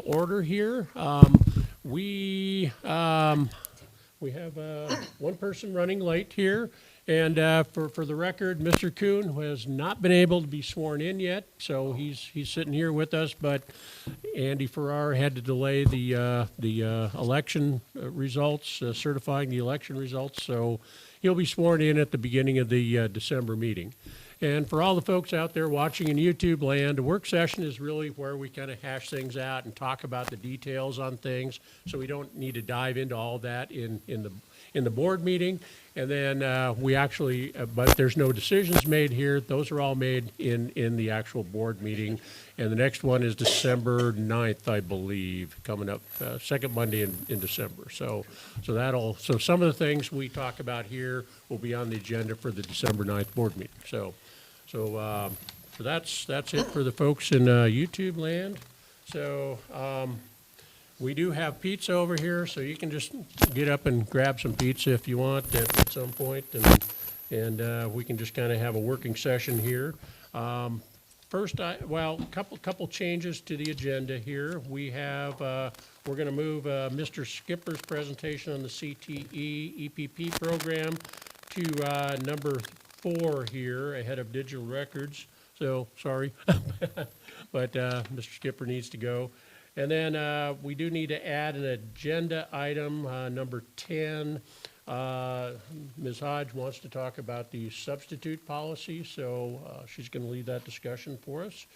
order here. We have one person running late here, and for the record, Mr. Kuhn has not been able to be sworn in yet, so he's sitting here with us. But Andy Farrar had to delay the election results, certifying the election results, so he'll be sworn in at the beginning of the December meeting. And for all the folks out there watching in YouTube land, a work session is really where we kind of hash things out and talk about the details on things. So we don't need to dive into all that in the board meeting. And then we actually, but there's no decisions made here. Those are all made in the actual board meeting. And the next one is December 9th, I believe, coming up, second Monday in December. So some of the things we talk about here will be on the agenda for the December 9th board meeting. So that's it for the folks in YouTube land. So we do have pizza over here, so you can just get up and grab some pizza if you want at some point, and we can just kind of have a working session here. First, couple changes to the agenda here. We have we're going to move Mr. Skipper's presentation on the CTE EPP program to number 4 here, ahead of digital records. So sorry, but Mr. Skipper needs to go. And then we do need to add an agenda item, number 10. Ms. Hodge wants to talk about the substitute policy, so she's going to lead that discussion for us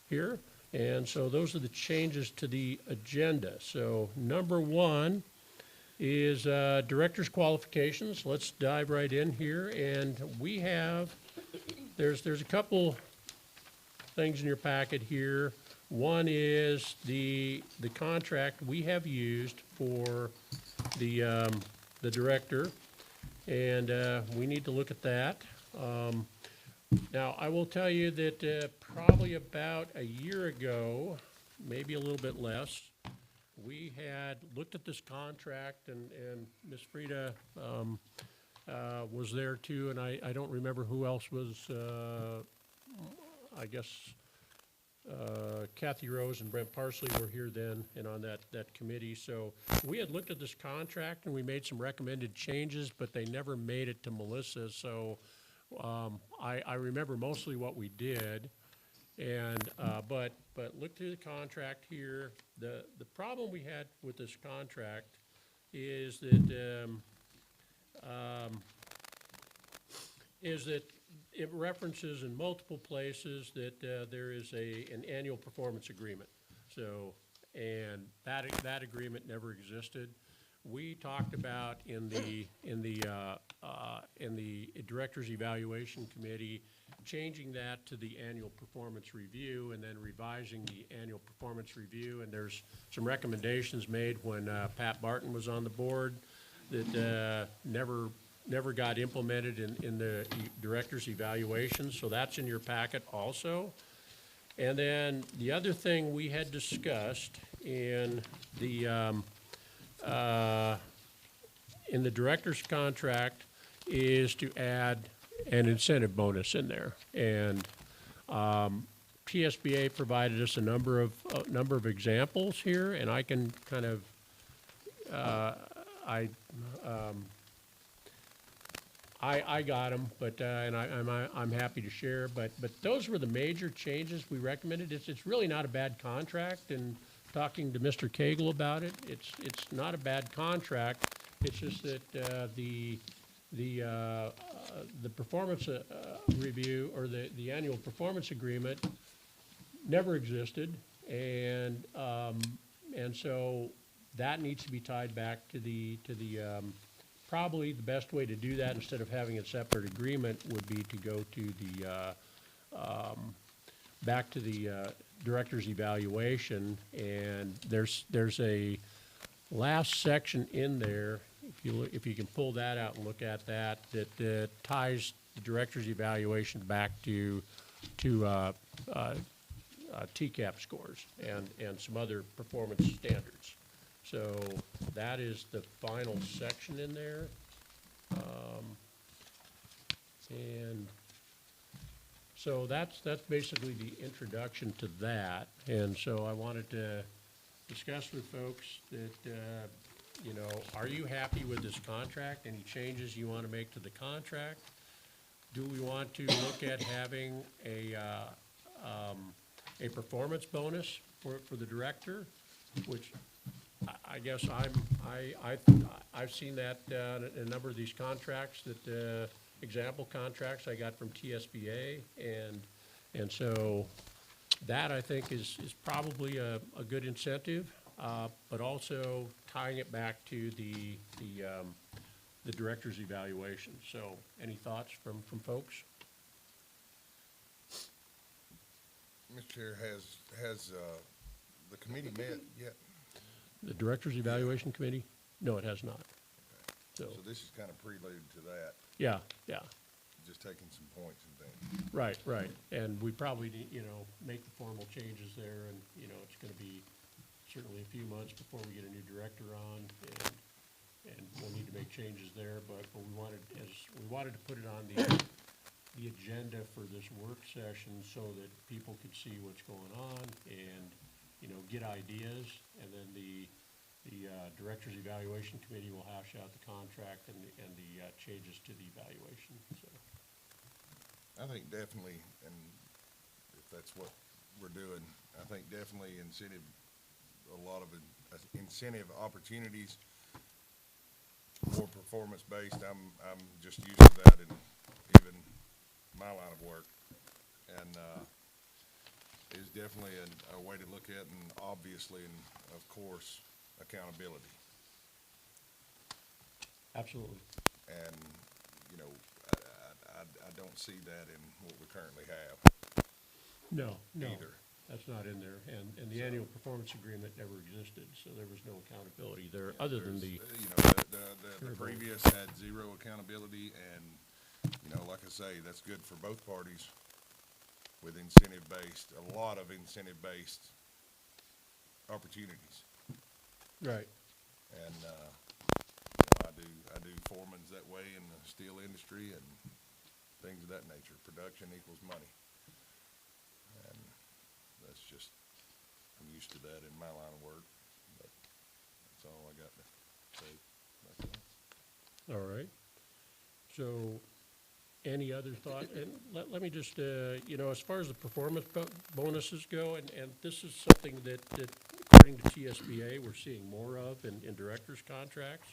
here. And so those are the changes to the agenda. So number 1 is director's qualifications. Let's dive right in here. And we have, there's a couple things in your packet here. One is the contract we have used for the director, and we need to look at that. Now, I will tell you that probably about a year ago, maybe a little bit less, we had looked at this contract, and Ms. Frida was there too, and I don't remember who else was, I guess Kathy Rose and Brent Parsley were here then and on that committee. So we had looked at this contract and we made some recommended changes, but they never made it to Melissa. So I remember mostly what we did, and but look through the contract here. The problem we had with this contract is that it references in multiple places that there is an annual performance agreement. So, and that agreement never existed. We talked about in the director's evaluation committee changing that to the annual performance review, and then revising the annual performance review. And there's some recommendations made when Pat Barton was on the board that never got implemented in the director's evaluation, so that's in your packet also. And then the other thing we had discussed in the director's contract is to add an incentive bonus in there. And TSBA provided us a number of examples here, and I can kind of I got them, but and I'm happy to share. But those were the major changes we recommended. It's really not a bad contract. And talking to Mr. Cagle about it, it's not a bad contract. It's just that the performance review, or the annual performance agreement, never existed, and so that needs to be tied back to the probably the best way to do that, instead of having a separate agreement, would be to go to back to the director's evaluation. And there's a last section in there, if you can pull that out and look at that ties the director's evaluation back to TCAP scores and some other performance standards. So that is the final section in there. And so that's basically the introduction to that. And so I wanted to discuss with folks that, you know, are you happy with this contract? Any changes you want to make to the contract? Do we want to look at having a performance bonus for the director? Which I guess I've seen that in a number of these contracts, that example contracts I got from TSBA, and so that I think is probably a good incentive, but also tying it back to the director's evaluation. So any thoughts from folks? Mr. Chair, has the committee met yet? The director's evaluation committee? No, it has not. So, So this is kind of prelude to that, yeah, just taking some points and things. right. And we probably need, you know, make the formal changes there, and, you know, it's gonna be certainly a few months before we get a new director on, and we'll need to make changes there, but we wanted to put it on the agenda for this work session so that people could see what's going on and, you know, get ideas, and then the Director's Evaluation Committee will hash out the contract and the changes to the evaluation, so. I think definitely, and if that's what we're doing, I think definitely a lot of incentive opportunities, more performance-based. I'm just used to that in even my line of work. And, is definitely a way to look at, and obviously, and of course, accountability. Absolutely. And, you know, I don't see that in what we currently have No, either. that's not in there, and the annual performance agreement never existed, so there was no accountability there, other than the, You know, the previous had zero accountability, and, you know, like I say, that's good for both parties with incentive-based, a lot of incentive-based opportunities. right. And, you know, I do foremans that way in the steel industry and things of that nature. Production equals money. And that's just, I'm used to that in my line of work, but that's all I got to say about that. All right. So, any other thought? And let me just, you know, as far as the performance bonuses go, and this is something that according to TSBA, we're seeing more of in directors' contracts.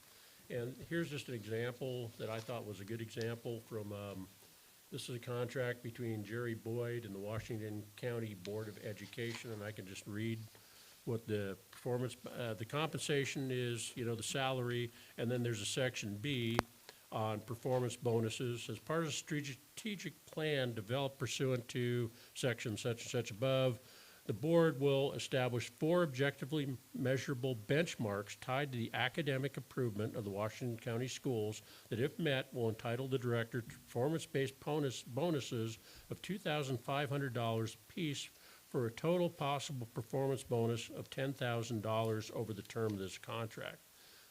And here's just an example that I thought was a good example from, this is a contract between Jerry Boyd and the Washington County Board of Education, and I can just read what the performance, the compensation is, you know, the salary, and then there's a section B on performance bonuses. As part of a strategic plan developed pursuant to section such and such above, the board will establish 4 objectively measurable benchmarks tied to the academic improvement of the Washington County schools that, if met, will entitle the director to performance-based bonuses of $2,500 apiece for a total possible performance bonus of $10,000 over the term of this contract.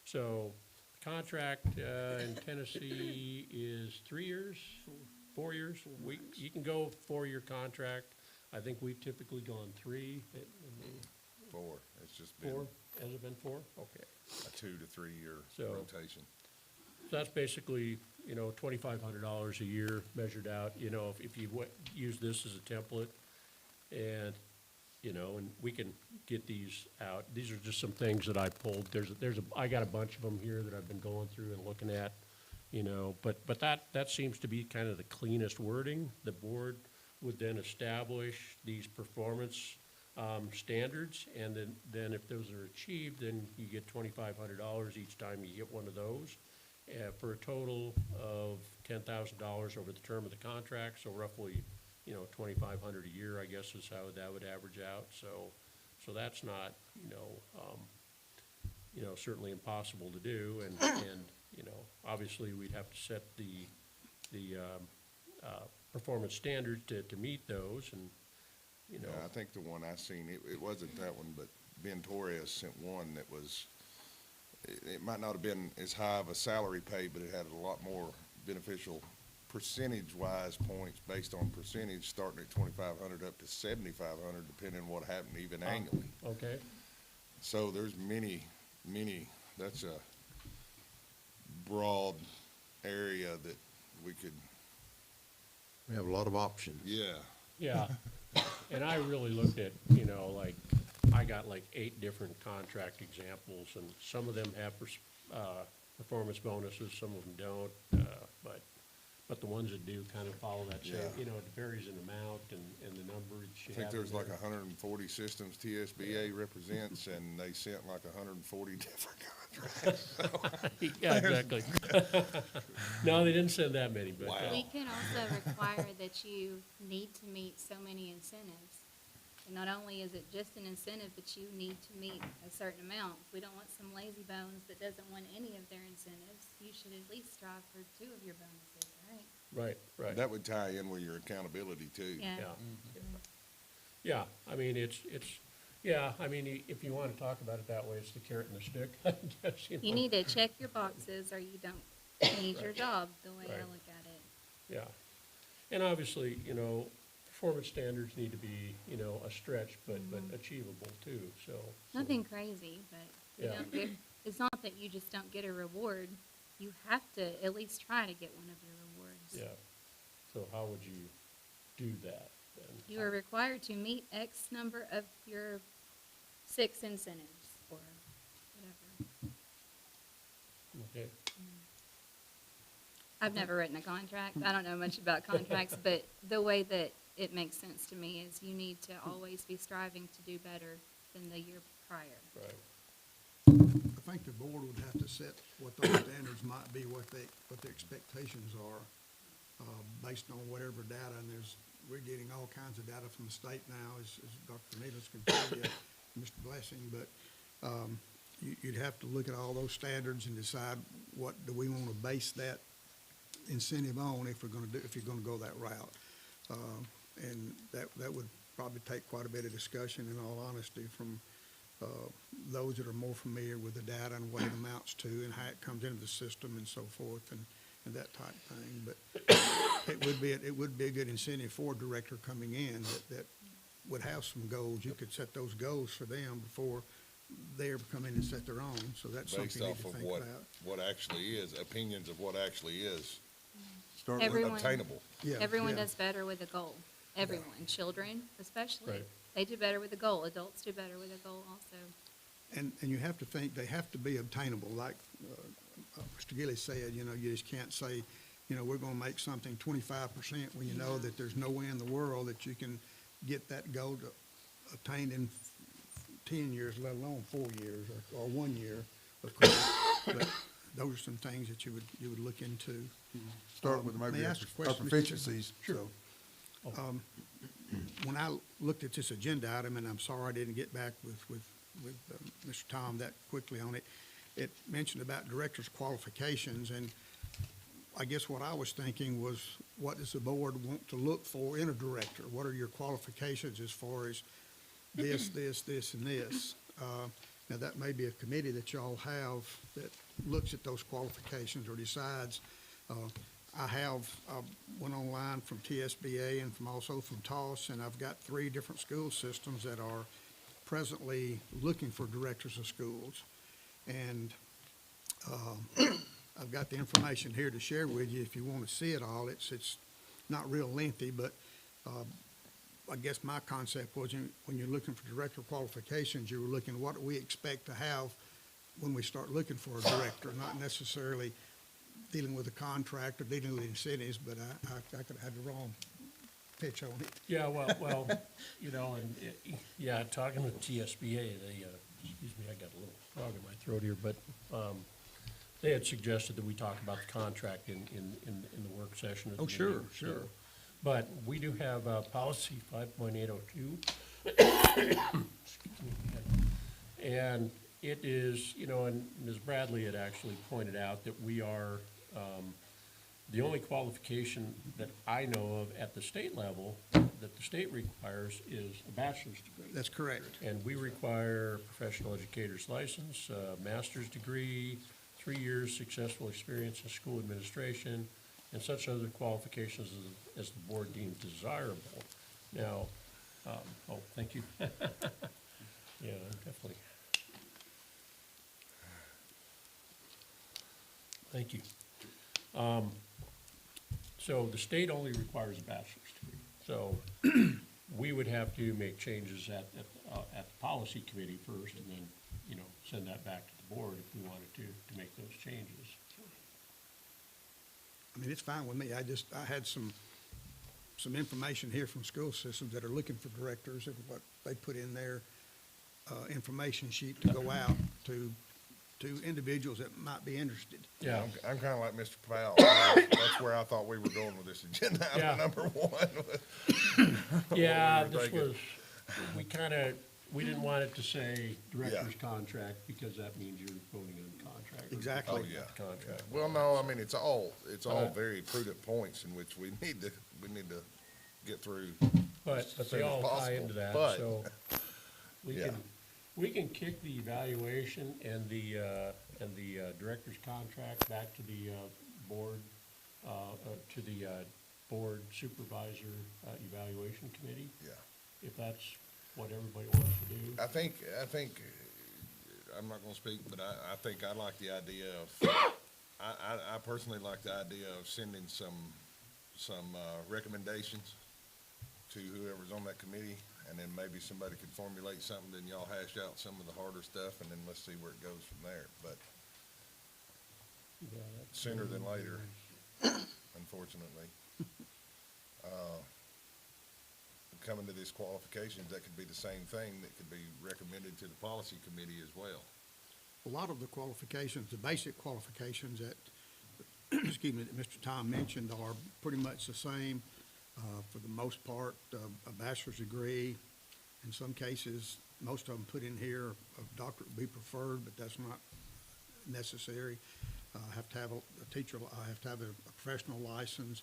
So, the contract in Tennessee is 3 years, 4 years. You can go 4-year contract. I think we've typically gone 3. 4, it's just been 4? Has it been 4? Okay. a 2 to 3 year So- rotation. So that's basically, you know, $2,500 a year measured out, you know, if you use this as a template. And, you know, and we can get these out. These are just some things that I pulled. I got a bunch of them here that I've been going through and looking at, you know, but that seems to be kind of the cleanest wording. The board would then establish these performance standards, and then if those are achieved, then you get $2,500 each time you get one of those, for a total of $10,000 over the term of the contract, so roughly, you know, $2,500 a year, I guess, is how that would average out. So that's not, you know, certainly impossible to do, and you know, obviously we'd have to set the performance standards to meet those, and, you know. Yeah, I think the one I seen, it wasn't that one, but Ben Torres sent one that was, it might not have been as high of a salary pay, but it had a lot more beneficial percentage-wise points based on percentage, starting at 2,500 up to 7,500, depending on what happened even annually. Okay, So there's many, that's a broad area that we could, We have a lot of options. yeah. Yeah, and I really looked at, like, I got like 8 different contract examples, and some of them have performance bonuses, some of them don't, but the ones that do kind of follow that same, Yeah. it varies in amount and the number I you think have there's in like there. 140 systems TSBA represents, and they sent like 140 different contracts. Yeah, exactly. No, they didn't send that many, but. Wow. We can also require that you need to meet so many incentives. And not only is it just an incentive, but you need to meet a certain amount. We don't want some lazy bones that doesn't want any of their incentives. You should at least strive for 2 of your bonuses, right? Right. That would tie in with your accountability too. Yeah. Yeah, I mean, if you want to talk about it that way, it's the carrot and the stick, I guess, You need to check your boxes or you don't need your job, the way I Right. look at it. Yeah. And obviously, performance standards need to be, a stretch, but achievable too, so. Nothing crazy, but you Yeah. don't get, it's not that you just don't get a reward. You have to at least try to get one of your rewards. Yeah. So how would you do that then? You are required to meet X number of your 6 incentives or whatever. Okay. I've never written a contract. I don't know much about contracts, but the way that it makes sense to me is you need to always be striving to do better than the year prior. Right. I think the board would have to set what those standards might be, what the expectations are, based on whatever data, and we're getting all kinds of data from the state now, as Dr. Neal's can tell you, Mr. Blessing, but, you'd have to look at all those standards and decide what do we want to base that incentive on if you're gonna go that route. And that would probably take quite a bit of discussion, in all honesty, from those that are more familiar with the data and what it amounts to and how it comes into the system and so forth and that type of thing. But it would be a good incentive for a director coming in that would have some goals. You could set those goals for them before they ever come in and set their own. So that's Based something you need off to of think about. what actually is, opinions of what actually is Start with, Everyone- obtainable. Yeah, Everyone yeah. does better with a goal. Everyone, children especially. Right. They do better with a goal. Adults do better with a goal also. And you have to think, they have to be obtainable, like Mr. Gilly said, you just can't say, we're gonna make something 25% when you know that there's no way in the world that you can get that goal obtained in 10 years, let alone 4 years or 1 year, of course. But those are some things that you would look into. start with May maybe I our ask a question, Mr. proficiencies. Sure. So, When I looked at this agenda item, and I'm sorry I didn't get back with Mr. Tom that quickly on it, it mentioned about director's qualifications, and I guess what I was thinking was, what does the board want to look for in a director? What are your qualifications as far as this, and this? Now, that may be a committee that y'all have that looks at those qualifications or decides. I went online from TSBA and also from TOS, and I've got 3 different school systems that are presently looking for directors of schools. And I've got the information here to share with you if you want to see it all. It's not real lengthy, but I guess my concept was when you're looking for director qualifications, you were looking, what do we expect to have when we start looking for a director, not necessarily dealing with a contract or dealing with incentives, but I could have had the wrong pitch on it. Yeah, well, talking with TSBA, they, excuse me, I got a little frog in my throat here, but, they had suggested that we talk about the contract in the work session. at the Oh, sure, beginning, sure. so. But we do have, policy 5.802. And it is, and Ms. Bradley had actually pointed out that we are, the only qualification that I know of at the state level that the state requires is a bachelor's degree. That's correct. And we require professional educator's license, master's degree, 3 years successful experience in school administration, and such other qualifications as the board deems desirable. Now, thank you. Yeah, definitely Thank you. So the state only requires a bachelor's degree. So we would have to make changes at the policy committee first and then, you know, send that back to the board if we wanted to make those changes. I mean, it's fine with me. I had some information here from school systems that are looking for directors and what they put in their, information sheet to go out to individuals that might be interested. Yeah. I'm kinda like Mr. Powell. That's where I thought we were going with this agenda, Yeah. item number one. Yeah, What we were this thinking. was, we didn't want it to say director's contract because that means you're voting on the contract. or Exactly. Oh, yeah. the Contract. Well, no, I mean, it's all Uh, very prudent points in which we need to get through. But soon they as all tie possible. into that, But- so Yeah. we can kick the evaluation and the director's contract back to the board, to the board supervisor evaluation committee, Yeah. if that's what everybody wants to do. I think, I'm not gonna speak, but I think I like the idea of, I personally like the idea of sending some recommendations to whoever's on that committee, and then maybe somebody could formulate something, then y'all hash out some of the harder stuff, and then let's see where it goes from there, but Yeah, that's- sooner than later, unfortunately. Coming to these qualifications, that could be the same thing that could be recommended to the policy committee as well. A lot of the qualifications, the basic qualifications that, excuse me, that Mr. Tom mentioned are pretty much the same. For the most part, a bachelor's degree. In some cases, most of them put in here, a doctorate would be preferred, but that's not necessary. I have to have a teacher, I have to have a professional license,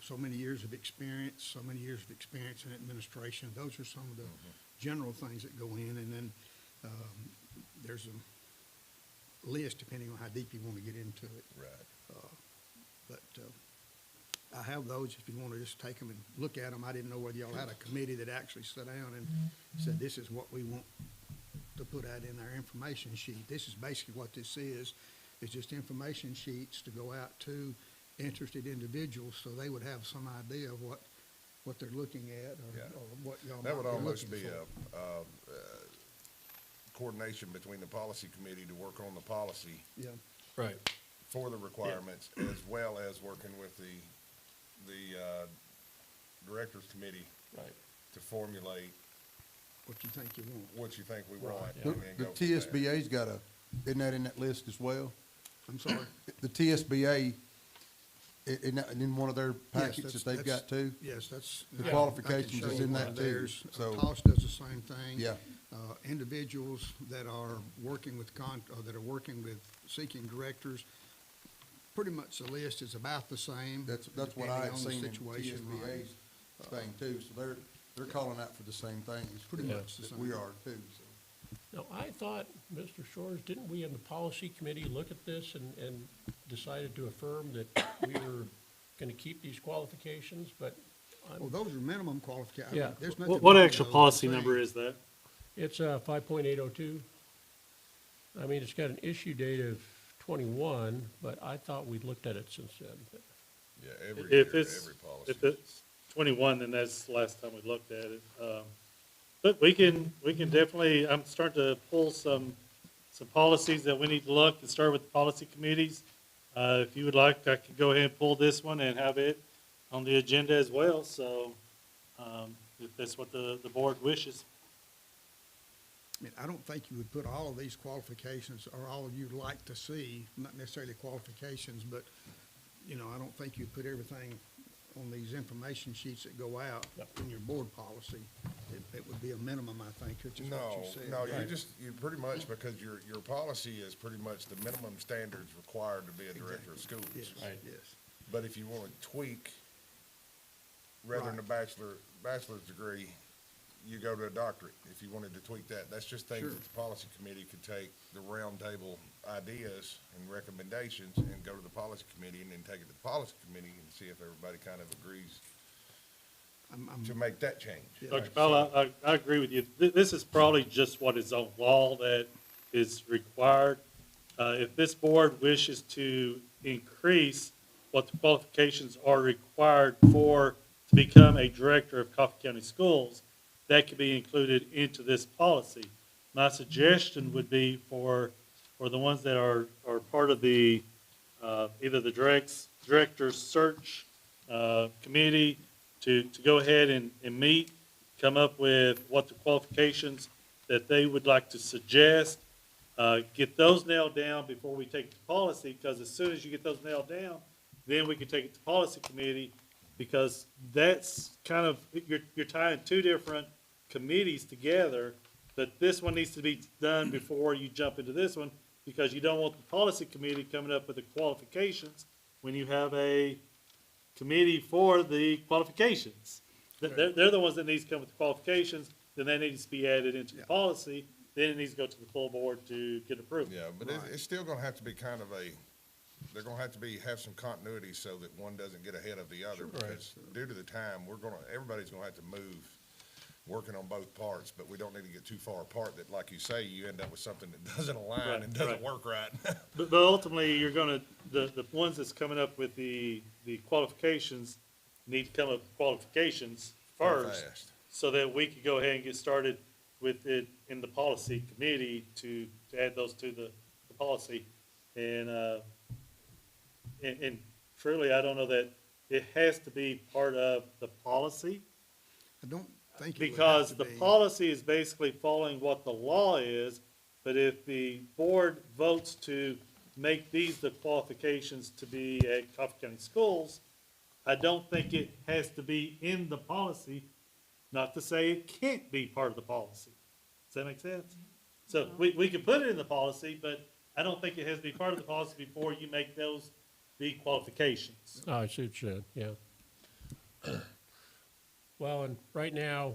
so many years of experience in administration. Those are some of the general things that go in, and then, there's a list depending on how deep you want to get into it. Right. But I have those if you want to just take them and look at them. I didn't know whether y'all had a committee that actually sat down and said, this is what we want to put out in our information sheet. This is basically what this is. It's just information sheets to go out to interested individuals so they would have some idea of what they're looking at Yeah. or what y'all That would might be almost looking be for. coordination between the policy committee to work on the policy Yeah, Right. for the requirements, as well as working with the directors committee Right. to formulate what you think you want. what you think we want. Right, The and then the go from there. TSBA's got isn't that in that list as well? I'm sorry. The TSBA, in one of their Yes, packets that they've got too? Yes, that's. The I can qualifications show is you in one that of too, theirs. so- TOS does the same thing. Yeah. Individuals that are working with seeking directors, pretty much the list is about the same. That's what depending I had on the seen in situation, right? TSBA's thing too, so they're calling out for the same things. Pretty Yeah. much the that same. we are too, so. Now, I thought, Mr. Shores, didn't we in the policy committee look at this and decided to affirm that we were gonna keep these qualifications, but Well, those are minimum qualifications. Yeah. There's nothing. What wrong with actual those, policy I'm number saying. is that? it's 5.802. I mean, it's got an issue date of 21, but I thought we'd looked at it since then. Yeah, every If year, it's, every policy. if it's 21, then that's the last time we looked at it. But we can definitely, I'm starting to pull some policies that we need to look and start with the policy committees. If you would like, I could go ahead and pull this one and have it on the agenda as well, so, if that's what the board wishes. I mean, I don't think you would put all of these qualifications, or all you'd like to see, not necessarily qualifications, but, I don't think you'd put everything on these information sheets that go out Yep. in your board policy. It would be a minimum, I think, which is what No, you said. no, you pretty much, because your policy is pretty much the minimum standards required to be a director of schools. Yes, Right. yes. But if you want to tweak, rather than a bachelor's degree, you go to a doctorate. If you wanted to tweak that, that's just things Sure. that the policy committee could take the roundtable ideas and recommendations and go to the policy committee and then take it to the policy committee and see if everybody kind of agrees I'm, to make that change. Yeah. Dr. Powell, I agree with you. This is probably just what is on law that is required. If this board wishes to increase what the qualifications are required to become a director of Coffee County Schools, that could be included into this policy. My suggestion would be for the ones that are part of the, either the director's search committee, to go ahead and meet, come up with what the qualifications that they would like to suggest, get those nailed down before we take it to policy, because as soon as you get those nailed down, then we can take it to policy committee, because that's kind of, you're tying two different committees together, but this one needs to be done before you jump into this one, because you don't want the policy committee coming up with the qualifications when you have a committee for the qualifications. They're the ones that needs to come with the qualifications, then that needs to be added into the policy, then it needs to go to the full board to get approved. Yeah, but it's still gonna have to be kind of they're gonna have to have some continuity so that one doesn't get ahead of the other. Because due to the time, everybody's gonna have to move, working on both parts, but we don't need to get too far apart that, like you say, you end up with something that doesn't align and doesn't work right. But ultimately, you're gonna, the ones that's coming up with the qualifications need to come up with qualifications first, Fast. so that we could go ahead and get started with it in the policy committee to add those to the policy. And truly, I don't know that it has to be part of the policy, I don't think it would have because to the be. policy is basically following what the law is, but if the board votes to make these the qualifications to be at Coffee County Schools, I don't think it has to be in the policy, not to say it can't be part of the policy. Does that make sense? So we can put it in the policy, but I don't think it has to be part of the policy before you make those the qualifications. Oh, I see what you said, yeah. Well, and right now,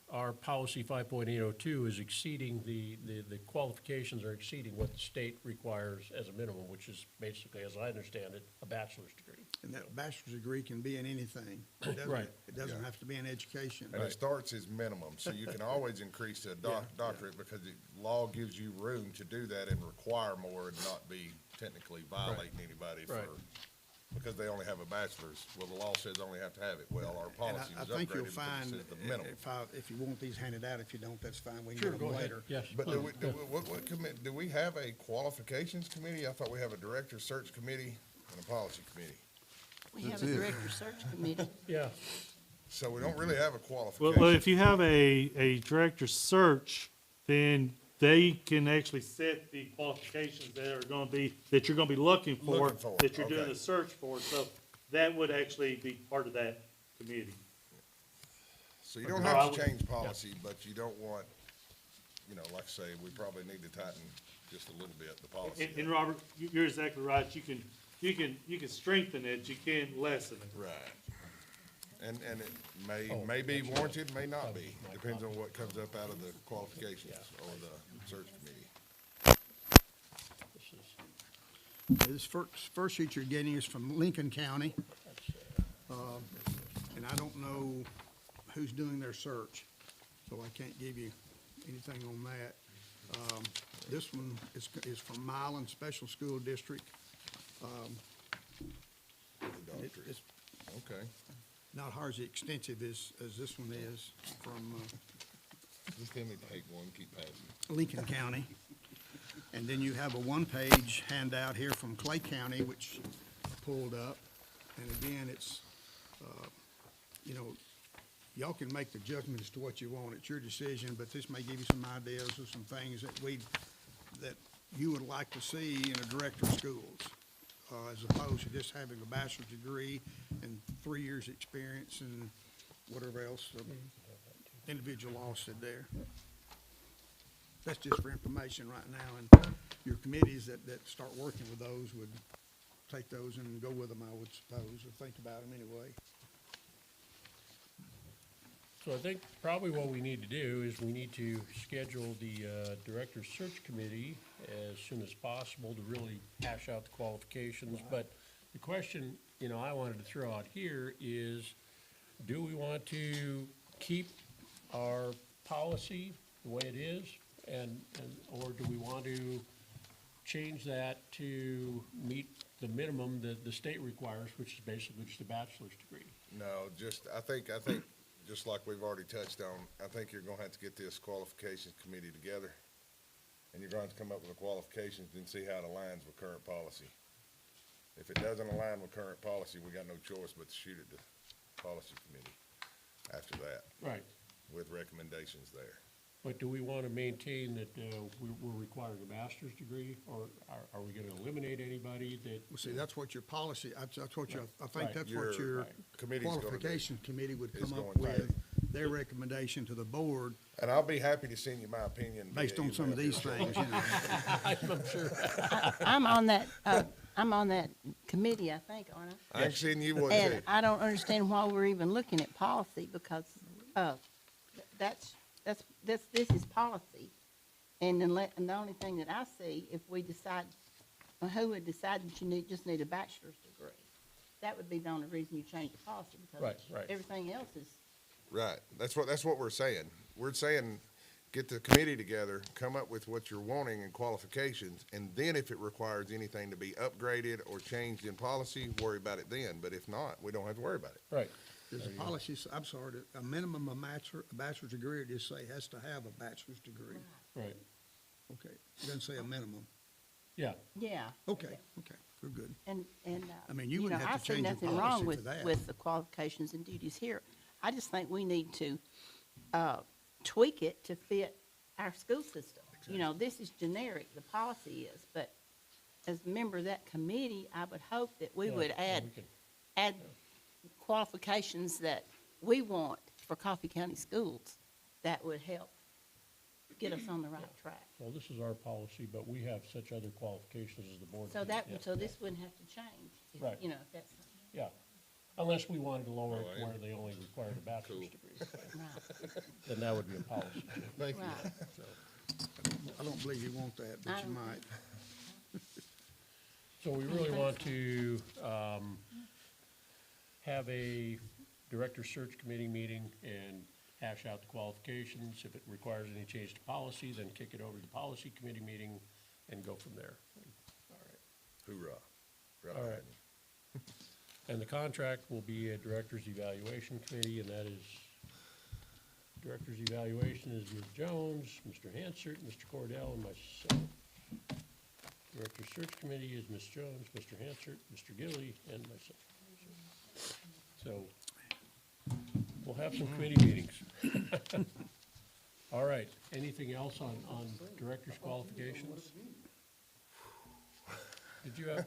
our policy 5.802 is exceeding the qualifications are exceeding what the state requires as a minimum, which is basically, as I understand it, a bachelor's degree. And that bachelor's degree can be in anything. It doesn't- Right. It doesn't have to be in education. And it starts as minimum, so you can always increase to a doctorate, because the law gives you room to do that and require more and not be technically violating anybody Right. because they only have a bachelor's. Well, the law says only have to have it. Well, our And policy I was think you'll upgraded because find, it says the minimum. if you want these handed out, if you don't, that's fine, we can Sure, get go them ahead, later. yes. But do we have a qualifications committee? I thought we have a director search committee and a policy committee. We have That's a it. director search committee. Yeah, So we don't really have a Well, qualification. if you have a director search, then they can actually set the qualifications that are gonna be, that you're gonna be looking for, Looking for, that you're doing okay. the search for, so that would actually be part of that committee. So you don't Or I have would- to change policy, but you don't want, like I say, we probably need to tighten just a little bit the policy. And Robert, you're exactly right, you can strengthen it, you can lessen it. Right. And it Oh, may be warranted, may not be, depends on what comes up out of the qualifications or the search committee. this is, This first sheet you're getting is from Lincoln County. And I don't know who's doing their search, so I can't give you anything on that. This one is from Milan Special School District. It's Okay. not hardly extensive as this one is from Just let me take one, keep passing. Lincoln County. And then you have a one-page handout here from Clay County, which I pulled up. And again, it's, y'all can make the judgment as to what you want. It's your decision, but this may give you some ideas of some things that you would like to see in a director of schools, as opposed to just having a bachelor's degree and 3 years' experience and whatever else the individual law said there. That's just for information right now, and your committees that start working with those would take those and go with them, I would suppose, or think about them anyway. so I think probably what we need to do is we need to schedule the director's search committee as soon as possible to really hash out the qualifications. But the question, I wanted to throw out here is, do we want to keep our policy the way it is? Or do we want to change that to meet the minimum that the state requires, which is basically just a bachelor's degree. No, I think, just like we've already touched on, I think you're gonna have to get this qualifications committee together. And you're going to come up with the qualifications and see how it aligns with current policy. If it doesn't align with current policy, we got no choice but to shoot it to policy committee after that, Right. with recommendations there. But do we want to maintain that we're requiring a master's degree, or are we going to eliminate anybody that? Well, see, that's what your policy, that's what your, I think Right. that's what your Right. Committee's gonna do. qualifications committee would Is come up going to. with, their recommendation to the board And I'll be happy to send you my opinion. based via on some of email. these things, you know. I'm sure. I'm on that committee, I think, aren't I? I ain't sending you one And too. I don't understand why we're even looking at policy, because, this is policy. And and the only thing that I see, if we decide, who would decide that you just need a bachelor's degree? That would be the only reason you change the policy, Right, because right. everything else is, Right, that's what we're saying. We're saying, get the committee together, come up with what you're wanting and qualifications, and then if it requires anything to be upgraded or changed in policy, worry about it then. But if not, we don't have to worry about it. Right. There's a policy, I'm sorry, a minimum of a bachelor's degree, it just say has to have a bachelor's degree. Right. Okay, it doesn't say a minimum. Yeah. yeah. Okay, we're good. And, I mean, you wouldn't have to change your I see nothing wrong policy with, for that. with the qualifications and duties here. I just think we need to, tweak it to fit our school system. You know, this is generic, the policy is, but as a member of that committee, I would hope that we Yeah, would yeah, add, we can- add qualifications that we want for Coffee County schools that would help get us on the right track. Well, this is our policy, but we have such other qualifications as the board. So Yeah, so this wouldn't have to change, if, Right. you know, if that's, Yeah, unless we wanted to lower it Oh, to I where they only required a bachelor's Cool. degree, right, then that would be a policy. Thank you. right. I don't believe you want that, I but you don't might. So we really want to have a director search committee meeting and hash out the qualifications. If it requires any change to policy, then kick it over to the policy committee meeting and go from there. All right. Hoorah. Right All on. right. And the contract will be a director's evaluation committee, and that is, director's evaluation is Ms. Jones, Mr. Hansert, Mr. Cordell, and myself. Director search committee is Ms. Jones, Mr. Hansert, Mr. Gilly, and myself. So, we'll have some committee meetings. All right, anything else on director's qualifications? Did you have?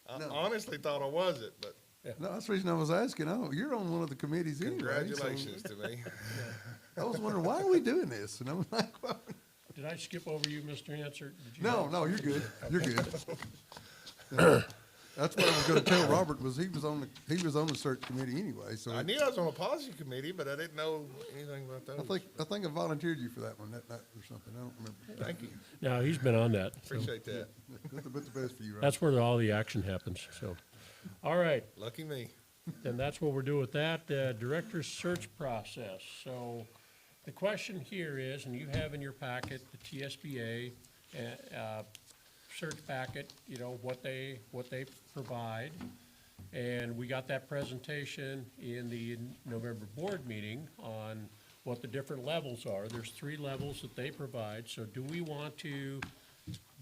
I honestly thought I wasn't, but No, that's the reason I was asking. Oh, you're on one of the committees anyway. so congratulations to me. I was wondering, why are we doing this? And I'm like, well, Did I skip over you, Mr. Hansert? Did you no, have- no, you're good. You're good. Yeah. That's what I was gonna tell Robert, was he was on the search committee anyway, so I knew I was on a policy committee, but I didn't know anything about those. I think I volunteered you for that one that night or something. I don't remember. Thank you. No, he's been on that. so Appreciate that. That's the best for you, Robert. That's where all the action happens, so. All right, Lucky me. then that's what we're doing with that, director's search process. So the question here is, and you have in your packet the TSBA, search packet, you know, what they provide. And we got that presentation in the November board meeting on what the different levels are. There's 3 levels that they provide. So do we want to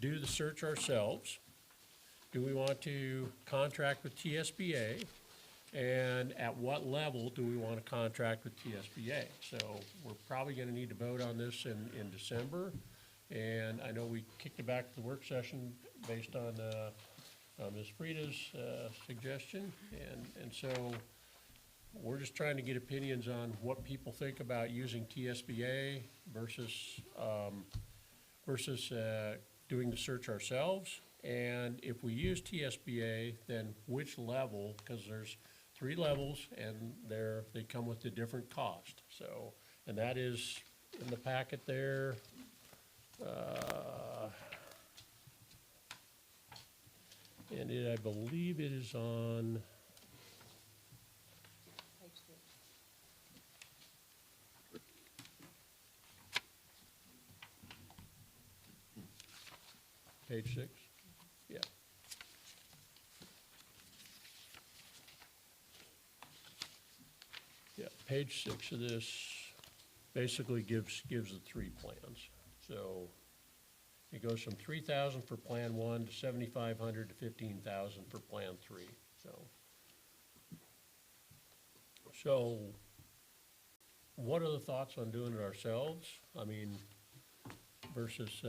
do the search ourselves? Do we want to contract with TSBA? And at what level do we want to contract with TSBA? So we're probably gonna need to vote on this in December. And I know we kicked it back to the work session based on, Ms. Frida's, suggestion. And so we're just trying to get opinions on what people think about using TSBA versus doing the search ourselves. And if we use TSBA, then which level, because there's 3 levels and they come with a different cost. So, and that is in the packet there. And I believe it is on, page 6. page 6 of this basically gives the 3 plans. So it goes from 3,000 for Plan 1 to 7,500 to 15,000 for Plan 3, So what are the thoughts on doing it ourselves? I mean, versus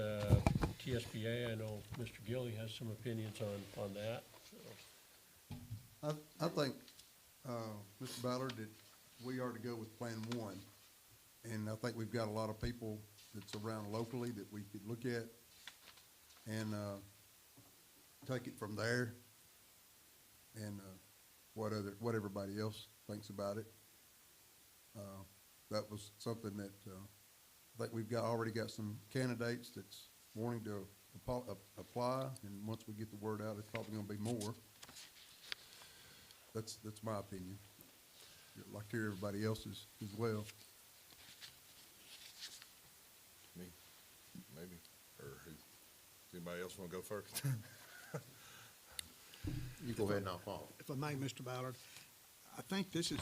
TSBA, I know Mr. Gilly has some opinions on that, so. I think, Mr. Ballard, that we are to go with Plan 1. And I think we've got a lot of people that's around locally that we could look at and, take it from there. And, what everybody else thinks about it. That was something that, I think we've already got some candidates that's wanting to apply, and once we get the word out, it's probably gonna be more. That's my opinion. I'd like to hear everybody else's as well. Me, maybe, or who? Does anybody else wanna go first? You go ahead and I'll follow. If I may, Mr. Ballard, I think this is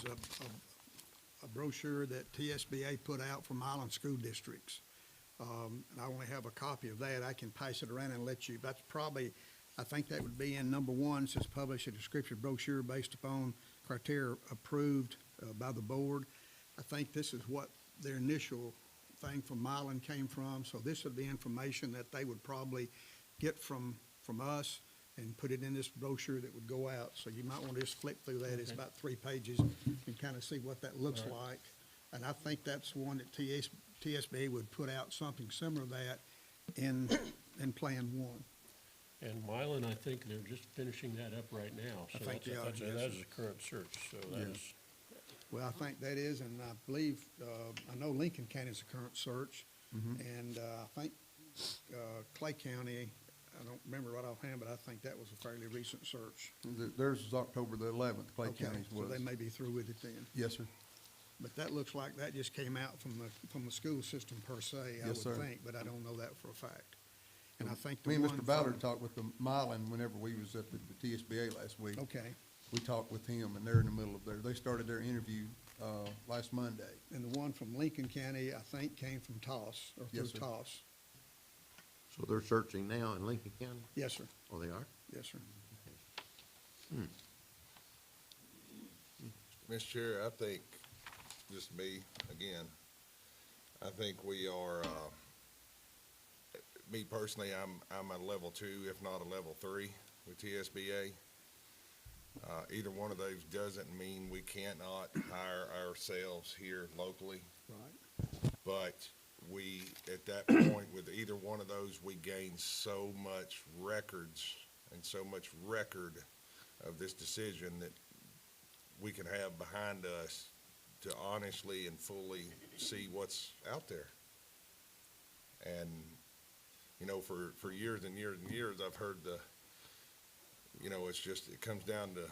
a brochure that TSBA put out for Milan school districts. And I only have a copy of that. I can pass it around and let you, that's probably, I think that would be in number 1, says publish a descriptive brochure based upon criteria approved by the board. I think this is what their initial thing from Milan came from, so this would be information that they would probably get from us and put it in this brochure that would go out. So you might want to just flip through that. It's about 3 pages and kind of see what that looks like. And I think that's one that TSBA would put out something similar to that in Plan 1. And Mylan, I think they're just finishing that up right now. I So think they are, that's yes. a current search, so that's, Well, I think that is, and I believe, I know Lincoln County is a current search. And I think Clay County, I don't remember right offhand, but I think that was a fairly recent search. Theirs is October the 11th, Clay Okay, County's so was. they may be through with it then. Yes, sir. But that looks like that just came out from the school system per se, I would Yes, sir. think, but I don't know that for a fact. And I think the Me and one Mr. Ballard from- talked with the Mylan whenever we was up at the TSBA last week. Okay, We talked with him, and they're in the middle of they started their interview, last Monday. and the one from Lincoln County, I think, came from TOS, or through Yes, sir. TOS. So they're searching now in Lincoln County? Yes, sir, Oh, they are? yes, sir. Mr. Chair, I think, just me, again, I think we are, me personally, I'm a level 2, if not a level 3 with TSBA. Either one of those doesn't mean we cannot hire ourselves here locally, Right. but we, at that point, with either one of those, we gain so much records and so much record of this decision that we can have behind us to honestly and fully see what's out there. And, you know, for years and years and years, I've heard it comes down to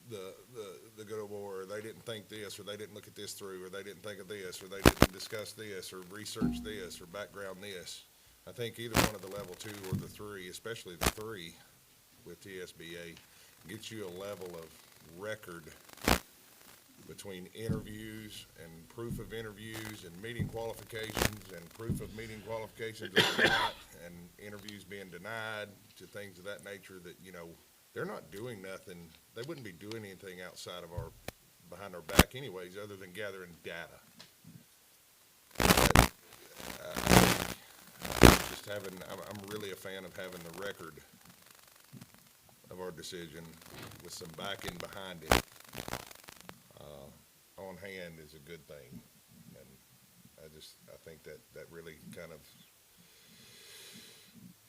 the good old boy, or they didn't think this, or they didn't look at this through, or they didn't think of this, or they didn't discuss this, or research this, or background this. I think either one of the level 2 or the 3, especially the 3 with TSBA, gets you a level of record between interviews and proof of interviews and meeting qualifications and proof of meeting qualifications or not, and interviews being denied, to things of that nature that, you know, they're not doing nothing. They wouldn't be doing anything outside of behind our back anyways, other than gathering data. But, I'm really a fan of having the record of our decision with some backing behind it, on hand is a good thing. And I think that really kind of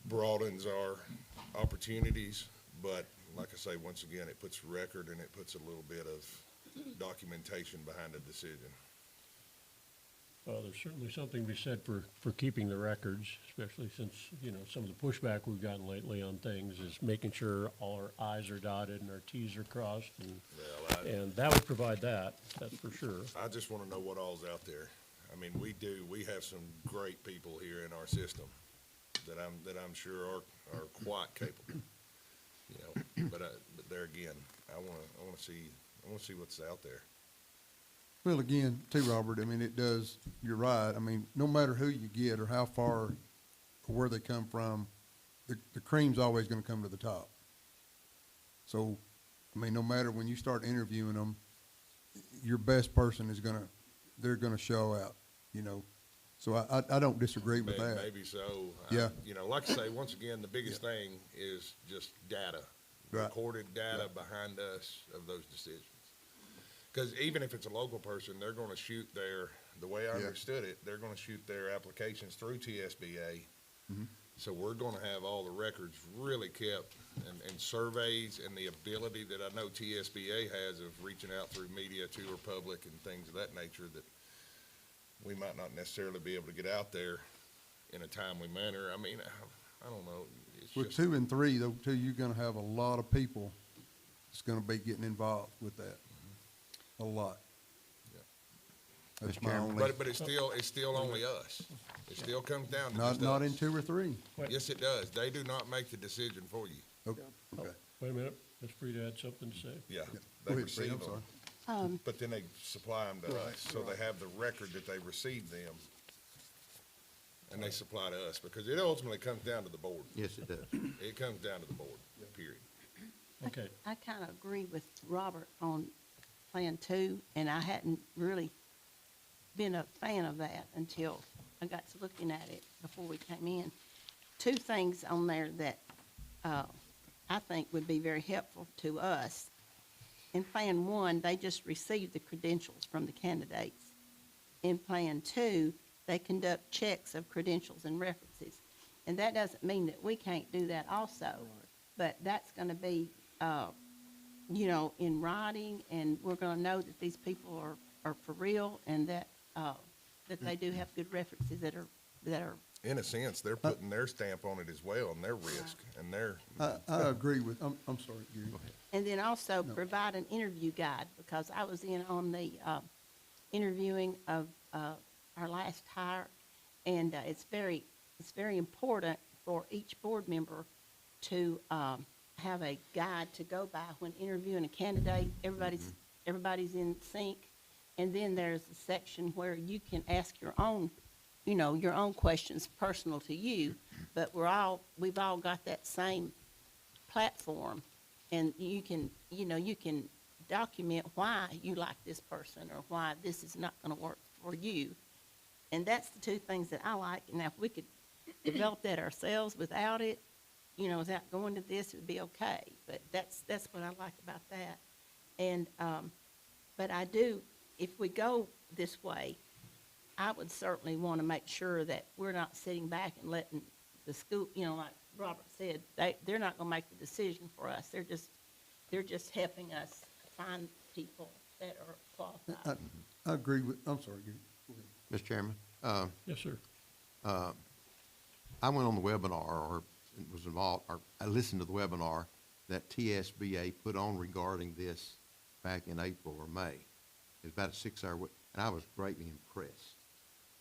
broadens our opportunities, but like I say, once again, it puts record and it puts a little bit of documentation behind a decision. well, there's certainly something to be said for keeping the records, especially since, you know, some of the pushback we've gotten lately on things is making sure all our i's are dotted and our t's are crossed, and that would provide that's for sure. I just want to know what all's out there. I mean, we have some great people here in our system that I'm sure are quite capable, you know, but there again, I want to see what's out there. Well, again, too, Robert, I mean, it does, you're right. I mean, no matter who you get or how far or where they come from, the cream's always gonna come to the top. So, I mean, no matter when you start interviewing them, your best person is they're gonna show out, you know? So I don't disagree with that. Maybe so. Yeah. You know, like I say, once again, the biggest thing is just data. Right. Recorded data behind us of those decisions. Because even if it's a local person, they're gonna shoot the way I Yeah. understood it, they're gonna shoot their applications through TSBA. Mm-hmm. So we're gonna have all the records really kept and surveys and the ability that I know TSBA has of reaching out through media to our public and things of that nature that we might not necessarily be able to get out there in a timely manner. I mean, I don't know. It's With just, 2 and 3, though, too, you're gonna have a lot of people that's gonna be getting involved with that. A lot. Yeah. That's Mr. my Chairman. only, but it's still only us. It still comes down to not, just not us. in 2 or 3. Yes, it does. They do not make the decision for you. Okay. Okay. Wait a minute, Ms. Frida had something to say. Yeah. Go They ahead, receive Fred, I'm sorry. them, but then they supply them to us. So they have the record that they received them. And they supply to us because it ultimately comes down to the board. Yes, it does. It comes down to the board, period. Okay, I kind of agree with Robert on Plan 2, and I hadn't really been a fan of that until I got to looking at it before we came in. 2 things on there that I think would be very helpful to us. In Plan 1, they just received the credentials from the candidates. In Plan 2, they conduct checks of credentials and references. And that doesn't mean that we can't do that also, but that's going to be you know, in writing, and we're gonna know that these people are for real, and that, that they do have good references that are, In a sense, they're putting their stamp on it as well and their risk and their, I agree with, I'm sorry, Gary. and then also provide an interview guide, because I was in on the, interviewing of, our last hire, and, it's very important for each board member to, have a guide to go by when interviewing a candidate. Everybody's in sync. And then there's a section where you can ask your own, you know, your own questions personal to you, but we've all got that same platform. And you can, you know, you can document why you like this person or why this is not gonna work for you. And that's the 2 things that I like. And if we could develop that ourselves without it, you know, without going to this, it would be okay. But that's what I like about that. And, but I do, if we go this way, I would certainly want to make sure that we're not sitting back and letting the school, you know, like Robert said, they're not going to make the decision for us. They're just helping us find people that are qualified. I agree with, I'm sorry, Gary. Go ahead. Mr. Chairman, yes, sir. I went on the webinar, or was involved, or I listened to the webinar that TSBA put on regarding this back in April or May. It was about a 6-hour, and I was greatly impressed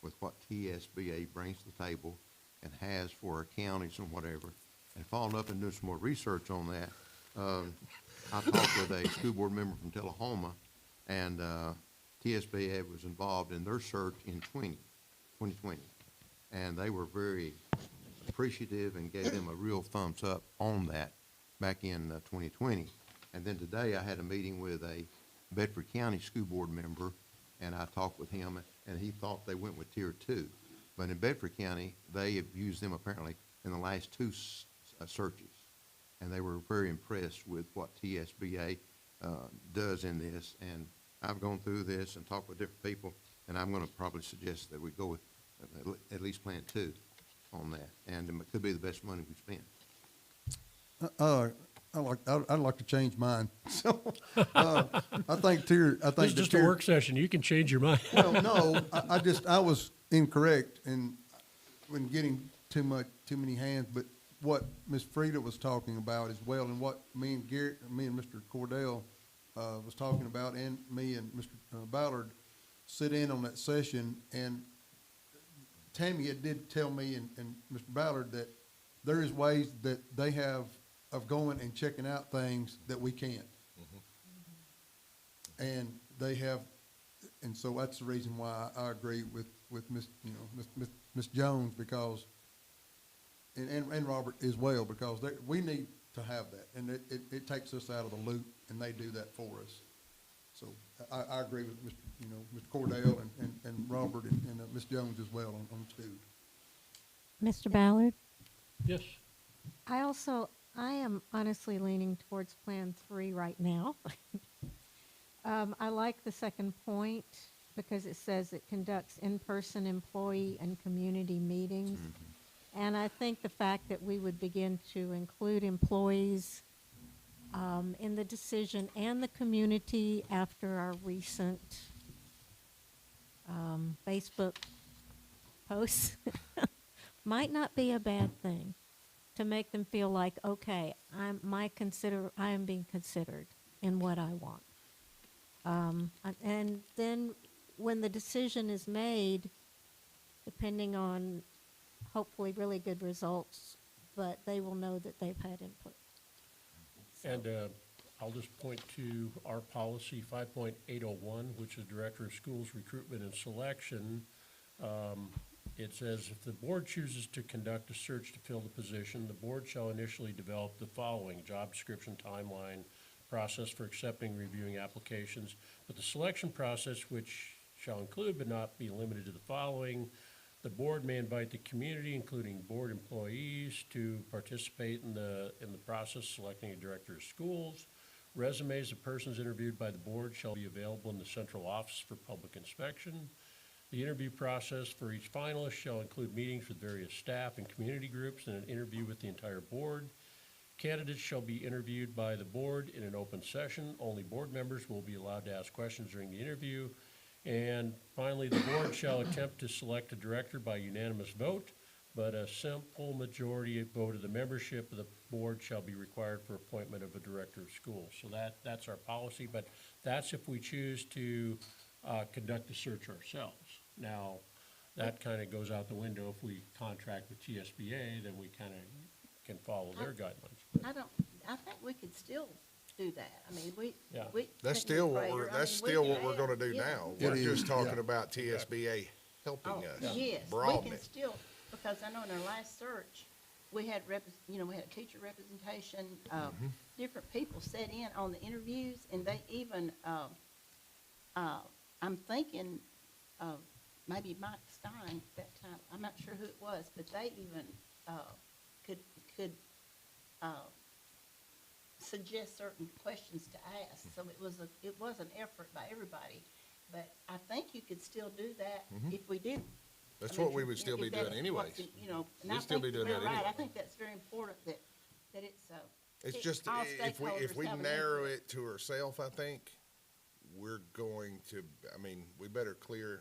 with what TSBA brings to the table and has for our counties and whatever. And following up and doing some more research on that, I talked with a school board member from Tullahoma, and TSBA was involved in their search in 2020. And they were very appreciative and gave them a real thumbs up on that back in 2020. And then today I had a meeting with a Bedford County school board member, and I talked with him, and he thought they went with Tier 2. But in Bedford County, they have used them apparently in the last 2 searches. And they were very impressed with what TSBA does in this. And I've gone through this and talked with different people, and I'm going to probably suggest that we go with at least Plan 2 on that. And it could be the best money we spend. I'd like to change mine. So, I think tier, I think. This is the just a tier- work session. You can change your mind. Well, no, I was incorrect in, when getting too many hands, but what Ms. Frida was talking about as well, and what me and Mr. Cordell, was talking about, and me and Mr. Ballard sit in on that session, and Tammy did tell me and Mr. Ballard that there is ways that they have of going and checking out things that we can't. And they have, And so that's the reason why I agree with Ms., you know, Ms. Jones, because, and Robert as well, because we need to have that, and it takes us out of the loop, and they do that for us. So I agree with Mr., you know, Mr. Cordell and Robert and Ms. Jones as well on Stewart. Mr. Ballard? Yes, I am honestly leaning towards Plan 3 right now. I like the second point because it says it conducts in-person employee and community meetings. And I think the fact that we would begin to include employees in the decision and the community after our recent Facebook posts might not be a bad thing, to make them feel like, okay, I am being considered in what I want. And then when the decision is made, depending on hopefully really good results, but they will know that they've had input. and I'll just point to our policy 5.801, which is Director of Schools Recruitment and Selection. It says, if the board chooses to conduct a search to fill the position, the board shall initially develop the following: job description, timeline, process for accepting, reviewing applications. But the selection process, which shall include but not be limited to the following: the board may invite the community, including board employees, to participate in the process selecting a director of schools. Resumes of persons interviewed by the board shall be available in the central office for public inspection. The interview process for each finalist shall include meetings with various staff and community groups and an interview with the entire board. Candidates shall be interviewed by the board in an open session. Only board members will be allowed to ask questions during the interview. And finally, the board shall attempt to select a director by unanimous vote, but a simple majority vote of the membership of the board shall be required for appointment of a director of schools. So that's our policy, but that's if we choose to conduct the search ourselves. Now, that kind of goes out the window. If we contract with TSBA, then we kind of can follow their guidelines. I think we could still do that. I mean, Yeah. That's still what we're gonna do now. It We're is, just talking yeah. about TSBA helping Oh, us, yes, we broaden can it. still, because I know in our last search, we had we had teacher representation, Mm-hmm. different people sat in on the interviews, and they even, I'm thinking of maybe Mike Stein at that time, I'm not sure who it was, but they even, could suggest certain questions to ask. So it was an effort by everybody, but I think you could still do that if we did. That's I mean, what we would still be if doing that's anyways. what's, you know, and We'd I still think be doing you're that right. I anyway. think that's very important that it's, It's just, all if we stakeholders have an narrow input. it to ourselves, I think, we're going to, I mean, we better clear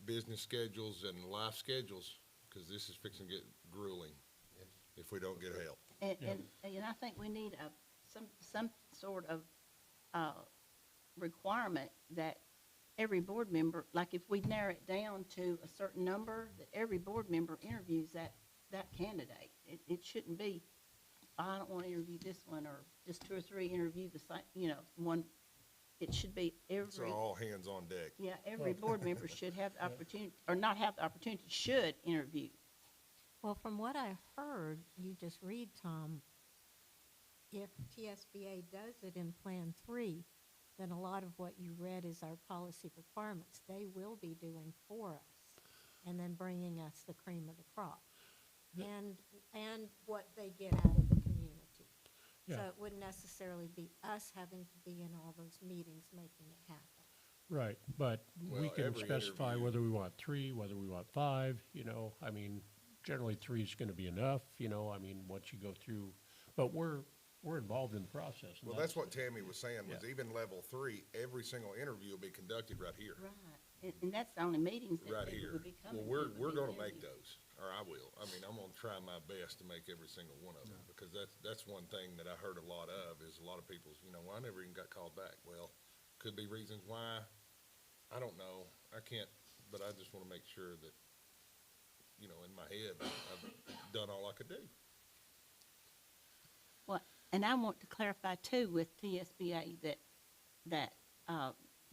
business schedules and life schedules, because this is fixing to get grueling if we don't get help. And I think we need some sort of, requirement that every board member, like if we narrow it down to a certain number, that every board member interviews that candidate. It shouldn't be, I don't want to interview this one, or just two or three interview the same, you know, one. It should be It's every, all hands on deck. yeah, every board member should have the opportunity, or not have the opportunity, should interview. Well, from what I heard you just read, Tom, if TSBA does it in Plan 3, then a lot of what you read is our policy requirements. They will be doing for us and then bringing us the cream of the crop and what they get out of the community. So Yeah. it wouldn't necessarily be us having to be in all those meetings making it happen. Right, but we Well, can every specify interview- whether we want 3, whether we want 5, you know, I mean, generally 3 is gonna be enough, you know, I mean, once you go through, but we're involved in the process. and Well, that's what Tammy was saying, was Yeah. even level 3, every single interview will be conducted right here. Right, and that's the only meetings that Right people here. would be Well, coming to. we're would be gonna make interviews. those, or I will. I mean, I'm gonna try my best to make every single one of them, because that's one thing that I heard a lot of, is a lot of people's, you know, well, I never even got called back. Well, could be reasons why, I don't know, I can't, but I just wanna make sure that, you know, in my head, I've done all I could do. Well, and I want to clarify too with TSBA that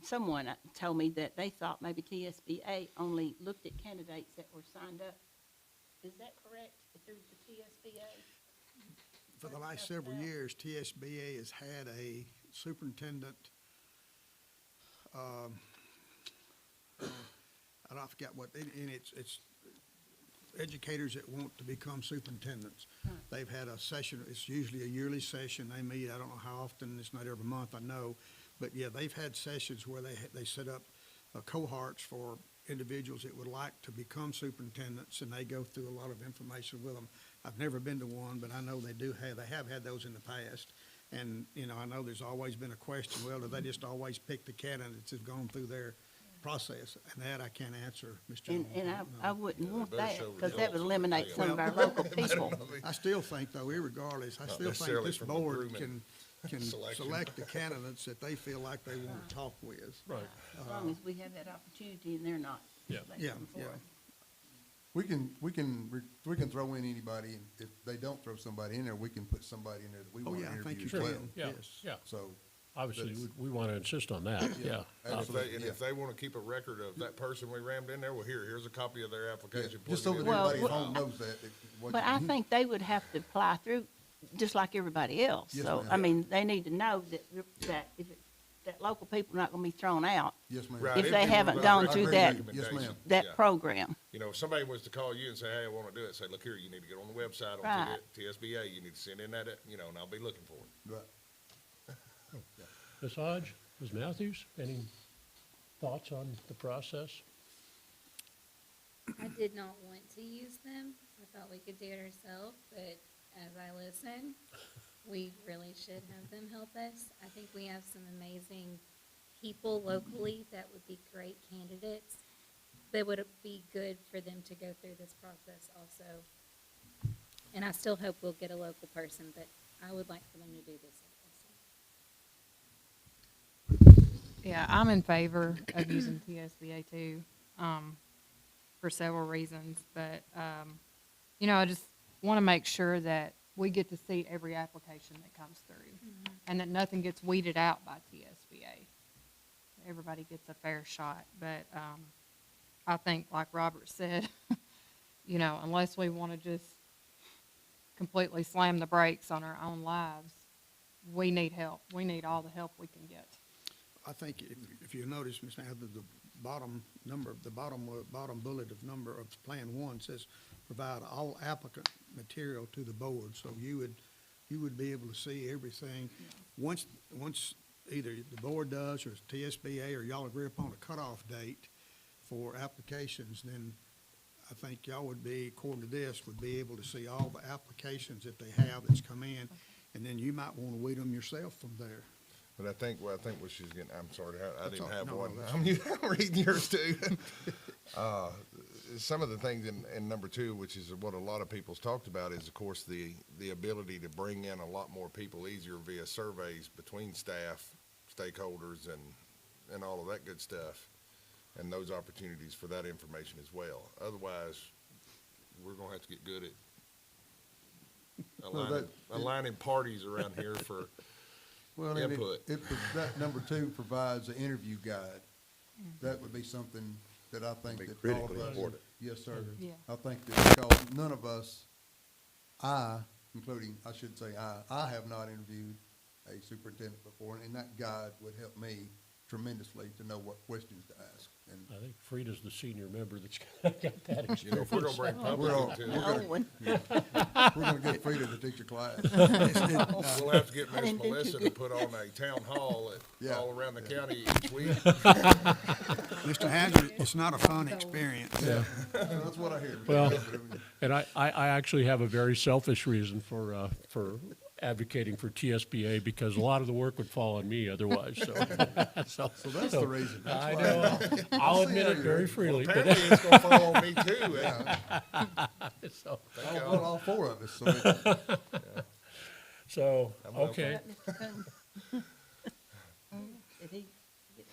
someone told me that they thought maybe TSBA only looked at candidates that were signed up. Is that correct, through the TSBA? For the last several years, TSBA has had a superintendent, I forgot what, and it's educators that want to become superintendents. They've had a session, it's usually a yearly session, they meet, I don't know how often, it's not every month, I know, but yeah, they've had sessions where they set up cohorts for individuals that would like to become superintendents, and they go through a lot of information with them. I've never been to one, but I know they have had those in the past. And, you know, I know there's always been a question, well, do they just always pick the candidates that have gone through their process? And that I can't answer, Ms. Jones. And I wouldn't want better that, show because that would results. eliminate some of our local people. I still think, though, irregardless, I Not still think necessarily this from the board grooming can selection. select the candidates that they feel like they want to talk with. Right. As long as we have that opportunity and they're not. Yeah. selecting Yeah, for yeah. it. We can throw in anybody, and if they don't throw somebody in there, we can put somebody in there that we Oh, want yeah, to I think interview you as well. can, Yeah, yes. yeah. So, Obviously, That's- we want to insist on that, yeah. And if Absolutely, they, and if they wanna keep a record of that person we rammed in there, well, here's a copy of their yeah, application. just plug so it that in. Well, everybody at home knows that. what But you- I think they would have to apply through, just like everybody else. Yes, So, ma'am. I mean, they need to know that that local people are not gonna be thrown out, Yes, ma'am. Right, if it'd they be haven't more gone about through recommendation. Yes, ma'am. that Yeah. program. You know, if somebody was to call you and say, hey, I wanna do it, say, look here, you need to get on the website on Right. TSBA, you need to send in that, you know, and I'll be looking for it. Right. Ms. Hodge, Ms. Matthews, any thoughts on the process? I did not want to use them. I thought we could do it ourselves, but as I listen, we really should have them help us. I think we have some amazing people locally that would be great candidates. That would be good for them to go through this process also. And I still hope we'll get a local person, but I would like for them to do this also. Yeah, I'm in favor of using TSBA too, for several reasons, but, you know, I just want to make sure that we get to see every application that comes through, and that nothing gets weeded out by TSBA. Everybody gets a fair shot, but, I think, like Robert said, you know, unless we want to just completely slam the brakes on our own lives, we need help. We need all the help we can get. I think if you notice, Ms. Mather, the bottom number, the bottom bullet of number of Plan 1 says, provide all applicant material to the board. So you would be able to see everything. Once either the board does, or TSBA, or y'all agree upon a cutoff date for applications, then I think y'all would be, according to this, would be able to see all the applications that they have that's come in, and then you might want to weed them yourself from there. But I think what she's getting, I'm sorry, I That's didn't all- have no, one. that's- I'm reading yours too. Some of the things in number 2, which is what a lot of people's talked about, is of course the ability to bring in a lot more people easier via surveys between staff, stakeholders, and all of that good stuff. And those opportunities for that information as well. Otherwise, we're gonna have to get good at aligning parties around here for, Well, and Input. that number 2 provides an interview guide. That would be something that I think Be that all of critically us. important. Yes, sir. Yeah. I think that because none of us, including, I should say I have not interviewed a superintendent before, and that guide would help me tremendously to know what questions to ask. And I think Frida's the senior member that's got that you know, if we're gonna bring we're all, public we're into Oh, it, gonna, we're gonna get Frida to teach a class. we'll have to get I Miss didn't do too Melissa to good. put on a town hall Yeah. all around the county each week. Mr. Hazard, it's not a fun experience. That's what I hear. Well, And I actually have a very selfish reason for advocating for TSBA, because a lot of the work would fall on me otherwise, so. So that's the reason. That's I why- know, I'll see admit how it you're- very freely, but, Apparently, it's gonna fall on me too. so, All 4 of us, so it- so, I'm okay. Mr. Coon? Did he get-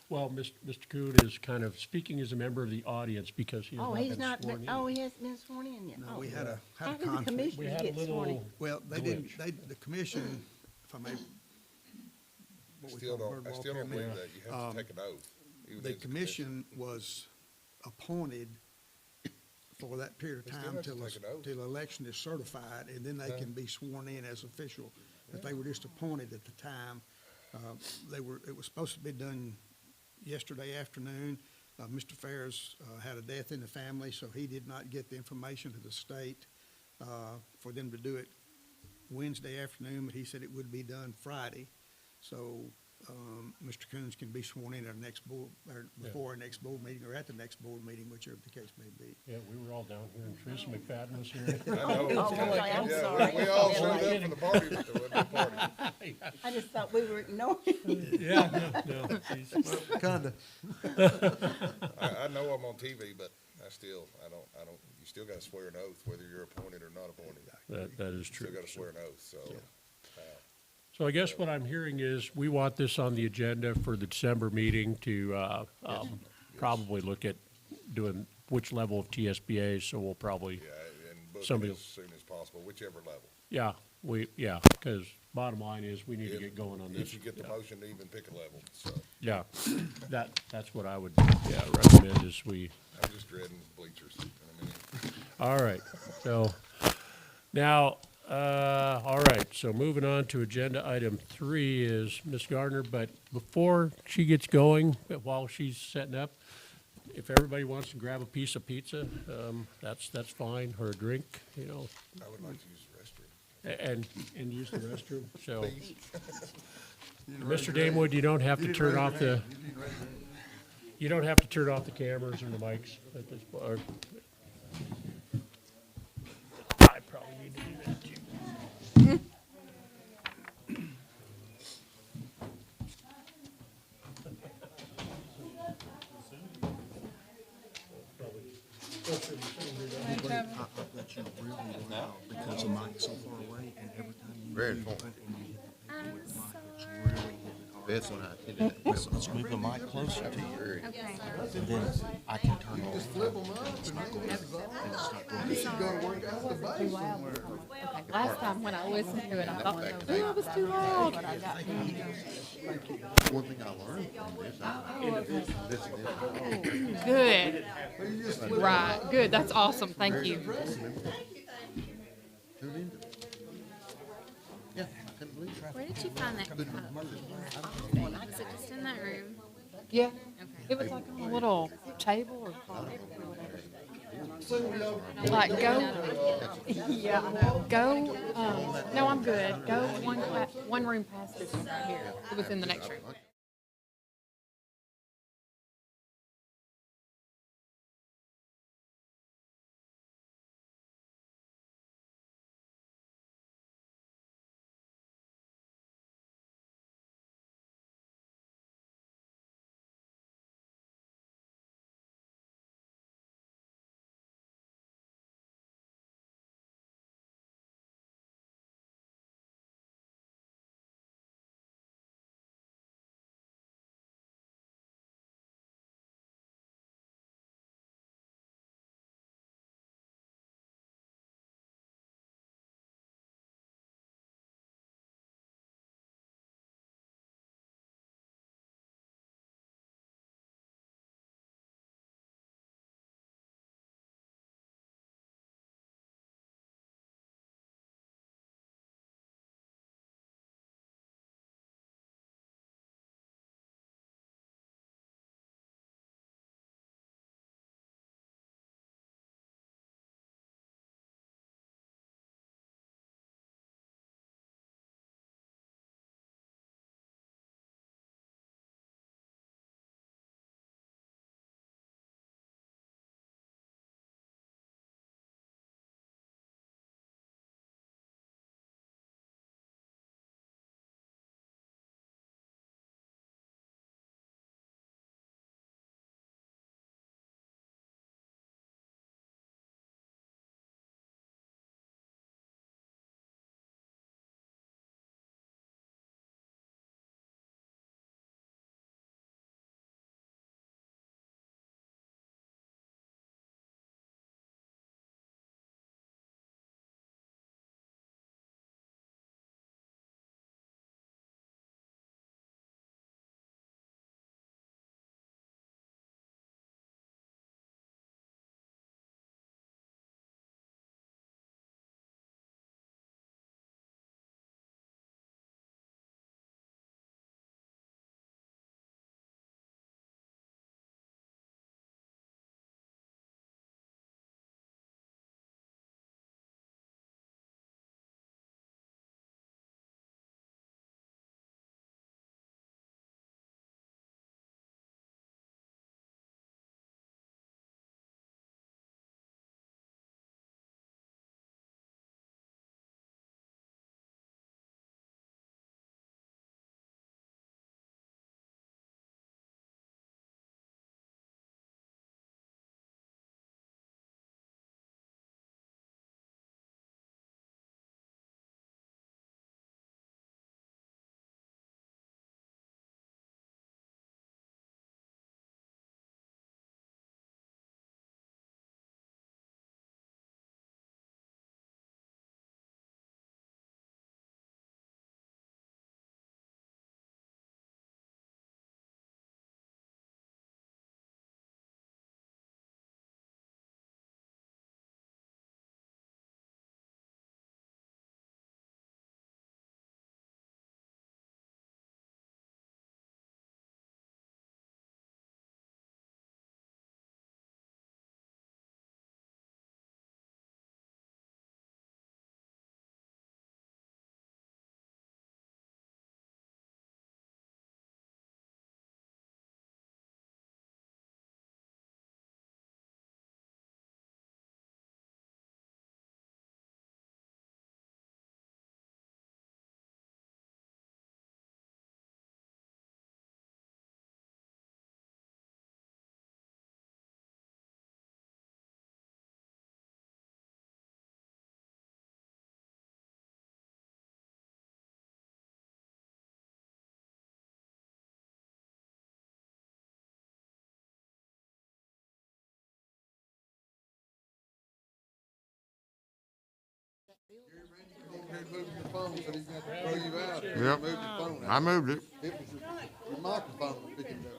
Well, Mr. Kuhn is kind of speaking as a member of the audience because he has Oh, not he's been not, sworn in. oh, he hasn't been sworn in yet. No, Oh. we had a How did the conflict. We commissioners had a get sworn in? little, Well, they glitch. didn't, the commission, if I may what we Still call don't, bird I walk still here. don't believe that. You have to take an oath. even The as a commission was appointed for that period of They still time have to till, take an oath. till election is certified, and then they can be sworn in as official. If they were just appointed at the time, it was supposed to be done yesterday afternoon. Mr. Ferris, had a death in the family, so he did not get the information to the state, for them to do it Wednesday afternoon, but he said it would be done Friday. So, Mr. Coons can be sworn in at our next board, or before our next board meeting, or at the next board meeting, whichever the case may be. Yeah, we were all down here, and Teresa McFadden was here. I know. Oh, okay, I'm Yeah, sorry. we all showed up for the party, but there wasn't a party. I just thought we were ignoring. Yeah, no, she's- Kinda. I know I'm on TV, but I don't, you still gotta swear an oath, whether you're appointed or not appointed. that is Still true. gotta swear an oath, so. So I guess what I'm hearing is, we want this on the agenda for the December meeting to, probably look at doing which level of TSBA, so we'll probably, Yeah, and book it Somebody- as soon as possible, whichever level. because bottom line is, we need to get going on this. If you get the Yeah. motion to even pick a level, so Yeah, that's what I would, recommend is we, I'm just dreading bleachers in a minute. all right, so, now, all right, so moving on to agenda item 3 is Ms. Gardner, but before she gets going, while she's setting up, if everybody wants to grab a piece of pizza, that's fine, or a drink, I would like to use the restroom. and use the restroom, so. Please. Mr. Damewood, you don't have to turn off the, you don't have to turn off the cameras or the mics at this, or. I probably need to do that too. That you're really loud because the mic's so far away, and every time you Very move important. it and you hit the mic, it's really hitting hard. That's when I attended that. Let's move the mic closer to you, Very- and then I can turn it off. Last time when I listened to it, I thought, Back in oh, it was too loud. One thing I learned from this, Good. Right, good, that's awesome, thank you. tune into it. Yeah, I couldn't believe it. Where did you find that cup? In that coffee? Was it just in that room? Yeah, it was like on a little table or closet or whatever. Like, go, yeah, go, no, I'm good. Go one room past this one right here. It was in the next room. Move your phone, so he's got to throw you out. Yep. Move your phone I out. moved it. It was your microphone was picking it up.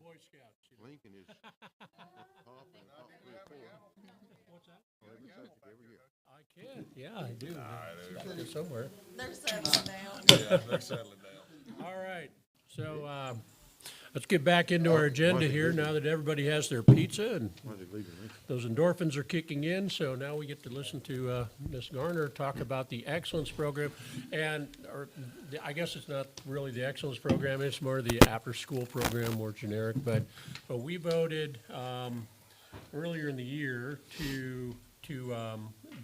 Boy Scouts. Lincoln is top and top 3 or 4 What's that? on every subject every year. I can, yeah, I do. It's got it somewhere. They're settling down. Yeah, they're settling down. All right, so, let's get back into our agenda here now that everybody has their pizza and Why is he leaving Lincoln? those endorphins are kicking in. So now we get to listen to, Ms. Garner talk about the Excellence Program. And, I guess it's not really the Excellence Program, it's more the after-school program, more generic. But we voted, earlier in the year to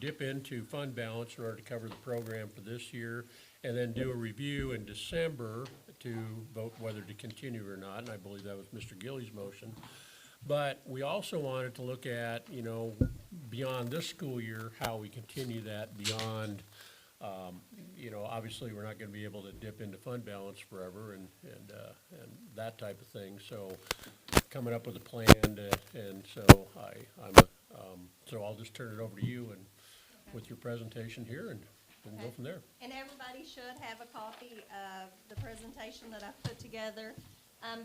dip into fund balance in order to cover the program for this year, and then do a review in December to vote whether to continue or not, and I believe that was Mr. Gilly's motion. But we also wanted to look at, beyond this school year, how we continue that beyond, obviously, we're not gonna be able to dip into fund balance forever and that type of thing. So coming up with a plan and so so I'll just turn it over to you and with your presentation here and go from there. And everybody should have a copy of the presentation that I've put together.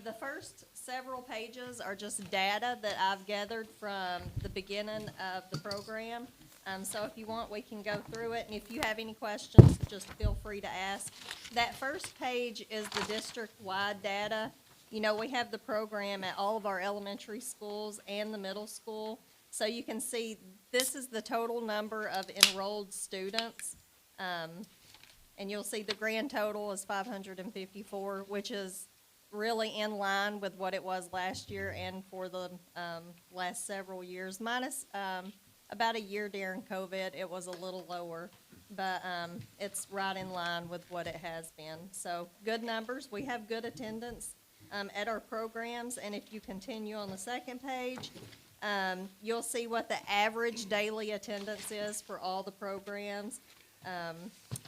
The first several pages are just data that I've gathered from the beginning of the program. So if you want, we can go through it, and if you have any questions, just feel free to ask. That first page is the district-wide data. We have the program at all of our elementary schools and the middle school. So you can see this is the total number of enrolled students. And you'll see the grand total is 554, which is really in line with what it was last year and for the last several years, minus about a year during COVID, it was a little lower, but it's right in line with what it has been. So good numbers. We have good attendance at our programs, and if you continue on the second page, you'll see what the average daily attendance is for all the programs.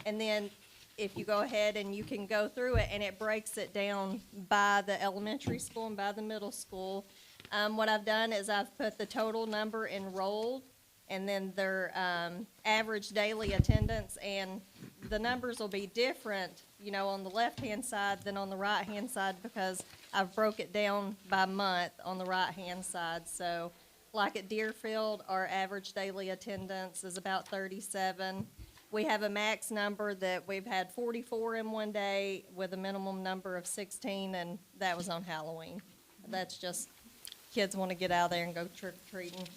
And then if you go ahead and you can go through it, and it breaks it down by the elementary school and by the middle school. What I've done is I've put the total number enrolled and then their average daily attendance, and the numbers will be different, on the left-hand side than on the right-hand side because I've broke it down by month on the right-hand side. So like at Deerfield, our average daily attendance is about 37. We have a max number that we've had 44 in one day with a minimum number of 16, and that was on Halloween. That's just kids want to get out there and go trick-or-treating.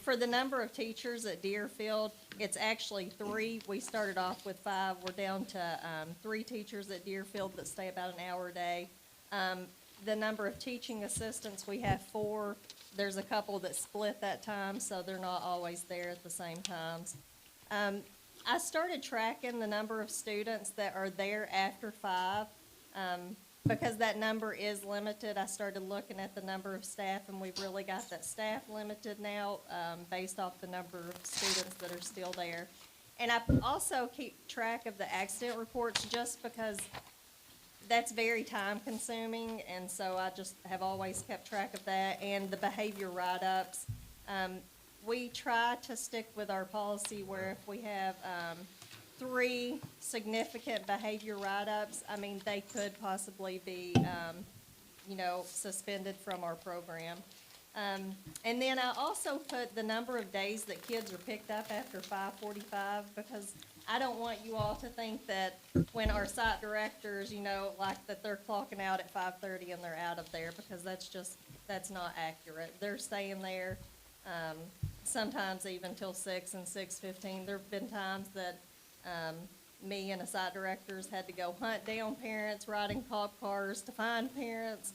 For the number of teachers at Deerfield, it's actually 3. We started off with 5. We're down to 3 teachers at Deerfield that stay about an hour a day. The number of teaching assistants, we have 4. There's a couple that split that time, so they're not always there at the same times. I started tracking the number of students that are there after 5. Because that number is limited, I started looking at the number of staff, and we've really got that staff limited now, based off the number of students that are still there. And I also keep track of the accident reports, just because that's very time consuming, and so I just have always kept track of that, and the behavior write-ups. We try to stick with our policy where if we have, 3 significant behavior write-ups, I mean, they could possibly be, suspended from our program. And then I also put the number of days that kids are picked up after 5:45, because I don't want you all to think that when our site directors, like that they're clocking out at 5:30 and they're out of there, because that's not accurate. They're staying there, sometimes even till 6 and 6:15. There've been times that me and a site directors had to go hunt down parents, riding cop cars to find parents.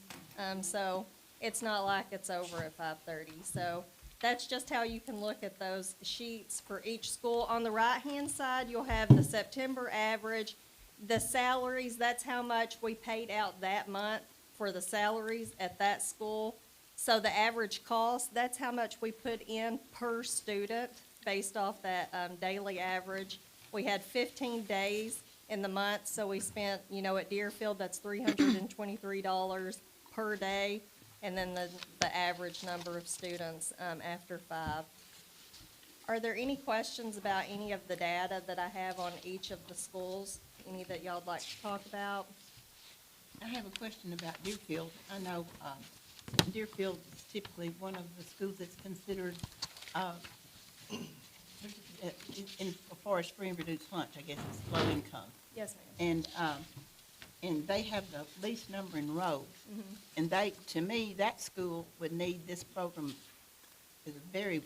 So it's not like it's over at 5:30. So that's just how you can look at those sheets for each school. On the right-hand side, you'll have the September average, the salaries, that's how much we paid out that month for the salaries at that school. So the average cost, that's how much we put in per student based off that daily average. We had 15 days in the month, so we spent, at Deerfield, that's $323 per day, and then the average number of students after 5. Are there any questions about any of the data that I have on each of the schools? Any that y'all would like to talk about? I have a question about Deerfield. I know Deerfield is typically one of the schools that's considered, as far as free and reduced lunch, I guess it's low income. Yes, ma'am. And they have the least number enrolled. And to me, that school would need this program, is very,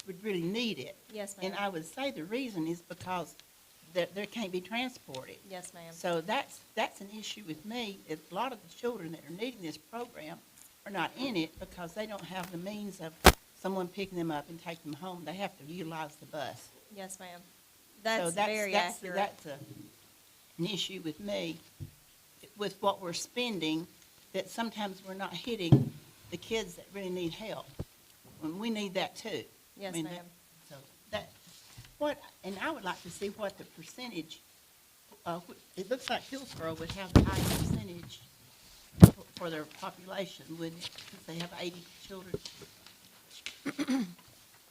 would really need it. Yes, ma'am. And I would say the reason is because there can't be transported. Yes, ma'am. So that's an issue with me. A lot of the children that are needing this program are not in it because they don't have the means of someone picking them up and taking them home. They have to utilize the bus. Yes, ma'am. So That's very accurate. That's an issue with me, with what we're spending, that sometimes we're not hitting the kids that really need help. And we need that too. Yes, I mean, ma'am. and I would like to see what the percentage, it looks like Hillsborough would have the highest percentage for their population, wouldn't it? Because they have 80 children.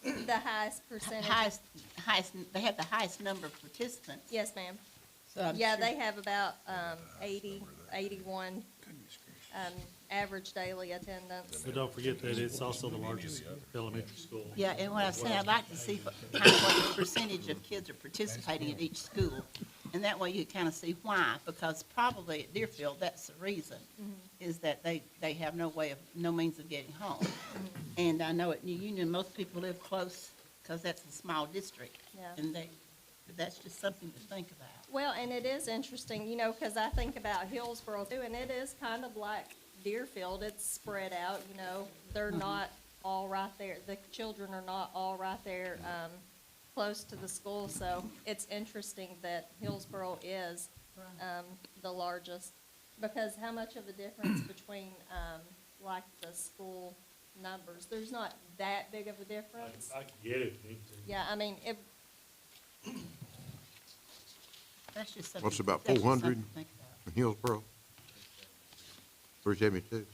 The highest percentage. They have the highest number of participants. Yes, ma'am. So I'm Yeah, sure- they have about 81 average daily attendance. But don't forget that it's also the largest elementary school. Yeah, and what I say, I'd like to see kind of what the percentage of kids are participating at each school. And that way you kind of see why, because probably at Deerfield, that's the reason, is that they have no means of getting home. And I know at New Union, most people live close, because that's a small district. Yeah. And that's just something to think about. Well, and it is interesting, because I think about Hillsborough too, and it is kind of like Deerfield. It's spread out, they're not all right there. The children are not all right there, close to the school. So it's interesting that Hillsborough is, the largest. Because how much of a difference between, like the school numbers? There's not that big of a difference. I can get it if you need to. Yeah, I mean, That's just something. What's about that's just 400? something to think about. in Hillsborough? 372.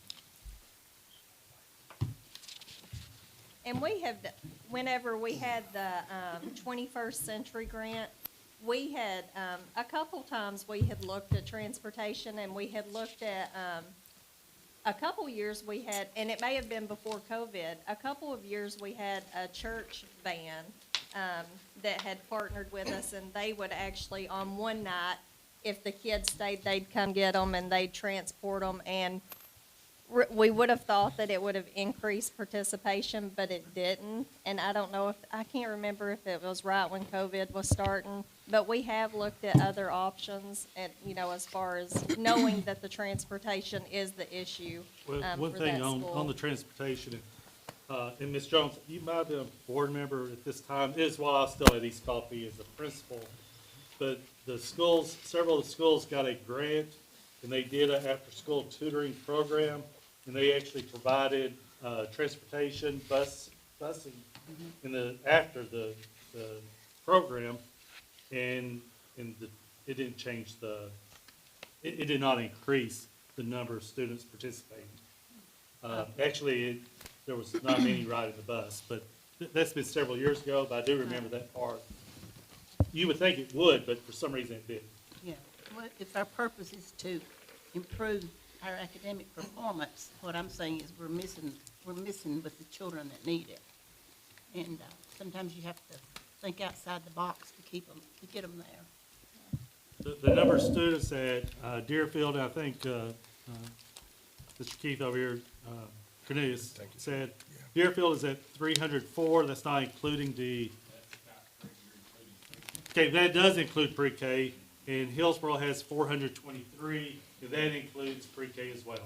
And we have, whenever we had the 21st Century Grant, we had, a couple times we had looked at transportation, and we had looked at, a couple years we had, and it may have been before COVID, a couple of years we had a church van that had partnered with us, and they would actually, on one night, if the kids stayed, they'd come get them and they'd transport them. And we would have thought that it would have increased participation, but it didn't. And I don't know if, I can't remember if it was right when COVID was starting, but we have looked at other options and, you know, as far as knowing that the transportation is the issue, Well, for one that thing on school. the transportation, and Ms. Jones, you might have been a board member at this time, this is while I was still at East Coffee as a principal. But the schools, several of the schools got a grant, and they did an after-school tutoring program, and they actually provided, transportation, busing after the program, and it didn't change it did not increase the number of students participating. Actually, there was not many riding the bus, but that's been several years ago, but I do remember that part. You would think it would, but for some reason it didn't. Yeah, well, if our purpose is to improve our academic performance, what I'm saying is we're missing with the children that need it. And sometimes you have to think outside the box to get them there. The number of students at Deerfield, I think, Mr. Keith over here, Cornelius said, Deerfield is at 304, that's not including okay, that does include pre-K, and Hillsborough has 423, and that includes pre-K as well.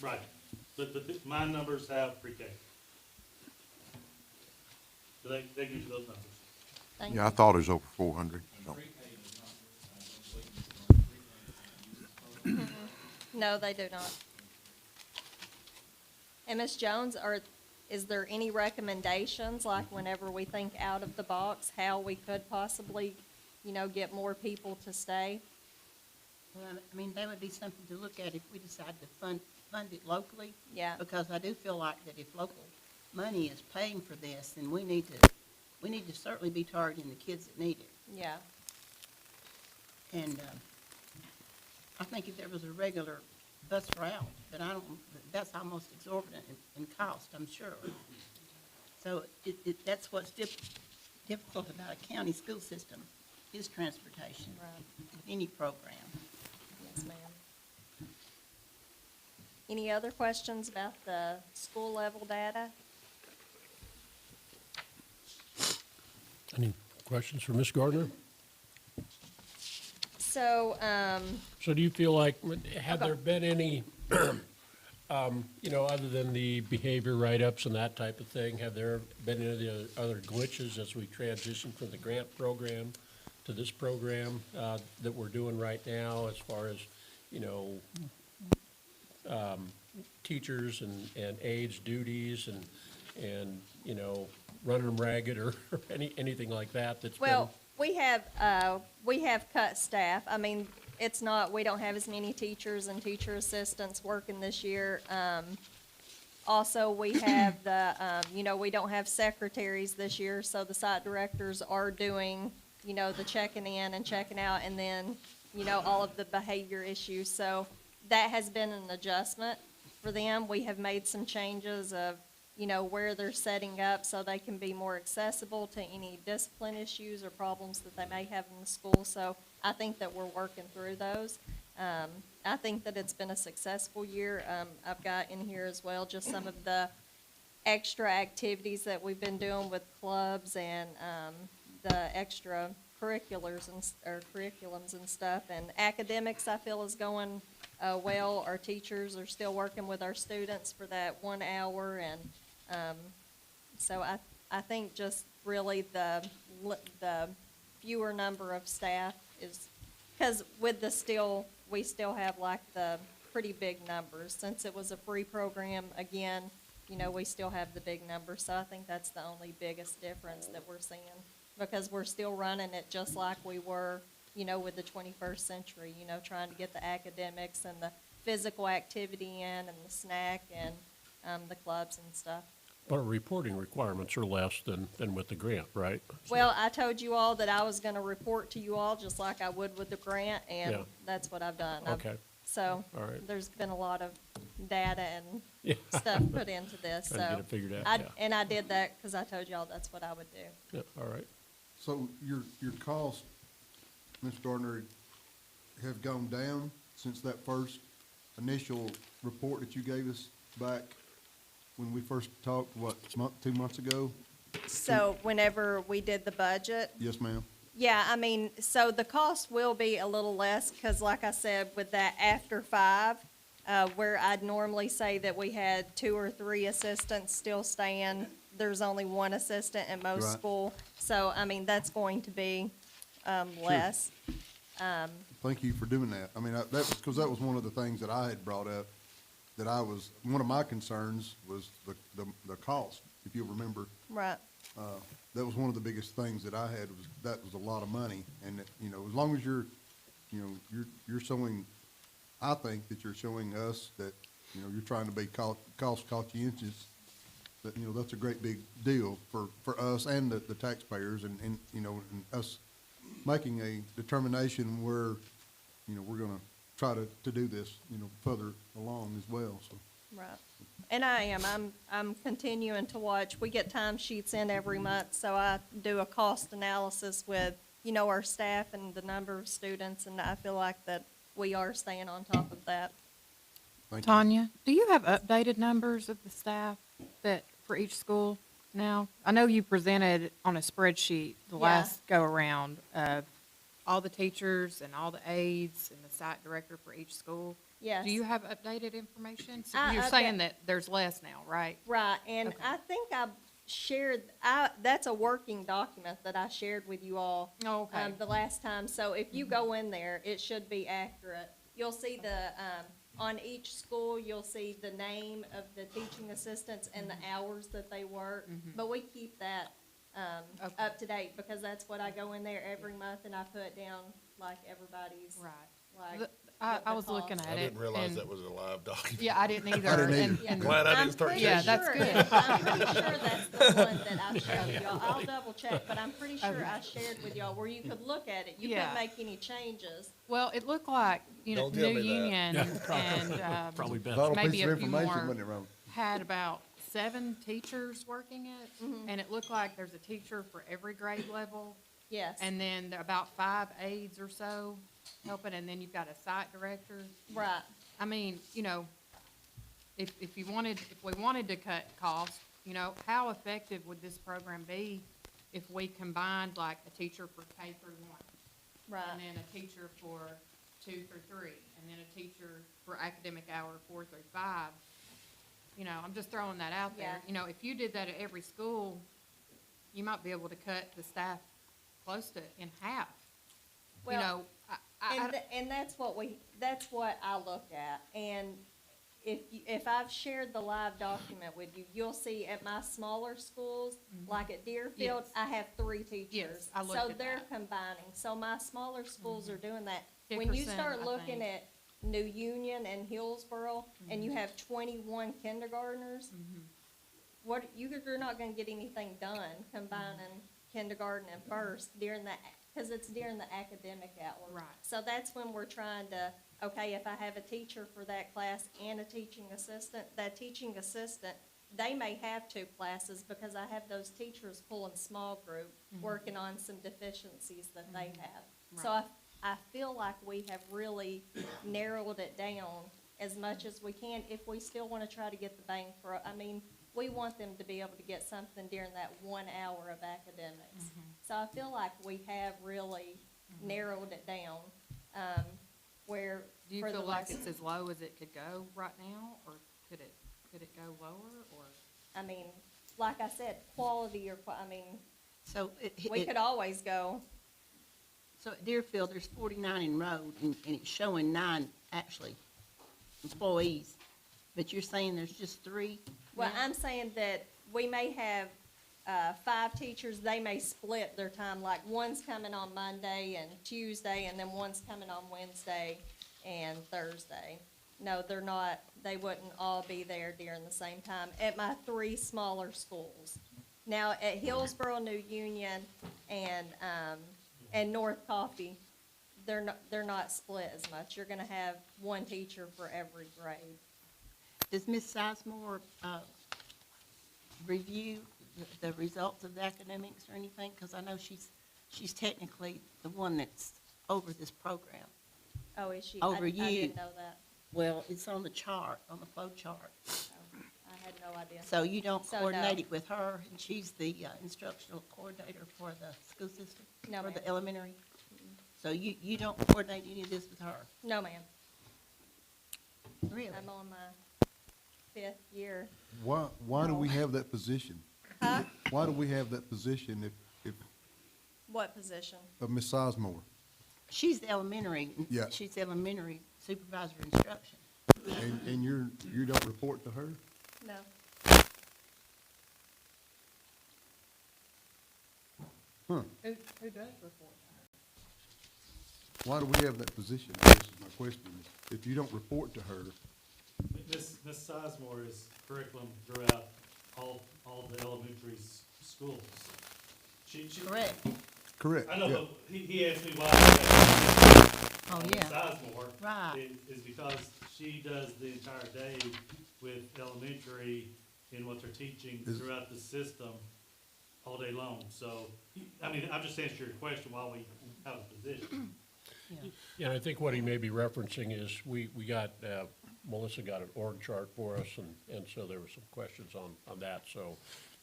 Right, but my numbers have pre-K. So they give you those numbers. Thank Yeah, I you. thought it was over 400. so. No, they do not. And Ms. Jones, is there any recommendations, like whenever we think out of the box, how we could possibly, you know, get more people to stay? Well, I mean, that would be something to look at if we decide to fund it locally. Yeah. Because I do feel like that if local money is paying for this, then we need to certainly be targeting the kids that need it. Yeah, And I think if there was a regular bus route, but that's almost exorbitant in cost, I'm sure. So that's what's difficult about a county school system, is transportation, right, with any program. yes, ma'am. Any other questions about the school level data? Any questions for Ms. Gardner? So, So do you feel like, have Okay. there been any, you know, other than the behavior write-ups and that type of thing, have there been any other glitches as we transition from the grant program to this program that we're doing right now as far as, you know, teachers and aides duties and, you know, running them ragged or anything like that that's been? well, we have cut staff. I mean, it's not, we don't have as many teachers and teacher assistants working this year. Also, we have you know, we don't have secretaries this year, so the site directors are doing, you know, the checking in and checking out, and then, you know, all of the behavior issues. So that has been an adjustment for them. We have made some changes of, you know, where they're setting up so they can be more accessible to any discipline issues or problems that they may have in the school. So I think that we're working through those. I think that it's been a successful year. I've got in here as well just some of the extra activities that we've been doing with clubs and the extra curriculars or curriculums and stuff. And academics, I feel, is going well. Our teachers are still working with our students for that 1 hour, and so I think just really the fewer number of staff is, because with we still have like the pretty big numbers. Since it was a free program, again, you know, we still have the big numbers. So I think that's the only biggest difference that we're seeing, because we're still running it just like we were, you know, with the 21st century, you know, trying to get the academics and the physical activity in and the snack and the clubs and stuff. But our reporting requirements are less than with the grant, right? Well, I told you all that I was gonna report to you all just like I would with the grant, and Yeah. that's what I've done. Okay. So, All right. there's been a lot of data and Yeah. stuff put into this, so. Trying to get it figured out, yeah. And I did that because I told y'all that's what I would do. Yeah, all right. So your cost Ms. Gardner, have gone down since that first initial report that you gave us back when we first talked, what, 2 months ago? So whenever we did the budget, Yes, ma'am. yeah, I mean, so the cost will be a little less, because like I said, with that after 5, where I'd normally say that we had 2 or 3 assistants still staying, there's only 1 assistant in most Right. school. So, I mean, that's going to be, less. Thank you for doing that. I mean, because that was one of the things that I had brought up, one of my concerns was the cost, if you'll remember. Right, That was one of the biggest things that I had, that was a lot of money. And, as long as you're showing, I think that you're showing us that, you're trying to be cost conscientious, that, that's a great big deal for us and the taxpayers and us making a determination where, we're gonna try to do this, further along as well, so. right. And I'm continuing to watch. We get timesheets in every month, so I do a cost analysis with, our staff and the number of students, and I feel like that we are staying on top of that. Thank you. Tanya, do you have updated numbers of the staff that, for each school now? I know you presented on a spreadsheet the Yeah. last go-around of all the teachers and all the aides and the site director for each school. Yes. Do you have updated information? So I you're update- saying that there's less now, right? Right, and Okay. I think I shared, that's a working document that I shared with you all. Oh, okay. The last time, so if you go in there, it should be accurate. You'll see on each school, you'll see the name of the teaching assistants and the hours that they work. But we keep that, Okay. up to date, because that's what I go in there every month and I put down like everybody's, Right. like. The- I what the was looking cost- at it. I didn't realize and- that was a live document. Yeah, I didn't either. didn't and- either. and- Glad I I'm didn't start pretty Yeah, checking. that's sure good. I'm pretty sure that's the one that I showed y'all. I'll double check, but I'm pretty sure I shared with y'all where you could look at it. You Yeah. couldn't make any changes. Well, it looked like, Don't New tell me that. Union and, Probably been. Vital maybe piece a of few information, more. wasn't it, Robert? had about 7 teachers working it, and it looked like there's a teacher for every grade level, Yes. and then there are about 5 aides or so helping, and then you've got a site director. Right. I mean, if we wanted to cut costs, how effective would this program be if we combined like a teacher for K through 1? Right. And then a teacher for 2 through 3, and then a teacher for academic hour 4 through 5. I'm just throwing that out there. If you did that at every school, you might be able to cut the staff close to in half. Well, I And that's what I look at. And if I've shared the live document with you, you'll see at my smaller schools, like at Deerfield, Yes. I have 3 teachers. Yes, I looked So at they're that. combining. So my smaller schools are doing that. When you Dickerson, start I looking think. at New Union and Hillsborough, and you have 21 kindergartners, you're not gonna get anything done combining kindergarten and first during because it's during the academic hour. Right. So that's when we're trying to, okay, if I have a teacher for that class and a teaching assistant, that teaching assistant, they may have 2 classes because I have those teachers pulling small group, working on some deficiencies that they have. So I feel like we have really narrowed it down as much as we can if we still want to try to get the bang for, we want them to be able to get something during that 1 hour of academics. So I feel like we have really narrowed it down, where. Do you for the feel like less- it's as low as it could go right now, or could it go lower, or? Like I said, quality So we could always go, so at Deerfield, there's 49 enrolled, and it's showing 9 actually employees. But you're saying there's just 3? well, now? I'm saying that we may have, 5 teachers, they may split their time, like one's coming on Monday and Tuesday, and then one's coming on Wednesday and Thursday. No, they're not, they wouldn't all be there during the same time at my 3 smaller schools. Now, at Hillsborough, New Union, and North Coffee, they're not split as much. You're gonna have 1 teacher for every grade. Does Ms. Sizemore review the results of the academics or anything? Because I know she's technically the one that's over this program. Oh, is she? Over I you. didn't know that. Well, it's on the chart, on the flow chart. Oh, I had no idea. So you don't So, coordinate no. it with her, and she's the instructional coordinator for the school system? No, For the ma'am. elementary? So you don't coordinate any of this with her? No, ma'am. Really? I'm on my 5th year. Why do we have that position? Huh? Why do we have that position if, What position? of Ms. Sizemore? She's the elementary. Yeah. She's the elementary supervisor of instruction. And you don't report to her? No. Huh? Who does report to her? Why do we have that position? This is my question. If you don't report to her, Ms. Sizemore is curriculum throughout all the elementary schools. She. Correct. correct? I know, yeah. but he asked me why. Oh, on yeah. Sizemore. Right. Is because she does the entire day with elementary in what they're teaching Is- throughout the system all day long. So, I mean, I'm just answering your question while we have a position. Yeah, and I think what he may be referencing is, we got, Melissa got an org chart for us, and so there were some questions on that, so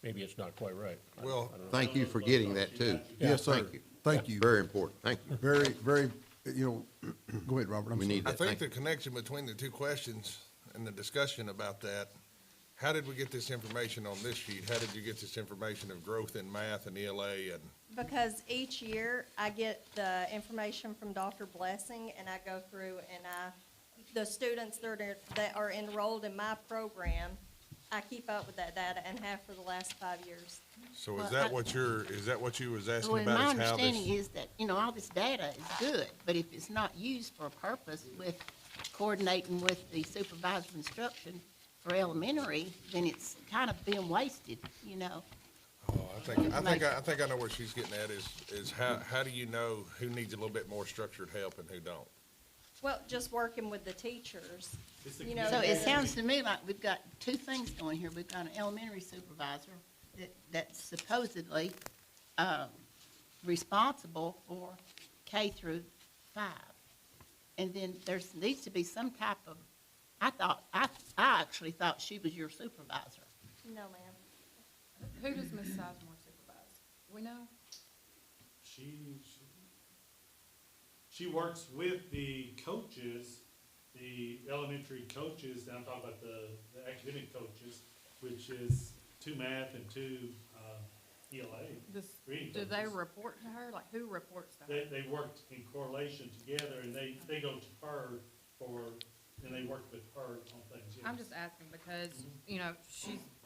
maybe it's not quite right. I don't- Well, I don't know. Thank you for getting that too. Yes, sir. Thank you. Thank you. Very important, thank you. Very, very, go ahead, Robert. I'm We sorry. need I that, think thank the you. connection between the two questions and the discussion about that, how did we get this information on this sheet? How did you get this information of growth in math and ELA and? Because each year I get the information from Dr. Blessing and I go through and the students that are enrolled in my program, I keep up with that data and have for the last 5 years. So Well, is that what you was asking Well, about, my is how understanding this? is that, all this data is good, but if it's not used for a purpose with coordinating with the supervisor of instruction for elementary, then it's kind of being wasted, Oh, I think I know where she's getting at is how do you know who needs a little bit more structured help and who don't? Well, just working with the teachers, It's the you know. So it the- sounds to me like we've got two things going here. We've got an elementary supervisor that's supposedly responsible for K through 5. And then needs to be some type of, I actually thought she was your supervisor. No, ma'am. Who does Ms. Sizemore supervise? Do we know? She works with the coaches, the elementary coaches, and I'm talking about the academic coaches, which is 2 math and 2 ELA. reading Do they coaches. report to her? Like, who reports to her? They worked in correlation together, and they go to her and they work with her on things. yes. I'm just asking because,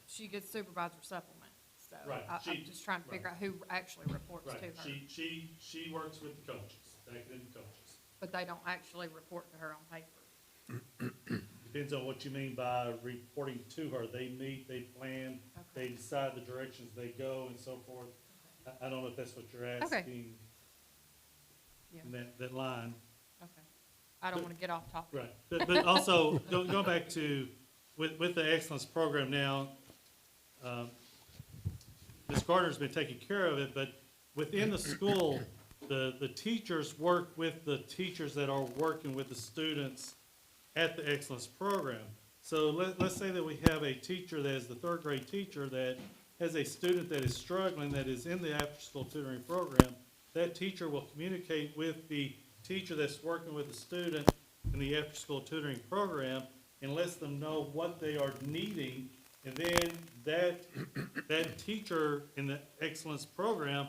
she gets supervisor supplement, so. Right, I'm just trying to figure out who actually reports to Right, her. she works with the coaches, the academic coaches. But they don't actually report to her on paper. Depends on what you mean by reporting to her. They meet, they plan, they decide the directions they go and so forth. I don't know if that's what you're asking Yeah. in that line. Okay. I don't want to get off topic. Right, but also, going back to, with the excellence program now, Ms. Gardner's been taking care of it, but within the school, the teachers work with the teachers that are working with the students at the excellence program. So let's say that we have a teacher that is the 3rd grade teacher that has a student that is struggling, that is in the after-school tutoring program. That teacher will communicate with the teacher that's working with the student in the after-school tutoring program and lets them know what they are needing. And then that teacher in the excellence program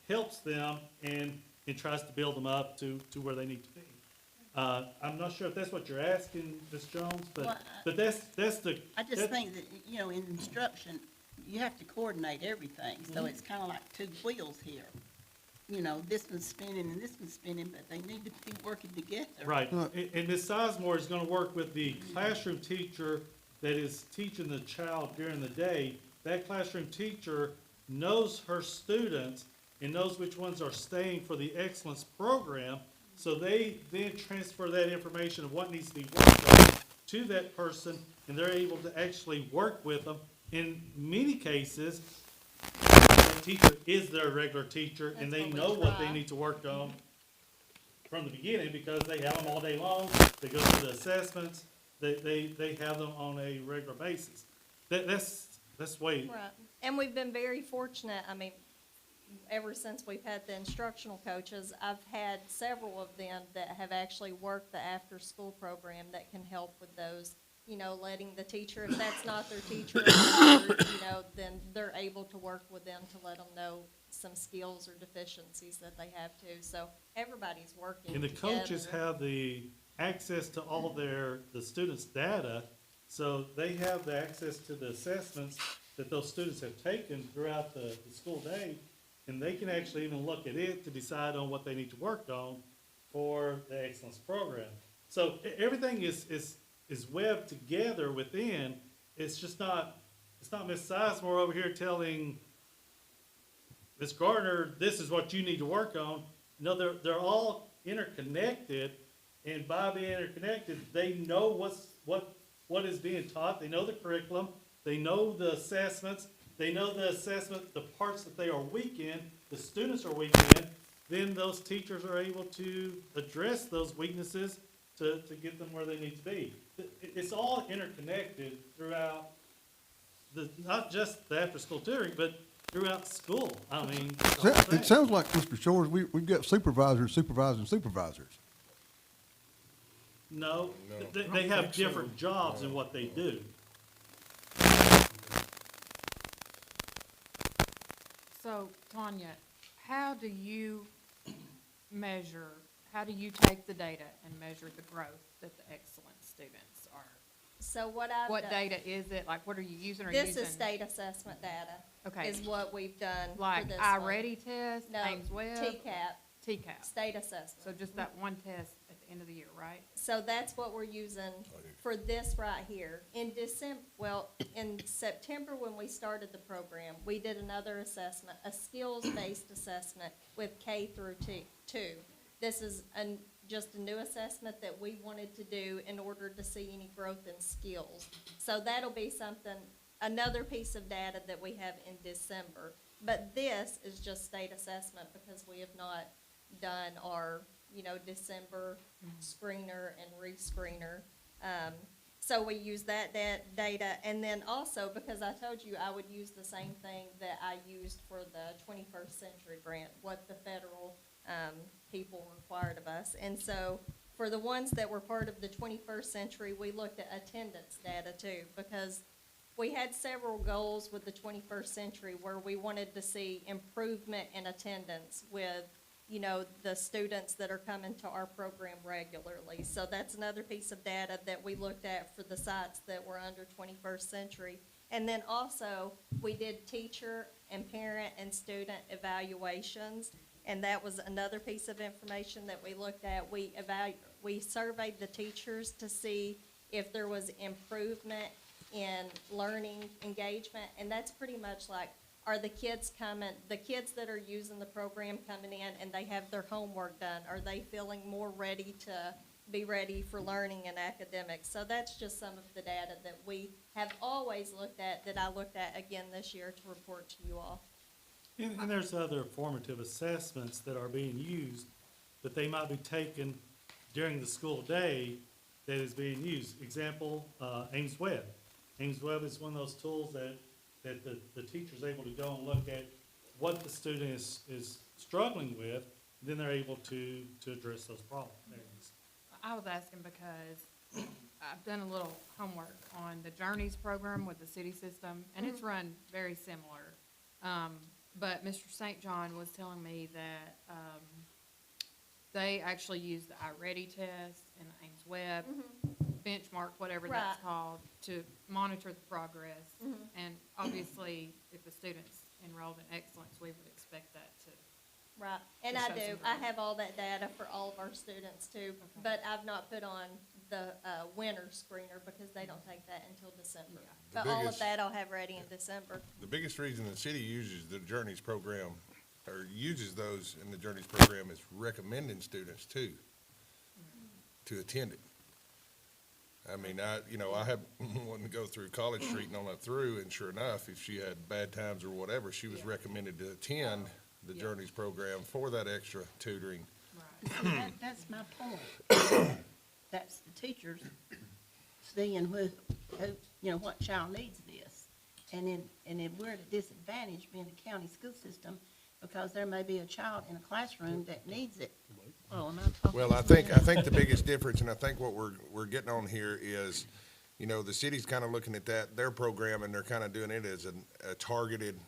helps them and tries to build them up to where they need to be. I'm not sure if that's what you're asking, Ms. Jones, Well, but that's the. I just think that, in instruction, you have to coordinate everything, so it's kind of like 2 wheels here. This one's spinning and this one's spinning, but they need to be working together. Right, and Ms. Sizemore is gonna work with the classroom teacher that is teaching the child during the day. That classroom teacher knows her students and knows which ones are staying for the excellence program. So they then transfer that information of what needs to be worked on to that person, and they're able to actually work with them. In many cases, the teacher is their regular teacher, and That's they what we know what they try. need to work on. from the beginning, because they have them all day long, they go through the assessments, they have them on a regular basis. That's way, Right, and we've been very fortunate, I mean, ever since we've had the instructional coaches, I've had several of them that have actually worked the after-school program that can help with those, you know, letting the teacher, if that's not their teacher, you know, then they're able to work with them to let them know some skills or deficiencies that they have too, so everybody's working and the coaches together. have the access to all the students' data, so they have the access to the assessments that those students have taken throughout the school day, and they can actually even look at it to decide on what they need to work on for the excellence program. So everything is webbed together within. It's just not, it's not Ms. Sizemore over here telling Ms. Gardner, this is what you need to work on. No, they're all interconnected, and by being interconnected, they know what is being taught. They know the curriculum. They know the assessments. They know the assessment, the parts that they are weak in, the students are weak in. Then those teachers are able to address those weaknesses to get them where they need to be. It's all interconnected throughout not just the after-school tutoring, but throughout school. I mean, the whole thing. It sounds like, Mr. Shores, we've got supervisors supervising supervisors. No, No. they have different jobs in what they do. So, Tanya, how do you how do you take the data and measure the growth that the excellent students are? So what I've done. What data is it? Like, what are you using? Are you This using? is state assessment data. Okay. Is what we've done for Like this one. iReady test, No, Ames Web? TCAP, TCAP. state assessment. So just that one test at the end of the year, right? So that's what we're using for this right here. In in September, when we started the program, we did another assessment, a skills-based assessment with K through two. This is just a new assessment that we wanted to do in order to see any growth in skills. So that'll be another piece of data that we have in December. But this is just state assessment because we have not done our, December screener and re-screener. So we use that data, and then also, because I told you I would use the same thing that I used for the 21st Century Grant, what the federal people required of us. And so for the ones that were part of the 21st Century, we looked at attendance data too, because we had several goals with the 21st Century where we wanted to see improvement in attendance with the students that are coming to our program regularly. So that's another piece of data that we looked at for the sites that were under 21st Century. And then also, we did teacher and parent and student evaluations, and that was another piece of information that we looked at. We surveyed the teachers to see if there was improvement in learning engagement, and that's pretty much like, are the kids that are using the program coming in and they have their homework done, are they feeling more ready to be ready for learning and academics? So that's just some of the data that we have always looked at, that I looked at again this year to report to you all. And there's other formative assessments that are being used, but they might be taken during the school day that is being used. Example, Ames Web. Ames Web is one of those tools that the teacher's able to go and look at what the student is struggling with, then they're able to address those problem areas. I was asking because I've done a little homework on the Journeys program with the city system, and it's run very similar. But Mr. St. John was telling me that they actually use the iReady test and the Ames Web benchmark, whatever that's Right. called, to monitor the progress. And obviously, if a student's enrolled in excellence, we would expect that to. Right, and To I show do, some I growth. have all that data for all of our students too, but I've not put on the winter screener because they don't take that until December. Yeah. But The all of biggest- that I'll have ready in December. The biggest reason the city uses the Journeys program, or uses those in the Journeys program, is recommending students to attend it. I mean, I had wanted to go through College Street and on up through, and sure enough, if she had bad times or whatever, she was recommended to attend the Yeah. Journeys program for that extra tutoring. That's my point. That's the teachers seeing who, you know, what child needs this. And then we're at a disadvantage being a county school system because there may be a child in a classroom that needs it. Oh, am I talking Well, I too think much? the biggest difference, and I think what we're getting on here is, you know, the city's kind of looking at that, their program, and they're kind of doing it as a targeted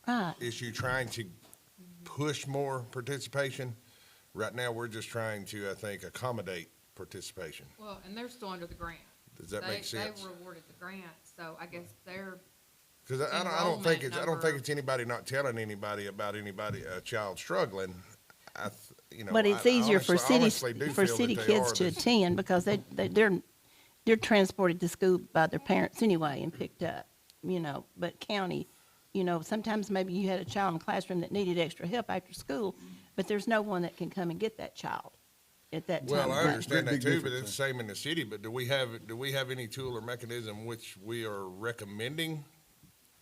Right. issue, trying to push more participation. Right now, we're just trying to, I think, accommodate participation. Well, and they're still under the grant. Does that make sense? They were awarded the grant, so I guess they're, Because I don't think enrollment it's anybody not telling anybody about a child struggling. You know, But it's I easier for honestly do feel that city they kids are to the- attend because they're transported to school by their parents anyway and picked up, you know, but county, you know, sometimes maybe you had a child in the classroom that needed extra help after school, but there's no one that can come and get that child at that time. Well, I Right. understand Big that too, but difference, it's the same in the city, but do we have any tool or mechanism which we are recommending?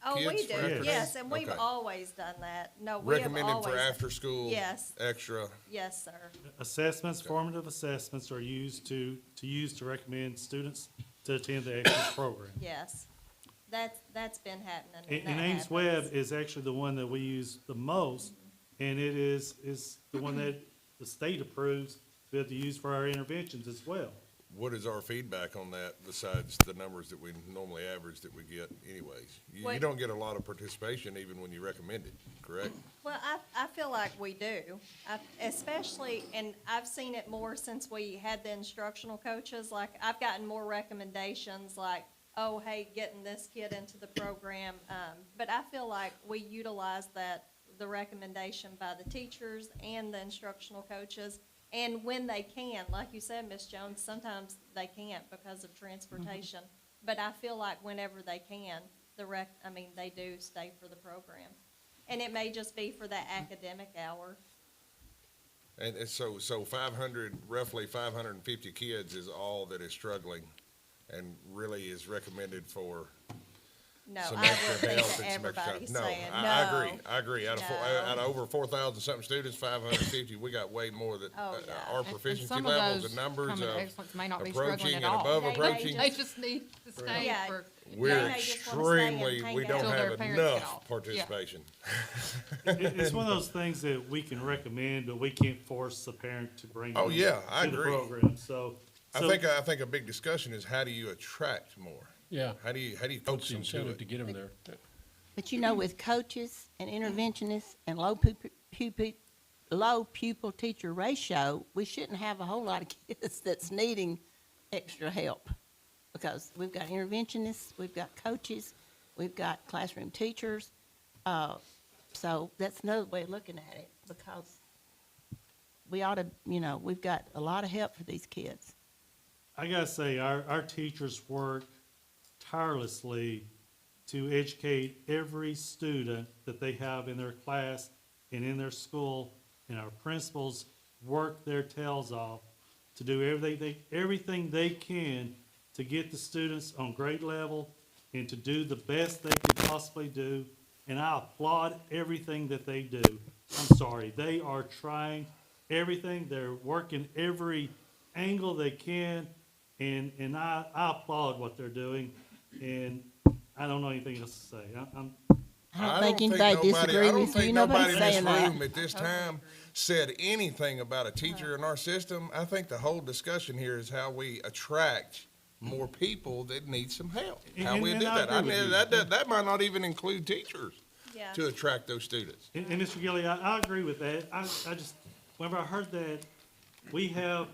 Oh, we Kids do, for after- yes, and we've Okay. always done that. No, we have Recommended for always. after-school? Yes. Extra? Yes, sir. Assessments, formative assessments are used to recommend students to attend the extra program. Yes. That's been happening. And that Ames happens. Webb is actually the one that we use the most, and it is the one that the state approves to be able to use for our interventions as well. What is our feedback on that besides the numbers that we normally average that we get anyways? You What- don't get a lot of participation even when you recommend it, correct? Well, I feel like we do, especially, and I've seen it more since we had the instructional coaches. Like, I've gotten more recommendations like, oh, hey, getting this kid into the program. But I feel like we utilize the recommendation by the teachers and the instructional coaches. And when they can, like you said, Ms. Jones, sometimes they can't because of transportation. But I feel like whenever they can, they do stay for the program. And it may just be for that academic hour. And so 500, roughly 550 kids is all that is struggling and really is recommended for No, some I would extra think help that and some extra. everybody's No, saying, no. I agree. Out No. of over 4,000 something students, 550, we got way more that, Oh, yeah. our and proficiency some of levels those and numbers coming to of excellence may not be struggling approaching at and all. above They approaching. may They just need to stay Yeah. for, We're They may just wanna stay and extremely, hang we out. don't Till their have parents get enough off. Yeah. participation. It's one of those things that we can recommend, but we can't force the parent to bring Oh, them yeah, I to the agree. program, so. I think a big discussion is how do you attract more? Yeah. How do you What's coach the them to incentive it? to get them there? But you know, with coaches and interventionists and low pupil teacher ratio, we shouldn't have a whole lot of kids that's needing extra help. Because we've got interventionists, we've got coaches, we've got classroom teachers. So that's another way of looking at it, because we ought to, you know, we've got a lot of help for these kids. I gotta say, our teachers work tirelessly to educate every student that they have in their class and in their school, and our principals work their tails off to do everything they can to get the students on grade level and to do the best they can possibly do, and I applaud everything that they do. I'm sorry, they are trying everything, they're working every angle they can, and I applaud what they're doing, and I don't know anything else to say. I don't think anybody disagree with you. Nobody's saying I don't think nobody in this that. room at this time said anything about a teacher in our system. I think the whole discussion here is how we attract more people that need some help. How we And do I that. I agree with mean, you. that might not even include teachers Yeah. to attract those students. And Mr. Gilly, I agree with that. I just, whenever I heard that, we have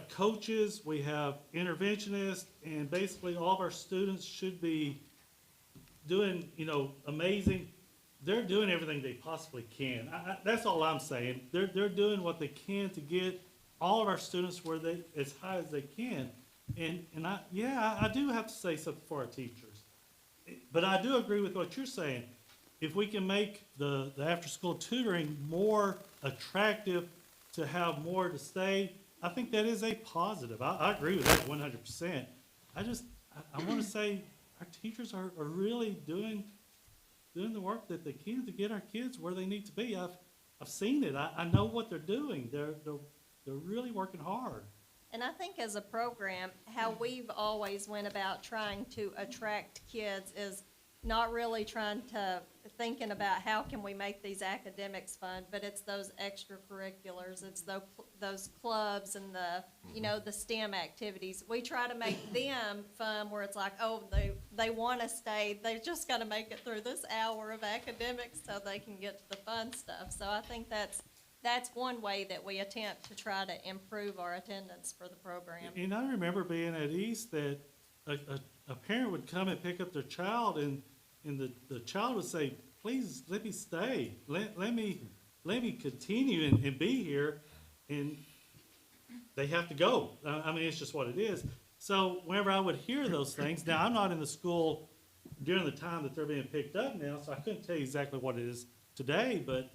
coaches, we have interventionists, and basically all of our students should be doing, you know, amazing. They're doing everything they possibly can. That's all I'm saying. They're doing what they can to get all of our students where they, as high as they can. And I do have to say something for our teachers. But I do agree with what you're saying. If we can make the after-school tutoring more attractive to have more to stay, I think that is a positive. I agree with that 100%. I want to say our teachers are really doing the work that they can to get our kids where they need to be. I've seen it. I know what they're doing. They're really working hard. And I think as a program, how we've always went about trying to attract kids is not really thinking about how can we make these academics fun, but it's those extracurriculars, it's those clubs and the STEM activities. We try to make them fun where it's like, oh, they want to stay, they just got to make it through this hour of academics so they can get to the fun stuff. So I think that's one way that we attempt to try to improve our attendance for the program. And I remember being at East that a parent would come and pick up their child, and the child would say, please, let me stay. Let me continue and be here. And they have to go. I mean, it's just what it is. So whenever I would hear those things, now I'm not in the school during the time that they're being picked up now, so I couldn't tell you exactly what it is today, but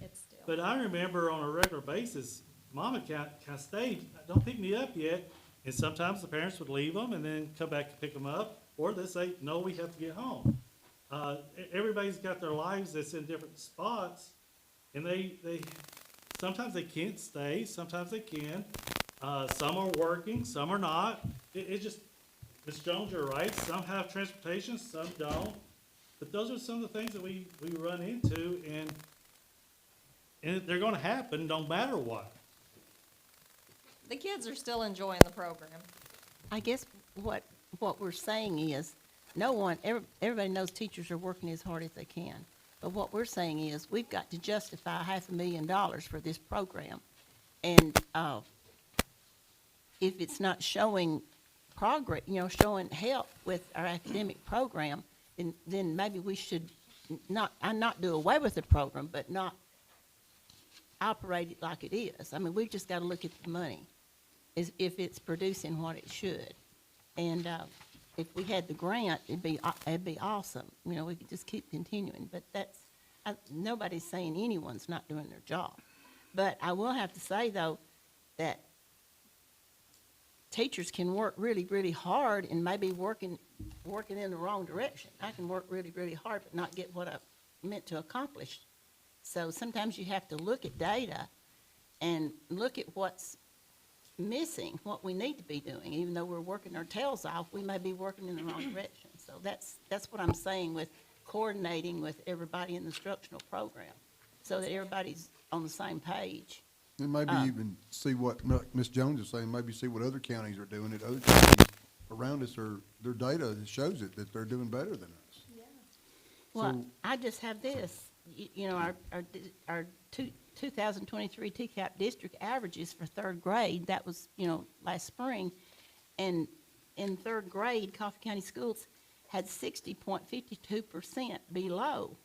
I remember on a regular basis, Mama, can I stay? Don't pick me up yet. And sometimes the parents would leave them and then come back and pick them up, or they say, no, we have to get home. Everybody's got their lives that's in different spots, and they sometimes they can't stay, sometimes they can. Some are working, some are not. It just, Ms. Jones, you're right, some have transportation, some don't. But those are some of the things that we run into, and they're gonna happen no matter what. The kids are still enjoying the program. I guess what we're saying is, everybody knows teachers are working as hard as they can. But what we're saying is, we've got to justify $500,000 for this program. And, if it's not showing progress, showing help with our academic program, then maybe we should not do away with the program, but not operate it like it is. I mean, we've just got to look at the money, if it's producing what it should. And if we had the grant, it'd be awesome. We could just keep continuing. But nobody's saying anyone's not doing their job. But I will have to say, though, that teachers can work really, really hard and maybe working in the wrong direction. I can work really, really hard but not get what I meant to accomplish. So sometimes you have to look at data and look at what's missing, what we need to be doing. Even though we're working our tails off, we may be working in the wrong direction. So that's what I'm saying with coordinating with everybody in the instructional program, so that everybody's on the same page. And maybe even see what Ms. Jones is saying, maybe see what other counties are doing, that other counties around us their data shows it, that they're doing better than us. Yeah. Well, I just have this, our 2023 TCAP district averages for third grade, that was, last spring, and in third grade, Coffee County Schools had 60.52% below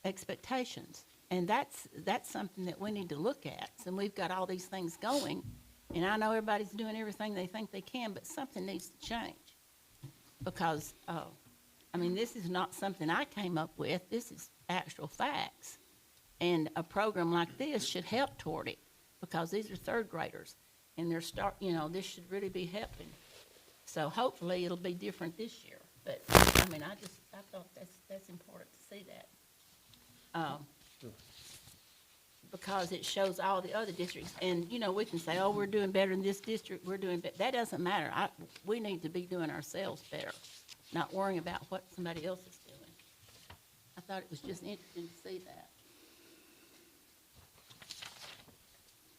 expectations. And that's something that we need to look at. And we've got all these things going, and I know everybody's doing everything they think they can, but something needs to change. Because, this is not something I came up with. This is actual facts. And a program like this should help toward it, because these are third graders, and this should really be helping. So hopefully it'll be different this year. But, I thought that's important to see that. Because it shows all the other districts, and, we can say, oh, we're doing better in this district, we're doing better. That doesn't matter. We need to be doing ourselves better, not worrying about what somebody else is doing. I thought it was just interesting to see that.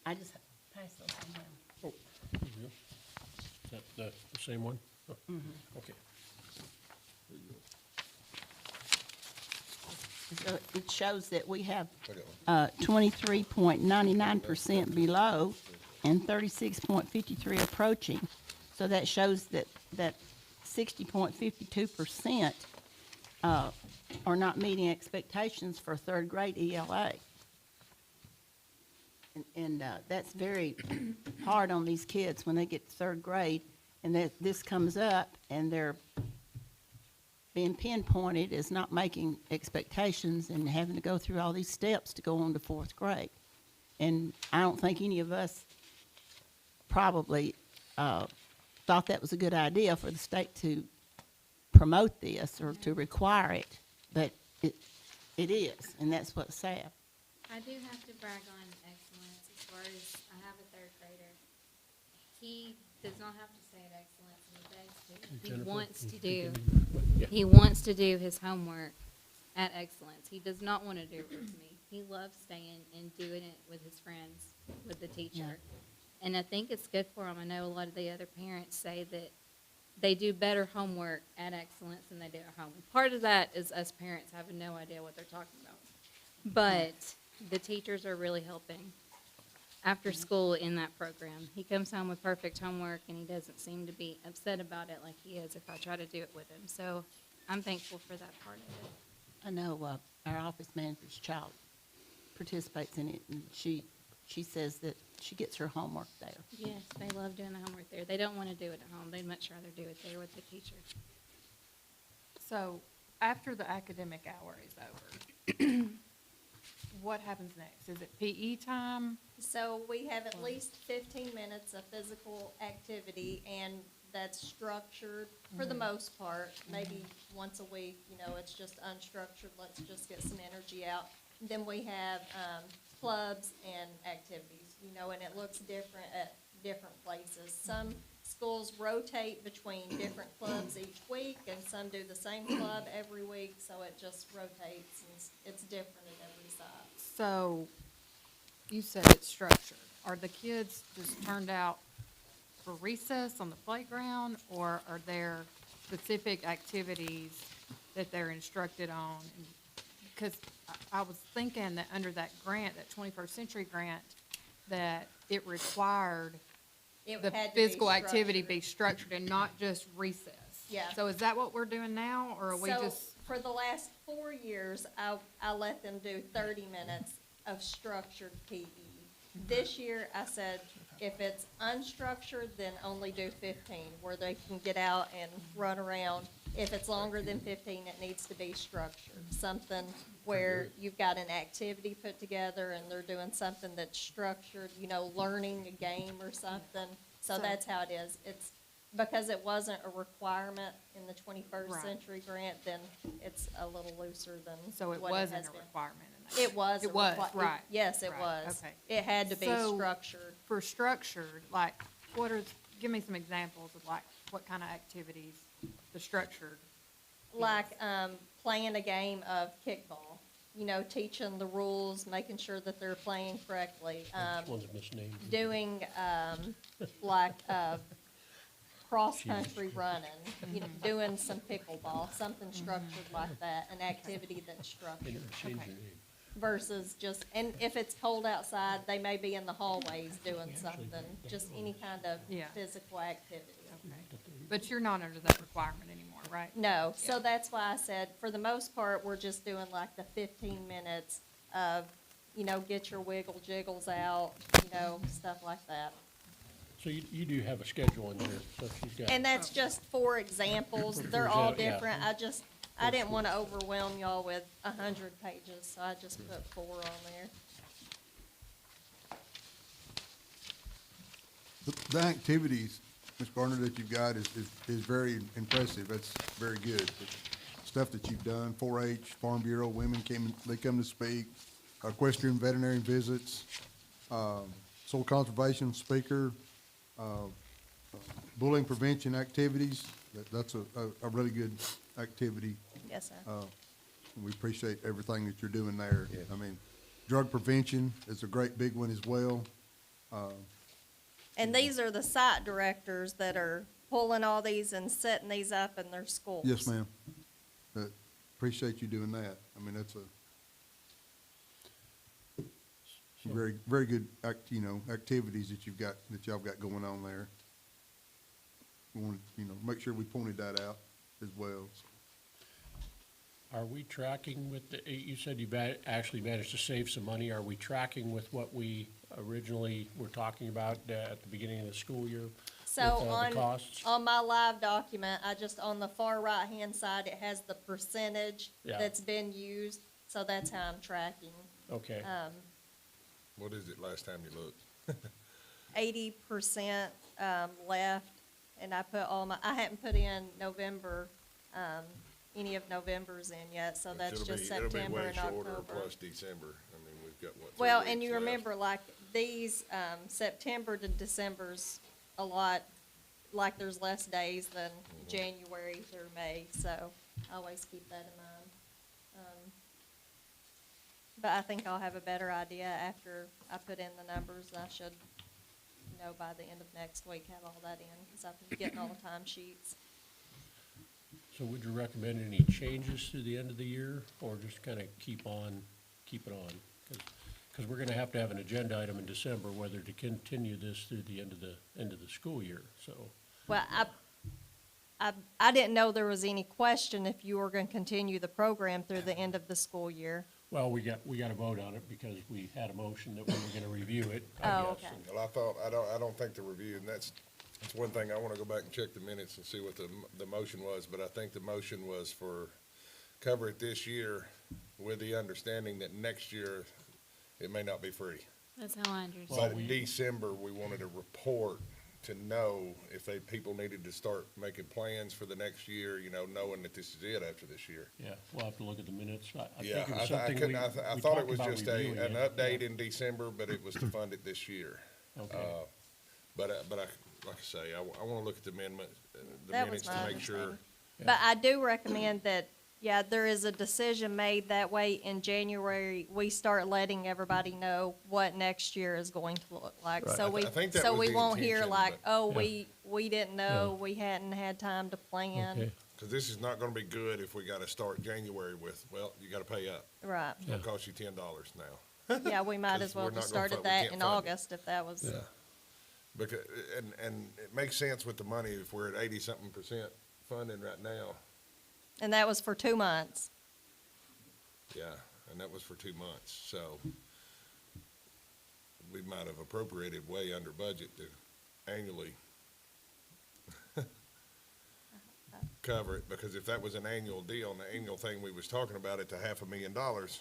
I just passed those on down. Oh, there you go. Is that the same one? Oh, okay. So it shows that we have 23.99% below and 36.53 approaching. So that shows that 60.52% are not meeting expectations for third grade ELA. And that's very hard on these kids when they get to third grade, and this comes up and they're being pinpointed as not making expectations and having to go through all these steps to go on to fourth grade. And I don't think any of us probably thought that was a good idea for the state to promote this or to require it, but it is, and that's what's sad. I do have to brag on excellence as far as, I have a third grader. He does not have to stay at excellence, and he begs to. He Jennifer, wants can to you do, speak in? Yeah. he wants to do his homework at excellence. He does not want to do it with me. He loves staying and doing it with his friends, with the teacher. And I think it's good for him. I know a lot of the other parents say that they do better homework at excellence than they do at home. Part of that is us parents having no idea what they're talking about. But the teachers are really helping after school in that program. He comes home with perfect homework, and he doesn't seem to be upset about it like he is if I try to do it with him. So I'm thankful for that part of it. I know, our office manager's child participates in it, and she says that she gets her homework there. Yes, they love doing the homework there. They don't want to do it at home. They'd much rather do it there with the teacher. So after the academic hour is over, what happens next? Is it PE time? So we have at least 15 minutes of physical activity, and that's structured for the most part. Maybe once a week, it's just unstructured, let's just get some energy out. Then we have clubs and activities, and it looks different at different places. Some schools rotate between different clubs each week, and some do the same club every week, so it just rotates, and it's different at every site. So you said it's structured. Are the kids just turned out for recess on the playground, or are there specific activities that they're instructed on? Because I was thinking that under that grant, that 21st Century Grant, that it required It the had to be physical activity structured. be structured and not just recess. Yeah. So is that what we're doing now, or are we So, just, for the last 4 years, I let them do 30 minutes of structured PE. This year, I said, if it's unstructured, then only do 15, where they can get out and run around. If it's longer than 15, it needs to be structured, something where you've got an activity put together and they're doing something that's structured, learning a game or something. So that's how it is. It's because it wasn't a requirement in the 21st Right. Century Grant, then it's a little looser than so it what wasn't has a been. requirement in that? It was. It a was, right. Yes, it Right, was. okay. It had to be So- structured. For structured, give me some examples of what kind of activities the structured. Like, playing a game of kickball, teaching the rules, making sure that they're playing correctly. Which one's misnamed? Doing, like, cross-country running, doing some pickleball, something structured like that, an activity that's They structured never changed Okay. their name. versus just, and if it's cold outside, they may be in the hallways doing something, just any kind of Yeah. physical activity. But you're not under that requirement anymore, right? No, so that's why I said, for the most part, we're just doing like the 15 minutes of, get your wiggle jiggles out, stuff like that. So you do have a schedule in here, so she's got. And that's just four examples. For They're all example, yeah. different. I didn't want to overwhelm y'all with 100 pages, so I just put 4 on there. The activities, Ms. Garner, that you've got is very impressive. That's very good. Stuff that you've done, 4-H, Farm Bureau, women they come to speak, equestrian veterinary visits, soil conservation speaker, bullying prevention activities. That's a really good activity. Yes, sir. We appreciate everything that you're doing there. I mean, drug prevention is a great big one as well. And these are the site directors that are pulling all these and setting these up in their schools. Yes, ma'am. Appreciate you doing that. I mean, that's very, very good activities that y'all got going on there. We want to, make sure we pointed that out as well. Are we tracking with you said you actually managed to save some money. Are we tracking with what we originally were talking about at the beginning of the school year? So with, the costs? on my live document, on the far right-hand side, it has the percentage Yeah. that's been used, so that's how I'm tracking. Okay, What is it last time you looked? 80% left, and I hadn't put in November, any of November's in yet, so that's It'll just be- it'll be September way and shorter October. Plus December. I mean, we've got what? 3 Well, and weeks you left. remember, like, these, September to December's a lot, like, there's less days than January through May, so always keep that in mind. But I think I'll have a better idea after I put in the numbers, and I should know by the end of next week, have all that in, because I've been getting all the time sheets. So would you recommend any changes through the end of the year, or just kind of keep it on? Because we're going to have an agenda item in December, whether to continue this through the end of the school year, so. Well, I didn't know there was any question if you were gonna continue the program through the end of the school year. Well, we got to vote on it because we had a motion that we were going to review it, I Oh, guess. okay. and- Well, I don't think the review, and that's one thing, I wanna go back and check the minutes and see what the motion was, but I think the motion was for cover it this year with the understanding that next year it may not be free. That's how I understand. Well, But in December, we wanted a report to know if people needed to start making plans for the next year, knowing that this is it after this year. Yeah, we'll have to look at the minutes. I Yeah, think it was I something couldn't, we I we thought it talked was about just reviewing an it. update in December, but it was to fund it this year. Okay. But like I say, I wanna look at the amendment, the That was minutes my to make sure. understanding. But I do recommend that, yeah, there is a decision made that way in January, we start letting everybody know what next year is going to look like. Right. So I think that so was we the won't hear intention, like, but- oh, Yeah. we didn't know, we hadn't had time to plan. Okay, Cause this is not gonna be good if we gotta start January with, well, you gotta pay up. Right, It's gonna cost you $10 now. yeah, we might 'Cause as well we're not just gonna started we that can't in fund it. August if that was, Yeah. Because, and it makes sense with the money if we're at 80-something% funding right now. and that was for 2 months. Yeah, and that was for 2 months, so we might have appropriated way under budget to annually cover it, because if that was an annual deal, and the annual thing we was talking about it to $500,000,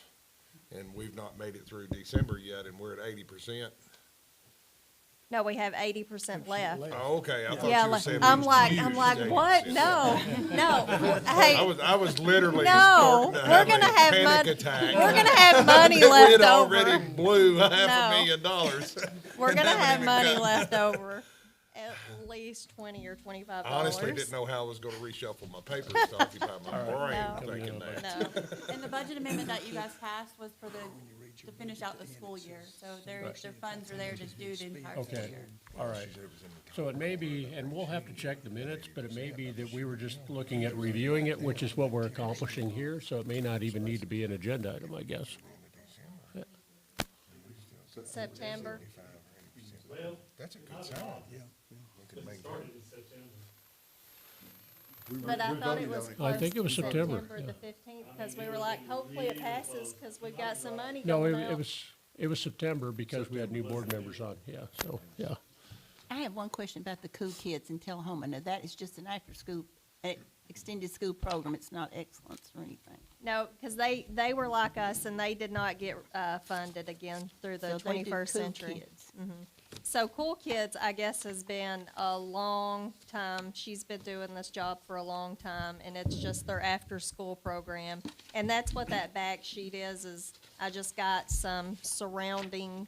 and we've not made it through December yet, and we're at 80%. No, we have 80% left. Oh, okay, I thought Yeah, you were like, saying. I'm we like, used I'm like, 80%. what? No, no, hey. I was literally No, starting to we're have gonna a have panic money, attack. we're gonna have money We left had already over. blew No. $500,000. We're and gonna haven't have even money cut- left over, at least $20 or $25. I honestly didn't know how I was gonna reshuffle my papers to occupy my brain No. thinking that. No, And the budget amendment that you guys passed was for to finish out the school year, so their funds are there to do the entire school okay, year. all right. So it may be, and we'll have to check the minutes, but it may be that we were just looking at reviewing it, which is what we're accomplishing here, so it may not even need to be an agenda item, I guess. September. That's a good sign. Yeah. We could make that. Started in September. But I thought it was I close think it was to September, the 15th, because we were like, hopefully it passes, because we've got some money No, going it out. was September because we had new board members on, yeah, so, yeah. I have one question about the Cool Kids in Tullahoma. Now, that is just an after-school, extended school program. It's not excellence or anything. No, because they were like us, and they did not get funded again through the So they do 21st Cool century. Kids. So Cool Kids, I guess, has been a long time. She's been doing this job for a long time, and it's just their after-school program. And that's what that back sheet is I just got some surrounding,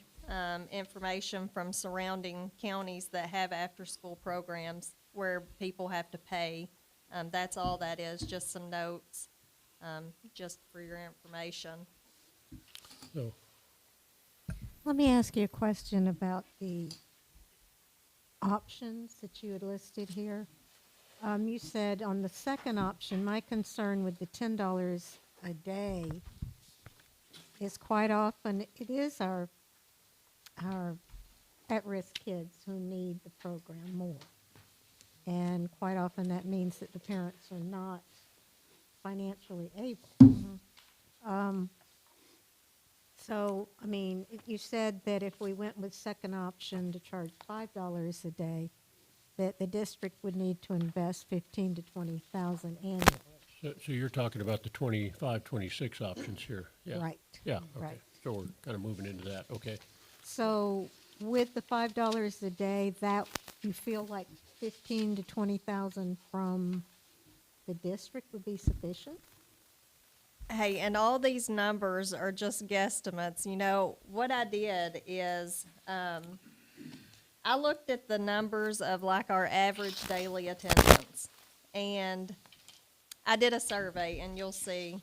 information from surrounding counties that have after-school programs where people have to pay. That's all that is, just some notes, just for your information. So, Let me ask you a question about the options that you had listed here. You said on the second option, my concern with the $10 a day is quite often, it is our at-risk kids who need the program more. And quite often that means that the parents are not financially able. So, I mean, you said that if we went with second option to charge $5 a day, that the district would need to invest 15 to 20,000 annually. so you're talking about the 25, 26 options here, yeah? Right. Yeah, okay, Right. so we're kind of moving into that, okay. So with the $5 a day, that you feel like 15 to 20,000 from the district would be sufficient? Hey, and all these numbers are just guesstimates. You know, what I did is, I looked at the numbers of like our average daily attendance. And I did a survey, and you'll see,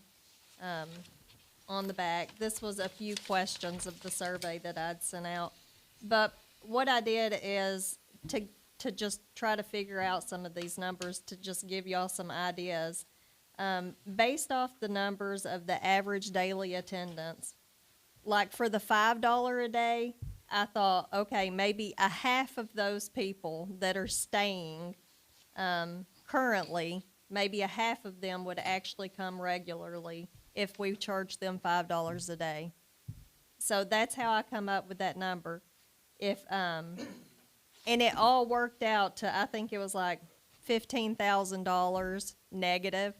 on the back, this was a few questions of the survey that I'd sent out. But what I did is to just try to figure out some of these numbers, to just give y'all some ideas. Based off the numbers of the average daily attendance, like for the $5 a day, I thought, okay, maybe a half of those people that are staying currently, maybe a half of them would actually come regularly if we charged them $5 a day. So that's how I come up with that number. If and it all worked out to, I think it was like $15,000 negative,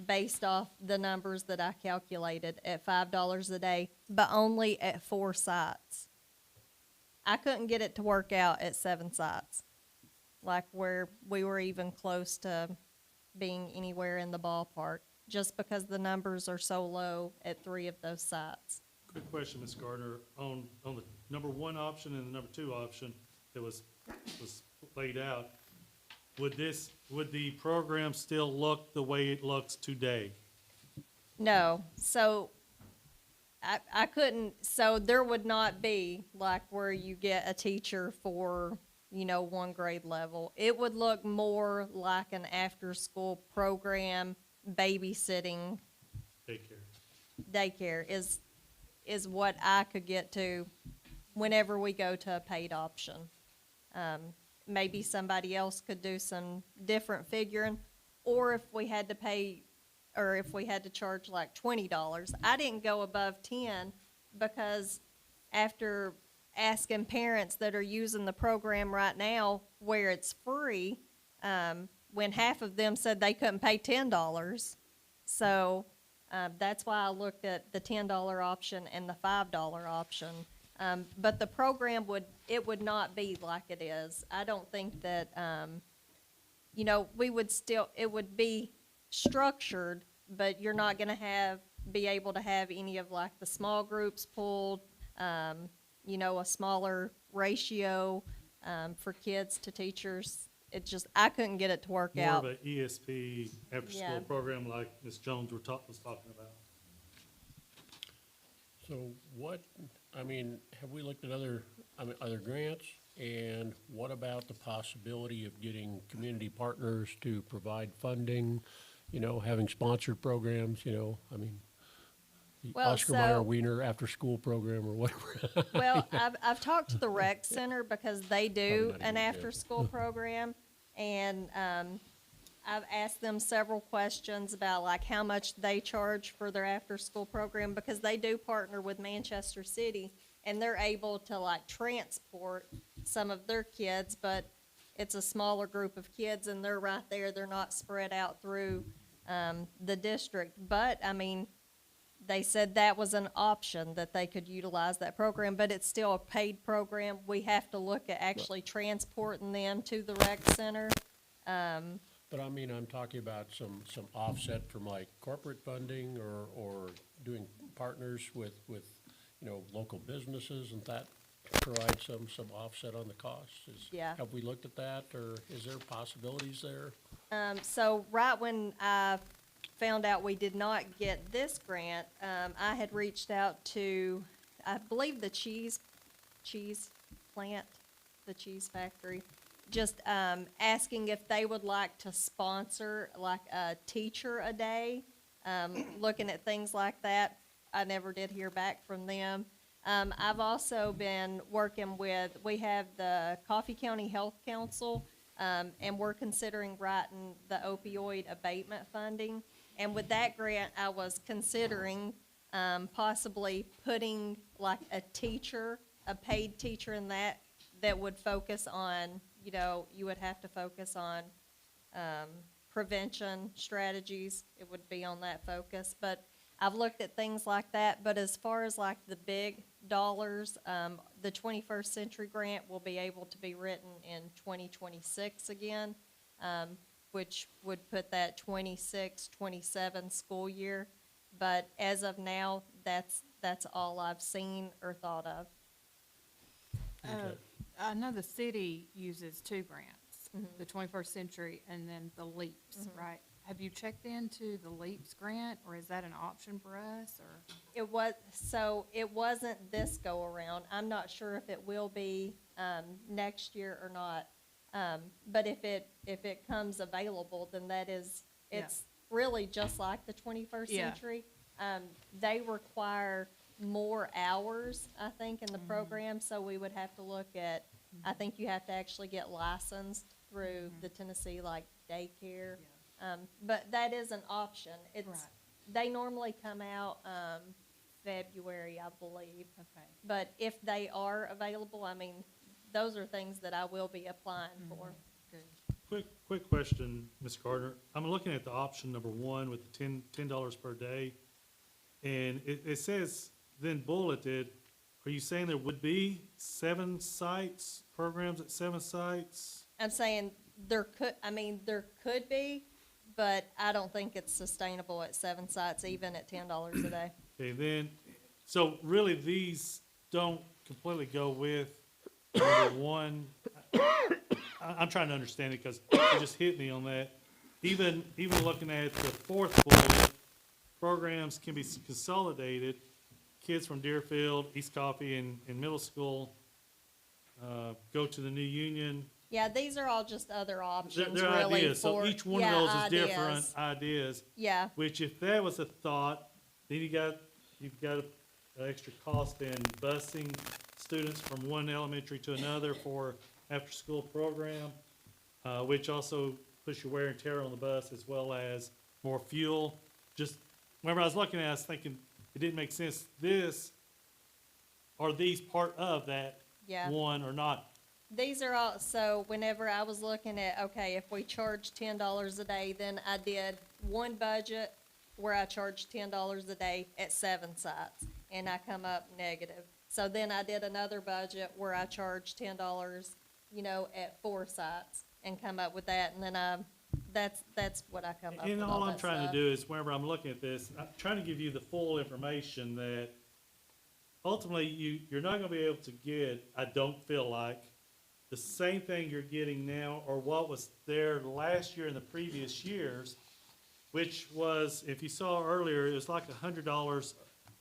based off the numbers that I calculated at $5 a day, but only at 4 sites. I couldn't get it to work out at 7 sites, like where we were even close to being anywhere in the ballpark, just because the numbers are so low at 3 of those sites. Quick question, Ms. Gardner, on the number 1 option and the number 2 option that was laid out, would the program still look the way it looks today? No, so I couldn't, so there would not be like where you get a teacher for, you know, 1 grade level. It would look more like an after-school program, babysitting, daycare is what I could get to whenever we go to a paid option. Maybe somebody else could do some different figuring, or if we had to pay, or if we had to charge like $20. I didn't go above 10 because after asking parents that are using the program right now where it's free, when half of them said they couldn't pay $10. So that's why I looked at the $10 option and the $5 option. But the program would not be like it is. I don't think that, you know, it would be structured, but you're not gonna be able to have any of like the small groups pulled, you know, a smaller ratio, for kids to teachers. It just, I couldn't get it to work out. More of an ESP after-school Yeah. program like Ms. Jones was talking about. So what, I mean, have we looked at other grants? And what about the possibility of getting community partners to provide funding, you know, having sponsored programs, you know, I mean, the Well, Oscar Mayer so- Wiener after-school program or whatever. Well, I've talked to the rec center because they do not an even good. after-school program, and I've asked them several questions about like how much they charge for their after-school program, because they do partner with Manchester City, and they're able to like transport some of their kids, but it's a smaller group of kids, and they're right there. They're not spread out through the district. But I mean, they said that was an option, that they could utilize that program, but it's still a paid program. We have to look at actually transporting them to the rec center. But I mean, I'm talking about some offset from like corporate funding or doing partners with, you know, local businesses and that provide some offset on the costs. Yeah. Have we looked at that, or is there possibilities there? So right when I found out we did not get this grant, I had reached out to, I believe the cheese plant, the cheese factory, just asking if they would like to sponsor like a teacher a day, looking at things like that. I never did hear back from them. I've also been working with, we have the Coffee County Health Council, and we're considering writing the opioid abatement funding. And with that grant, I was considering possibly putting like a teacher, a paid teacher in that would focus on, you know, you would have to focus on prevention strategies. It would be on that focus. But I've looked at things like that. But as far as like the big dollars, the 21st Century Grant will be able to be written in 2026 again, which would put that 26-27 school year. But as of now, that's all I've seen or thought of. I know the city uses two grants, the 21st Century and then the LEAPS, right? Have you checked into the LEAPS grant, or is that an option for us, or? It wasn't this go-around. I'm not sure if it will be, next year or not. But if it comes available, then it's really just like the 21st Yeah. Century. They require more hours, I think, in the program, so we would have to look at, I think you have to actually get licensed through the Tennessee, like, daycare. But that is an option. Right. They normally come out, February, I believe. Okay. But if they are available, I mean, those are things that I will be applying for. Good. Quick question, Ms. Carter. I'm looking at the option number one with the $10 per day. And it says, then bulleted, are you saying there would be 7 sites, programs at 7 sites? I'm saying there could be, but I don't think it's sustainable at 7 sites, even at $10 a day. Okay, then, so really these don't completely go with number one. I'm trying to understand it because it just hit me on that. Even looking at the fourth bullet, programs can be consolidated. Kids from Deerfield, East Coffee, and middle school go to the New Union. Yeah, these are all just other options, They're really. ideas, so for- each one yeah, of those is ideas. different ideas. Yeah, Which if that was a thought, then you've got an extra cost in busing students from one elementary to another for after-school program, which also puts your wear and tear on the bus as well as more fuel. Just, whenever I was looking at it, I was thinking, it didn't make sense. Are these part of that yeah. one or not? These are all, so whenever I was looking at, okay, if we charge $10 a day, then I did one budget where I charged $10 a day at 7 sites, and I come up negative. So then I did another budget where I charged $10, at 4 sites, and come up with that, and then that's what I come up with, And all all I'm that trying stuff. to do is, whenever I'm looking at this, I'm trying to give you the full information that ultimately you're not gonna be able to get, I don't feel like, the same thing you're getting now or what was there last year and the previous years, which was, if you saw earlier, it was like $100,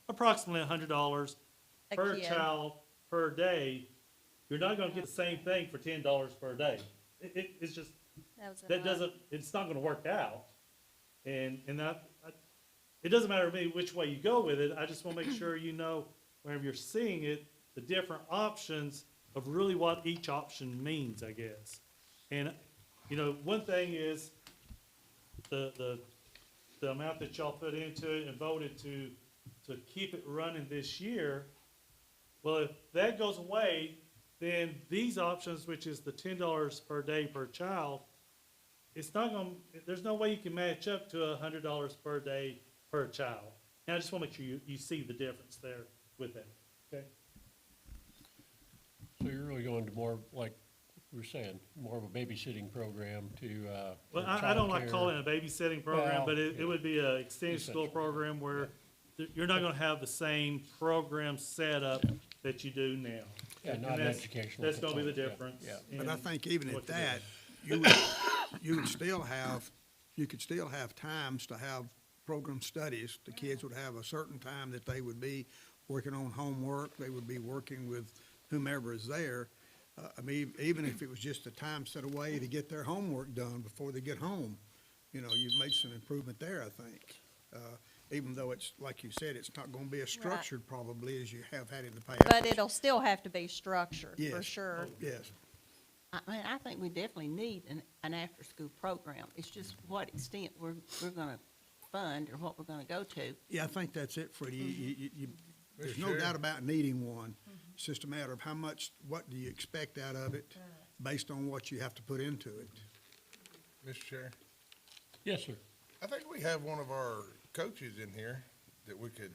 approximately $100 A per kid. child per day. You're not gonna get the same thing for $10 per day. It's just, it's not gonna work out. And it doesn't matter to me which way you go with it, I just wanna make sure you know, whenever you're seeing it, the different options of really what each option means, I guess. And, one thing is, the amount that y'all put into it and voted to keep it running this year, well, if that goes away, then these options, which is the $10 per day per child, there's no way you can match up to $100 per day per child. And I just wanna make sure you see the difference there with that, okay? So you're really going to more, like we were saying, more of a babysitting program to, Well, for I don't like childcare. calling it a babysitting program, Well, but it would be a extended school Essentially, program where you're not gonna have the same program setup that you do now. Yeah, And not an that's- educational That's gonna be the component, yeah, difference. yeah. But I in think even what at you're that, doing. you could still have times to have program studies. The kids would have a certain time that they would be working on homework, they would be working with whomever is there. I mean, even if it was just a time set away to get their homework done before they get home, you've made some improvement there, I think. Even though it's, like you said, it's not gonna be as structured probably as you have had in the past. But it'll still have to be structured, for Yes. sure. Yes. I think we definitely need an after-school program. It's just what extent we're gonna fund or what we're gonna go to. Yeah, I think that's it, Freddie. There's Mr. no Chair? doubt about needing one. It's just a matter of what do you expect out of it based on what you have to put into it. Mr. Chair, Yes, sir. I think we have one of our coaches in here that we could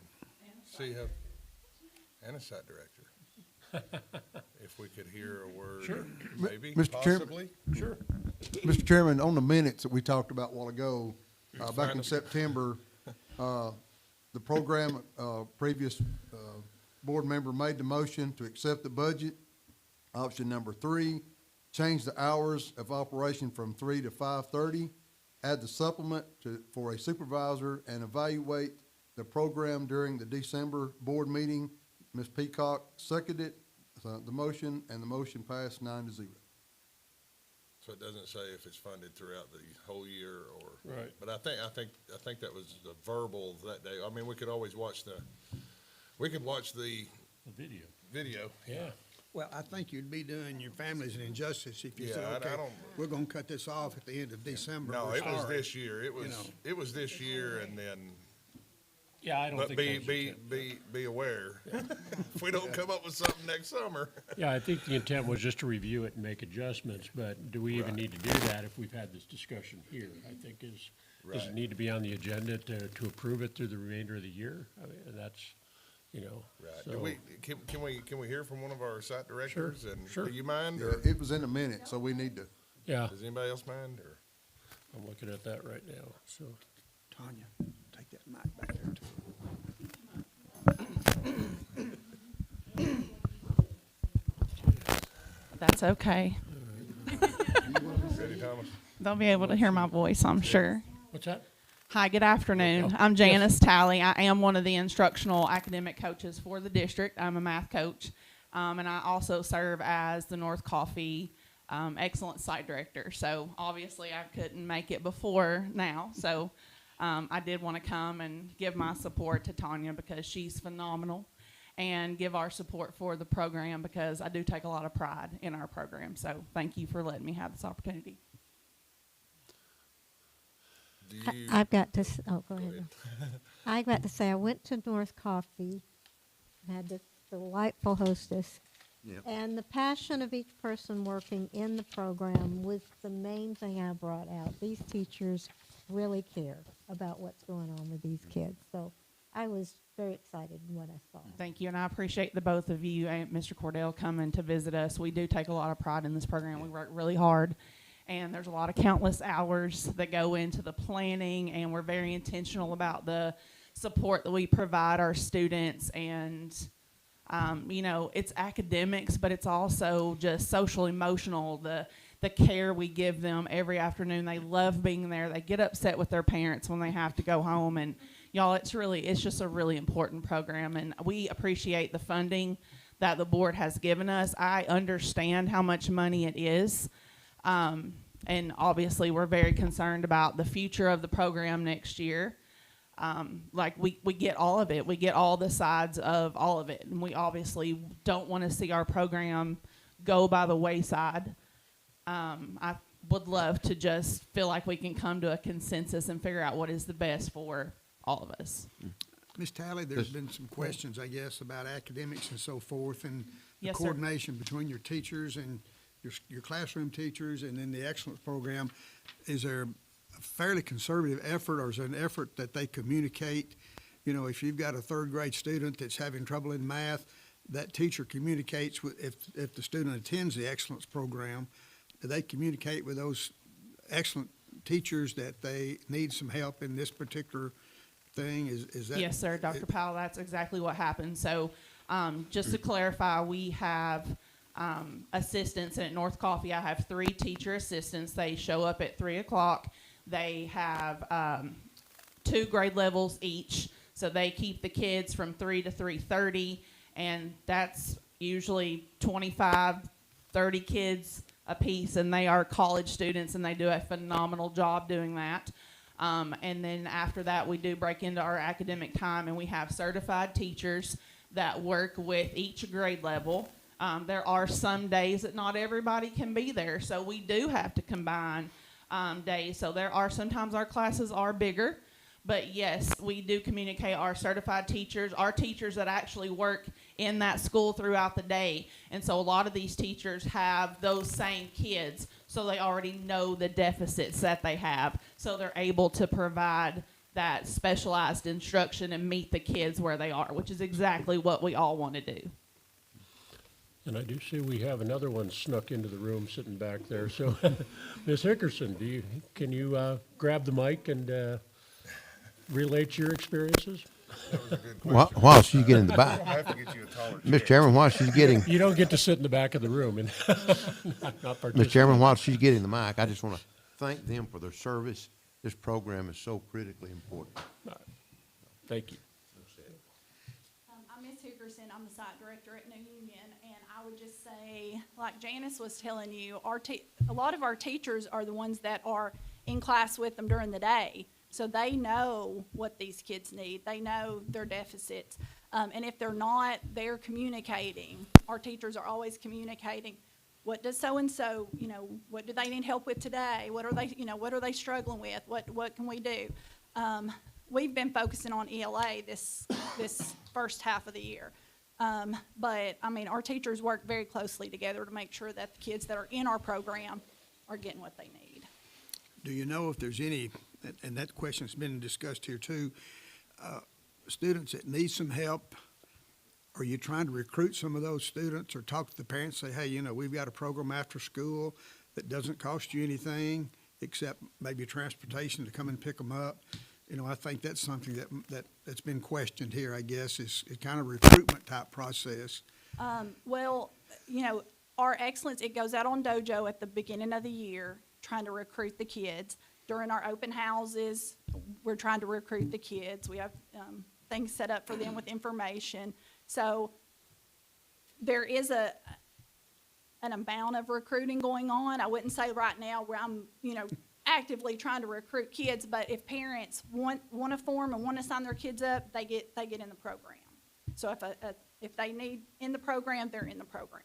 see how, and a site director. If we could hear a word, Sure. maybe, Mr. Chairman. possibly. Sure. Mr. Chairman, on the minutes that we talked about a while ago, You're back fine in to- September, the program, previous board member made the motion to accept the budget. Option number 3, change the hours of operation from 3 to 5:30. Add the supplement for a supervisor and evaluate the program during the December board meeting. Ms. Peacock seconded the motion, and the motion passed 9-0. So it doesn't say if it's funded throughout the whole year or. Right. But I think that was the verbal that day. I mean, we could always watch the Video. video. Yeah. Well, I think you'd be doing your families an injustice if you said, Yeah, I okay, don't- we're gonna cut this off at the end of December. No, We're it was sorry." this year. It was, know. it was this year and then, Yeah, I don't but think. be, that's be, intent. be aware. If we don't come up with something next summer. Yeah, I think the intent was just to review it and make adjustments, but do we even need to do that if we've had this discussion here? I think does Right. it need to be on the agenda to approve it through the remainder of the year? I mean, that's, Right. so. Do can we hear from one of our site directors? And sure. do you mind, Yeah, or it was in a minute, so we need to. Yeah, does anybody else mind, or? I'm looking at that right now, so. Tanya, take that mic back there too. That's okay. Ready, Thomas? They'll be able to hear my voice, I'm sure. What's that? Hi, good afternoon. Oh, I'm yes. Janice Talley. I am one of the instructional academic coaches for the district. I'm a math coach. And I also serve as the North Coffee Excellence Site Director. So obviously I couldn't make it before now. So I did want to come and give my support to Tanya because she's phenomenal, and give our support for the program because I do take a lot of pride in our program. So thank you for letting me have this opportunity. Do you, I've got to, oh, go go ahead. ahead. I got to say, I went to North Coffee, and had this delightful hostess. Yep. And the passion of each person working in the program was the main thing I brought out. These teachers really care about what's going on with these kids. So I was very excited when I saw it. Thank you, and I appreciate the both of you and Mr. Cordell coming to visit us. We do take a lot of pride in this program. We work really hard, and there's a lot of countless hours that go into the planning, and we're very intentional about the support that we provide our students. And it's academics, but it's also just social emotional, the care we give them every afternoon. They love being there. They get upset with their parents when they have to go home. And y'all, it's just a really important program. And we appreciate the funding that the board has given us. I understand how much money it is. And obviously we're very concerned about the future of the program next year. We get all of it. We get all the sides of all of it. And we obviously don't want to see our program go by the wayside. I would love to just feel like we can come to a consensus and figure out what is the best for all of us. Ms. Talley, there's been some questions, I guess, about academics and so forth, and the Yes, sir. coordination between your teachers and your classroom teachers and then the excellence program. Is there a fairly conservative effort, or is there an effort that they communicate? If you've got a third grade student that's having trouble in math, that teacher communicates with, if the student attends the excellence program, do they communicate with those excellent teachers that they need some help in this particular thing? Is that? Yes, sir, Dr. Powell, that's exactly what happened. So, just to clarify, we have assistants, and at North Coffee, I have 3 teacher assistants. They show up at 3 o'clock. They have 2 grade levels each, so they keep the kids from 3 to 3:30, and that's usually 25, 30 kids a piece, and they are college students, and they do a phenomenal job doing that. And then after that, we do break into our academic time, and we have certified teachers that work with each grade level. There are some days that not everybody can be there, so we do have to combine days. So sometimes our classes are bigger, but yes, we do communicate our certified teachers, our teachers that actually work in that school throughout the day. And so a lot of these teachers have those same kids, so they already know the deficits that they have. So they're able to provide that specialized instruction and meet the kids where they are, which is exactly what we all want to do. And I do see we have another one snuck into the room sitting back there. So, Ms. Hickerson, can you grab the mic and relate your experiences? That was a good question. While she's getting the We'll back, have to get you a taller Mr. chair. Chairman, while she's getting, You don't get to sit in the back of the room and not participate. Mr. Chairman, while she's getting the mic, I just want to thank them for their service. This program is so critically important. Thank you. I'm Miss Hickerson, I'm the site director at New Union, and I would just say, like Janice was telling you, a lot of our teachers are the ones that are in class with them during the day. So they know what these kids need, they know their deficits. And if they're not, they're communicating. Our teachers are always communicating. What does so-and-so, what do they need help with today? What are they struggling with? What can we do? We've been focusing on ELA this first half of the year. But, our teachers work very closely together to make sure that the kids that are in our program are getting what they need. Do you know if there's any, and that question's been discussed here too, students that need some help? Are you trying to recruit some of those students or talk to the parents, say, hey, we've got a program after school that doesn't cost you anything except maybe transportation to come and pick them up? I think that's something that's been questioned here, I guess, is kind of recruitment type process. Well, our excellence, it goes out on Dojo at the beginning of the year, trying to recruit the kids. During our open houses, we're trying to recruit the kids. We have things set up for them with information. So there is an amount of recruiting going on. I wouldn't say right now where I'm, actively trying to recruit kids, but if parents want a form and want to sign their kids up, they get in the program. So if they need in the program, they're in the program.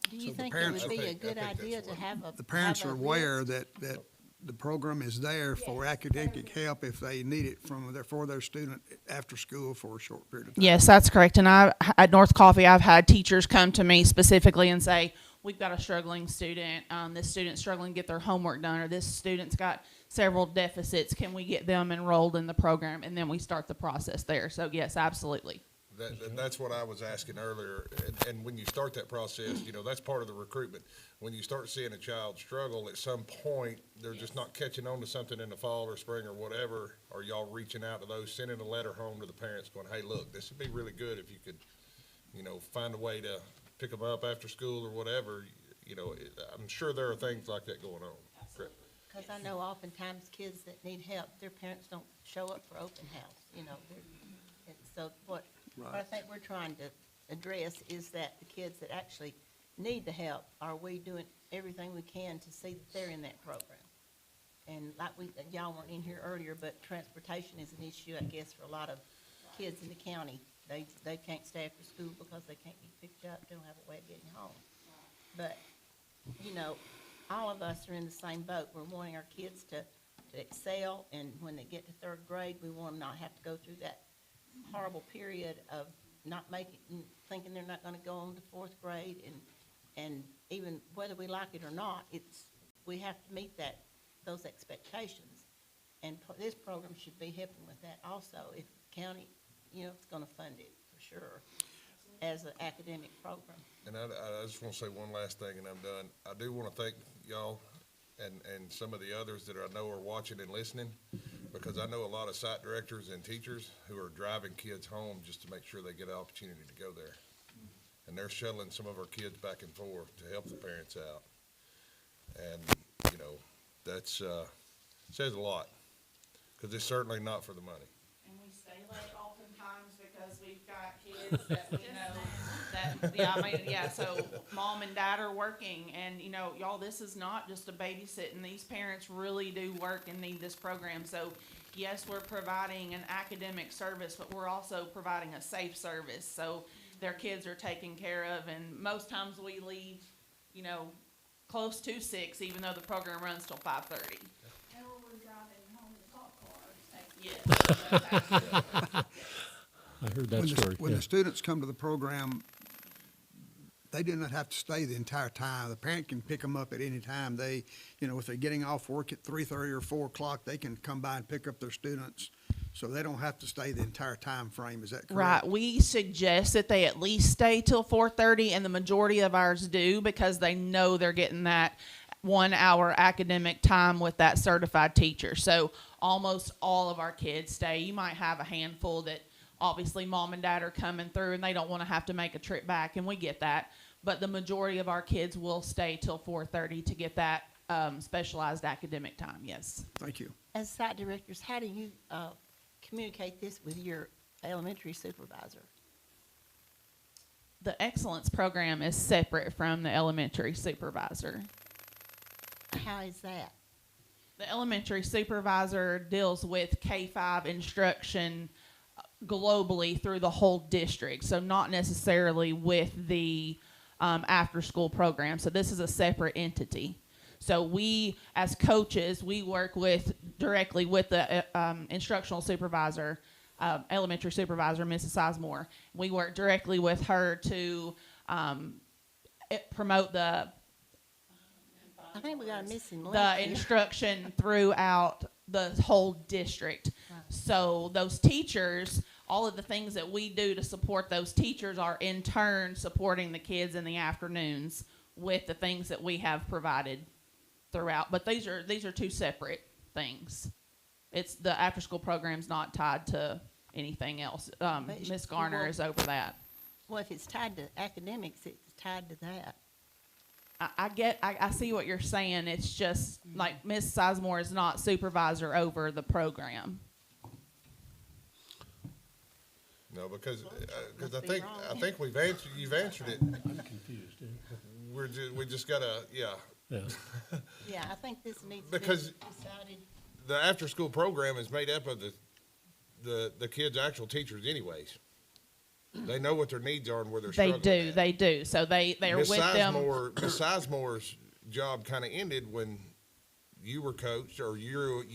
Do you So the think it parents- would be I a think good that's idea what- to have a? The parents have are a aware list? that the program is there for academic help if they need it for their student after school for a short period of time. Yes, that's correct. And at North Coffee, I've had teachers come to me specifically and say, we've got a struggling student, this student's struggling to get their homework done, or this student's got several deficits. Can we get them enrolled in the program? And then we start the process there. So yes, absolutely. That's what I was asking earlier, and when you start that process, that's part of the recruitment. When you start seeing a child struggle, at some point, they're just not catching on to something in the fall or spring or whatever, are y'all reaching out to those, sending a letter home to the parents going, hey, look, this would be really good if you could, find a way to pick them up after school or whatever, I'm sure there are things like that going on. Correct. Because I know oftentimes kids that need help, their parents don't show up for open house, and so what I think we're trying to address is that the kids that actually need the help, are we doing everything we can to see that they're in that program? And like y'all weren't in here earlier, but transportation is an issue, I guess, for a lot of kids in the county. They can't stay after school because they can't be picked up, they don't have a way of getting home. But, all of us are in the same boat. We're wanting our kids to excel, and when they get to third grade, we want them not have to go through that horrible period of thinking they're not gonna go on to fourth grade, and even whether we like it or not, we have to meet those expectations. And this program should be helping with that also, if the county, it's gonna fund it for sure as an academic program. And I just want to say one last thing, and I'm done. I do want to thank y'all and some of the others that I know are watching and listening, because I know a lot of site directors and teachers who are driving kids home just to make sure they get an opportunity to go there. And they're shuttling some of our kids back and forth to help the parents out. And, that's, says a lot, because it's certainly not for the money. And we stay late oftentimes because we've got kids that we know so mom and dad are working, and, y'all, this is not just a babysitting. These parents really do work and need this program. So, yes, we're providing an academic service, but we're also providing a safe service. So their kids are taken care of, and most times we leave, close to 6, even though the program runs till 5:30. And we're driving home in cop cars. Yes. I heard that When story. when yeah. the students come to the program, they do not have to stay the entire time. The parent can pick them up at any time. They, if they're getting off work at 3:30 or 4 o'clock, they can come by and pick up their students. So they don't have to stay the entire time frame. Is that correct? Right. We suggest that they at least stay till 4:30, and the majority of ours do, because they know they're getting that 1 hour academic time with that certified teacher. So almost all of our kids stay. You might have a handful that obviously mom and dad are coming through and they don't want to have to make a trip back, and we get that. But the majority of our kids will stay till 4:30 to get that specialized academic time, yes. Thank you. As site directors, how do you communicate this with your elementary supervisor? The excellence program is separate from the elementary supervisor. How is that? The elementary supervisor deals with K-5 instruction globally through the whole district, so not necessarily with the after-school program. So this is a separate entity. So we, as coaches, we work directly with the instructional supervisor, elementary supervisor, Mrs. Sizemore. We work directly with her to promote the I think we got a missing link the here. instruction throughout the whole district. So those teachers, all of the things that we do to support those teachers are in turn supporting the kids in the afternoons with the things that we have provided throughout. But these are two separate things. It's the after school program's not tied to anything else. Ms. Garner is over that. Well, if it's tied to academics, it's tied to that. I see what you're saying. It's just like Ms. Sizemore is not supervisor over the program. No, because Must I be think, wrong. I think you've answered it. I'm confused. We just gotta, yeah. Yeah. Yeah, I think this needs to be Because- decided. The after-school program is made up of the kids' actual teachers anyways. They know what their needs are and where they're struggling at. They do. So they're Miss with them. Miss Sizemore's job kind of ended when you were coached, or you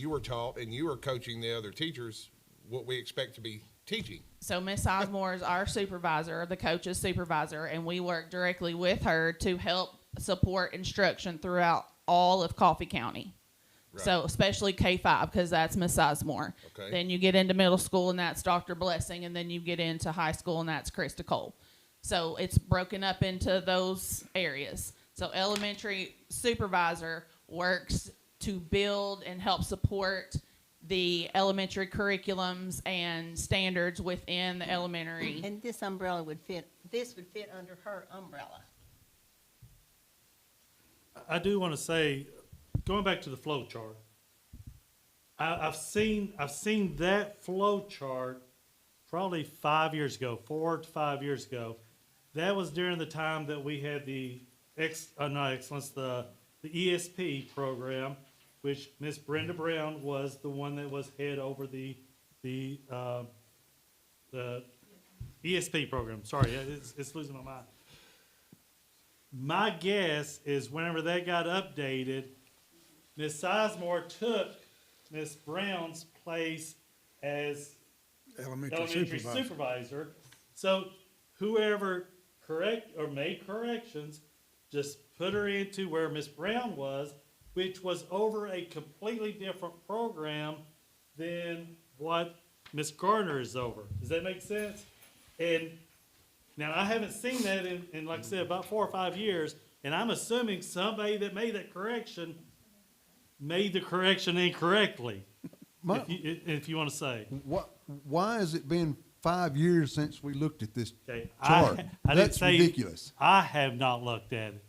were taught, and you were coaching the other teachers what we expect to be teaching. So Miss Sizemore is our supervisor, the coach's supervisor, and we work directly with her to help support instruction throughout all of Coffee County. Right. So especially K-5, because that's Miss Sizemore. Okay. Then you get into middle school, and that's Dr. Blessing, and then you get into high school, and that's Krista Cole. So it's broken up into those areas. So elementary supervisor works to build and help support the elementary curriculums and standards within the elementary. And this umbrella would fit under her umbrella. I do want to say, going back to the flow chart, I've seen that flow chart probably 5 years ago, 4 to 5 years ago. That was during the time that we had the ESP program, which Miss Brenda Brown was the one that was head over the ESP program. Sorry, it's losing my mind. My guess is whenever that got updated, Ms. Sizemore took Ms. Brown's place as Elementary supervisor. So whoever made corrections, just put her into where Ms. Brown was, which was over a completely different program than what Ms. Garner is over. Does that make sense? And now I haven't seen that in like I said, about 4 or 5 years, and I'm assuming somebody that made that correction made the correction incorrectly. If you want to say. Why has it been 5 years since we looked at this Okay, chart? I didn't That's say ridiculous. I have not looked at it.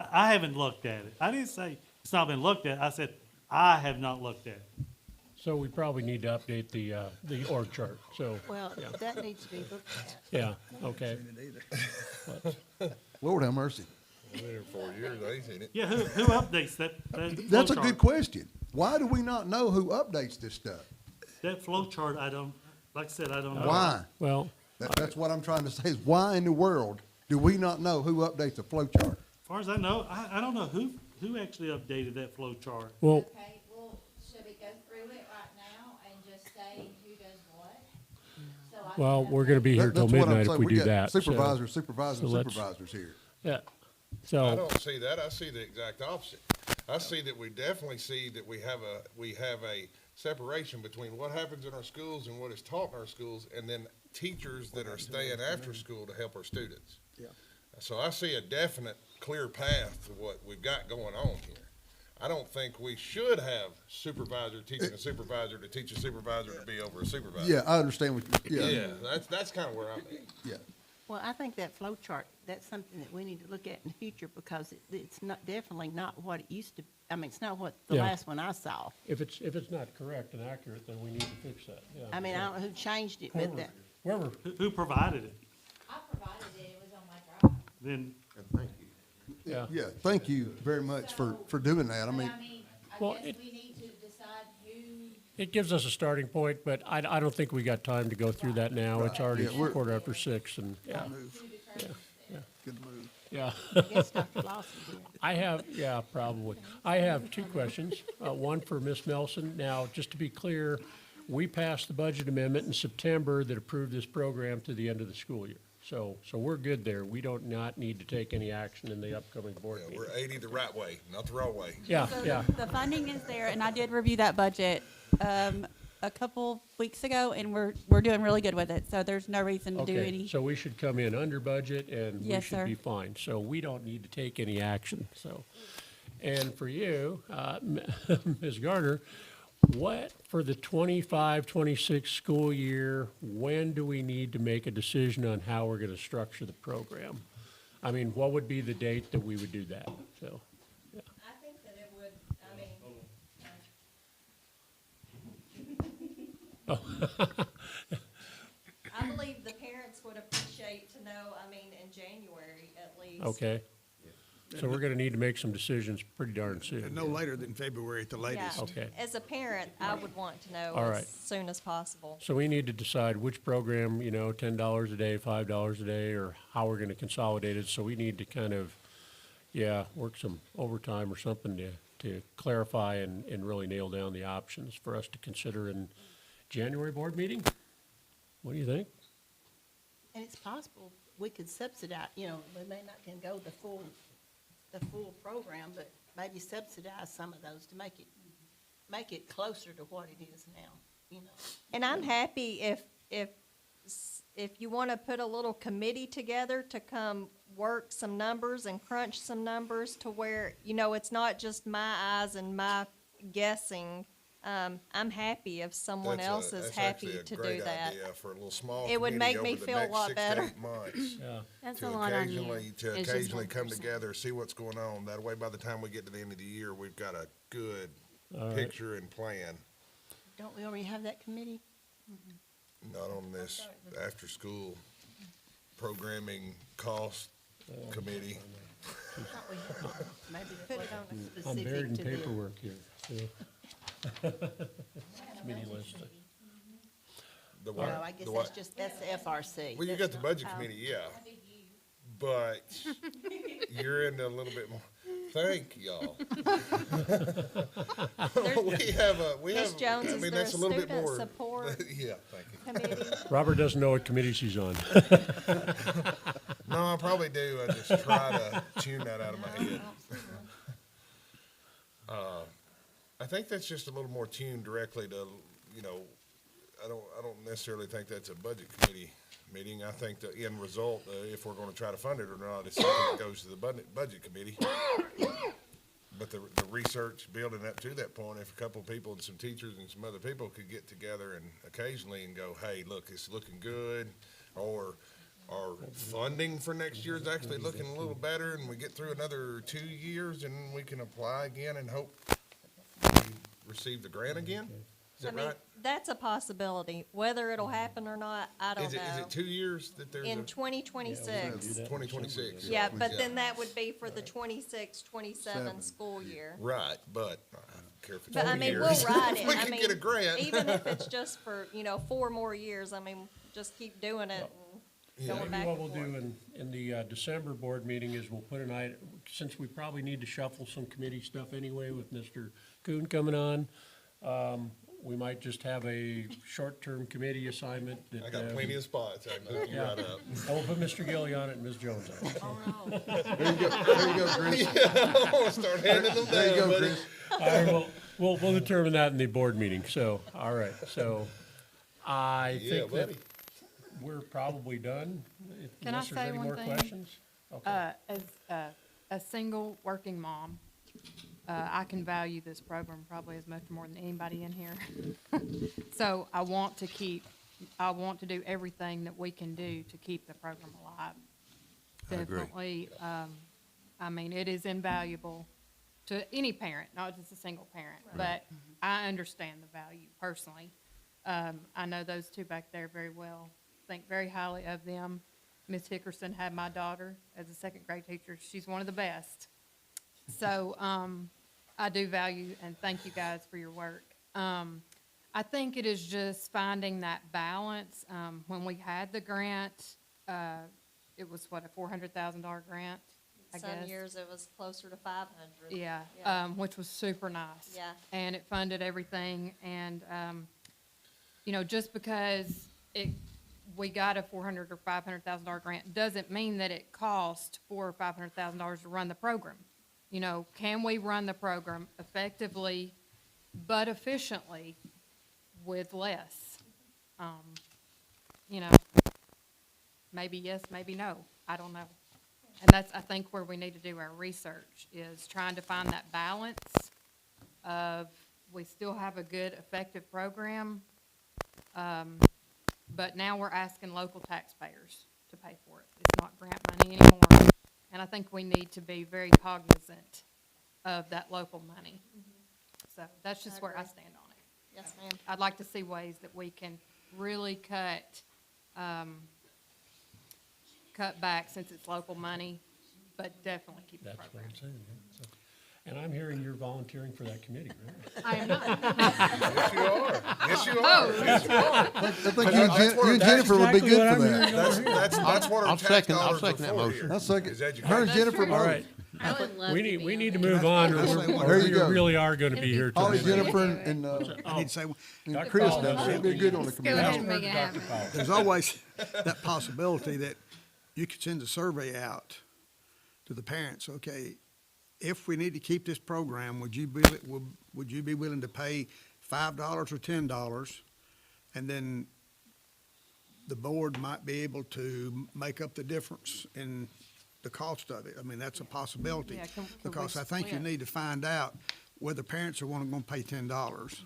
I haven't looked at it. I didn't say it's not been looked at. I said I have not looked at it. So we probably need to update the org chart, so, Well, that needs to be looked at. yeah, okay. Lord have mercy. I've been here 4 years, I ain't seen it. Yeah, who updates that That's a flow good chart? question. Why do we not know who updates this stuff? That flow chart, I don't, like I said, I don't know. Why? Well, That's what I'm trying to say, is why in the world do we not know who updates a flow chart? As far as I know, I don't know who actually updated that flow chart. well, Okay, well, should we go through it right now and just say who does what? So I can well, have we're gonna be here till That's what I'm midnight if saying. we do got that. so- Supervisors, so let's- here. Yeah, I so, don't see that. I see the exact opposite. I see that we definitely see that we have a separation between what happens in our schools and what is taught in our schools, and then teachers that are staying after school to help our students. Yeah. So I see a definite clear path to what we've got going on here. I don't think we should have supervisor teaching a supervisor to teach a supervisor to be over a supervisor. Yeah, I understand what, Yeah, that's kind of where I'm at. yeah. Well, I think that flow chart, that's something that we need to look at in the future because it's not, definitely not what it used to, I mean, it's not what the Yeah. last one I saw. If it's not correct and accurate, then we need to fix that, yeah. I mean, I don't know who changed it, but that, Whoever, Who provided it? I provided it, it was on my drive. Then, And thank you. yeah. Yeah, thank you very much for doing that. I But mean, I mean, Well, I guess it- we need to decide who, It gives us a starting point, but I don't think we got time to go through that now. It's already Yeah, we're- 6:15 and, yeah, Good move. yeah. I guess Dr. Lawson did. I have, yeah, probably. I have two questions. One for Ms. Nelson. Now, just to be clear, we passed the budget amendment in September that approved this program to the end of the school year. So we're good there. We don't not need to take any action in the upcoming board Yeah, meeting. we're 80 the right way, not the wrong way. Yeah, So yeah. The funding is there, and I did review that budget a couple weeks ago, and we're doing really good with it, so there's no reason to do Okay, any. so we should come in under budget and we Yes, should sir. be fine. So we don't need to take any action, so. And for you, Ms. Gardner, what, for the 25-26 school year, when do we need to make a decision on how we're gonna structure the program? I mean, what would be the date that we would do that, so? I think that it would, I mean, I believe the parents would appreciate to know, I mean, in January at least. Okay. So we're gonna need to make some decisions pretty darn And soon. no later than February at the Yeah. latest. Okay. As a parent, I would want to know All as right. soon as possible. So we need to decide which program, you know, $10 a day, $5 a day, or how we're gonna consolidate it. So we need to kind of, yeah, work some overtime or something to clarify and really nail down the options for us to consider in January board meeting? What do you think? And it's possible we could subsidize, you know, we may not can go the full program, but maybe subsidize some of those to make it closer to what it is now, you know. And I'm happy if you want to put a little committee together to come work some numbers and crunch some numbers to where, you know, it's not just my eyes and my guessing. I'm happy if someone else is happy to do that. That's actually a great idea for a little small It would committee make me over the feel a next lot 6 to better. 8 months. Yeah. That's To a lot on you. to It's just occasionally one come person. together, see what's going on. That way, by the time we get to the end of the year, we've got a good All right. picture and plan. Don't we already have that committee? Not on this after-school programming cost committee. Thought we had. Maybe Put that it on wasn't I'm specific buried in to the. paperwork here, so. Committee list. The Well, what? I guess The that's what? just, that's the FRC. Well, you got the budget committee, yeah. But you're into a little bit more. Thank y'all. We Ms. have, Jones, I is mean, there a that's a little bit student more. support Yeah, thank you. committee? Robert doesn't know what committees he's on. No, I probably do. I just try to tune that out of my head. I think that's just a little more tuned directly to, you know, I don't necessarily think that's a budget committee meeting. I think the end result, if we're gonna try to fund it or not, is something that goes to the budget committee. But the research building up to that point, if a couple of people and some teachers and some other people could get together and occasionally and go, hey, look, it's looking good, or our funding for next year is actually looking a little better, and we get through another 2 years, and we can apply again and hope we receive the grant again? Is I that mean, right? that's a possibility. Whether it'll happen or not, I don't Is know. it 2 years that there's In a 2026. 2026? Yeah, but then that would be for the 26-27 school year. Right, but I don't care if it's But I 2 mean, years. we'll ride it. We I can mean, get a grant. even if it's just for, 4 more years, I mean, just keep doing it and going Maybe back what and we'll forth. do in the December board meeting is we'll put an item, since we probably need to shuffle some committee stuff anyway with Mr. Kuhn coming on, we might just have a short-term committee assignment that. I got plenty of spots. I can hook you Yeah, right up. and we'll put Mr. Gilly on it and Ms. Jones on it. There you go, Chris. I'm gonna start handing them There you down, go, buddy. Chris. All right, we'll determine that in the board meeting, so, all right, so I Yeah, think that buddy. we're probably done. Can I Unless there's say any one more thing? questions? Okay. As a single working mom, I can value this program probably as much more than anybody in here. So I want to do everything that we can do to keep the program alive. I agree. Definitely, I mean, it is invaluable to any parent, not just a single parent, but I understand the value personally. I know those two back there very well, think very highly of them. Miss Hickerson had my daughter as a second grade teacher. She's one of the best. So, I do value and thank you guys for your work. I think it is just finding that balance. When we had the grant, it was what, a $400,000 grant, I guess? Some years it was closer to 500. Yeah, which was super nice. Yeah. And it funded everything, and, you know, just because we got a $400,000 or $500,000 grant doesn't mean that it cost $400,000 or $500,000 to run the program. You know, can we run the program effectively but efficiently with less? You know, maybe yes, maybe no, I don't know. And that's, I think, where we need to do our research, is trying to find that balance of, we still have a good, effective program, but now we're asking local taxpayers to pay for it. It's not grant money anymore. And I think we need to be very cognizant of that local money. So that's just where I stand on it. Yes, ma'am. I'd like to see ways that we can really cut back, since it's local money, but definitely keep the That's what program. I'm saying. Yeah. So- And I'm hearing you're volunteering for that committee, right? I am not. Yes, you are. Yes, you are. Yes, you are. I think you and Jennifer would be exactly good what for I'm that. hearing. That's what our I'll tax second dollars are that for motion. here. That's second. Is education. Her and Jennifer All both. right. I would love We to need, be we on need to it. move on, or Can I say we're- one or There you we go. really are gonna be here till. Holly, the end. Jennifer, and I need to say, one. Dr. Chris Powell, down there, it'd be good on the Go committee. ahead and make it Dr. happen. Powell. there's always that possibility that you could send a survey out to the parents, okay, if we need to keep this program, would you be willing to pay $5 or $10? And then the board might be able to make up the difference in the cost of it. I mean, that's a possibility. Yeah, can we Because I think you split? need to find out whether parents are gonna pay $10.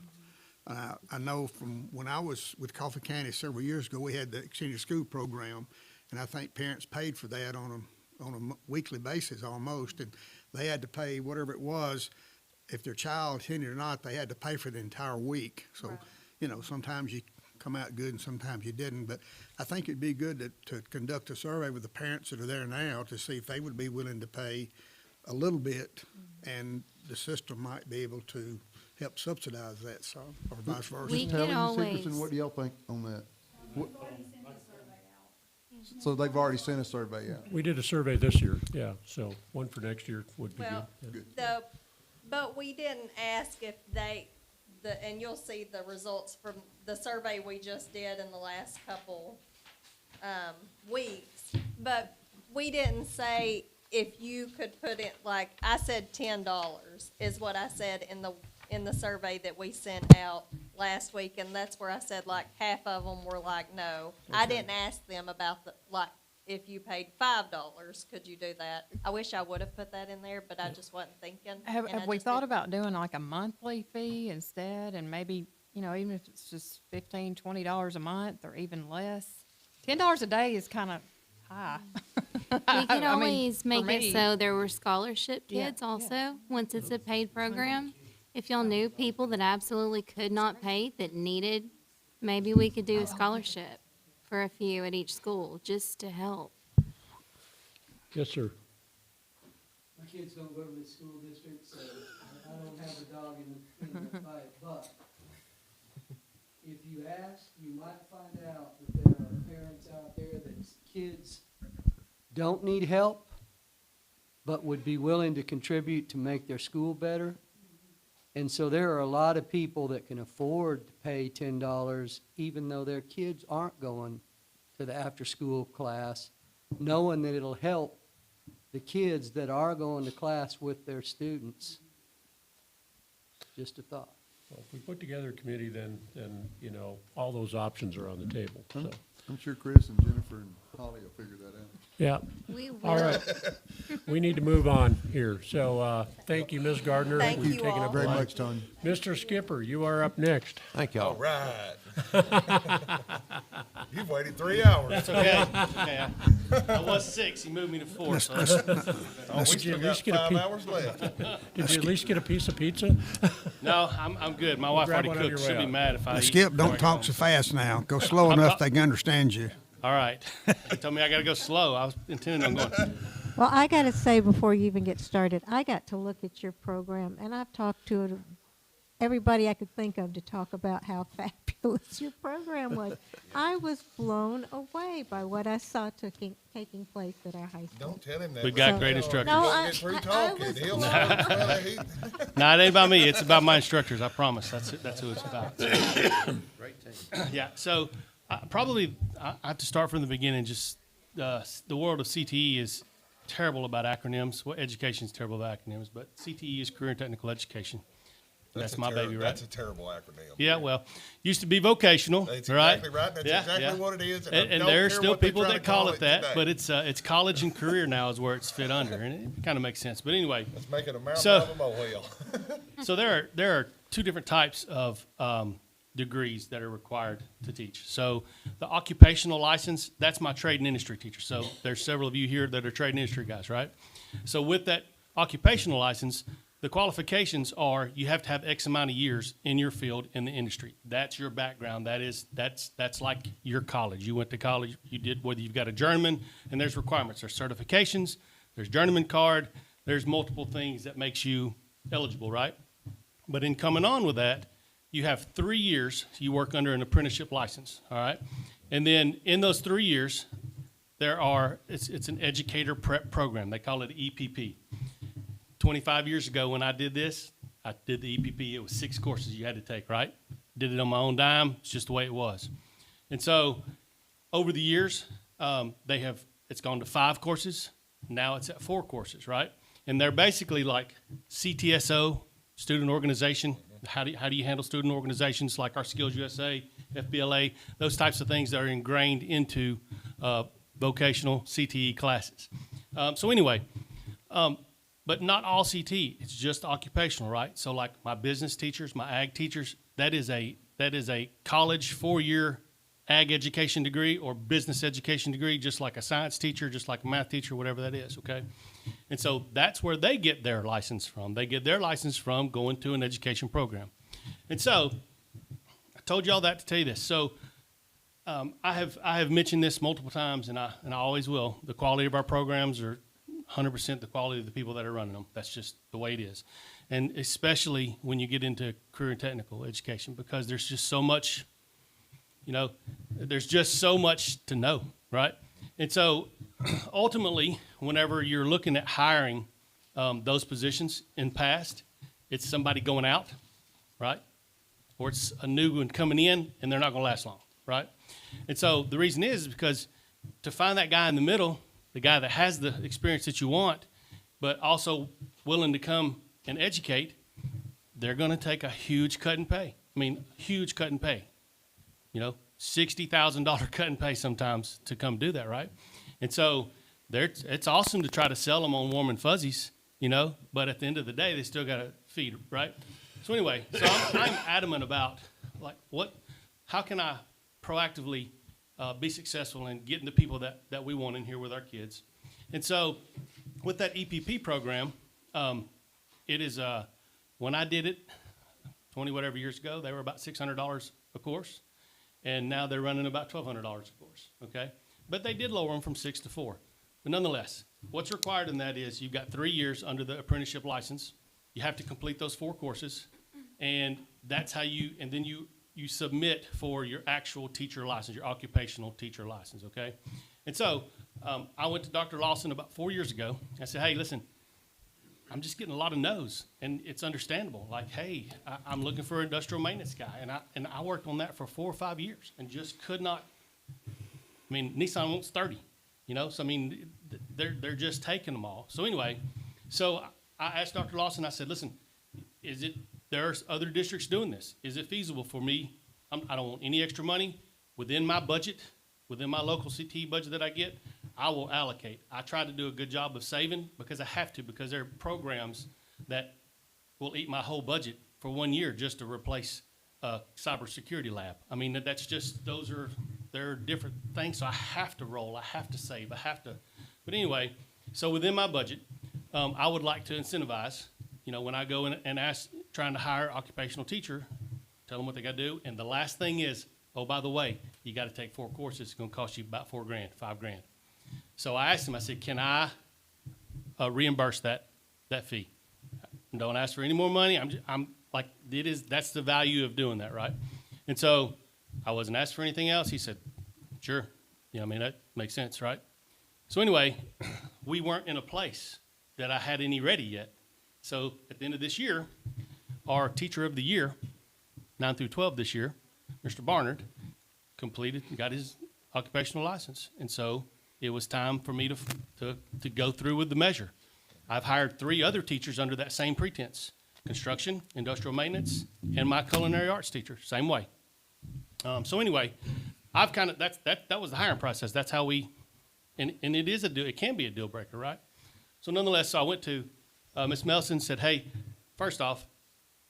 I know from when I was with Coffee County several years ago, we had the extended school program, and I think parents paid for that on a weekly basis almost, and they had to pay whatever it was. If their child attended or not, they had to pay for the entire week. So, Right. you know, sometimes you come out good and sometimes you didn't, but I think it'd be good to conduct a survey with the parents that are there now to see if they would be willing to pay a little bit, and the system might be able to help subsidize that, so, or vice versa. We Mr. can Helen, Ms. always- Hickerson, what do y'all think on that? So they've already sent a survey out? We did a survey this year, yeah, so one for next year would be Well, good. Yeah. but we didn't ask if and you'll see the results from the survey we just did in the last couple, weeks. But we didn't say if you could put in, like, I said $10 is what I said in the survey that we sent out last week, and that's where I said, like, half of them were like, no. I didn't ask them about if you paid $5, could you do that? I wish I would have put that in there, but I just wasn't thinking. Have and I we just thought didn't. about doing like a monthly fee instead, and maybe, you know, even if it's just $15, $20 a month, or even less? $10 a day is kind of high. We could I mean, always for make me. it so there were scholarship Yeah, kids yeah. also, once it's a paid program. If y'all knew people that absolutely could not pay, that needed, maybe we could do a scholarship for a few at each school, just to help. Yes, sir. My kids don't go to the school district, so I don't have a dog in the fight, but if you ask, you might find out that there are parents out there that kids don't need help, but would be willing to contribute to make their school better. And so there are a lot of people that can afford to pay $10, even though their kids aren't going to the after-school class, knowing that it'll help the kids that are going to class with their students. Just a thought. If we put together a committee, then, you know, all those options are on the table, so. I'm sure Chris and Jennifer and Holly will figure that out. Yeah. We will. All right. We need to move on here. So, thank you, Ms. Gardner. Thank We've you taken all. up a Very lot. much, Tony. Mr. Skipper, you are up next. Thank All y'all. right. You've waited 3 hours. That's okay. Yeah. I was 6, he moved me to 4, so that's, Oh, we Did you still at got least get a 5 pe- hours left. Did you at least get a piece of pizza? no, I'm good. My wife grab already one on cooked. your She'll way be out. mad if I eat Skip, before I don't talk go so home. fast now. Go slow enough they can understand you. All right. He told me I gotta go slow. I was intending on going. Well, I got to say before you even get started, I got to look at your program, and I've talked to everybody I could think of to talk about how fabulous your program was. I was blown away by what I saw taking place at our high school. Don't tell him that. We've got Let great him know. instructors. He's No, gonna get through I talking. was He'll blown start. Well, he- No, it ain't about me. It's about my instructors. I promise. That's it. That's who it's about. Great team. Yeah. So probably I have to start from the beginning. Just the world of CTE is terrible about acronyms. Well, education is terrible about acronyms, but CTE is Career and Technical Education. That's a my baby, right? That's a terrible acronym. Yeah, well, used to be vocational, That's right? exactly right. That's Yeah, exactly yeah. what it is. I And don't there are care still what they people try that to call it that, today. but it's college and career now is where it's fit under, and it kind of makes sense. But anyway, Let's make it a mountain So- of a molehill. so there are two different types of degrees that are required to teach. So the occupational license, that's my trade and industry teacher. So there's several of you here that are trade and industry guys, right? So with that occupational license, the qualifications are you have to have X amount of years in your field in the industry. That's your background. That's like your college. You went to college, you did, whether you've got a journeyman, and there's requirements. There's certifications, there's journeyman card, there's multiple things that makes you eligible, right? But in coming on with that, you have 3 years, you work under an apprenticeship license, all right? And then in those 3 years, it's an educator prep program. They call it EPP. 25 years ago when I did this, I did the EPP. It was 6 courses you had to take, right? Did it on my own dime. It's just the way it was. And so over the years, it's gone to 5 courses. Now it's at 4 courses, right? And they're basically like CTSO, student organization. How do you handle student organizations like our Skills USA, FBLA, those types of things that are ingrained into vocational CTE classes. So anyway, but not all CTE. It's just occupational, right? So like my business teachers, my ag teachers, that is a college 4-year ag education degree or business education degree, just like a science teacher, just like a math teacher, whatever that is, okay? And so that's where they get their license from. They get their license from going to an education program. And so I told you all that to tell you this. So I have mentioned this multiple times, and I always will. The quality of our programs are 100% the quality of the people that are running them. That's just the way it is. And especially when you get into career and technical education, because there's just so much, there's just so much to know, right? And so ultimately, whenever you're looking at hiring those positions in past, it's somebody going out, right? Or it's a new one coming in, and they're not going to last long, right? And so the reason is because to find that guy in the middle, the guy that has the experience that you want, but also willing to come and educate, they're going to take a huge cut in pay. I mean, huge cut in pay. $60,000 cut in pay sometimes to come do that, right? And so it's awesome to try to sell them on warm and fuzzies, but at the end of the day, they still got to feed, right? So anyway, so I'm adamant about how can I proactively be successful in getting the people that we want in here with our kids. And so with that EPP program, it is, when I did it 20 whatever years ago, they were about $600 a course. And now they're running about $1,200 a course, okay? But they did lower them from 6 to 4. But nonetheless, what's required in that is you've got 3 years under the apprenticeship license. You have to complete those 4 courses. And that's how and then you submit for your actual teacher license, your occupational teacher license, okay? And so I went to Dr. Lawson about 4 years ago. I said, hey, listen, I'm just getting a lot of no's, and it's understandable. Like, hey, I'm looking for an industrial maintenance guy, and I worked on that for 4 or 5 years and just could not. I mean, Nissan wants 30, So I mean, they're just taking them all. So anyway, so I asked Dr. Lawson. I said, listen, is it there's other districts doing this. Is it feasible for me? I don't want any extra money within my budget, within my local CTE budget that I get. I will allocate. I try to do a good job of saving because I have to, because there are programs that will eat my whole budget for 1 year just to replace a cybersecurity lab. I mean, that's just, they're different things, so I have to roll, I have to save, I have to. But anyway, so within my budget, I would like to incentivize, when I go in and ask, trying to hire an occupational teacher, tell them what they gotta do, and the last thing is, oh, by the way, you gotta take 4 courses, it's gonna cost you about $4,000, $5,000. So I asked him, I said, can I reimburse that fee? Don't ask for any more money. I'm like, that's the value of doing that, right? And so I wasn't asked for anything else. He said, sure. That makes sense, right? So anyway, we weren't in a place that I had any ready yet. So at the end of this year, our teacher of the year, 9 through 12 this year, Mr. Barnard, completed and got his occupational license. And so it was time for me to go through with the measure. I've hired 3 other teachers under that same pretense: construction, industrial maintenance, and my culinary arts teacher, same way. So anyway, I've kind of, that was the hiring process. That's how we, and it can be a deal breaker, right? So nonetheless, so I went to Ms. Melson, said, hey, first off,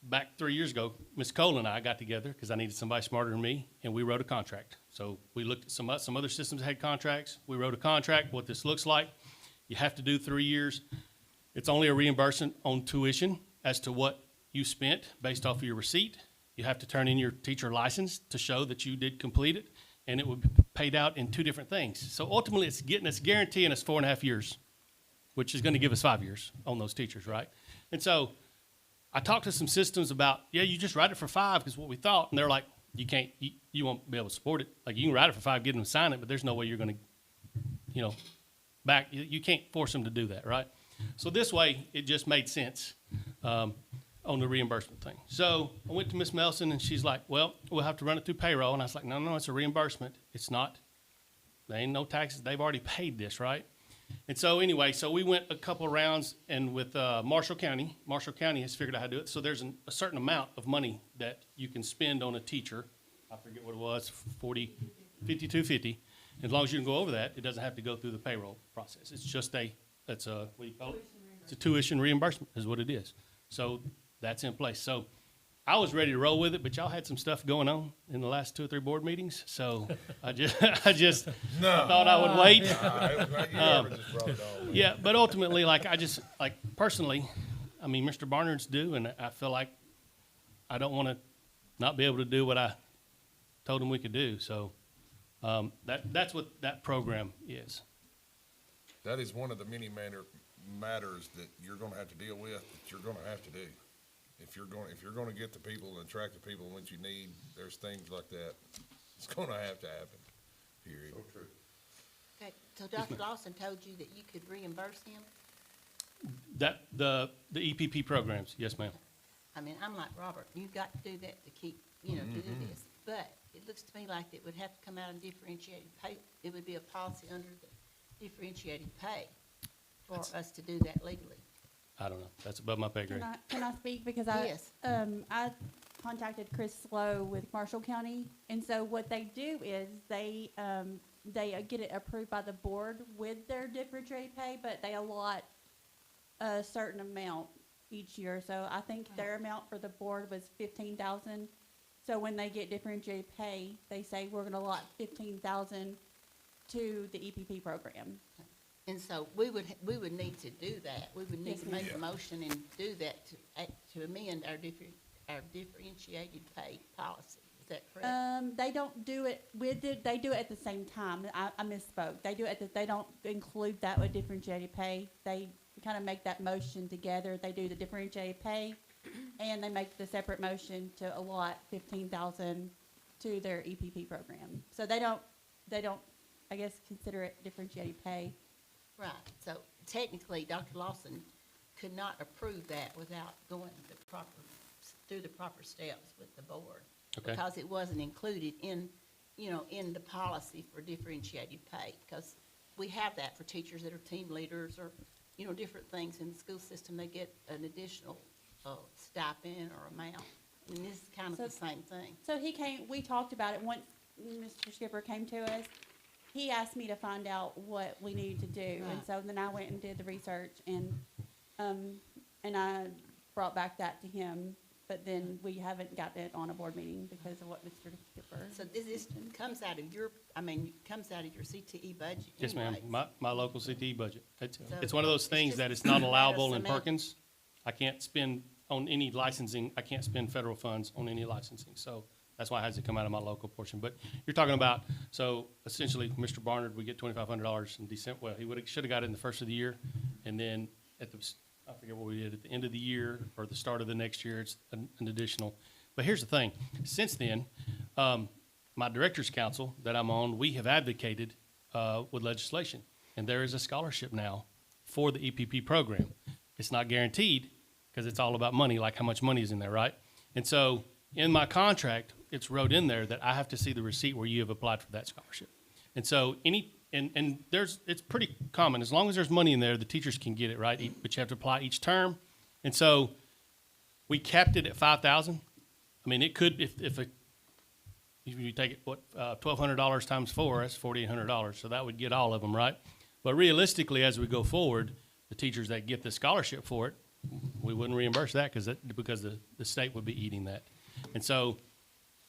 back 3 years ago, Ms. Cole and I got together because I needed somebody smarter than me, and we wrote a contract. So we looked at some other systems that had contracts. We wrote a contract, what this looks like. You have to do 3 years. It's only a reimbursement on tuition as to what you spent based off of your receipt. You have to turn in your teacher license to show that you did complete it, and it would be paid out in 2 different things. So ultimately, it's guaranteeing us 4.5 years, which is going to give us 5 years on those teachers, right? And so I talked to some systems about, you just write it for 5 because what we thought, and they're like, you won't be able to support it. Like, you can write it for 5, get them to sign it, but there's no way you're going to, you can't force them to do that, right? So this way, it just made sense on the reimbursement thing. So I went to Ms. Melson, and she's like, well, we'll have to run it through payroll. And I was like, no, it's a reimbursement. It's not, there ain't no taxes. They've already paid this, right? And so anyway, so we went a couple of rounds, and with Marshall County has figured out how to do it. So there's a certain amount of money that you can spend on a teacher. I forget what it was, $52.50. As long as you can go over that, it doesn't have to go through the payroll process. It's just what do you call it? It's a tuition reimbursement is what it is. So that's in place. So I was ready to roll with it, but y'all had some stuff going on in the last 2 or 3 board meetings. So I just thought I would wait. Yeah, but ultimately, personally, Mr. Barnard's due, and I feel like I don't want to not be able to do what I told him we could do. So that's what that program is. That is one of the many matters that you're gonna have to deal with, that you're gonna have to do. If you're gonna get the people and attract the people that you need, there's things like that. It's gonna have to happen, period. So true. Okay, so Dr. Lawson told you that you could reimburse him? That, the EPP programs, yes, ma'am. I'm like, Robert, you've got to do that to keep, to do this. But it looks to me like it would have to come out of differentiated pay. It would be a policy under the differentiated pay for us to do that legally. I don't know. That's above my pay grade. Can I speak? Because Yes. I contacted Chris Slow with Marshall County, and so what they do is they get it approved by the board with their differentiated pay, but they allot a certain amount each year. So I think their amount for the board was $15,000. So when they get differentiated pay, they say we're going to allot $15,000 to the EPP program. And so we would need to do that. We would need Yes, to ma'am. make a motion and do that to amend our differentiated pay policy. Is that correct? They don't do it with it. They do it at the same time. I misspoke. They do it. They don't include that with differentiated pay. They kind of make that motion together. They do the differentiated pay, and they make the separate motion to allot $15,000 to their EPP program. So they don't, I guess, consider it differentiated pay. Right. So technically, Dr. Lawson could not approve that without going through the proper steps with the board. Okay. Because it wasn't included in the policy for differentiated pay. Because we have that for teachers that are team leaders or, different things in the school system. They get an additional stipend or amount. And this is kind of the same thing. So he came, we talked about it once Mr. Skipper came to us. He asked me to find out what we needed to do, and Right. so then I went and did the research, and I brought back that to him, but then we haven't gotten it on a board meeting because of what Mr. Skipper. So this comes out of your, comes out of your CTE budget Yes, ma'am. anyways. My local CTE budget. It's So one of those it's things just that it's not a allowable in semantic. Perkins. I can't spend on any licensing, I can't spend federal funds on any licensing. So that's why it has to come out of my local portion. But you're talking about, so essentially, Mr. Barnard, we get $2,500 in December. Well, he should have got it in the first of the year. And then at the, I forget what we did, at the end of the year or the start of the next year, it's an additional. But here's the thing. Since then, my director's council that I'm on, we have advocated with legislation. And there is a scholarship now for the EPP program. It's not guaranteed because it's all about money, like how much money is in there, right? And so in my contract, it's wrote in there that I have to see the receipt where you have applied for that scholarship. And so it's pretty common. As long as there's money in there, the teachers can get it, right? But you have to apply each term. And so we capped it at 5,000. I mean, it could, if you take it, $1,200 times 4, that's $4,800. So that would get all of them, right? But realistically, as we go forward, the teachers that get the scholarship for it, we wouldn't reimburse that because the state would be eating that. And so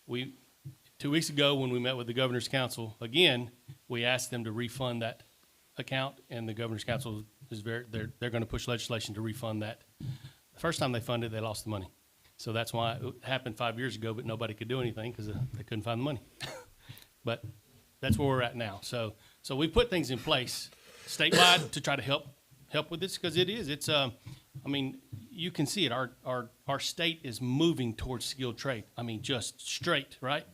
2 weeks ago, when we met with the Governor's Council, again, we asked them to refund that account, and the Governor's Council is they're going to push legislation to refund that. The first time they funded, they lost the money. So that's why it happened 5 years ago, but nobody could do anything because they couldn't find the money. But that's where we're at now. So we put things in place statewide to try to help with this, because it's I mean, you can see it. Our state is moving towards skilled trade. I mean, just straight, right?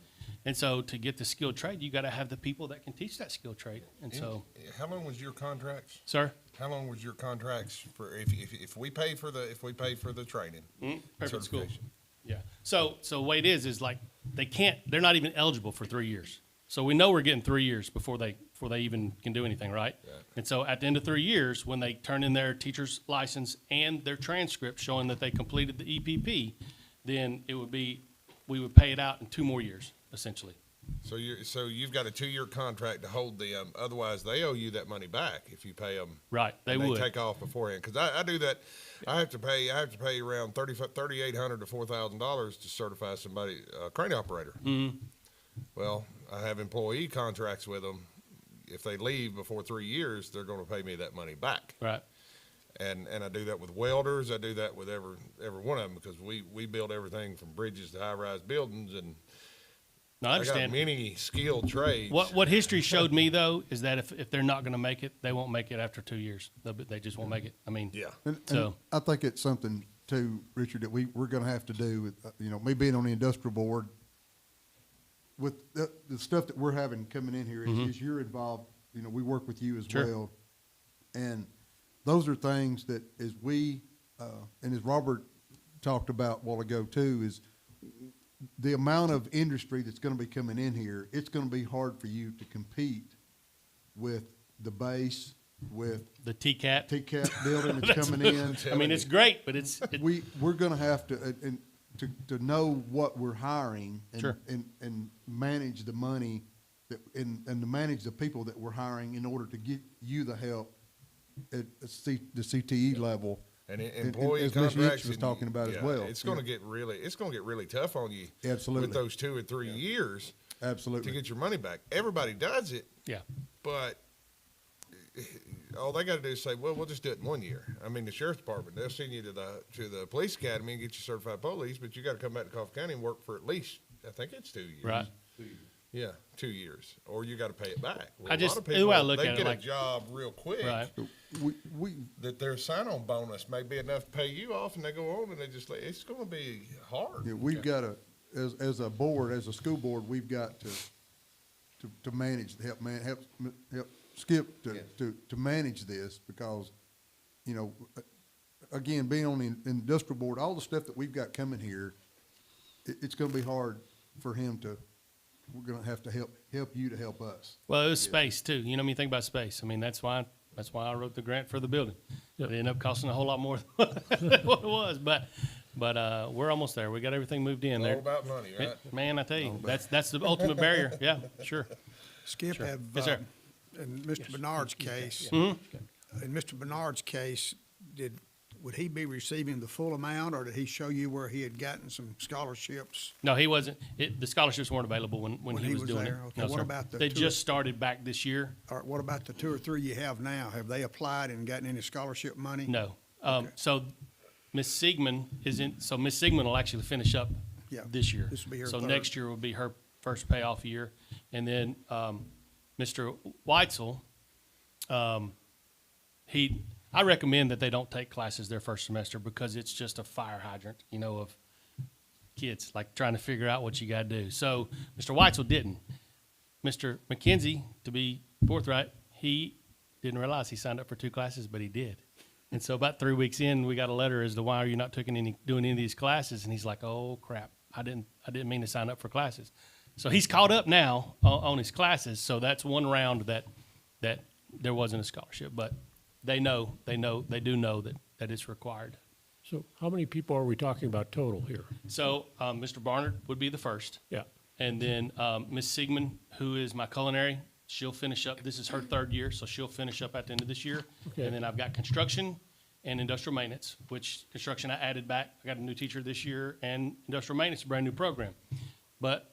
And so to get the skilled trade, you got to have the people that can teach that skilled trade. And so, How long was your contracts? sir, How long was your contracts for, if we pay for the training? perfect school. certification? Yeah. So the way it is like they're not even eligible for 3 years. So we know we're getting 3 years before they even can do anything, right? Yeah. And so at the end of 3 years, when they turn in their teacher's license and their transcript showing that they completed the EPP, then we would pay it out in 2 more years, essentially. So you've got a 2-year contract to hold them, otherwise they owe you that money back if you pay them. Right, they and would. They take off beforehand, because I do that. I have to pay around $3,800 to $4,000 to certify somebody, a crane operator. Mm-hmm. Well, I have employee contracts with them. If they leave before 3 years, they're going to pay me that money back. Right. And I do that with welders. I do that with every one of them, because we build everything from bridges to high-rise buildings, and No, I understand. got many skilled trades. What history showed me, though, is that if they're not going to make it, they won't make it after 2 years. They just won't make it. I mean, Yeah. And So- I think it's something too, Richard, that we're gonna have to do with, me being on the industrial board, with the stuff that we're having coming in here, is you're involved, we work with you as Sure. well. And those are things that as and as Robert talked about a while ago too, is the amount of industry that's gonna be coming in here, it's gonna be hard for you to compete with the base, with the TCAT. TCAT building that's coming in. I mean, it's great, but We're gonna have to, to know what we're hiring Sure. and manage the money and to manage the people that we're hiring in order to get you the help at the CTE level. And employee as Ms. contracts Hicks was and- talking about as yeah, well. It's going to get really tough on you. Absolutely. With those 2 or 3 years Absolutely. to get your money back. Everybody does it, Yeah. but all they got to do is say, well, we'll just do it in 1 year. I mean, the sheriff's department, they'll send you to the police academy and get you certified police, but you got to come back to Coffee County and work for at least, I think it's 2 years. Right. Yeah, 2 years, or you got to pay it back. Well, I a just- lot of the people, way I look they at it, get like- a job real quick. Right. We That their sign-on bonus may be enough to pay you off, and they go on and they just like, it's going to be hard. Yeah, we've got to, as a board, as a school board, we've got to manage, help Skip to manage this, because, again, being on the industrial board, all the stuff that we've got coming here, it's gonna be hard for him we're gonna have to help you to help us. Well, it was space too. You know, when you think about space. I mean, that's why I wrote the grant for the building. It ended up costing a whole lot more than what it was. But But, we're almost there. We got everything moved in It's there. all about money, right? Man, I tell you, that's the ultimate barrier. Yeah, sure. Skip, have, Yes, sir. in Mr. Bernard's case, Mhm. in Mr. Bernard's case, would he be receiving the full amount, or did he show you where he had gotten some scholarships? No, he wasn't. The scholarships weren't available when he was doing it. there? Okay, No, what sir. about the They two- just started back this year. Or what about the 2 or 3 you have now? Have they applied and gotten any scholarship money? No. So Miss Siegman so Miss Siegman will actually finish up Yeah, this year. this will be her So third. next year will be her first payoff year. And then, Mr. Weitzel, I recommend that they don't take classes their first semester because it's just a fire hydrant, of kids, like trying to figure out what you gotta do. So Mr. Weitzel didn't. Mr. McKenzie, to be forthright, he didn't realize he signed up for 2 classes, but he did. And so about 3 weeks in, we got a letter as to why are you not doing any of these classes? And he's like, oh crap, I didn't mean to sign up for classes. So he's caught up now on his classes. So that's one round that there wasn't a scholarship, but they do know that it's required. So how many people are we talking about total here? So, Mr. Barnard would be the first. Yeah. And then, Ms. Siegman, who is my culinary, she'll finish up, this is her 3rd year, so she'll finish up at the end of this year. Okay. And then I've got construction and industrial maintenance, which construction I added back. I got a new teacher this year, and industrial maintenance, a brand new program. But,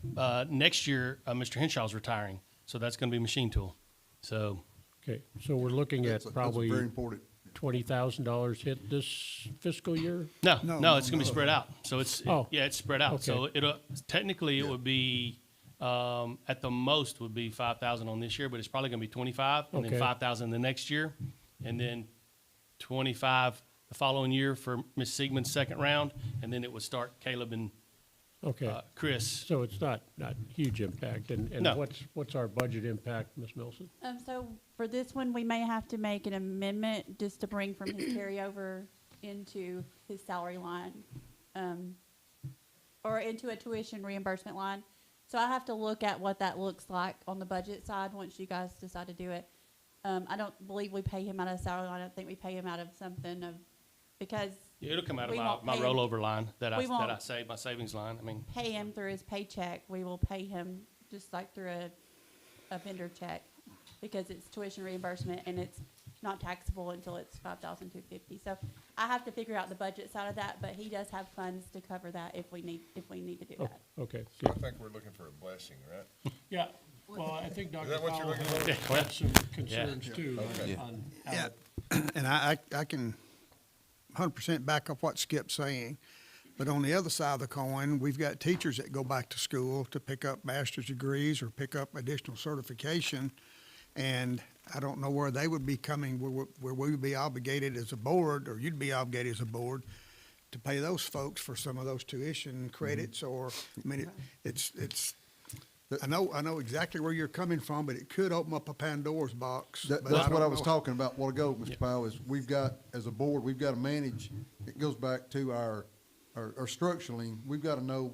next year, Mr. Henshaw's retiring, so that's gonna be machine tool. So, Okay, so we're looking at That's probably very important. $20,000 hit this fiscal year? no, it's gonna be spread out. So it's, Oh. it's spread out. So Okay. technically, it would be, at the most would be 5,000 on this year, but it's probably gonna be 25, and then Okay. 5,000 the next year, and then 25 the following year for Miss Siegman's second round, and then it would start Caleb and Okay, Chris. so it's not huge impact, and No. what's our budget impact, Ms. Milson? So for this one, we may have to make an amendment just to bring from his carryover into his salary line, or into a tuition reimbursement line. So I have to look at what that looks like on the budget side once you guys decide to do it. I don't believe we pay him out of salary line. I think we pay him out of something because Yeah, it'll come out of we my won't pay him- rollover line that we won't I save, my savings line. I mean, pay him through his paycheck. We will pay him just like through a vendor check because it's tuition reimbursement and it's not taxable until it's $5,250. So I have to figure out the budget side of that, but he does have funds to cover that if we need to do Oh, that. okay, So I think we're looking for a blessing, right? yeah, well, I think Dr. that what you're Powell looking had for? had some concerns too Okay. on how Yeah, it- and I can 100% back up what Skip's saying. But on the other side of the coin, we've got teachers that go back to school to pick up master's degrees or pick up additional certification. And I don't know where they would be coming, where we would be obligated as a board, or you'd be obligated as a board, to pay those folks for some of those tuition credits, or, I mean, it's, I know exactly where you're coming from, but it could open up a Pandora's box. but That's what don't I was know. talking about a while ago, Mr. Powell, is we've got, as a board, we've got to manage, it goes back to our structuring, we've got to know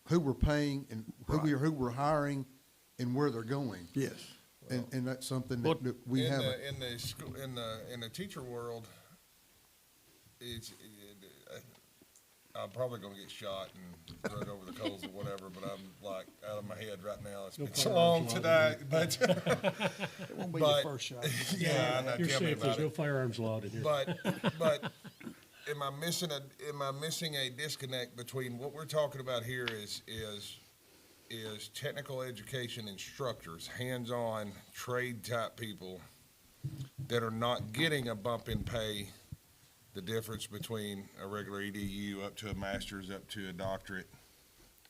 who we're paying and who we're hiring and where they're going. Yes. And that's something that we in haven't. the school, in the teacher world, I'm probably gonna get shot and run over the coals or whatever, but I'm like out of my head right now. It's been so long today, but. It won't be your first shot. Yeah, I know, You're tell me safe, there's about no it. firearms allowed in here. But am I missing a disconnect between what we're talking about here is technical education instructors, hands-on trade type people that are not getting a bump in pay, the difference between a regular EDU up to a master's, up to a doctorate,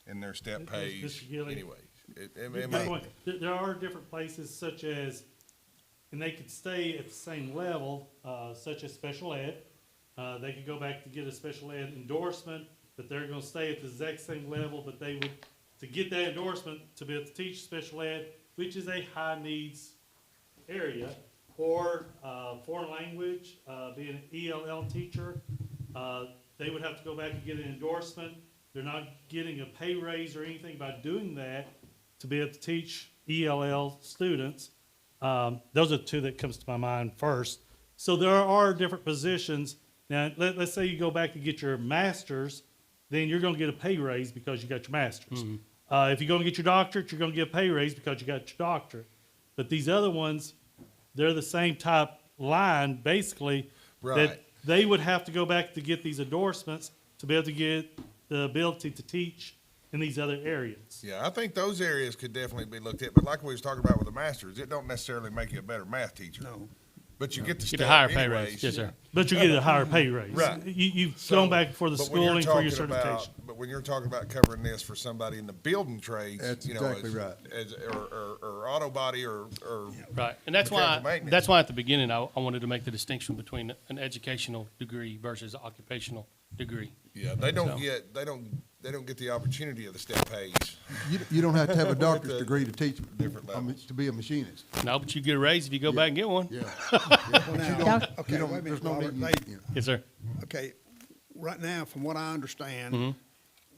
and their step pays Mr. Gilly. anyways. Good point. There are different places such as, and they could stay at the same level, such as special ed. They could go back to get a special ed endorsement, but they're gonna stay at the exact same level, but they would, to get that endorsement, to be able to teach special ed, which is a high needs area, or, foreign language, being an ELL teacher, they would have to go back and get an endorsement. They're not getting a pay raise or anything by doing that to be able to teach ELL students. Those are the two that comes to my mind first. So there are different positions Now, let's say you go back to get your master's, then you're gonna get a pay raise because you got your master's. If you're gonna get your doctorate, you're gonna get a pay raise because you got your doctorate. But these other ones, they're the same type line, basically, Right. that they would have to go back to get these endorsements to be able to get the ability to teach in these other areas. Yeah, I think those areas could definitely be looked at, but like we was talking about with the masters, it don't necessarily make you a better math teacher. No. But you get the Get step a higher pay anyways. raise, yes, sir. But you get a higher pay raise. Right. You've So, gone back for the but when you're schooling for your talking about- certification. But when you're talking about covering this for somebody in the building trades, That's you know, exactly right. or auto body or Right, and that's mechanical why, maintenance. that's why at the beginning, I wanted to make the distinction between an educational degree versus an occupational degree. Yeah, they don't So- get, they don't get the opportunity of the step pays. You don't have to have a With doctor's the degree to teach, different levels. to be a machinist. No, but you get a raise if you go back and get one. Yeah. Well, now, okay, You don't- wait a there's minute, no Robert, need- they, you know. Yes, sir. okay, right now, from what I understand, Mhm.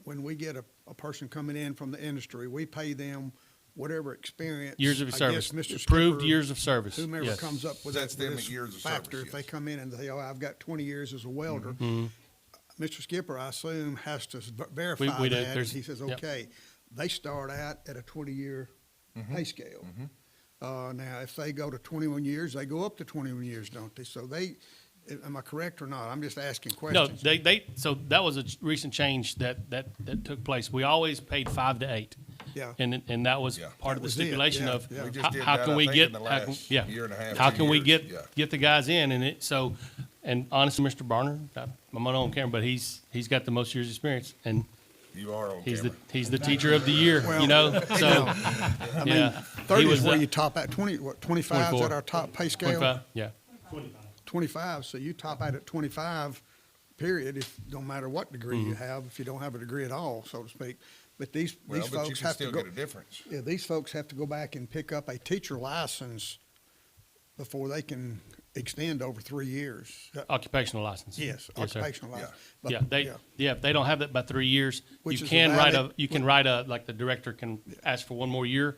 when we get a person coming in from the industry, we pay them whatever experience. Years of I guess service. Mr. Approved Skipper, years of service. Whomever Yes. comes up with Sets that, them this at years of factor, service, if they yes. come in and say, oh, I've got 20 years as a welder, Mhm. Mr. Skipper, I assume, has to verify we do. that. There's- He says, yep. okay, they start out at a 20-year pay scale. Now, if they go to 21 years, they go up to 21 years, don't they? So they, am I correct or not? I'm just asking No, questions. so that was a recent change that took place. We always paid 5 to 8. Yeah. And that was Yeah. part That of the was it, stipulation yeah, of yeah. We just how did how that, can I we think, get, in the how can- last yeah. year and a half, How 2 can we years, yeah. get the guys in and so, and honestly, Mr. Barner, I'm not on camera, but he's got the most years' experience and You are on he's camera. he's the teacher of the year, Well, you know, so, I mean, yeah. 30 He is was where the- you top at, 25 is 24. at our top pay scale? 25, yeah. 25, so you top out at 25, period, if, don't matter what degree Mm-hmm. you have, if you don't have a degree at all, so to speak. But these Well, but you folks can have to still go. get a difference. Yeah, these folks have to go back and pick up a teacher license before they can extend over 3 years. Occupational license. Yes, sir. occupational license. But, Yeah, if they don't have that by 3 years, Which you is a can write valid- like the director can ask for one more year,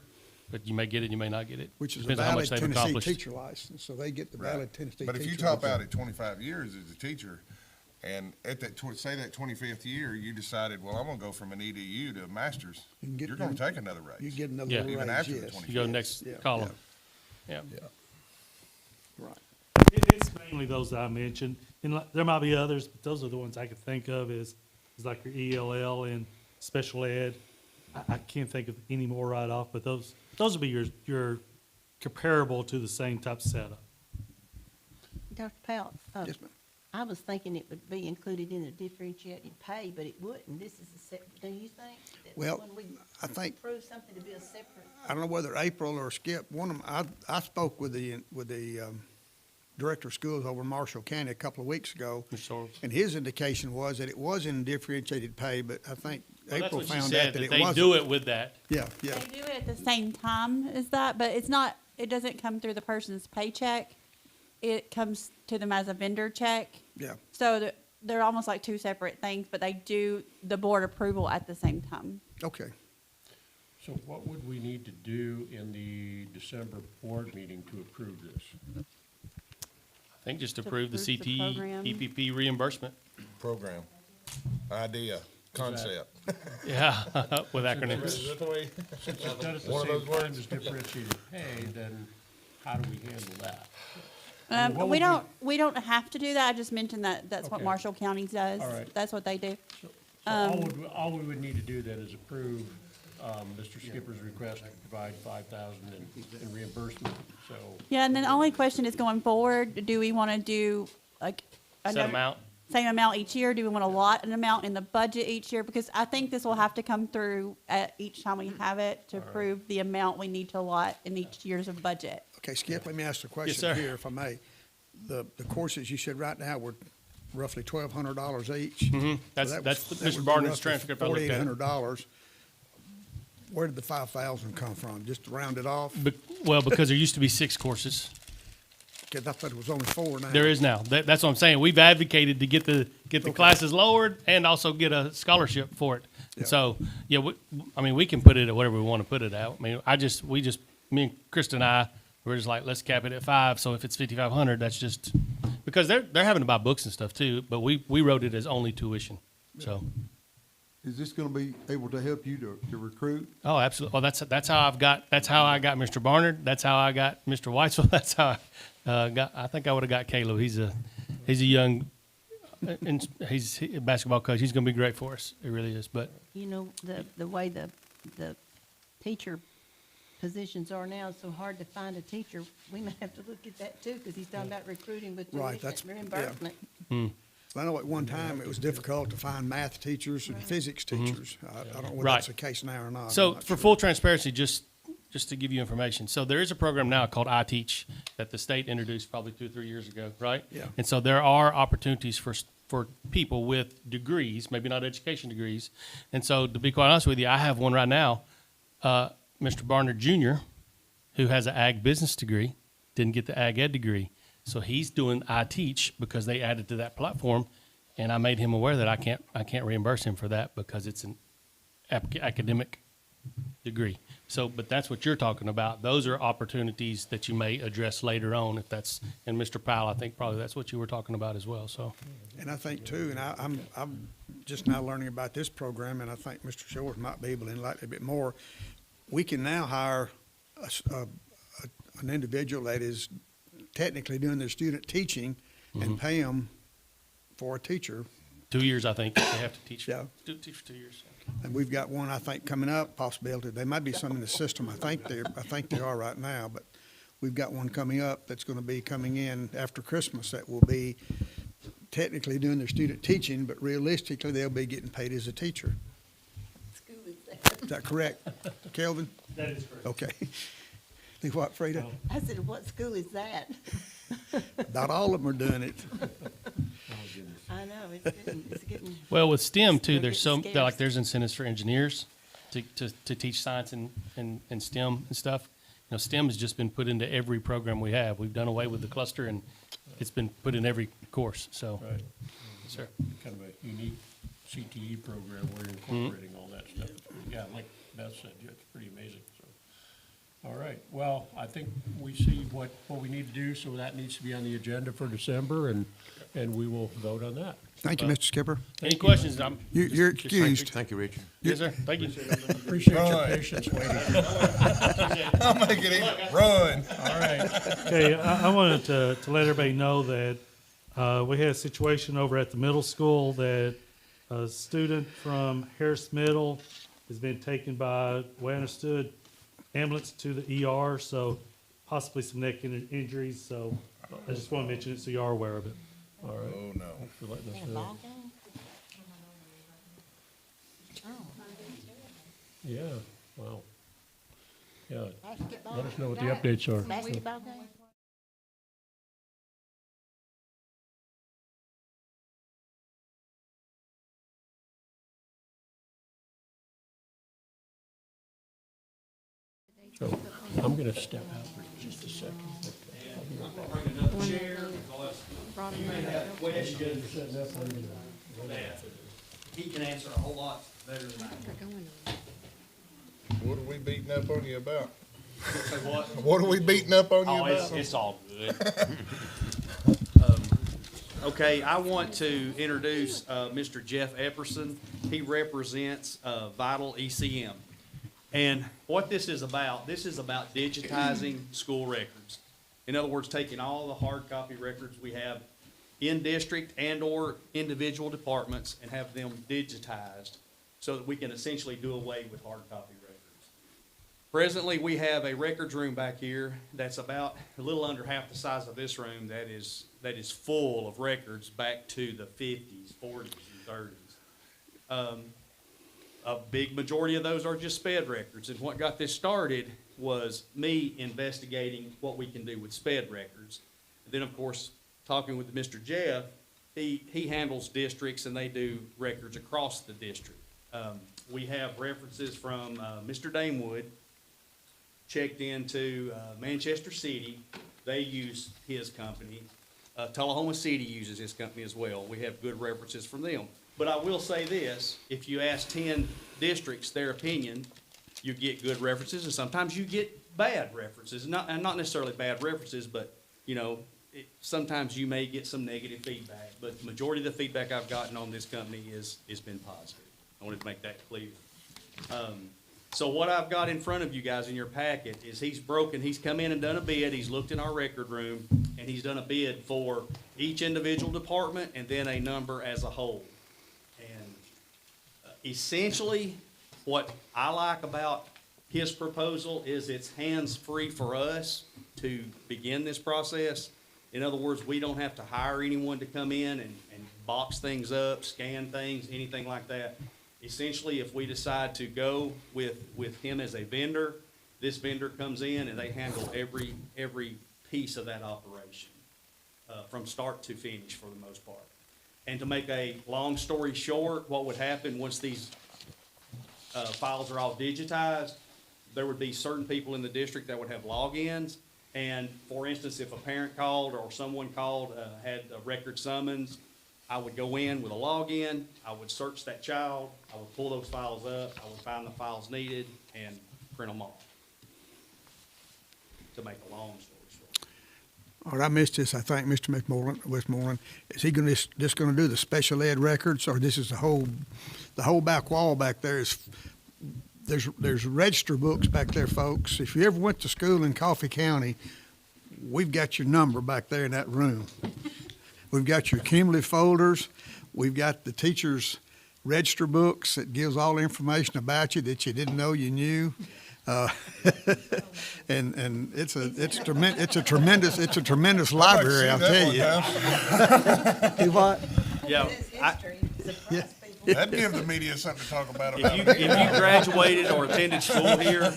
but you may get it, you may not get it. Which is a Depends on how much valid they've Tennessee accomplished. teacher license, so they get the valid Tennessee teacher. But if you top out at 25 years as a teacher, and at that, say that 25th year, you decided, well, I'm gonna go from an EDU to a master's, You can get- you're gonna take another raise. You get another Yeah. raise, Even after the yes. 20. You go next Yeah. column. Yeah. Right. It's mainly those that I mentioned, and there might be others, but those are the ones I could think of is like your ELL and special ed. I can't think of any more right off, but those would be your comparable to the same type of setup. Dr. Powell, Yes, ma'am. I was thinking it would be included in the differentiated pay, but it wouldn't. This is a separate, do you think? that Well, when we I think- approve something to be a separate, I don't know whether April or Skip, one of them, I spoke with the director of schools over in Marshall County a couple of weeks ago, Mr. Sorrells. and his indication was that it was in differentiated pay, but I think Well, that's April what she found said, out that it they wasn't. do it with that. Yeah, yeah. They do it at the same time as that, but it's not, it doesn't come through the person's paycheck. It comes to them as a vendor check. Yeah. So they're almost like two separate things, but they do the board approval at the same time. Okay. So what would we need to do in the December board meeting to approve this? I think just To approve the approve the CTE, program. EPP reimbursement. Program, idea, concept. Yeah, with Is acronyms. that the way? Since it's done at the One of same those time as differentiated pay, then how do we handle that? what We would we don't have to do that. I just mentioned that that's what Okay. Marshall County does. All right. That's what they do. So all we would need to do then is approve, Mr. Skipper's request to provide 5,000 in reimbursement, so. Yeah, and then the only question is going forward, do we want to do like Set another- amount. same amount each year? Do we want to allot an amount in the budget each year? Because I think this will have to come through at each time we have it to approve the amount we need to allot in each year's of budget. Okay, Skip, let me ask the question sir. here, if I may. The courses you said right now were roughly $1,200 each. Mhm. That's Mr. Barnard's transcript I looked at. $4,800. Where did the 5,000 come from? Just to round it off? Well, because there used to be 6 courses. Because I thought it was only 4 now. There is now. That's what I'm saying. We've advocated to get the classes lowered and also get a scholarship for it. Yeah. And so, yeah, we can put it at whatever we want to put it at. I mean, me and Krista and I, we're just like, let's cap it at 5. So if it's 5,500, that's just because they're having to buy books and stuff too, but we wrote it as only tuition, so. Is this gonna be able to help you to recruit? Oh, absolutely. Well, that's how I got Mr. Barnard. That's how I got Mr. Weitzel. That's how I think I would have got Caleb. He's a young, and he's a basketball coach. He's going to be great for us. It really is. But You know, the way the teacher positions are now, it's so hard to find a teacher. We may have to look at that too, because he's talking about recruiting with Right, tuition that's- reimbursement. I know at one time it was difficult to find math teachers and physics teachers. I don't know whether Right. that's the case now or not. I'm so not for sure. full transparency, just to give you information, so there is a program now called iTeach that the state introduced probably 2 or 3 years ago, right? Yeah. And so there are opportunities for people with degrees, maybe not education degrees. And so to be quite honest with you, I have one right now, Mr. Barnard Jr., who has an ag business degree, didn't get the ag ed degree. So he's doing iTeach because they added to that platform, and I made him aware that I can't reimburse him for that because it's an academic degree. So, but that's what you're talking about. Those are opportunities that you may address later on if that's, and Mr. Powell, I think probably that's what you were talking about as well, so. And I think too, and I'm just now learning about this program, and I think Mr. Shores might be able to enlighten a bit more. We can now hire an individual that is technically doing their student teaching and pay them for a teacher. 2 years, I think, they have to teach. Yeah. Teach for 2 years. And we've got one, I think, coming up, possibility. There might be some in the system. I think they are right now, but we've got one coming up that's gonna be coming in after Christmas that will be technically doing their student teaching, but realistically, they'll be getting paid as a teacher. Is that correct, Kelvin? That is correct. Okay. Think what, Frida? I said, what school is that? Not all of them are doing it. I know, it's getting. Well, with STEM too, They're there's getting like scarce. there's incentives for engineers to teach science and STEM and stuff. You know, STEM has just been put into every program we have. We've done away with the cluster and it's been put in every course, so. Right. Sir. Kind of a unique CTE program where you're incorporating all that stuff. Yeah, like Beth said, it's pretty amazing, so. All right, well, I think we see what we need to do, so that needs to be on the agenda for December, and we will vote on that. Thank you, Mr. Skipper. Any questions? You're excused. Thank you, Richard. Yes, sir. Thank you. Appreciate your Right. patience waiting. I'll make it even run. All right. Okay, I wanted to let everybody know that we had a situation over at the middle school that a student from Harris Middle has been taken by, we understood, ambulance to the ER, so possibly some neck injuries, so I just want to mention it so you are aware of it. All right. Oh, no. Thanks for letting us know. Yeah, wow. Yeah, let us know what the updates are. Basketball game? So I'm gonna step out for just a second. I'll be right back. He can answer a whole lot better than I can. What are we beating up on you about? Say what? What are we beating up on you Oh, about? it's all good. Okay, I want to introduce Mr. Jeff Epperson. He represents Vital ECM. And what this is about digitizing school records. In other words, taking all the hard copy records we have in district and/or individual departments and have them digitized so that we can essentially do away with hard copy records. Presently, we have a records room back here that's about a little under half the size of this room that is full of records back to the 50s, 40s, and 30s. A big majority of those are just SPED records, and what got this started was me investigating what we can do with SPED records. And then, of course, talking with Mr. Jeff, he handles districts and they do records across the district. We have references from Mr. Damewood, checked into Manchester City. They use his company. Tullahoma City uses his company as well. We have good references from them. But I will say this, if you ask 10 districts their opinion, you get good references, and sometimes you get bad references. And not necessarily bad references, but, you know, sometimes you may get some negative feedback, but the majority of the feedback I've gotten on this company has been positive. I wanted to make that clear. So what I've got in front of you guys in your packet is he's come in and done a bid, he's looked in our record room, and he's done a bid for each individual department and then a number as a whole. And essentially, what I like about his proposal is it's hands-free for us to begin this process. In other words, we don't have to hire anyone to come in and box things up, scan things, anything like that. Essentially, if we decide to go with him as a vendor, this vendor comes in and they handle every piece of that operation, from start to finish for the most part. And to make a long story short, what would happen once these files are all digitized, there would be certain people in the district that would have logins. And for instance, if a parent called or someone called, had a record summons, I would go in with a login, I would search that child, I would pull those files up, I would find the files needed and print them off. To make a long story short. All right, I missed this, I think, Mr. Westmoreland. Is he gonna, just gonna do the special ed records, or this is the whole back wall back there is, there's register books back there, folks. If you ever went to school in Coffee County, we've got your number back there in that room. We've got your cumulative folders. We've got the teachers' register books that gives all the information about you that you didn't know you knew. And it's a tremendous library, I'll tell you. Do what? Yeah, That'd give the media something to talk about. If you graduated or attended school here,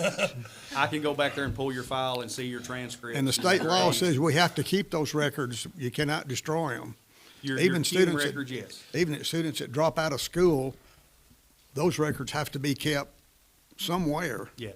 I can go back there and pull your file and see your transcript. And the state law says we have to keep those records. You cannot destroy them. Your Students records, yes. Even students that drop out of school, those records have to be kept somewhere. Yes.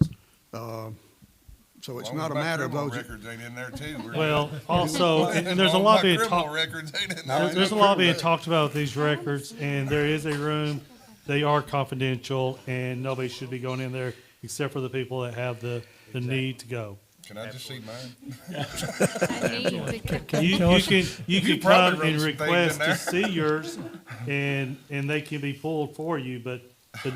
So it's not a matter of those. Records ain't in there too. Well, also, and there's a lot being talked. Records ain't in there. There's a lot being talked about with these records, and there is a room. They are confidential, and nobody should be going in there except for the people that have the need to go. Can I just see mine? You can come probably and wrote some things in request there. to see yours, and they can be pulled for you, but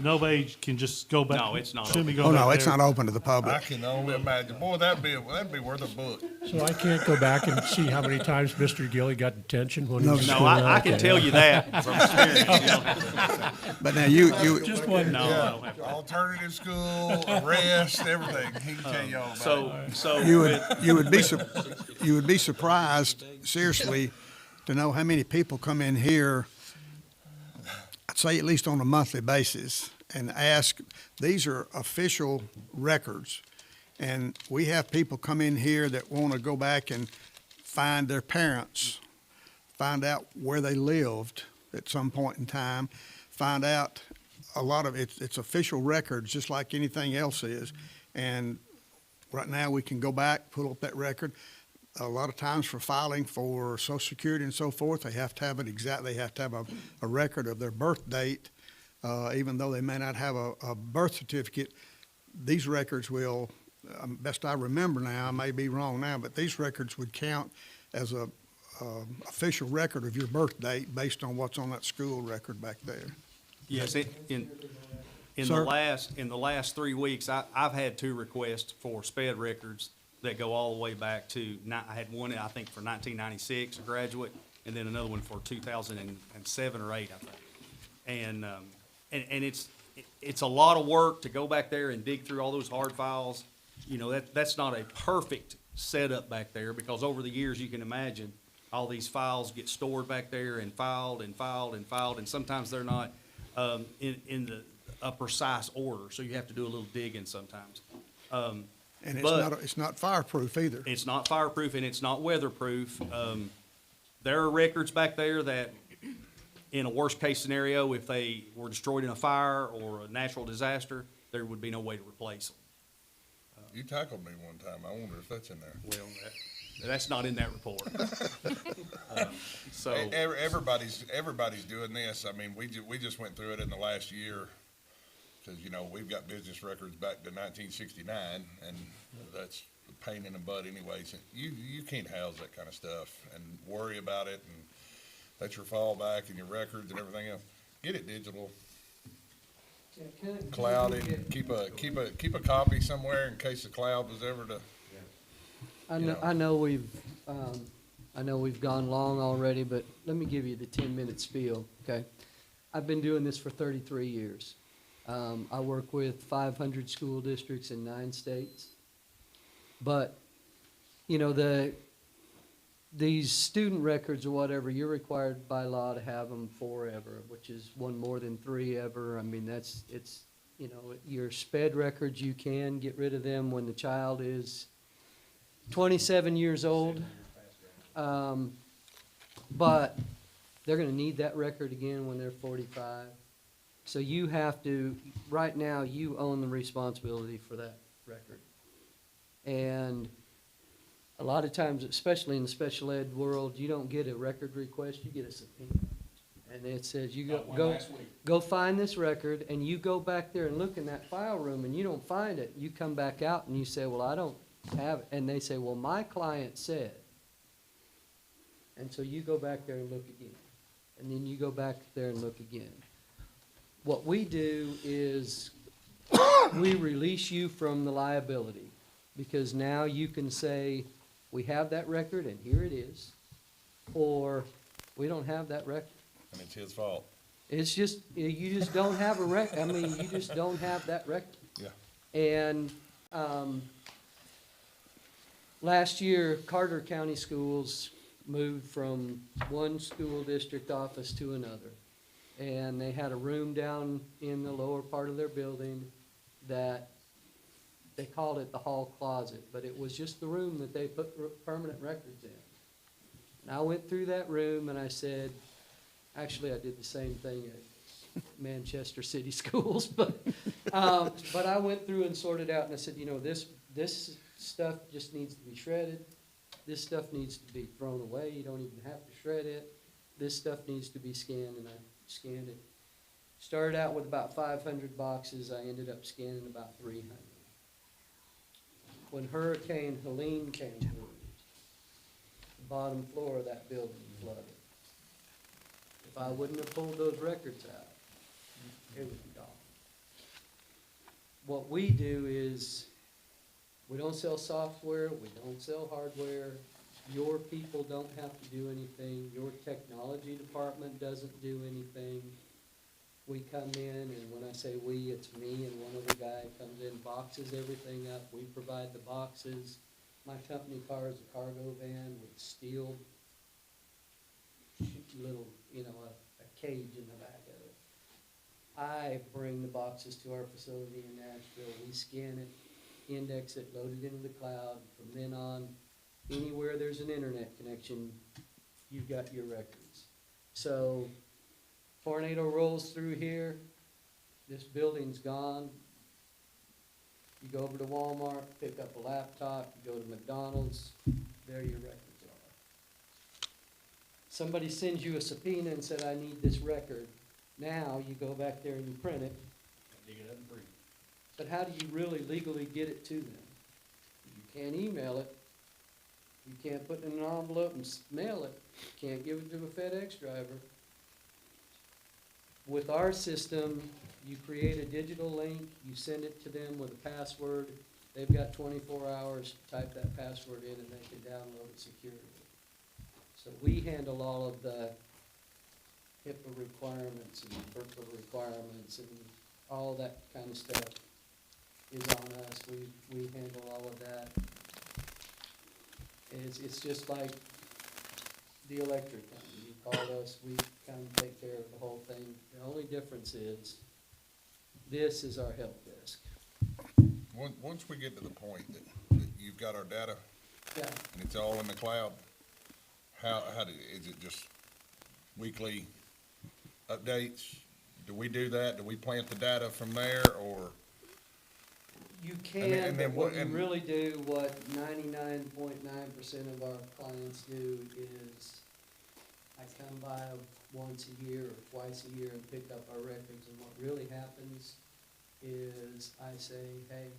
nobody can just go back. No, it's not shouldn't be open. going Oh, no, back it's there. not open to the I public. can only imagine. Boy, that'd be worth a book. So I can't go back and see how many times Mr. Gilly got detention when he was. No, I can tell you that from experience. But now you Just one. No, I don't have to. Alternative school, arrest, everything. He can tell you all about it. So you would be surprised, seriously, to know how many people come in here, I'd say at least on a monthly basis, and ask. These are official records, and we have people come in here that want to go back and find their parents, find out where they lived at some point in time, find out a lot of it's official records, just like anything else is. And right now, we can go back, pull up that record. A lot of times for filing for Social Security and so forth, they have to have it exact. They have to have a record of their birth date, even though they may not have a birth certificate. These records will, best I remember now, I may be wrong now, but these records would count as a official record of your birth date based on what's on that school record back there. yes, in Sir? the last 3 weeks, I've had 2 requests for SPED records that go all the way back to, I had one, I think, for 1996, a graduate, and then another one for 2007 or 8, I think. And it's a lot of work to go back there and dig through all those hard files. You know, that's not a perfect setup back there, because over the years, you can imagine, all these files get stored back there and filed and filed and filed, and sometimes they're not in a precise order, so you have to do a little digging sometimes. And But- it's not fireproof either. It's not fireproof and it's not weatherproof. There are records back there that, in a worst-case scenario, if they were destroyed in a fire or a natural disaster, there would be no way to replace them. You tackled me one time. I wonder if that's in there. Well, that's not in that report. So, Everybody's doing this. I mean, we just went through it in the last year. Cause you know, we've got business records back to 1969, and that's a pain in the butt anyway. So you can't house that kind of stuff and worry about it, and that's your fallback and your records and everything else. Get it digital, cloud it, keep a copy somewhere in case the cloud was ever to. I know we've gone long already, but let me give you the 10-minute spiel, okay? I've been doing this for 33 years. I work with 500 school districts in 9 states. But, you know, these student records or whatever, you're required by law to have them forever, which is one more than 3 ever. I mean, you know, your SPED records, you can get rid of them when the child is 27 years old. But they're gonna need that record again when they're 45. So you have to, right now, you own the responsibility for that record. And a lot of times, especially in the special ed world, you don't get a record request, you get a subpoena. And it says, go find this record, and you go back there and look in that file room, and you don't find it. You come back out and you say, well, I don't have it. And they say, well, my client said. And so you go back there and look again. And then you go back there and look again. What we do is we release you from the liability, because now you can say, we have that record and here it is, or we don't have that record. And it's his fault. It's just, you just don't have a record. I mean, you just don't have that record. Yeah. And last year, Carter County Schools moved from one school district office to another. And they had a room down in the lower part of their building that they called it the hall closet, but it was just the room that they put permanent records in. And I went through that room and I said, actually, I did the same thing at Manchester City Schools, but I went through and sorted out, and I said, you know, this stuff just needs to be shredded. This stuff needs to be thrown away. You don't even have to shred it. This stuff needs to be scanned, and I scanned it. Started out with about 500 boxes. I ended up scanning about 300. When Hurricane Helene came through, the bottom floor of that building flooded. If I wouldn't have pulled those records out, it would be gone. What we do is, we don't sell software, we don't sell hardware. Your people don't have to do anything. Your technology department doesn't do anything. We come in, and when I say we, it's me and one other guy comes in, boxes everything up. We provide the boxes. My company car is a cargo van with steel little, you know, a cage in the back of it. I bring the boxes to our facility in Nashville. We scan it, index it, load it into the cloud. From then on, anywhere there's an internet connection, you've got your records. So, tornado rolls through here, this building's gone. You go over to Walmart, pick up a laptop, you go to McDonald's, there your records are. Somebody sends you a subpoena and said, I need this record. Now you go back there and you print it. Dig it up and bring it. But how do you really legally get it to them? You can't email it. You can't put it in an envelope and mail it. You can't give it to a FedEx driver. With our system, you create a digital link, you send it to them with a password. They've got 24 hours to type that password in, and they can download it securely. So we handle all of the HIPAA requirements and FERPA requirements and all that kind of stuff is on us. We handle all of that. It's just like the electric company. You call us, we kind of take care of the whole thing. The only difference is, this is our help desk. Once we get to the point that you've got our data, Yeah. and it's all in the cloud, is it just weekly updates? Do we do that? Do we plant the data from there, or? You and can, then but what you and- really do, what 99.9% of our clients do is, I come by once a year or twice a year and pick up our records, and what really happens is I say, hey,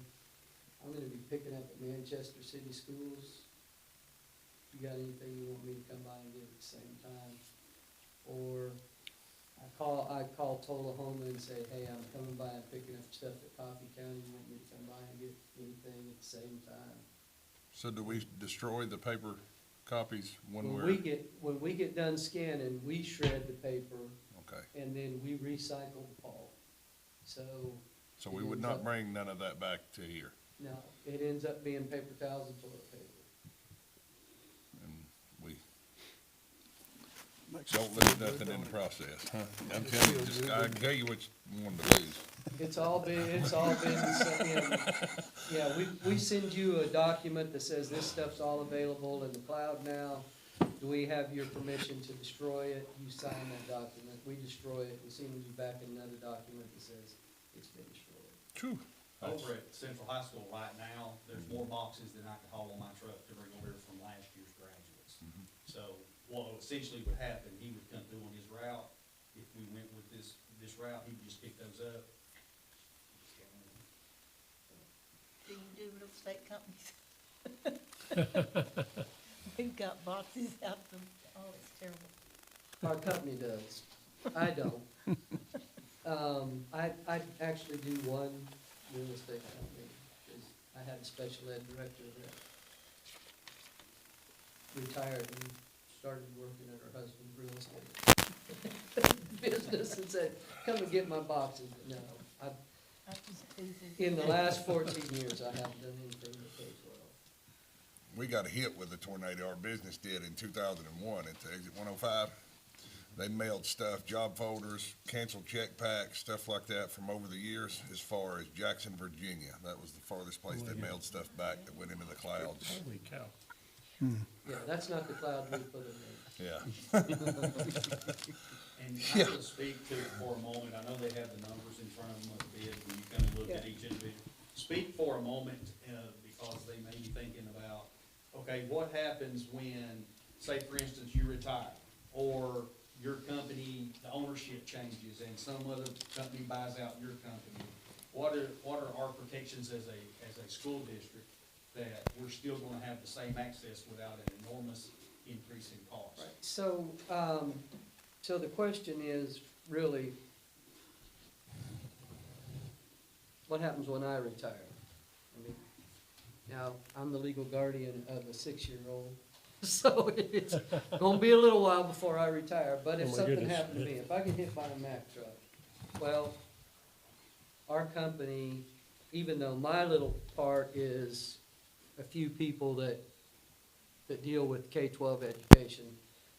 I'm gonna be picking up at Manchester City Schools. You got anything you want me to come by and get at the same time? Or I call Tullahoma and say, hey, I'm coming by and picking up stuff at Coffee County. You want me to come by and get anything at the same time? So do we destroy the paper copies when When we're? when we get done scanning, we shred the paper Okay, and then we recycle the pulp. So. so it we would ends not up- bring none of that back to here, No, it ends up being paper towels and toilet paper. and we don't lose nothing in the process, huh? I'm telling you, just, I can tell you what you wanted to lose. It's all been, yeah, we send you a document that says this stuff's all available in the cloud now. Do we have your permission to destroy it? You sign that document, we destroy it, we send you back another document that says it's been destroyed. True. Over at Central High School right now, there's more boxes than I can haul on my truck to bring over from last year's graduates. So what essentially would happen, he would come through on his route. If we went with this route, he would just pick those up. Do you do real estate companies? We've got boxes out them, oh, it's terrible. Our company does, I don't. I actually do one real estate company, 'cause I had a special ed director that retired and started working at her husband's real estate business and said, come and get my boxes. No, in the last 14 years, I haven't done anything that pays well. We got a hit with a tornado, our business did in 2001 at the exit 105. They mailed stuff, job folders, canceled check packs, stuff like that from over the years as far as Jackson, Virginia. That was the farthest place they mailed stuff back that went into the clouds. Holy cow. Yeah, that's not the cloud we put in there. Yeah. And Yeah. I will speak to it for a moment, I know they have the numbers in front of them of the bid, when you kind of look at Yeah. each individual. Speak for a moment, because they may be thinking about, okay, what happens when, say, for instance, you retire, or your company, the ownership changes, and some other company buys out your company? What are our protections as a school district that we're still gonna have the same access without an enormous increase in cost? So, so the question is really, what happens when I retire? I mean, now, I'm the legal guardian of a 6-year-old, so it's gonna be a little while before I retire, but if Oh my something goodness. happened to me, if I get hit by a Mack truck, well, our company, even though my little part is a few people that deal with K-12 education,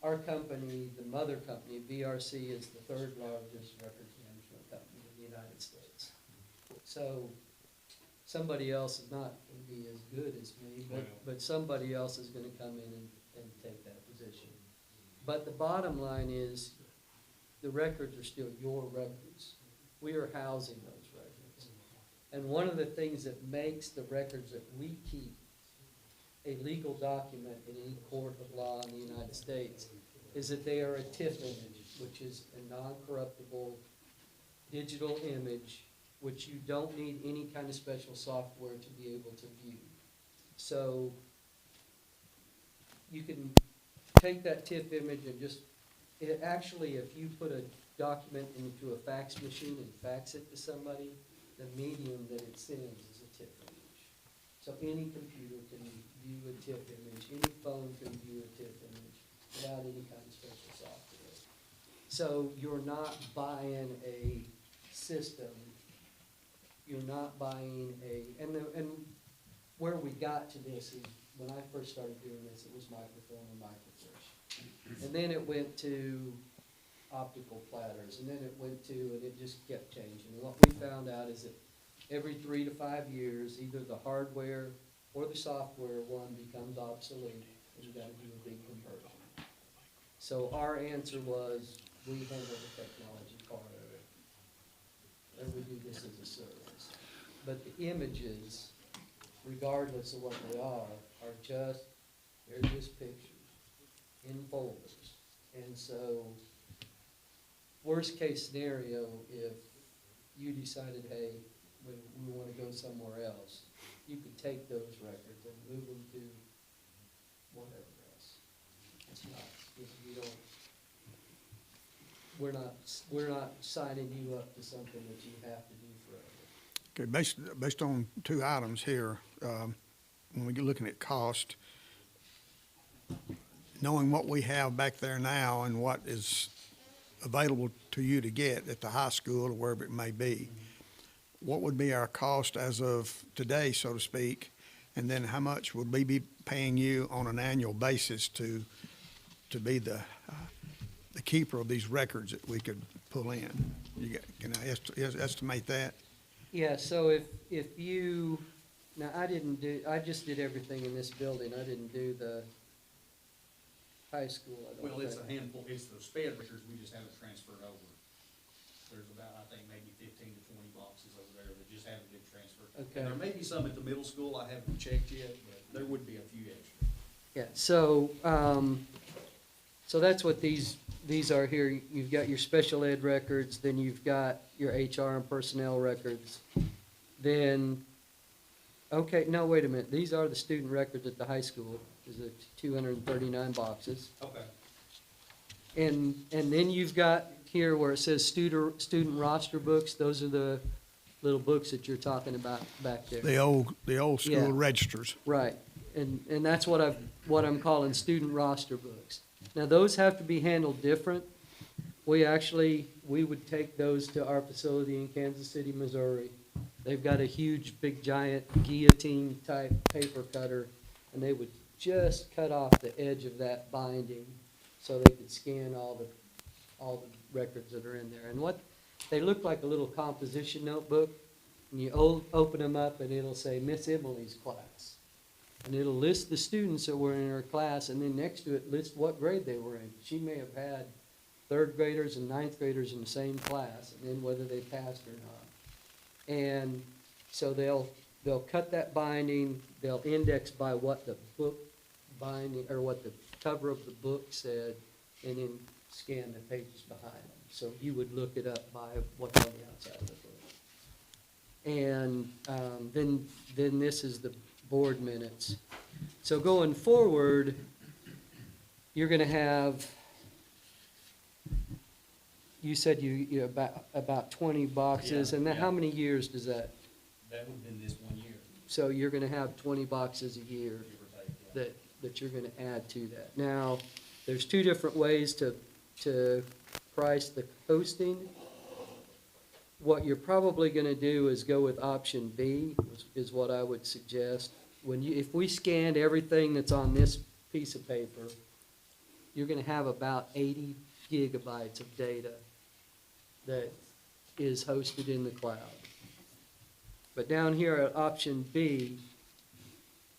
our company, the mother company, VRC, is the third largest records management company in the United States. So somebody else is not gonna be as good as me, but somebody else is gonna come in and take that position. But the bottom line is, the records are still your records. We are housing those records. And one of the things that makes the records that we keep a legal document in any court of law in the United States is that they are a TIFF image, which is a non-corruptible digital image, which you don't need any kind of special software to be able to view. So you can take that TIFF image and just, it actually, if you put a document into a fax machine and fax it to somebody, the medium that it sends is a TIFF image. So any computer can view a TIFF image, any phone can view a TIFF image without any kind of special software. So you're not buying a system, you're not buying and where we got to this is, when I first started doing this, it was microfilm and microfiche. And then it went to optical platters, and then it went to, and it just kept changing. And what we found out is that every 3 to 5 years, either the hardware or the software one becomes obsolete, and you gotta do a big conversion. So our answer was, we handle the technology part of it, and we do this as a service. But the images, regardless of what they are just, they're just pictures in folders. And so, worst case scenario, if you decided, hey, when we wanna go somewhere else, you could take those records and move them to whatever else. It's not, we don't, we're not signing you up to something that you have to do forever. Okay, based on two items here, when we get looking at cost, knowing what we have back there now and what is available to you to get at the high school or wherever it may be, what would be our cost as of today, so to speak? And then how much would we be paying you on an annual basis to be the keeper of these records that we could pull in? Can I estimate that? Yeah, so if you, now I just did everything in this building, I didn't do the high school, I don't Well, it's a think. handful, it's the sped records, we just haven't transferred over. There's about, I think, maybe 15 to 20 boxes over there that just haven't been transferred. Okay. And there may be some at the middle school, I haven't checked yet, but there would be a few extra. Yeah, so, so that's what these are here. You've got your special ed records, then you've got your HR and personnel records. Then, okay, no, wait a minute, these are the student records at the high school, is it 239 boxes. Okay. And then you've got here where it says student roster books, those are the little books that you're talking about back there. The old Yeah. school registers. Right, and that's what I'm calling student roster books. Now, those have to be handled different. We would take those to our facility in Kansas City, Missouri. They've got a huge, big, giant guillotine-type paper cutter, and they would just cut off the edge of that binding so they could scan all the records that are in there. And they look like a little composition notebook, and you open them up and it'll say Miss Emily's class. And it'll list the students that were in her class, and then next to it lists what grade they were in. She may have had third graders and ninth graders in the same class, and then whether they passed or not. And so they'll cut that binding, they'll index by what the book binding, or what the cover of the book said, and then scan the pages behind them. So you would look it up by what's on the outside of the book. And then this is the board minutes. So going forward, you're gonna have, you said you about 20 boxes, Yeah, and then yeah. how many years does that? That would have been this 1 year, So you're gonna have 20 boxes a year give or take, yeah. that you're gonna add to that. Now, there's two different ways to price the hosting. What you're probably gonna do is go with option B, is what I would suggest. If we scanned everything that's on this piece of paper, you're gonna have about 80 gigabytes of data that is hosted in the cloud. But down here at option B,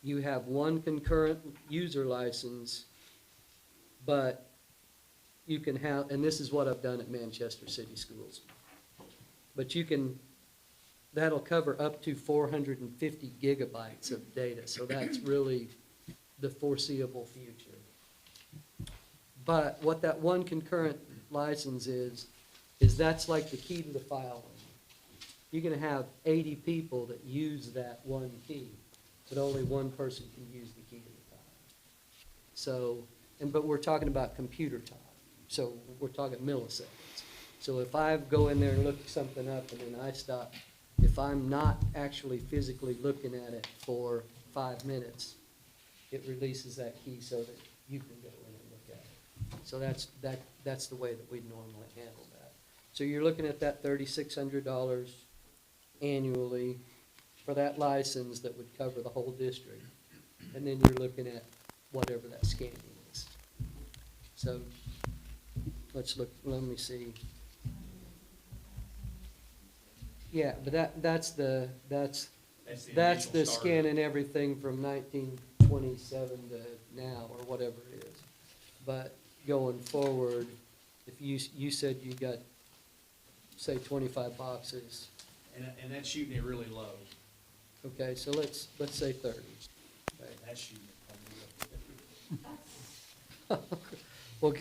you have one concurrent user license, but you can have, and this is what I've done at Manchester City Schools. But that'll cover up to 450 gigabytes of data, so that's really the foreseeable future. But what that one concurrent license is that's like the key to the file. You're gonna have 80 people that use that one key, but only one person can use the key at a time. So, but we're talking about computer time, so we're talking milliseconds. So if I go in there and look something up and then I stop, if I'm not actually physically looking at it for 5 minutes, it releases that key so that you can go in and look at it. So that's the way that we normally handle that. So you're looking at that $3,600 annually for that license that would cover the whole district. And then you're looking at whatever that scanning is. So let's look, let me see. Yeah, but that's the initial starter. scanning everything from 1927 to now, or whatever it is. But going forward, if you said you got, say, 25 boxes, And that's shooting it really low. okay, so let's say 30. Okay. That's shooting it. Well,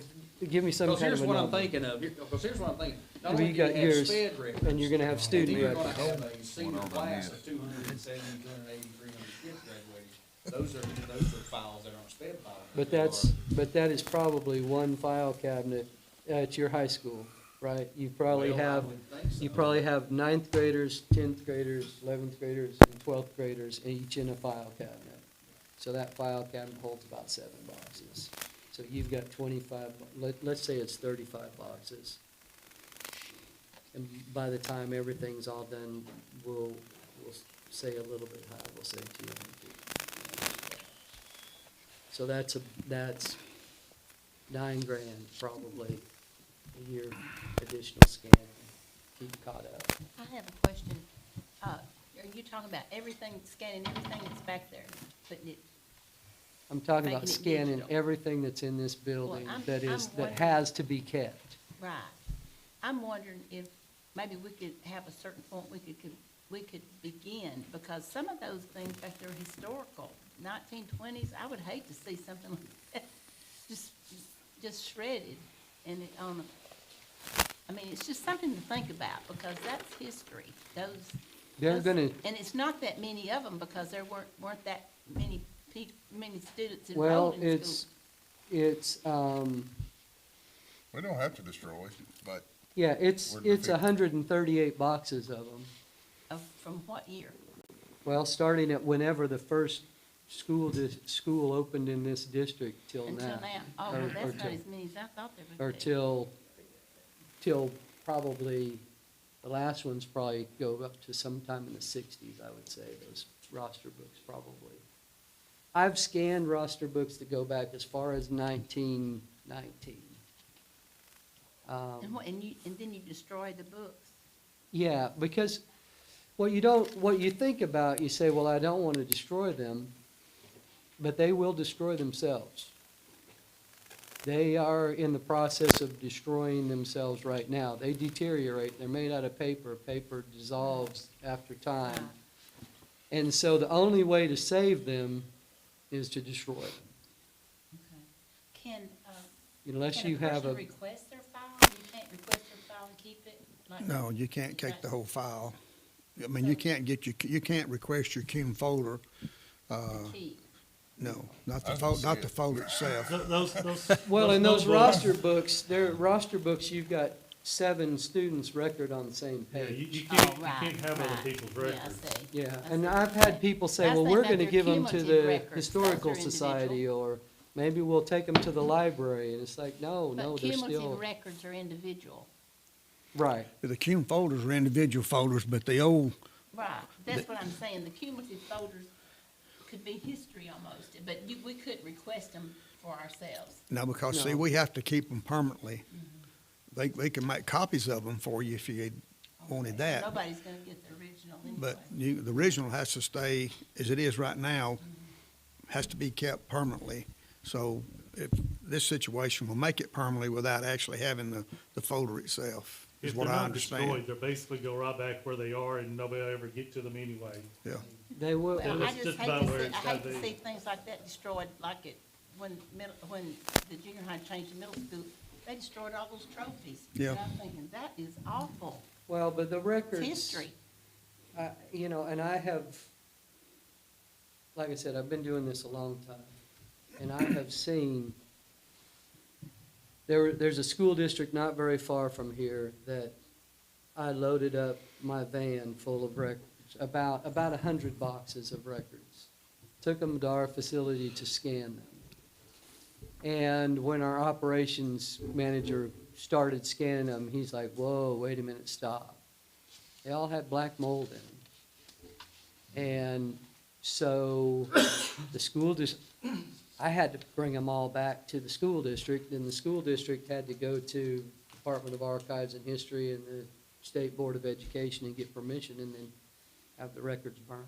give me some Because kind of here's a what I'm number. thinking of, because here's what I'm thinking. Not Well, only you do you got have yours, sped records. and you're gonna have student then you're gonna records. have a senior class of 270, 280, 300 kids graduating. Those are files that aren't sped files. But that is probably one file cabinet at your high school, right? You probably Well, I have, would think so. you probably have ninth graders, 10th graders, 11th graders, and 12th graders each in a file cabinet. So that file cabinet holds about 7 boxes. So you've got 25, let's say it's 35 boxes. And by the time everything's all done, we'll say a little bit high, we'll say 250. So that's $9,000 probably a year additional scan, keep caught up. I have a question. Are you talking about everything, scanning everything that's back there, putting it? I'm talking about Making it scanning digital. everything that's in this building I'm that wondering- has to be kept. Right. I'm wondering if maybe we could have a certain point we could begin, because some of those things back there are historical, 1920s. I would hate to see something like that, just shredded and it on. I mean, it's just something to think about, because that's history. They're gonna, And it's not that many of them, because there weren't that many students well, enrolled in school. it's, We don't have to destroy, but yeah, it's We're defeated. 138 boxes of them. From what year? Well, starting at whenever the first school opened in this district till now. Until now? Oh, Or- well, or that's not till- as many as I thought there would Or be. till probably, the last ones probably go up to sometime in the 60s, I would say, those roster books probably. I've scanned roster books that go back as far as 1919. And then you destroy the books. Yeah, because what you think about, you say, well, I don't want to destroy them, but they will destroy themselves. They are in the process of destroying themselves right now. They deteriorate. They're made out of paper. Paper dissolves after time. And so the only way to save them is to destroy them. Can, Unless can you a have person a, request their file? You can't request their file and keep it? Like- No, you can't take the whole file. I mean, you can't request your CUNY folder, Keep. no, not I the was gonna not say the it. folder itself. well, in those notebooks- roster books, you've got 7 students' record on the same Yeah, page. you Oh, can't right, have other right. people's Yeah, I records. see. Yeah, I and see. I've had people say, I was well, we're thinking gonna about give their them to cumulative the records. Historical Those are Society, or maybe we'll take them to the library, and it's like, no, But they're cumulative still, records are individual. right. The CUNY folders are individual folders, but the old, Right, that's what I'm saying. The cumulative folders could be history almost, but we couldn't request them for ourselves. no, because see, No. we have to keep them permanently. They can make copies of them for you if you wanted that. Nobody's gonna get the original anyway. But the original has to stay as it is right now, has to be kept permanently. So if this situation will make it permanently without actually having the folder itself, is If what they're I not understand. destroyed, they're basically go right back where they are and nobody will ever get to them anyway. Yeah. They will, Well, I That's just just hate about to where see, it's I hate gotta to be. see things like that destroyed, like it, when the junior high changed to middle school, they destroyed all those trophies. Yeah. And I'm thinking, that is awful. well, but the It's records. history. And I have, like I said, I've been doing this a long time, and I have seen, there's a school district not very far from here that I loaded up my van full of records, about 100 boxes of records. Took them to our facility to scan them. And when our operations manager started scanning them, he's like, whoa, wait a minute, stop. They all had black mold in them. And so the school I had to bring them all back to the school district, and the school district had to go to Department of Archives and History and the State Board of Education and get permission, and then have the records burned.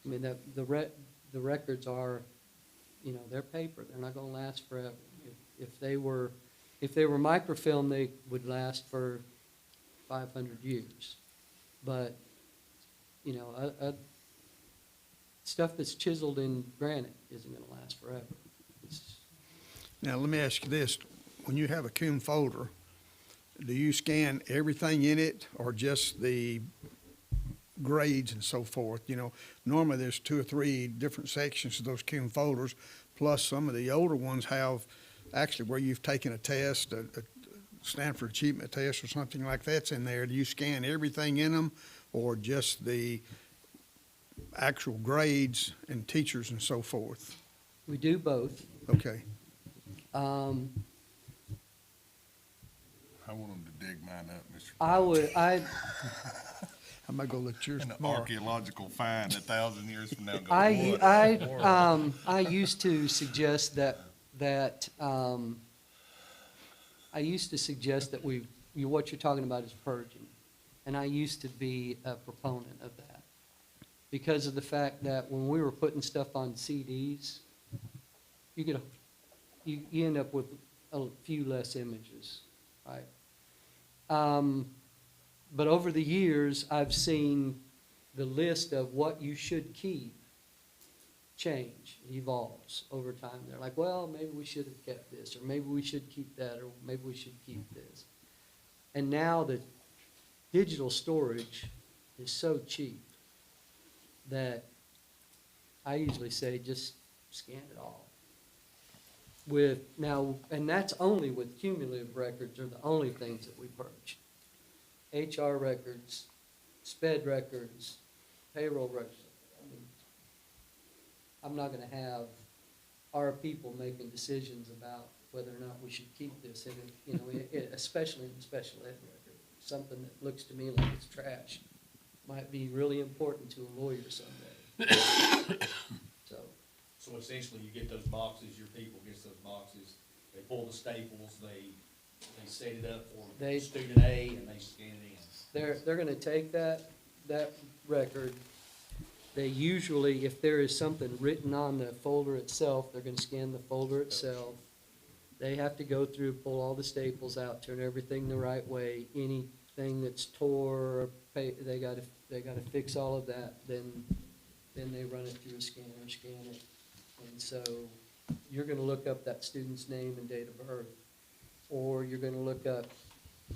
I mean, the records are, they're paper, they're not gonna last forever. If they were microfilm, they would last for 500 years. But, stuff that's chiseled in granite isn't gonna last forever. Now, let me ask you this. when you have a Coon folder, do you scan everything in it or just the grades and so forth? You know, normally there's 2 or 3 different sections of those Coon folders, plus some of the older ones have actually where you've taken a test, a Stanford Achievement Test or something like that's in there. Do you scan everything in them or just the actual grades and teachers and so forth? We do both. Okay. I want them to dig mine up, Mr. I'm gonna go look at yours An tomorrow. archaeological find 1,000 years from now. Go, I used to suggest that what you're talking about is purging. And I used to be a proponent of that. Because of the fact that when we were putting stuff on CDs, you end up with a few less images, right? But over the years, I've seen the list of what you should keep change, evolves over time. They're like, well, maybe we should have kept this, or maybe we should keep that, or maybe we should keep this. And now the digital storage is so cheap that I usually say just scan it all. And that's only with cumulative records are the only things that we purge. HR records, SPED records, payroll records. I mean, I'm not gonna have our people making decisions about whether or not we should keep this, and especially in special ed record. Something that looks to me like it's trash might be really important to a lawyer someday. So essentially, you get those boxes, your people gets those boxes, they pull the staples, they set it up for student A, and they scan it in. They're gonna take that record. They usually, if there is something written on the folder itself, they're gonna scan the folder itself. They have to go through, pull all the staples out, turn everything the right way. Anything that's tore, they gotta fix all of that. Then they run it through a scanner, scan it. And so you're gonna look up that student's name and date of birth, or you're gonna look up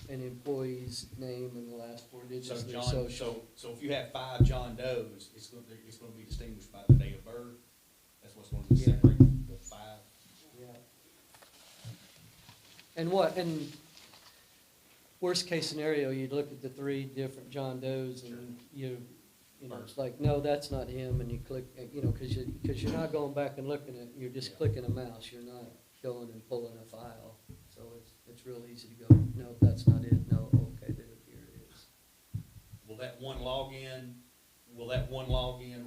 an employee's name and the last 4 digits of their social. So if you have 5 John Does, it's gonna be distinguished by the date of birth. That's what's gonna separate the 5. Yeah. And worst case scenario, you'd look at the 3 different John Does and it's like, no, that's not him, and you click, because you're not going back and looking at, you're just clicking a mouse, you're not going and pulling a file. So it's real easy to go, no, that's not it, no, okay, then here it is. Will that one login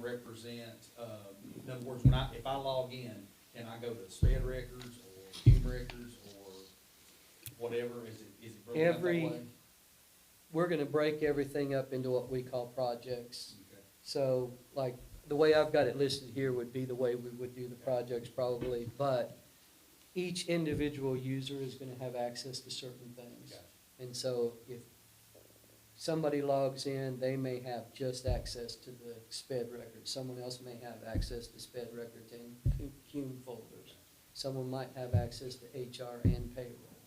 represent, in other words, if I log in, can I go to SPED records or Hume records or whatever? Is it broken up that way? We're gonna break everything up into what we call projects. Okay. So, like, the way I've got it listed here would be the way we would do the projects probably, but each individual user is gonna have access to certain things. Gotcha. And so if somebody logs in, they may have just access to the SPED record. Someone else may have access to SPED records and Hume folders. Someone might have access to HR and payroll.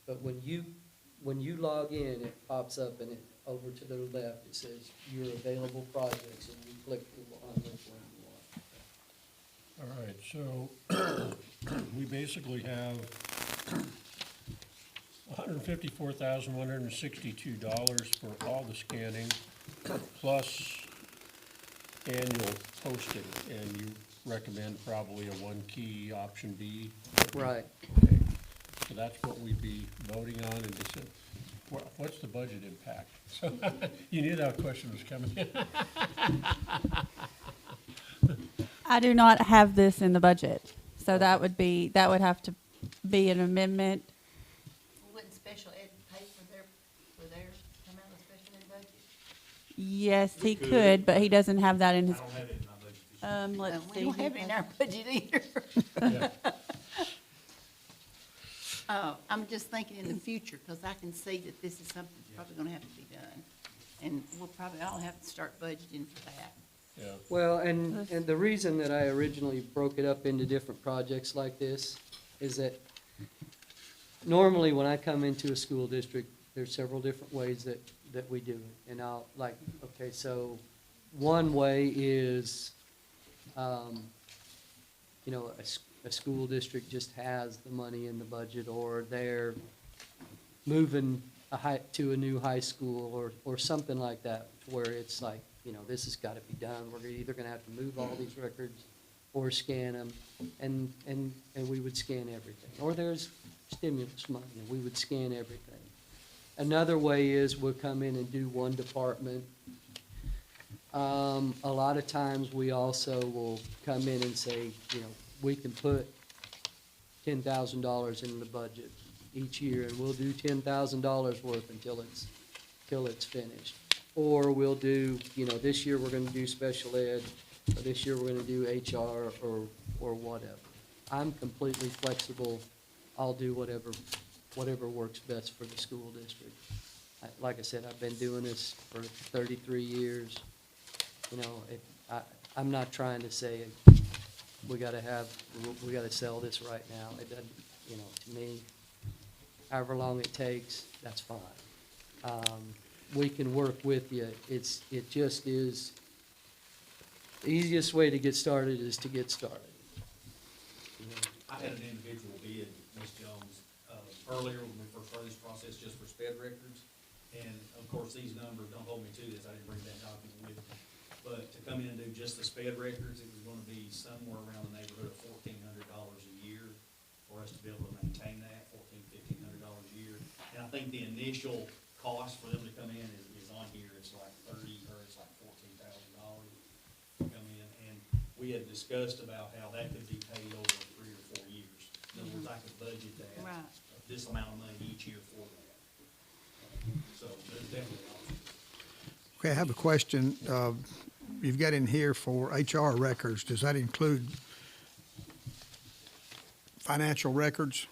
But when you log in, it pops up and over to the left, it says your available projects, and you click on which one you want. All right, so we basically have $154,162 for all the scanning, plus annual posting, and you recommend probably a 1-key option B? Right. Okay, so that's what we'd be voting on, and just, what's the budget impact? So, you knew that question was coming. I do not have this in the budget, so that would have to be an amendment. Wouldn't special ed pay for their come out of the special ed budget? Yes, he could, but he doesn't have that in his. I don't have it in my budget this year. Let's We see. don't have it in our budget either. I'm just thinking in the future, because I can see that this is something that's probably gonna have to be done. And we'll probably all have to start budgeting for that. Yeah. Well, and the reason that I originally broke it up into different projects like this is that normally when I come into a school district, there's several different ways that we do it. And I'll, like, okay, so one way is, you know, a school district just has the money in the budget, or they're moving to a new high school, or something like that, where it's like, you know, this has got to be done. We're either going to have to move all these records or scan them, and we would scan everything. Or there's stimulus money, and we would scan everything. Another way is we'll come in and do one department. A lot of times, we also will come in and say, you know, we can put $10,000 in the budget each year, and we'll do $10,000 worth until it's finished. Or we'll do, you know, this year we're gonna do special ed, or this year we're gonna do HR, or whatever. I'm completely flexible. I'll do whatever works best for the school district. Like I said, I've been doing this for 33 years. You know, I'm not trying to say we gotta sell this right now. It doesn't, you know, to me, however long it takes, that's fine. We can work with you. It just is, the easiest way to get started is to get started. You know, I had an individual bid, Ms. Jones, earlier when we first started this process, just for sped records. And of course, these numbers, don't hold me to this, I didn't bring that document with me. But to come in and do just the sped records, it was gonna be somewhere around the neighborhood of $1,400 a year for us to be able to maintain that, $1,500 a year. And I think the initial cost for them to come in is on here, it's like $14,000 to come in. And we had discussed about how that could be paid over 3 or 4 years. In other words, I could budget that, Right. this amount of money each year for that. So there's definitely options. Okay, I have a question. You've got in here for HR records. Does that include financial records?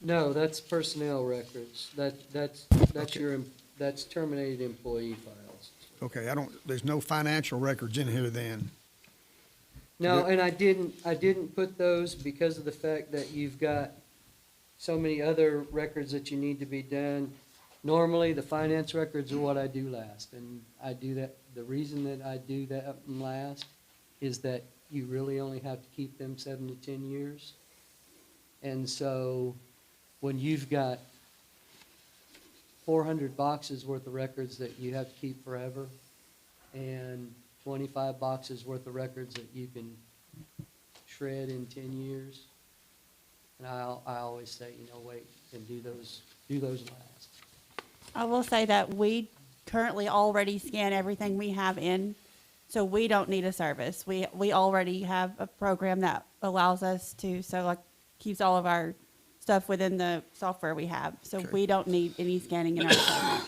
No, that's personnel records. That's Okay. that's terminated employee files. Okay, there's no financial records in here then. No, and I didn't put those because of the fact that you've got so many other records that you need to be done. Normally, the finance records are what I do last, and I do that, the reason that I do that last is that you really only have to keep them 7 to 10 years. And so, when you've got 400 boxes worth of records that you have to keep forever, and 25 boxes worth of records that you can shred in 10 years, and I always say, you know, wait, and do those last. I will say that we currently already scan everything we have in, so we don't need a service. We already have a program that allows us to, so like, keeps all of our stuff within the software we have. So Okay. we don't need any scanning in our program.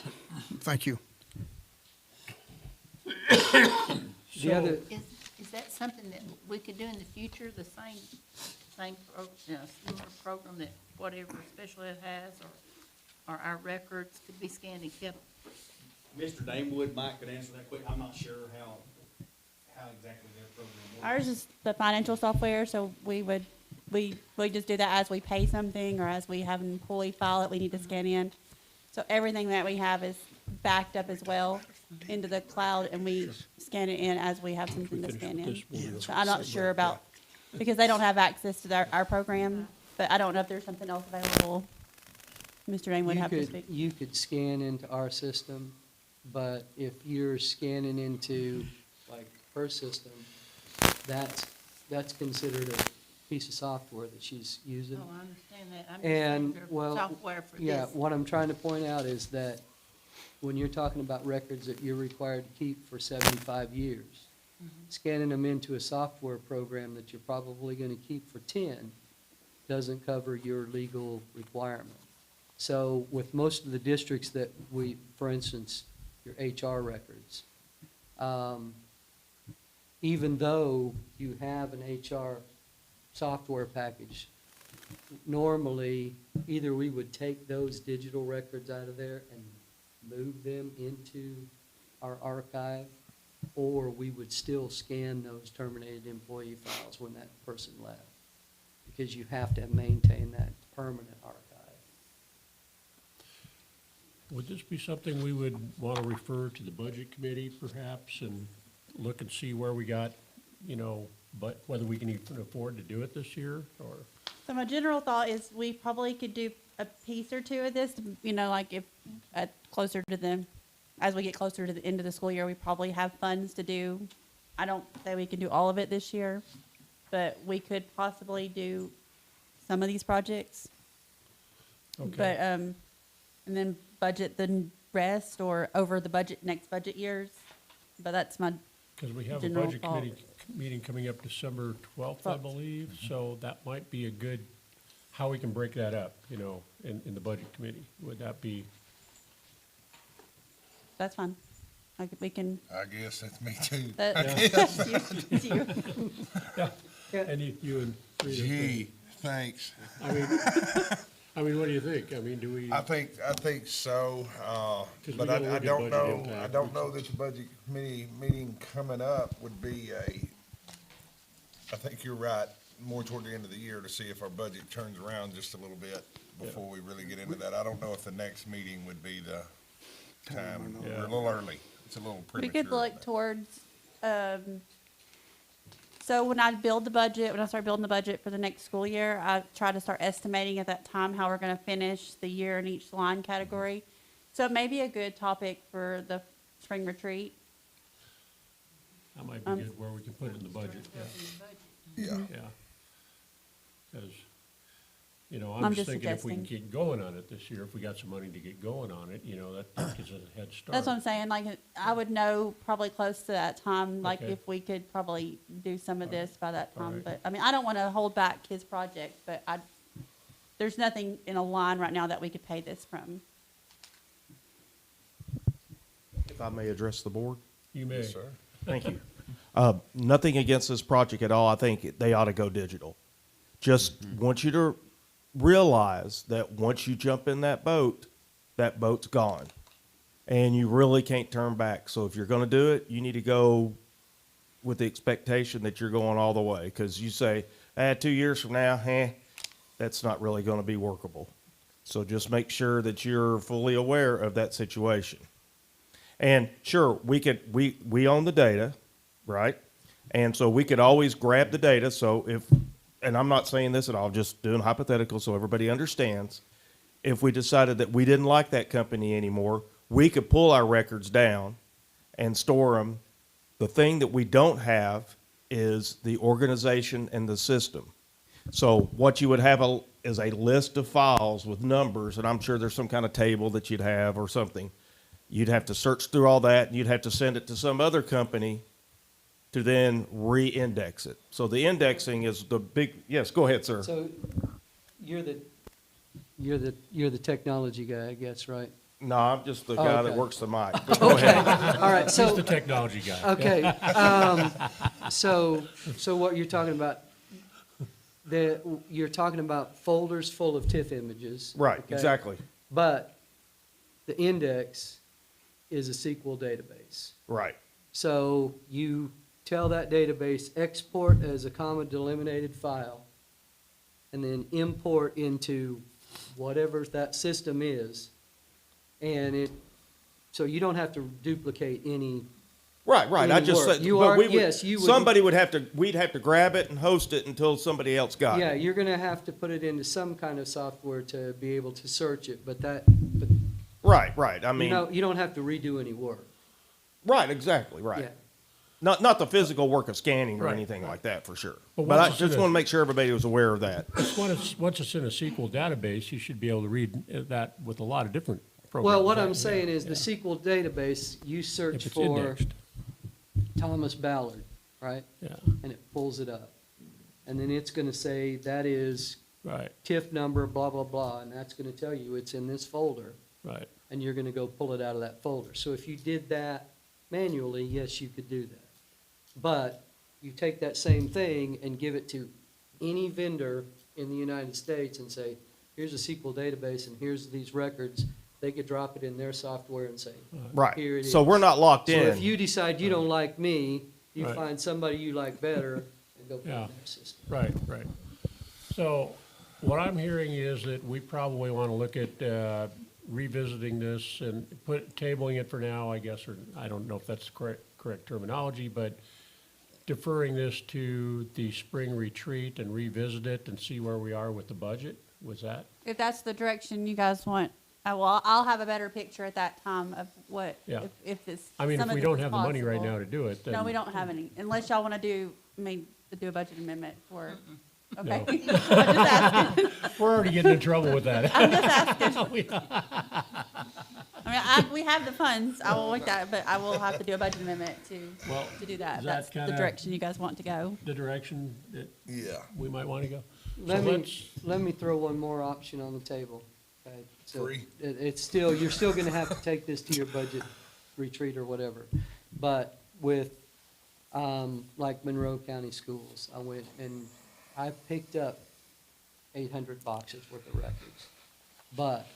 Thank you. The other, Is that something that we could do in the future, the same similar program that whatever special ed has, or our records could be scanned and kept? Mr. Damewood, Mike could answer that quick. I'm not sure how exactly their program works. Ours is the financial software, so we just do that as we pay something or as we have an employee file that we need to scan in. So everything that we have is backed up as well into the cloud, and we scan it in as we have something to scan in. So I'm not sure about, because they don't have access to our program, but I don't know if there's something else available. Mr. Dane would have to speak. you could scan into our system, but if you're scanning into, like, her system, that's considered a piece of software that she's using. Oh, I understand that. I'm just And, saying well, software for yeah, this. what I'm trying to point out is that when you're talking about records that you're required to keep for 75 years, scanning them into a software program that you're probably gonna keep for 10 doesn't cover your legal requirement. So with most of the districts that we, for instance, your HR records, even though you have an HR software package, normally, either we would take those digital records out of there and move them into our archive, or we would still scan those terminated employee files when that person left. Because you have to maintain that permanent archive. Would this be something we would want to refer to the budget committee perhaps and look and see where we got, you know, but whether we can even afford to do it this year or? So my general thought is we probably could do a piece or two of this, you know, like if, closer to the, as we get closer to the end of the school year, we probably have funds to do. I don't say we can do all of it this year, but we could possibly do some of these projects. Okay. But, and then budget the rest or over the budget, next budget years. But that's my Because we have a general budget thought. committee meeting coming up December 12th, I believe, so that might be a good, how we can break that up, you know, in the budget committee. Would that be, That's fine. We can, I guess that's me too. that, I that's guess. you, it's you. yeah, and you and Rita. Gee, thanks. I mean, what do you think? I mean, do we? I think so, 'Cause we but gotta look I at don't budget know, impact. I don't know that the budget committee meeting coming up would be I think you're right, more toward the end of the year to see if our budget turns around just a little bit before we really get into that. I don't know if the next meeting would be the time. We're a little early. It's a little We premature. could look towards, so when I build the budget, when I start building the budget for the next school year, I try to start estimating at that time how we're gonna finish the year in each line category. So it may be a good topic for the spring retreat. That might be good where we can put it in the budget, yeah. Yeah. Yeah. Because, you know, I'm I'm just just thinking if we can suggesting. get going on it this year, if we got some money to get going on it, you know, that gives us a head start. That's what I'm saying, like, I would know probably close to that time, like, Okay. if we could probably do some of this by that All time. right. But, I mean, I don't wanna hold back his project, but there's nothing in a line right now that we could pay this from. If I may address the board? You may. Yes, sir. Thank you. Nothing against this project at all. I think they ought to go digital. Just want you to realize that once you jump in that boat's gone. And you really can't turn back. So if you're going to do it, you need to go with the expectation that you're going all the way. Because you say, 2 years from now, that's not really going to be workable. So just make sure that you're fully aware of that situation. And sure, we own the data, right? And so we could always grab the data. So and I'm not saying this at all, just doing hypothetical so everybody understands. If we decided that we didn't like that company anymore, we could pull our records down and store them. The thing that we don't have is the organization and the system. So what you would have is a list of files with numbers, and I'm sure there's some kind of table that you'd have or something. You'd have to search through all that, and you'd have to send it to some other company to then re-index it. So the indexing is the big, yes, go ahead, sir. So you're the technology guy, I guess, right? No, I'm just the guy that okay. works the mic. But go Okay, ahead. all right, so. He's the technology guy. Okay, so what you're talking about, you're talking about folders full of TIFF images. Right, okay? exactly. But the index is a SQL database. Right. So you tell that database, export as a comma delimited file, and then import into whatever that system is. And so you don't have to duplicate any. Right. I any just work. said, You but are, we would, yes, you would. somebody we'd have to grab it and host it until somebody else got Yeah, it. you're gonna have to put it into some kind of software to be able to search it, but Right. I mean, you don't have to redo any work. right, exactly, right. Yeah. Not the physical work of scanning or Right, anything like that, for sure. But But I once it's just in a- want to make sure everybody was aware of that. Once it's in a SQL database, you should be able to read that with a lot of different programs. Well, what I'm Yeah, saying is the yeah. SQL database, you search If it's for indexed. Thomas Ballard, right? Yeah. And it pulls it up. And then it's gonna say that is Right, TIF number, blah, blah, blah, and that's gonna tell you it's in this folder. right. And you're gonna go pull it out of that folder. So if you did that manually, yes, you could do that. But you take that same thing and give it to any vendor in the United States and say, here's a SQL database and here's these records. They could drop it in their software and say, Right. here it is. So we're not locked So in. if you decide you don't like me, you Right. find somebody you like better and go put it in Yeah. their system. Right. So, what I'm hearing is that we probably want to look at revisiting this and tabling it for now, I guess, or I don't know if that's the correct terminology, but deferring this to the spring retreat and revisit it and see where we are with the budget. Was that? If that's the direction you guys want, I'll have a better picture at that time of what, Yeah. if this. I mean, if some of we this don't is have the money right possible. now to do it, then. No, we don't have any, unless y'all want to do a budget amendment for, No. okay? I'm just asking. We're already getting in trouble with that. I'm just asking. I mean, we have the funds, I will look at it, but I will have to do a budget amendment Well, to do that. is that That's the kinda- direction you guys want to go. The direction that Yeah. we might want to go. Let So me, let me throw one more option on the table. Okay? So Free? It's still, you're still gonna have to take this to your budget retreat or whatever. But with, like Monroe County Schools, I went and I picked up 800 boxes worth of records. But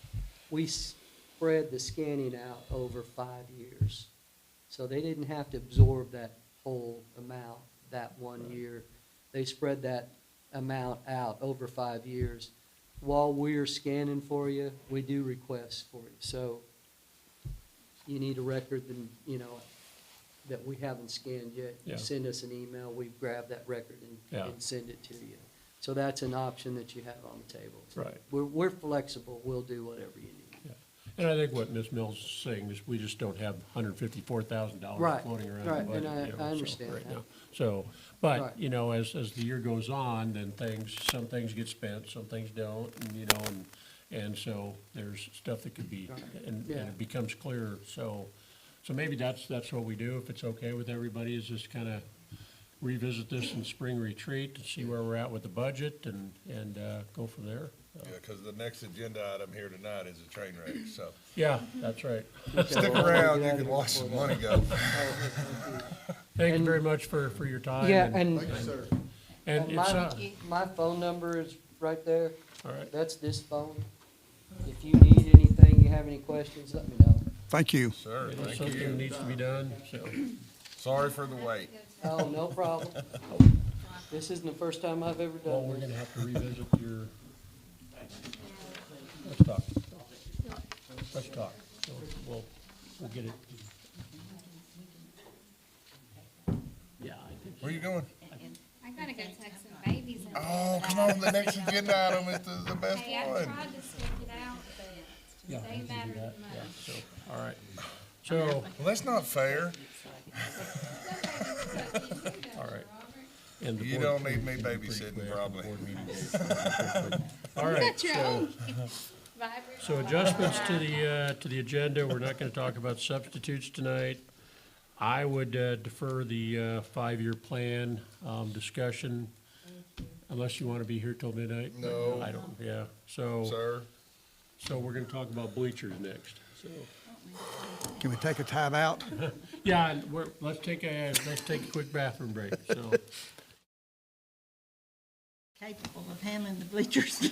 we spread the scanning out over 5 years. So they didn't have to absorb that whole amount that one year. They spread that amount out over 5 years. While we're scanning for you, we do requests for you. So you need a record, then, you know, that we haven't scanned yet. Yeah. You send us an email, we grab that record Yeah. and send it to you. So that's an option that you have on the table. Right. We're flexible, we'll do whatever you need. And I think what Ms. Mills is saying is we just don't have $154,000 Right, floating around right, the budget. and I- you know, I so, understand right that. now. So, but, Right. you know, as the year goes on, then some things get spent, some things don't, and, you know, and so there's stuff that could be, Right. and Yeah. it becomes clearer. So maybe that's what we do, if it's okay with everybody, is just kind of revisit this in spring retreat and see where we're at with the budget and go from there. Yeah, because the next agenda item here tonight is a train wreck, so. Yeah, that's right. Stick around, you can watch some money go. Thank you very much for your time. Yeah, and and. And it's, My phone number is right there. all right. That's this phone. If you need anything, you have any questions, let me know. Thank you. Sir, If thank something you. needs to be done, so. Sorry for the wait. Oh, no problem. This isn't the first time I've ever Well, done we're this. gonna have to revisit your, let's talk. Let's talk. So we'll get it. Yeah, I think. Where you going? I gotta go tuck some babies in. Oh, come on, the next agenda item is the best Hey, I one. tried to stick it out, but Yeah, they we can do mattered that. the Yeah, most. so, all right. So, Well, that's not fair. all right. And the You board don't need me meeting is babysitting, pretty quick. probably. The board meeting is pretty quick. All right, so adjustments to the agenda, we're not gonna talk about substitutes tonight. I would defer the five-year plan discussion, unless you wanna be here till midnight. No. I don't, yeah, so. Sir, So we're gonna talk about bleachers next, so. Can we take a time out? Yeah, and let's take a quick bathroom break, so. Capable of handling the bleachers.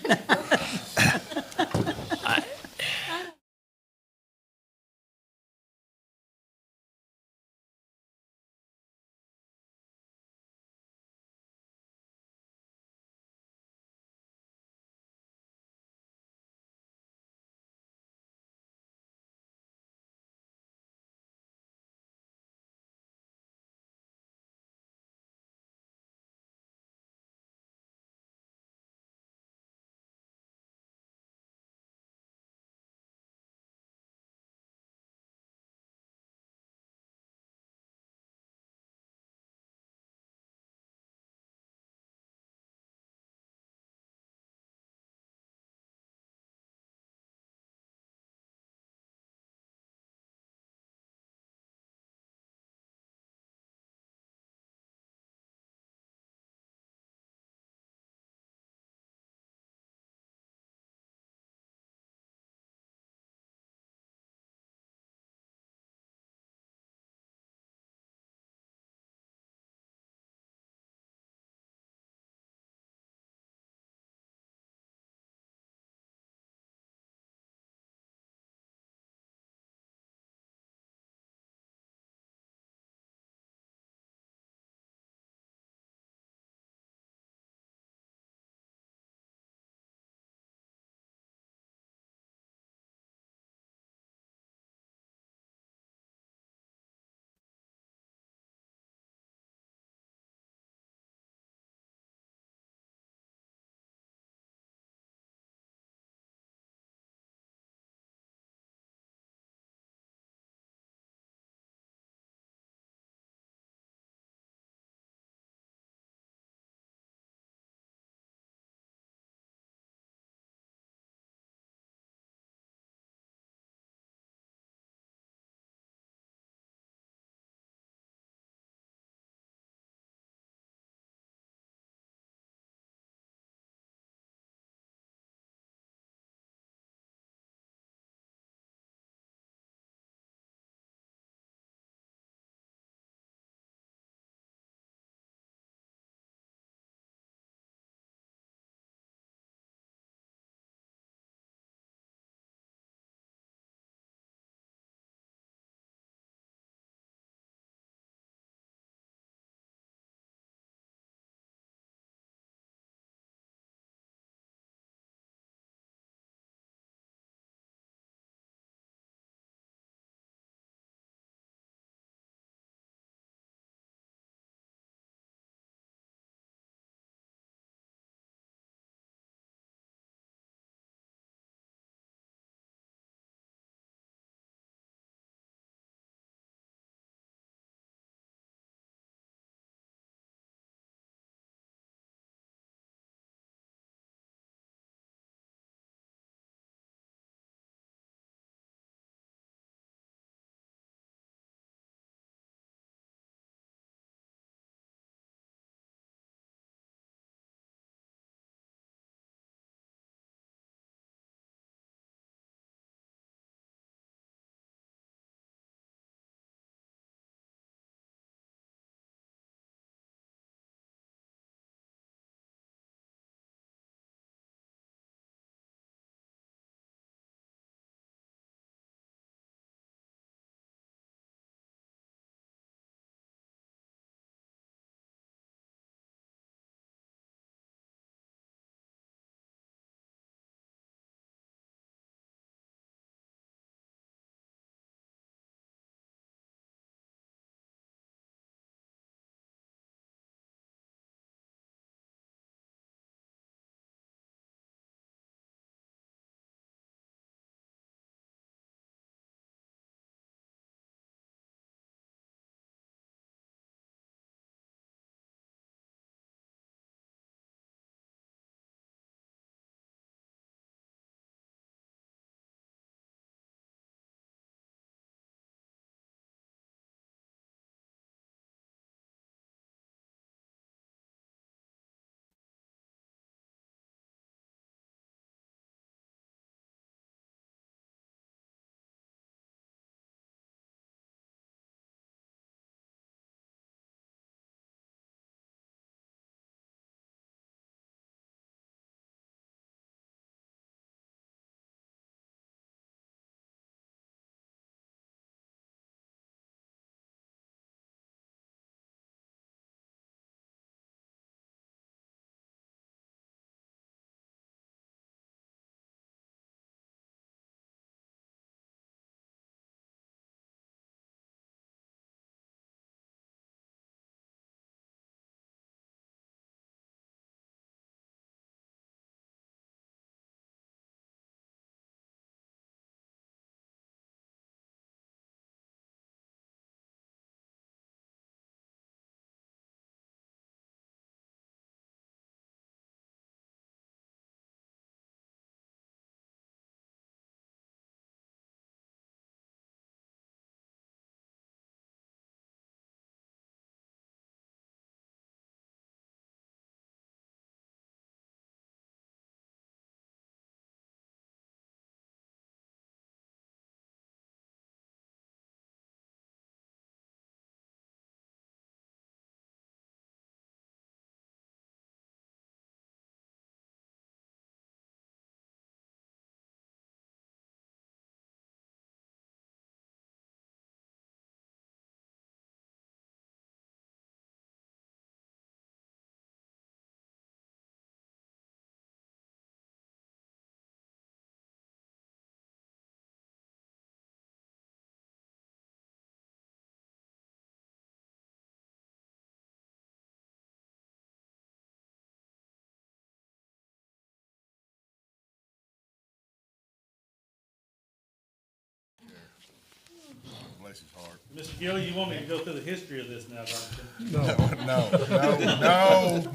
bless his heart. Mr. Gilly, you want me to go through the history of this now, don't you?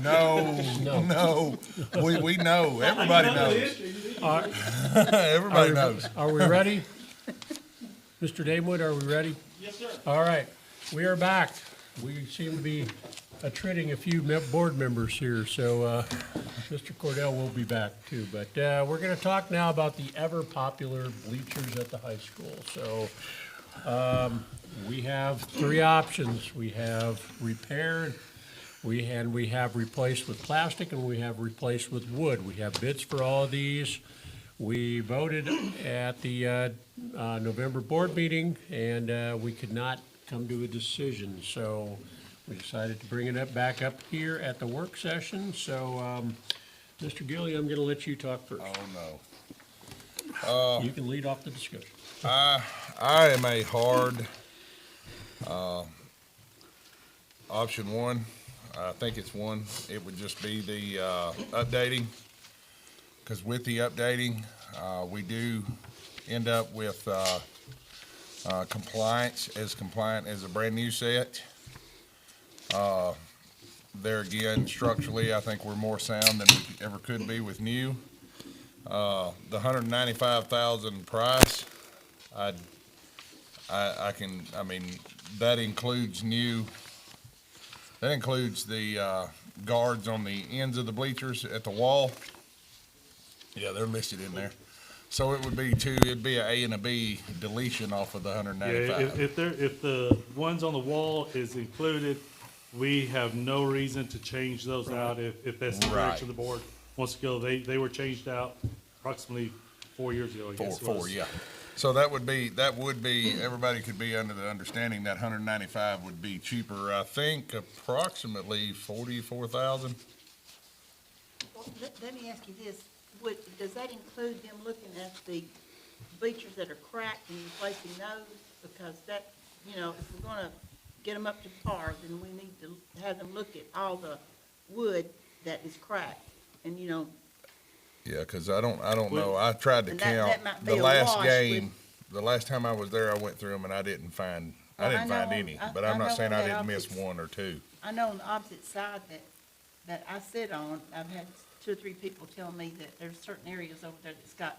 No. We know. Everybody knows. Everybody knows. Are we ready? Mr. Damewood, are we ready? Yes, sir. All right, we are back. We seem to be attriting a few board members here, so Mr. Cordell will be back too. But we're going to talk now about the ever-popular bleachers at the high school. So we have three options. We have repaired, we have replaced with plastic, and we have replaced with wood. We have bids for all of these. We voted at the November board meeting, and we could not come to a decision. So we decided to bring it back up here at the work session. So, Mr. Gilly, I'm going to let you talk first. Oh, no. You can lead off the discussion. I am a hard, option one. I think it's one. It would just be the, updating. Because with the updating, we do end up with, compliant as a brand new set. There again, structurally, I think we're more sound than we ever could be with new. The $195,000 price, that includes the, guards on the ends of the bleachers at the wall. Yeah, they're listed in there. So it would be it'd be a and a B deletion off of the Yeah, 195. if the ones on the wall is included, we have no reason to change those out if that's the direction the board wants to go. They were changed out approximately 4 years ago, I guess it was. Four, yeah. So that would be, everybody could be under the understanding that 195 would be cheaper, I think approximately 44,000. Well, let me ask you this, does that include them looking at the bleachers that are cracked and replacing those? Because that, if we're gonna get them up to par, then we need to have them look at all the wood that is cracked, and Yeah, cause I don't know, I tried to And count, that might be the a last wash game, the last time I was there, I went through them and I didn't find any, but I'm not saying I didn't miss one or two. I know on the opposite side that I sit on, I've had 2 or 3 people tell me that there's certain areas over there that's got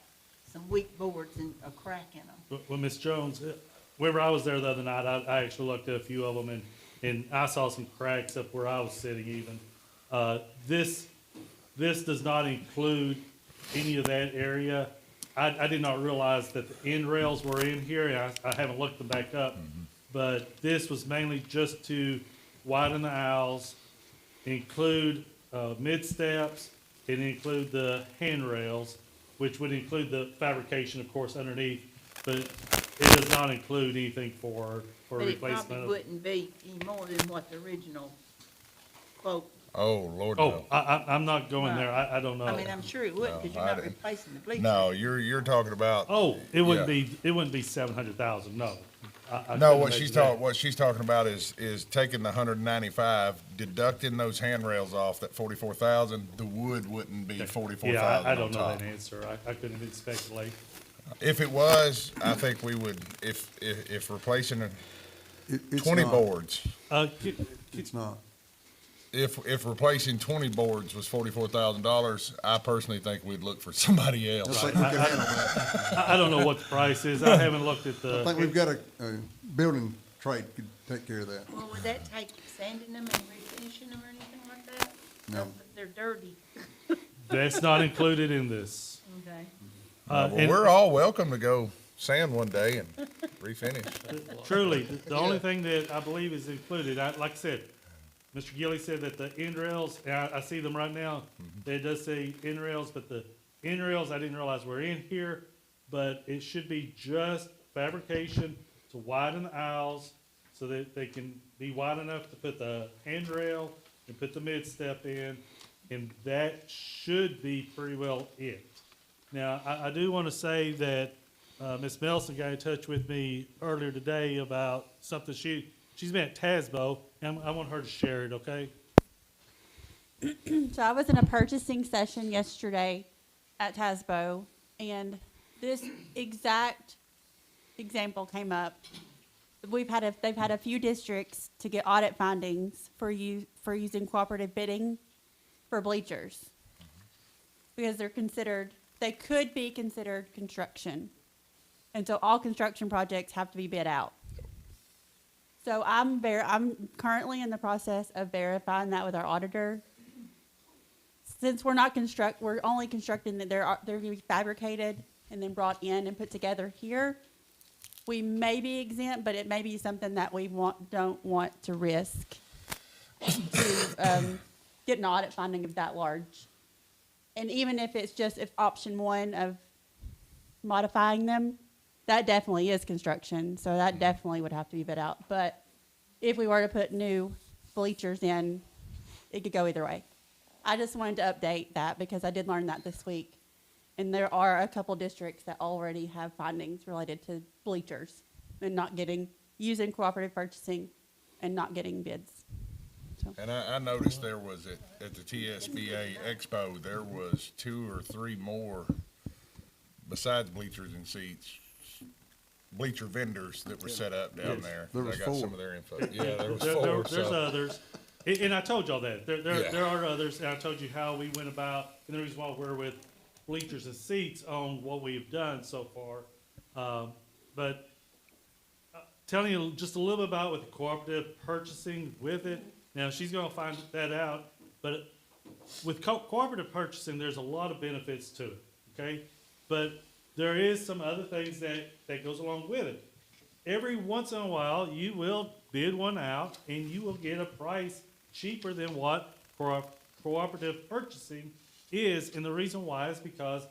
some weak boards and a crack in them. Well, Ms. Jones, whenever I was there the other night, I actually looked at a few of them and I saw some cracks up where I was sitting even. This does not include any of that area. I did not realize that the end rails were in here, and I haven't looked them back up. But this was mainly just to widen the aisles, include mid-steps, and include the handrails, which would include the fabrication, of course, underneath. But it does not include anything for But it replacement probably of. wouldn't be any more than what the original quote. Oh, Lord, Oh, no. I'm not going there. I don't know. I mean, I'm sure it would, because No, you're I not didn't. replacing the bleachers. No, you're talking about. Oh, it wouldn't Yeah. be, it wouldn't be 700,000, no. I No, couldn't what imagine she's that. what she's talking about is taking the 195, deducting those handrails off, that 44,000, the wood wouldn't be 44,000 Yeah, I on don't know top. that answer. I couldn't even speculate. If it was, I think we would, if replacing It's 20 not. boards, It's not. if replacing 20 boards was $44,000, I personally think we'd look for somebody else. I think we can handle that. I don't know what the price is. I haven't looked at the. I think we've got a building trade could take care of that. Well, would that take sanding them and refinishing them or anything like that? No. They're dirty. That's not included in this. Okay. Well, And we're all welcome to go sand one day and refinish. truly, the only thing that I believe is included, like I said, Mr. Gilly said that the end rails, and I see them right now, it does say end rails, but the end rails, I didn't realize were in here, but it should be just fabrication to widen the aisles so that they can be wide enough to put the handrail and put the mid-step in, and that should be pretty well it. Now, I do want to say that Ms. Melson got in touch with me earlier today about something she's been at TASBO, and I want her to share it, okay? So I was in a purchasing session yesterday at TASBO, and this exact example came up. they've had a few districts to get audit findings for using cooperative bidding for bleachers. Because they could be considered construction. And so all construction projects have to be bid out. So I'm currently in the process of verifying that with our auditor. Since we're only constructing that they're going to be fabricated and then brought in and put together here. We may be exempt, but it may be something that we don't want to risk to get an audit finding of that large. And even if it's just option one of modifying them, that definitely is construction, so that definitely would have to be bid out. But if we were to put new bleachers in, it could go either way. I just wanted to update that because I did learn that this week. And there are a couple districts that already have findings related to bleachers and using cooperative purchasing and not getting bids. So. And I noticed there was at the TSBA Expo, there was 2 or 3 more besides bleachers and seats, bleacher vendors that were set up down there. There was I got 4. some of their info. Yeah, there was There- 4. There's so. others, and I told y'all that. Yeah. There are others, and I told you how we went about, and the reason why we're with bleachers and seats on what we've done so far. But telling you just a little bit about with the cooperative purchasing with it. Now, she's gonna find that out, but with cooperative purchasing, there's a lot of benefits to it, okay? But there is some other things that goes along with it. Every once in a while, you will bid one out and you will get a price cheaper than what cooperative purchasing is. And the reason why is because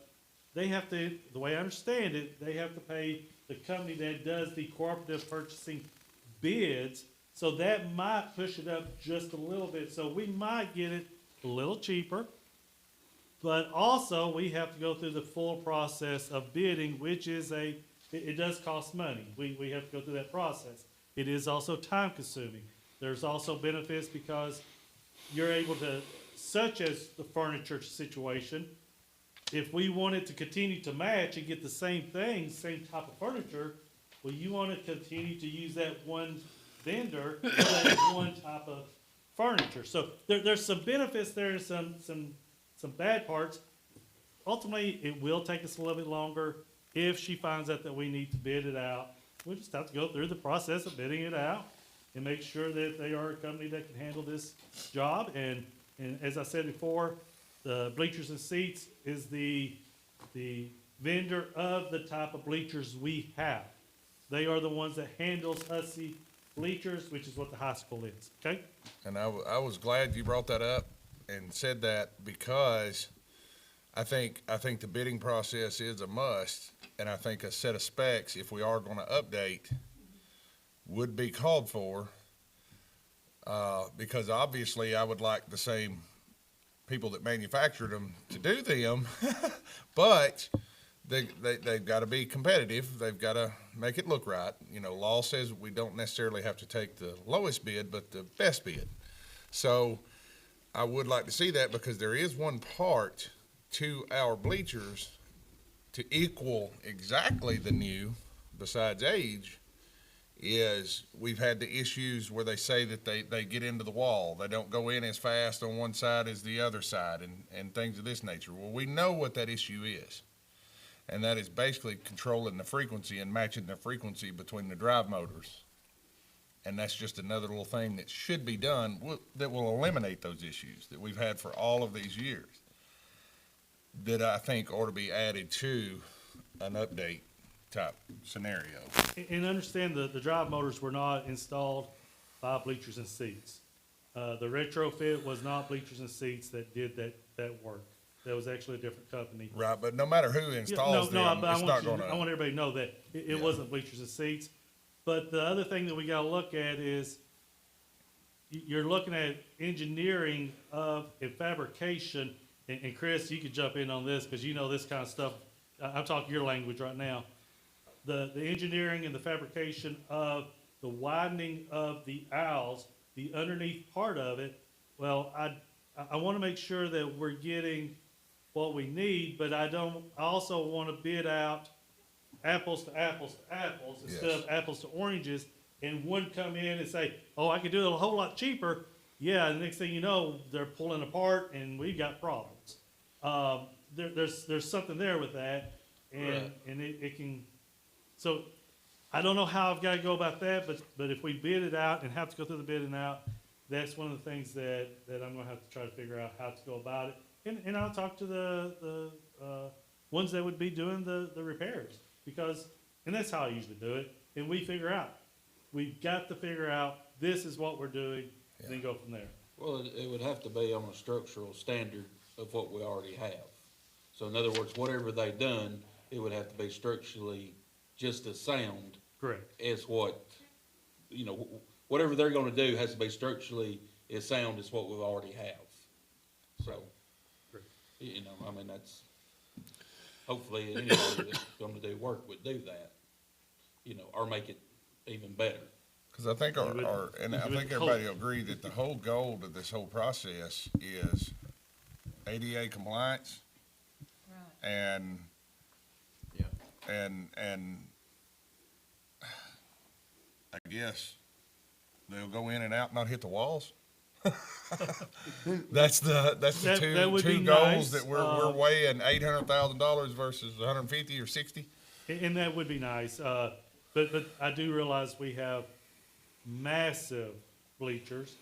they have to, the way I understand it, they have to pay the company that does the cooperative purchasing bids. So that might push it up just a little bit. So we might get it a little cheaper. But also, we have to go through the full process of bidding, which is it does cost money. We have to go through that process. It is also time consuming. There's also benefits because you're able to, such as the furniture situation, if we wanted to continue to match and get the same thing, same type of furniture, well, you want to continue to use that one vendor for that one type of furniture. So there's some benefits there and some bad parts. Ultimately, it will take us a little bit longer if she finds out that we need to bid it out. We just have to go through the process of bidding it out and make sure that they are a company that can handle this job. And as I said before, the bleachers and seats is the vendor of the type of bleachers we have. They are the ones that handles Hussey bleachers, which is what the high school is, okay? And I was glad you brought that up and said that because I think the bidding process is a must, and I think a set of specs, if we are gonna update, would be called for, because obviously I would like the same people that manufactured them to do them, but they've gotta be competitive, they've gotta make it look right. You know, law says we don't necessarily have to take the lowest bid, but the best bid. So I would like to see that because there is one part to our bleachers to equal exactly the new, besides age, is we've had the issues where they say that they get into the wall. They don't go in as fast on one side as the other side and things of this nature. Well, we know what that issue is. And that is basically controlling the frequency and matching the frequency between the drive motors. And that's just another little thing that should be done that will eliminate those issues that we've had for all of these years, that I think ought to be added to an update type scenario. And understand the drive motors were not installed by bleachers and seats. The retrofit was not bleachers and seats that did that work. That was actually a different company. Right, but no matter who installs them, but it's not gonna. I want everybody to know that it wasn't bleachers and seats. But the other thing that we gotta look at is you're looking at engineering of and fabrication, and Chris, you could jump in on this because you know this kind of stuff. I'm talking your language right now. The engineering and the fabrication of the widening of the aisles, the underneath part of it. Well, I want to make sure that we're getting what we need, but I also want to bid out apples to apples to apples instead of apples to oranges, and one come in and say, oh, I could do it a whole lot cheaper, yeah, the next thing you know, they're pulling apart and we've got problems. There's something there with that, and it can, so I don't know how I've got to go about that, but if we bid it out and have to go through the bidding out, that's one of the things that I'm gonna have to try to figure out how to go about it. And I'll talk to the ones that would be doing the repairs, because, and that's how I usually do it, and we figure out. We've got to figure out, this is what we're doing, and then go from there. Well, it would have to be on a structural standard of what we already have. So in other words, whatever they've done, it would have to be structurally just as sound. Correct. As what, you know, whatever they're gonna do has to be structurally as sound as what we already have. So, you know, I mean, that's, hopefully anybody that's gonna do work would do that, you know, or make it even better. Because I think and I think everybody will agree that the whole goal of this whole process is ADA compliance. Right. And I guess they'll go in and out, not hit the walls. That's the two goals that we're weighing, $800,000 versus 150 or 60. And that would be nice, but I do realize we have massive bleachers,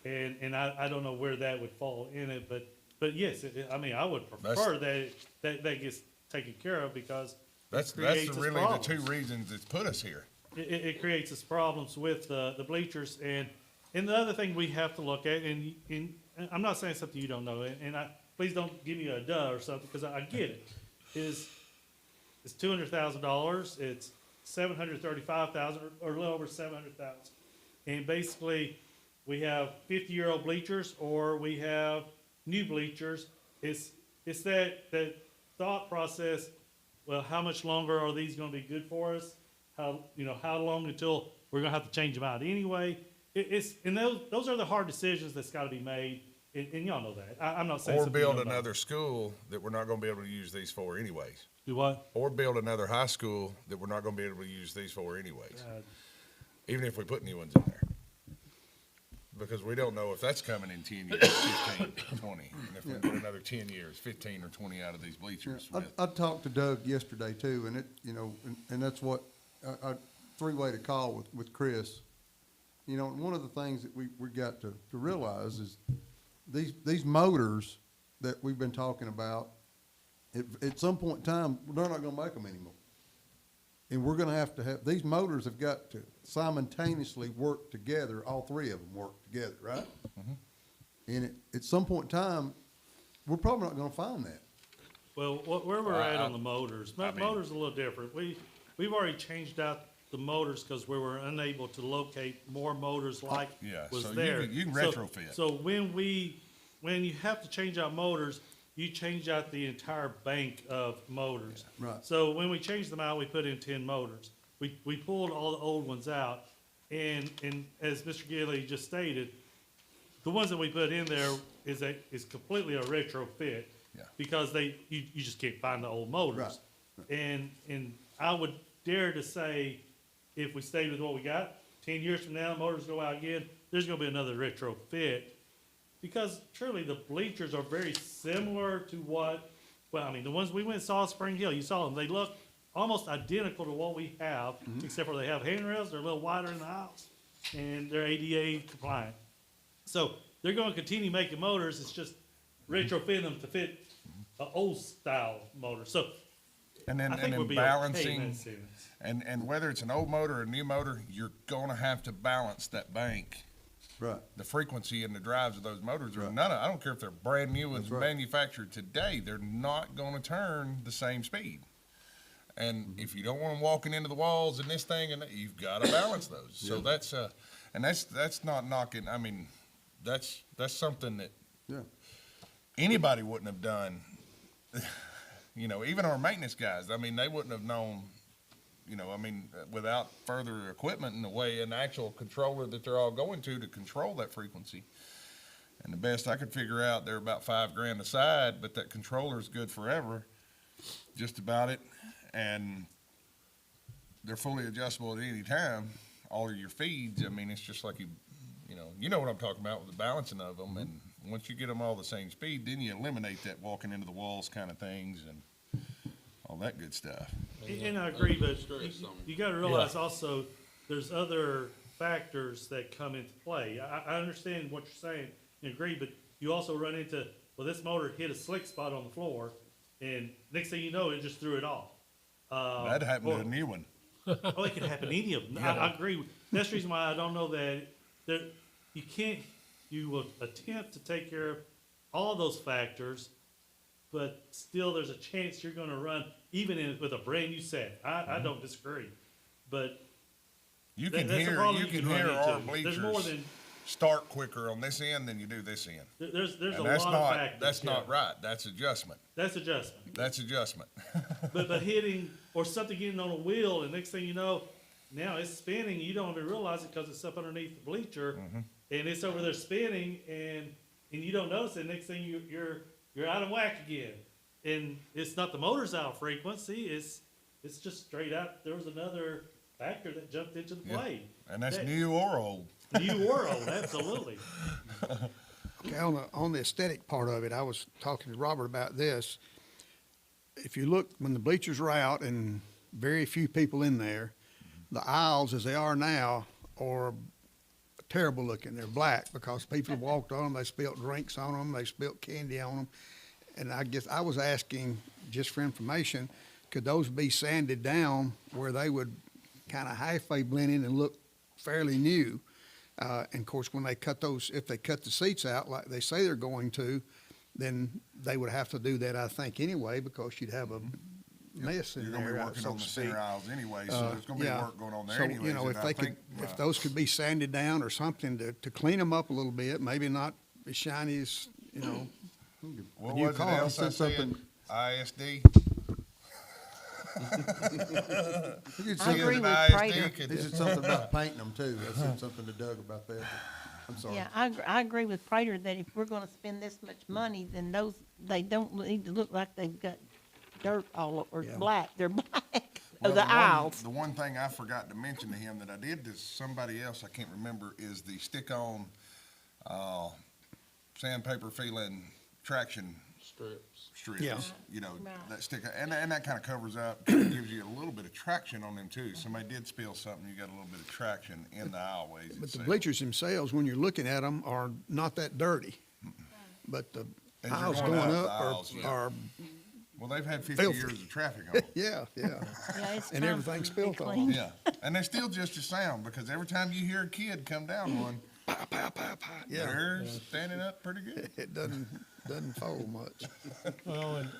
and I don't know where that would fall in it, but yes, I mean, I would prefer that gets taken care of, because that's really the two reasons it's put us here. It creates us problems with the bleachers, and the other thing we have to look at, and I'm not saying something you don't know, and please don't give me a duh or something, because I get it, is it's $200,000, it's $735,000, or a little over $700,000. And basically, we have 50-year-old bleachers, or we have new bleachers. It's that thought process, well, how much longer are these gonna be good for us? How long until we're gonna have to change them out anyway? And those are the hard decisions that's gotta be made, and y'all know that. I'm not saying. Or build another school that we're not gonna be able to use these for anyways. Do what? Or build another high school that we're not gonna be able to use these for anyways. Even if we put new ones in there. Because we don't know if that's coming in 10 years, 15, 20, and if we put another 10 years, 15 or 20 out of these bleachers. I talked to Doug yesterday too, and and that's what, a three-way to call with Chris. You know, one of the things that we got to realize is these motors that we've been talking about, at some point in time, they're not gonna make them anymore. And we're gonna have these motors have got to simultaneously work together, all three of them work together, right? Mm-hmm. And at some point in time, we're probably not gonna find that. Well, where we're at on the motors, motors are a little different. We've already changed out the motors because we were unable to locate more motors like was there. You can retrofit. So when you have to change out motors, you change out the entire bank of motors. Right. So when we changed them out, we put in 10 motors. We pulled all the old ones out, and as Mr. Gilly just stated, the ones that we put in there is completely a retrofit. Yeah. Because you just can't find the old motors. Right. And I would dare to say, if we stayed with what we got, 10 years from now, motors go out again, there's gonna be another retrofit. Because truly, the bleachers are very similar to the ones we went and saw at Spring Hill, you saw them, they look almost identical to what we have, except for they have handrails, they're a little wider in the aisles, and they're ADA compliant. So they're gonna continue making motors, it's just retrofitting them to fit an old style motor. So And then, I think we'll be balancing, okay in that sense. and whether it's an old motor or a new motor, you're gonna have to balance that bank. Right. The frequency and the drives of those motors are I don't care if they're brand new and manufactured today, they're not gonna turn the same speed. And if you don't want them walking into the walls and this thing, and you've gotta balance those. So that's not knocking, I mean, that's something that anybody wouldn't have done. Even our maintenance guys, I mean, they wouldn't have known, without further equipment and an actual controller that they're all going to control that frequency. And the best I could figure out, they're about $5,000 a side, but that controller is good forever, just about it. And they're fully adjustable at any time. all of your feeds, I mean, it's just like you know what I'm talking about with the balancing of them. And once you get them all the same speed, then you eliminate that walking into the walls kind of things and all that good stuff. And I agree, but you gotta realize also, there's other factors that come into play. I understand what you're saying and agree, but you also run into, well, this motor hit a slick spot on the floor, and next thing you know, it just threw it off. That happened to a new one. Oh, it could happen to any of them. Yeah. I agree. That's the reason why I don't know that you will attempt to take care of all those factors, but still there's a chance you're gonna run, even with a brand new set. I don't disagree, but You can that's a hear, problem you can run hear into. our There's more bleachers than, start quicker on this end than you do this end. there's a And that's lot not, of factors. that's not yeah. right. That's adjustment. That's adjustment. That's adjustment. But hitting, or something getting on a wheel, and next thing you know, now it's spinning, you don't even realize it because it's up underneath the bleacher, and it's over there spinning, and you don't notice it, next thing you're out of whack again. And it's not the motor's out of frequency, it's just straight out, there was another factor that jumped into the Yeah. play. And that's That- new or old. New or old, absolutely. Okay, on the aesthetic part of it, I was talking to Robert about this. If you look, when the bleachers are out and very few people in there, the aisles as they are now are terrible looking. They're black because people have walked on them, they spilt drinks on them, they spilt candy on them. And I guess I was asking, just for information, could those be sanded down where they would kind of halfway blend in and look fairly new? And of course, when they cut those, if they cut the seats out like they say they're going to, then they would have to do that, I think, anyway, because you'd have a mess in You're gonna be there, working so on to the speak. center aisles anyway, so there's gonna be Yeah. work going on there So, anyways. you know, and if I they could, think, if those could be sanded down or something to clean them up a little bit, maybe not as shiny as, you know, What new was it car. else I said something- said? ISD? I agree with ISD Prater. could- He said something about painting them too. I said something to Doug about that. I'm sorry. Yeah, I agree with Prater that if we're gonna spend this much money, then they don't need to look like they've got dirt all over, Yeah. black, they're black, Well, of the aisles. The one thing I forgot to mention to him that I did to somebody else, I can't remember, is the stick-on, sandpaper feeling traction strips. Yeah. You know, Right. that stick, and that kind of covers up, gives you a little bit of traction on them too. Somebody did spill something, you got a little bit of traction in the aisleways but the itself. bleachers themselves, when you're looking at them, are not that dirty. But the As you're aisles going going out the up aisles, yeah. are, Well, they've had 50 filthy. years of traffic on them. yeah. Yeah, it's And time everything's for them to be spilt on cleaned. Yeah, and they're still just as sound, because every time you hear a kid come down one, Yeah. they're standing up pretty good. It doesn't fold much. Well, and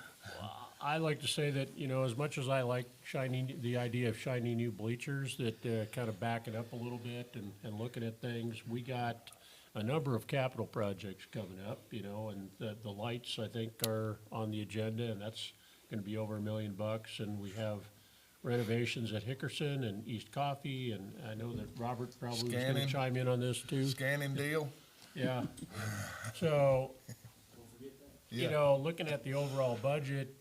I like to say that, you know, as much as I like the idea of shiny new bleachers that kind of back it up a little bit and looking at things, we got a number of capital projects coming up, you know, and the lights, I think, are on the agenda, and that's gonna be over $1 million. And we have renovations at Hickerson and East Coffee, and I know that Robert probably was gonna Scanning. chime in on this too. Scanning deal. Yeah. So, Yeah. you know, looking at the overall budget,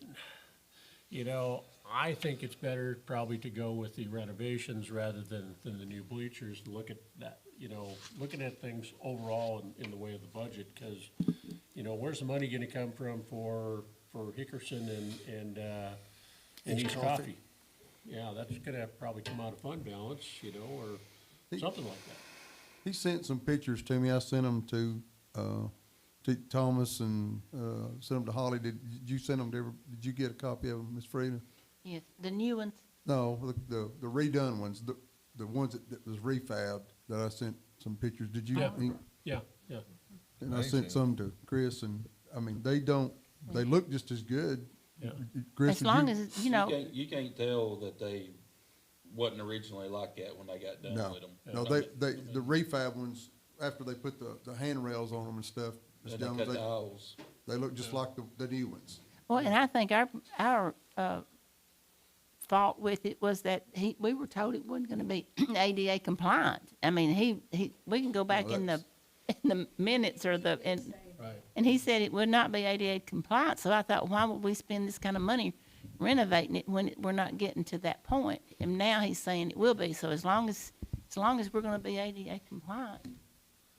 you know, I think it's better probably to go with the renovations rather than the new bleachers and look at that, you know, looking at things overall in the way of the budget, because, you know, where's the money gonna come from for Hickerson and East Coffee? Yeah, that's gonna probably come out of fund balance, you know, or something like that. He sent some pictures to me. I sent them to Thomas and, sent them to Holly. Did you send them to, did you get a copy of them, Ms. Frida? Yes, the new ones, No, the redone ones, the ones that was refabbed that I sent some pictures. Did you? Yeah. And I sent some to Chris and, I mean, they look just as good. Yeah. Chris, as did long you- as, you know, You can't tell that they wasn't originally like that when they got done No, with them. no, the refab ones, after they put the handrails on them and stuff, And they cut the aisles. they look just like the new ones. well, and I think our fault with it was that we were told it wasn't gonna be ADA compliant. I mean, we can go back in the minutes or Right. and he said it would not be ADA compliant, so I thought, why would we spend this kind of money renovating it when we're not getting to that point? And now he's saying it will be, so as long as as long as we're gonna be ADA compliant.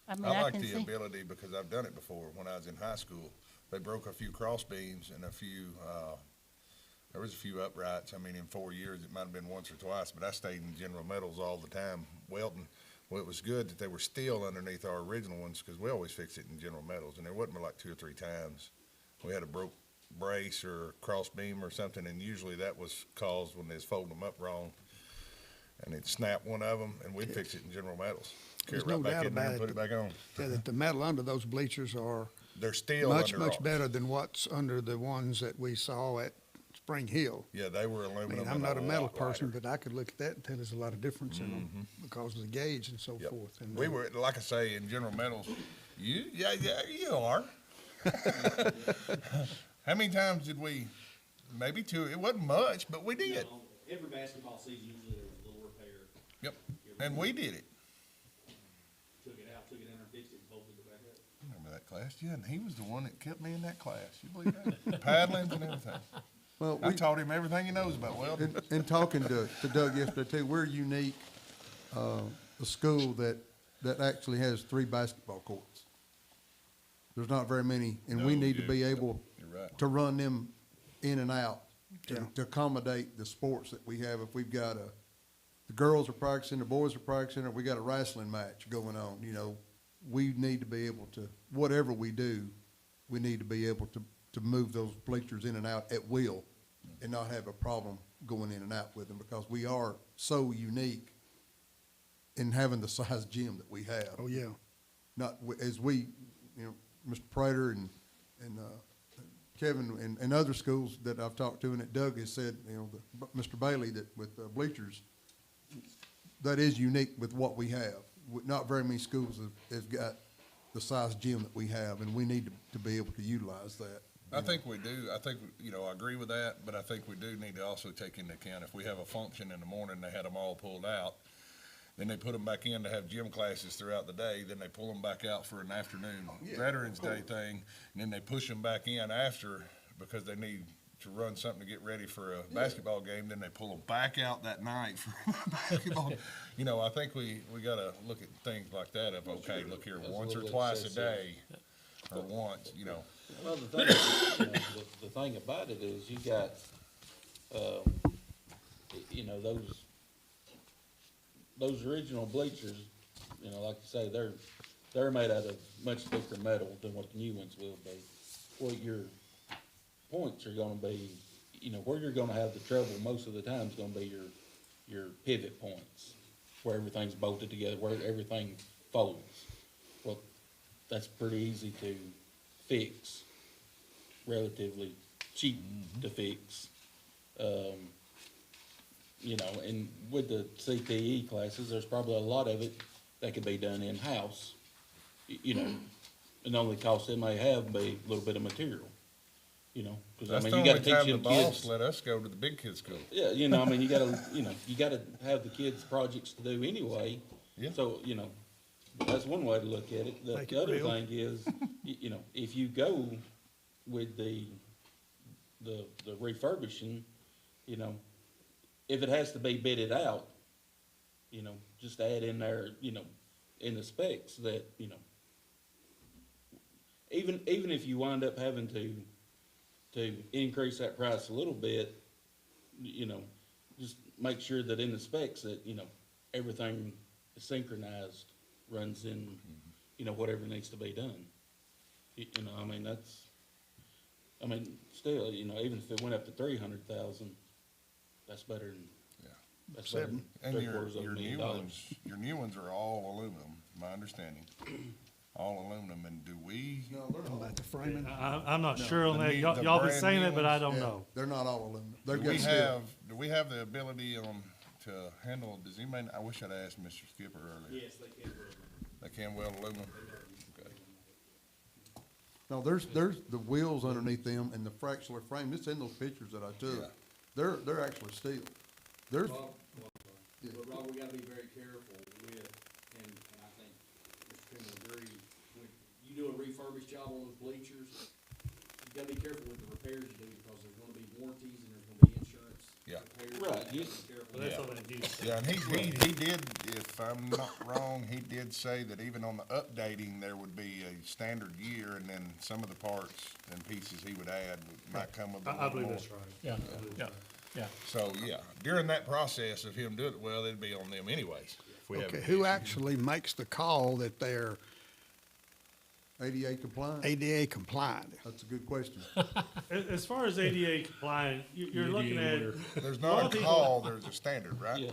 I mean, I I like can the see. ability, because I've done it before, when I was in high school. They broke a few cross beams and a few, there was a few uprights. I mean, in 4 years, it might have been once or twice, but I stayed in General Metals all the time welding. Well, it was good that they were steel underneath our original ones, because we always fixed it in General Metals, and there wasn't but like 2 or 3 times we had a broke brace or cross beam or something, and usually that was caused when they was folding them up wrong, and it'd snap one of them, and we'd fix it in General Metals. Carry There's it right no back doubt in there about and put it. it back on. Yeah, that the metal under those bleachers are They're steel much, under much ours. better than what's under the ones that we saw at Spring Hill. Yeah, they were I aluminum. mean, I'm and not a metal lot person, lighter. but I could look at that and tell there's a lot of difference in them because of the gauge and so Yep. forth. And We were, like I say, in General Metals, you are. How many times did we, maybe 2, it wasn't much, but we did. Every basketball season, usually there's a little repair. Yep, and we did it. Took it out, took it in there, fixed it, and bolted it back up. Remember that class, yeah, and he was the one that kept me in that class, you believe that? Paddling and everything. Well, I taught him everything he knows about welding. in talking to Doug yesterday too, we're unique, a school that actually has 3 basketball courts. There's not very many, and we No, need to yeah, be able you're right. to run them in and out Yeah. to accommodate the sports that we have. If we've got the girls are practicing, the boys are practicing, or we got a wrestling match going on, you know, we need to be able to, whatever we do, we need to be able to move those bleachers in and out at will and not have a problem going in and out with them, because we are so unique in having the size gym that we have. Oh, yeah. Not, as we, you know, Mr. Prater and Kevin and other schools that I've talked to, and that Doug has said, you know, Mr. Bailey, that with bleachers, that is unique with what we have. Not very many schools have got the size gym that we have, and we need to be able to utilize that. I think we do. I think, I agree with that, but I think we do need to also take into account, if we have a function in the morning, they had them all pulled out, then they put them back in to have gym classes throughout the day, then they pull them back out for an afternoon Veterans Day thing, and then they push them back in after, because they need to run something to get ready for a basketball game, then they pull them back out that night for basketball. I think we gotta look at things like that of, okay, look here, That's a once or little twice a excessive. day, or once, Well, the thing, the thing about it is you got, those original bleachers, like you say, they're made out of much thicker metal than what the new ones will be. What your points are gonna be, where you're gonna have the trouble most of the time is gonna be your pivot points, where everything's bolted together, where everything folds. Well, that's pretty easy to fix, relatively cheap to fix. And with the CTE classes, there's probably a lot of it that could be done in-house, and the only cost it may have be a little bit of material, cause that's the you only gotta teach time the them boss kids. let us go to the big kids' school. Yeah, you gotta have the kids projects to do anyway. Yeah. So, that's one way to look at it. Make The it other real. thing is, if you go with the refurbishing, if it has to be bidded out, just add in there, in the specs that, even if you wind up having to increase that price a little bit, just make sure that in the specs that, everything is synchronized, runs in, whatever needs to be done. Still, even if it went up to 300,000, that's better than, that's better than And $750,000. your new ones are all aluminum, my understanding. All aluminum, and do we? About the framing. I'm not sure on The that. new- Y'all the been brand saying new it, but I ones? don't Yeah, know. they're not all aluminum. They've Do got we steel. have the ability, to handle, does anybody, I wish I'd asked Mr. Skipper earlier. Yes, they can. They can weld aluminum? Okay. No, there's the wheels underneath them and the fractional frame. It's in those pictures that I took. Yeah. They're actually steel. There's, But Rob, we gotta be very careful with, and I think Mr. Coon will agree, when you do a refurbished job on those bleachers, you gotta be careful with the repairs you do, because there's gonna be warranties and there's gonna be insurance Yeah. repairs. Right, You you- have to be careful So that's Yeah. all that use. Yeah, and he did, if I'm not wrong, he did say that even on the updating, there would be a standard year, and then some of the parts and pieces he would add might come with a I little believe more. that's right. Yeah, I believe yeah, that's right. yeah. So, yeah, during that process of him doing it, well, it'd be on them anyways. If we have Okay, an who issue. actually makes the call that they're ADA compliant? ADA compliant? That's a good question. As far as ADA compliant, you're looking at. There's a lot not of a people- call, there's a standard, right? Yeah.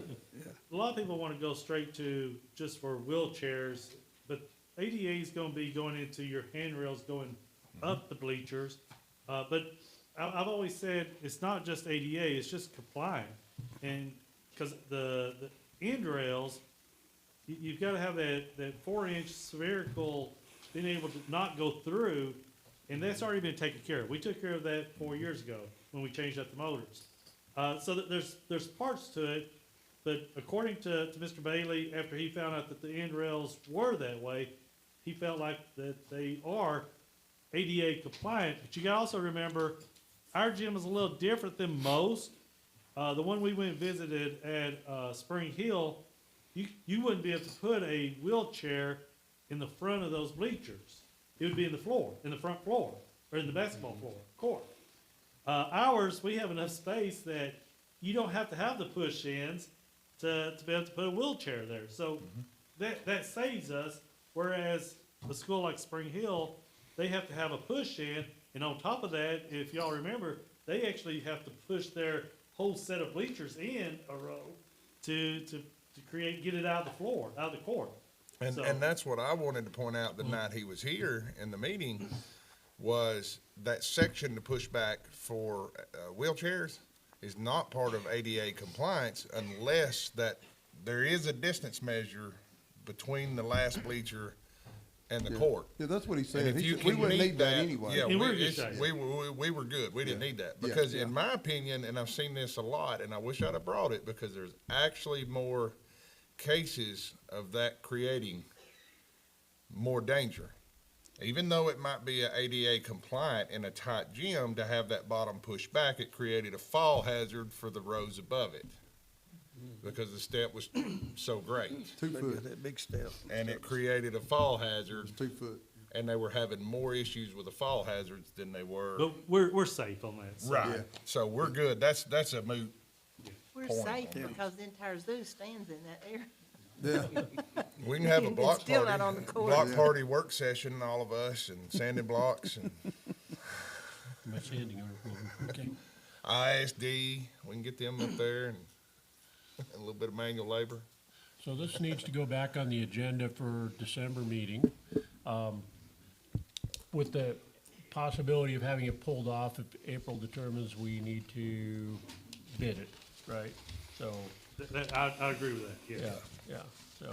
A lot of people want to go straight to just for wheelchairs, but ADA is going to be going into your handrails going up the bleachers. But I've always said it's not just ADA, it's just compliant. And, because the end rails, you've got to have that 4-inch spherical, being able to not go through, and that's already been taken care of. We took care of that 4 years ago when we changed out the motors. So that there's parts to it, but according to Mr. Bailey, after he found out that the end rails were that way, he felt like that they are ADA compliant. But you gotta also remember, our gym is a little different than most. The one we went and visited at Spring Hill, you wouldn't be able to put a wheelchair in the front of those bleachers. It would be in the floor, in the front floor, or in the basketball floor, court. Ours, we have enough space that you don't have to have the push-ins to be able to put a wheelchair there. So that saves us, whereas a school like Spring Hill, they have to have a push-in, and on top of that, if y'all remember, they actually have to push their whole set of bleachers in a row to get it out of the floor, out of the court. And, So- and that's what I wanted to point out the night he was here in the meeting, was that section to push back for wheelchairs is not part of ADA compliance unless that there is a distance measure between the last bleacher and the Yeah. court. Yeah, that's what he And said. if He you said we can wouldn't meet need that that, anyway. yeah, And we're in we, good it's- shape. we were good. We didn't need that. Yeah, Because yeah. in my opinion, and I've seen this a lot, and I wish I'd have brought it, because there's actually more cases of that creating more danger. Even though it might be a ADA compliant in a tight gym, to have that bottom pushed back, it created a fall hazard for the rows above it. Because the step was so great. 2 foot, That big step. And it created a fall hazard, 2 foot. and they were having more issues with the fall hazards than they were. But we're safe on that. So- Right, so we're good. That's a moot. We're Point. safe because the entire zoo stands in that area. Yeah, We can have a It's block still not on party, the court. block Yeah. party work session, all of us, and sanding blocks, and Much handing over. Okay. ISD, we can get them up there, and a little bit of manual labor. So this needs to go back on the agenda for December meeting, with the possibility of having it pulled off if April determines we need to bid it, right? So, I agree with that, yeah, yeah. yeah,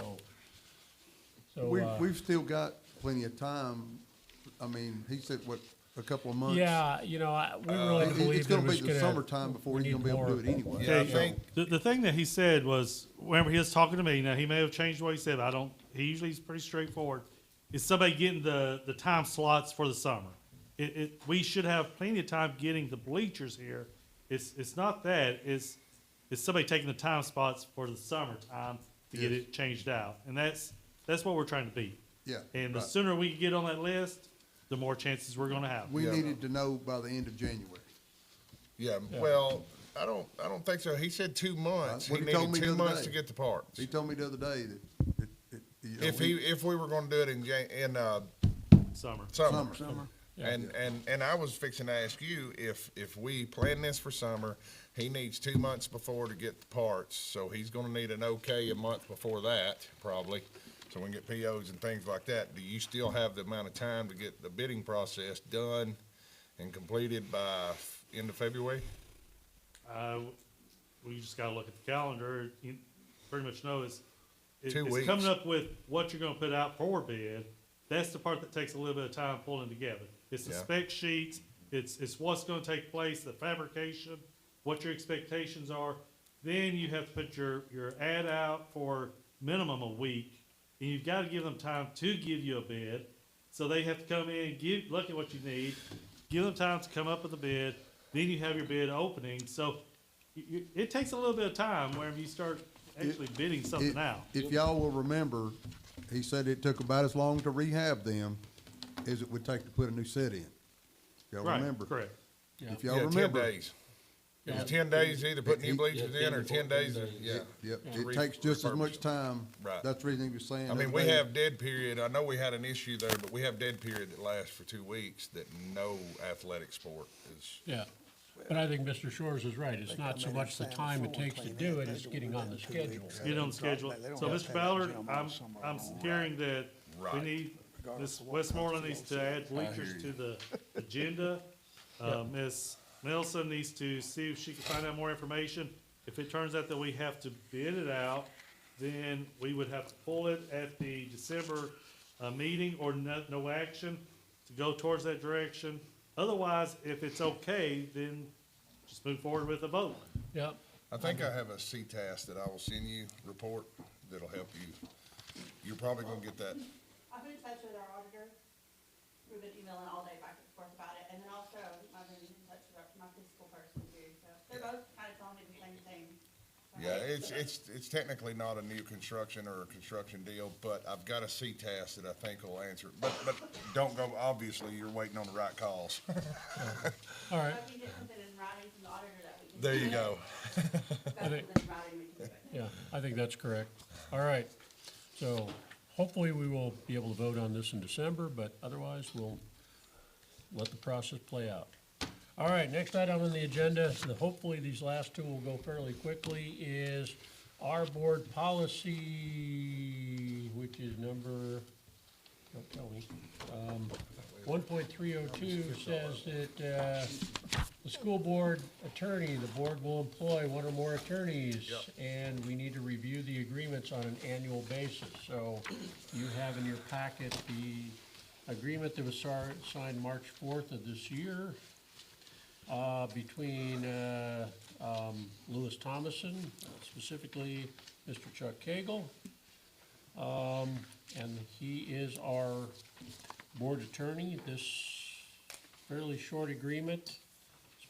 so, we've still got plenty of time. I mean, he said, what, a couple of months? yeah, we really believe It's that it gonna was be the summertime before we he's gonna need be able to more. do it anyway. Yeah, I Okay, think, the thing that he said was, whenever he was talking to me, now he may have changed what he said, he usually is pretty straightforward, is somebody getting the time slots for the summer. We should have plenty of time getting the bleachers here. It's not that, it's somebody taking the time spots for the summertime to get Yes. it changed out. And that's what we're trying to beat. Yeah. And the right. sooner we get on that list, the more chances we're gonna have. We Yeah. needed to know by the end of January. yeah, well, I don't think so. He said 2 months. What He he told needed me the 2 other months day. to get the parts. He told me the other day that If we were gonna do it in Summer. summer. Summer. And I was fixing to ask you, if we plan this for summer, he needs 2 months before to get the parts, so he's gonna need an okay a month before that, probably, so we can get POs and things like that. Do you still have the amount of time to get the bidding process done and completed by end of February? We just gotta look at the calendar. You pretty much know 2 it's weeks. coming up with what you're gonna put out for bid. That's the part that takes a little bit of time pulling together. It's the Yeah. spec sheets, it's what's gonna take place, the fabrication, what your expectations are. Then you have to put your ad out for minimum a week, and you've gotta give them time to give you a bid. So they have to come in, look at what you need, give them time to come up with a bid, then you have your bid opening. So it takes a little bit of time whenever you start actually bidding something out. If y'all will remember, he said it took about as long to rehab them as it would take to put a new set in. Y'all Right, remember? correct. If y'all Yeah, 10 remember. days. It was 10 days to either put new bleachers in or 10 days, yeah. Yep, to it takes just as much time. Right. That's the reason he was saying. I mean, the we other day- have dead period, I know we had an issue there, but we have dead period that lasts for 2 weeks that no athletic sport is. Yeah, but I think Mr. Shores is right. It's not so much the time it takes to do it, it's getting on the schedule. Get on the schedule. So, Mr. Ballard, I'm hearing that we Right. need, Ms. Westmoreland needs to add bleachers to the agenda. Ms. Nelson needs to see if she can find out more information. If it turns out that we have to bid it out, then we would have to pull it at the December, meeting or no action to go towards that direction. Otherwise, if it's okay, then just move forward with a vote. Yep. I think I have a CTAS that I will send you, report, that'll help you. You're probably gonna get that. I've been in touch with our auditor. We've been emailing all day back and forth about it, and then also I've been in touch with my fiscal person too, so they're both kind of telling me the same thing. Yeah, it's technically not a new construction or a construction deal, but I've got a CTAS that I think will answer it. But don't go, obviously, you're waiting on the right calls. All right. If you get something in writing from the auditor that we can. There you go. I think- That's in writing, we can do it. Yeah, I think that's correct. All right, so hopefully we will be able to vote on this in December, but otherwise we'll let the process play out. All right, next item on the agenda, hopefully these last two will go fairly quickly, is our board policy, which is number, don't tell me. 1.302 says that the school board attorney, the board will employ one or more attorneys, and we need to review the agreements on an annual basis. So you have in your packet the agreement that was signed March 4th of this year between Louis Thomason, specifically Mr. Chuck Cagle, and he is our board attorney. This fairly short agreement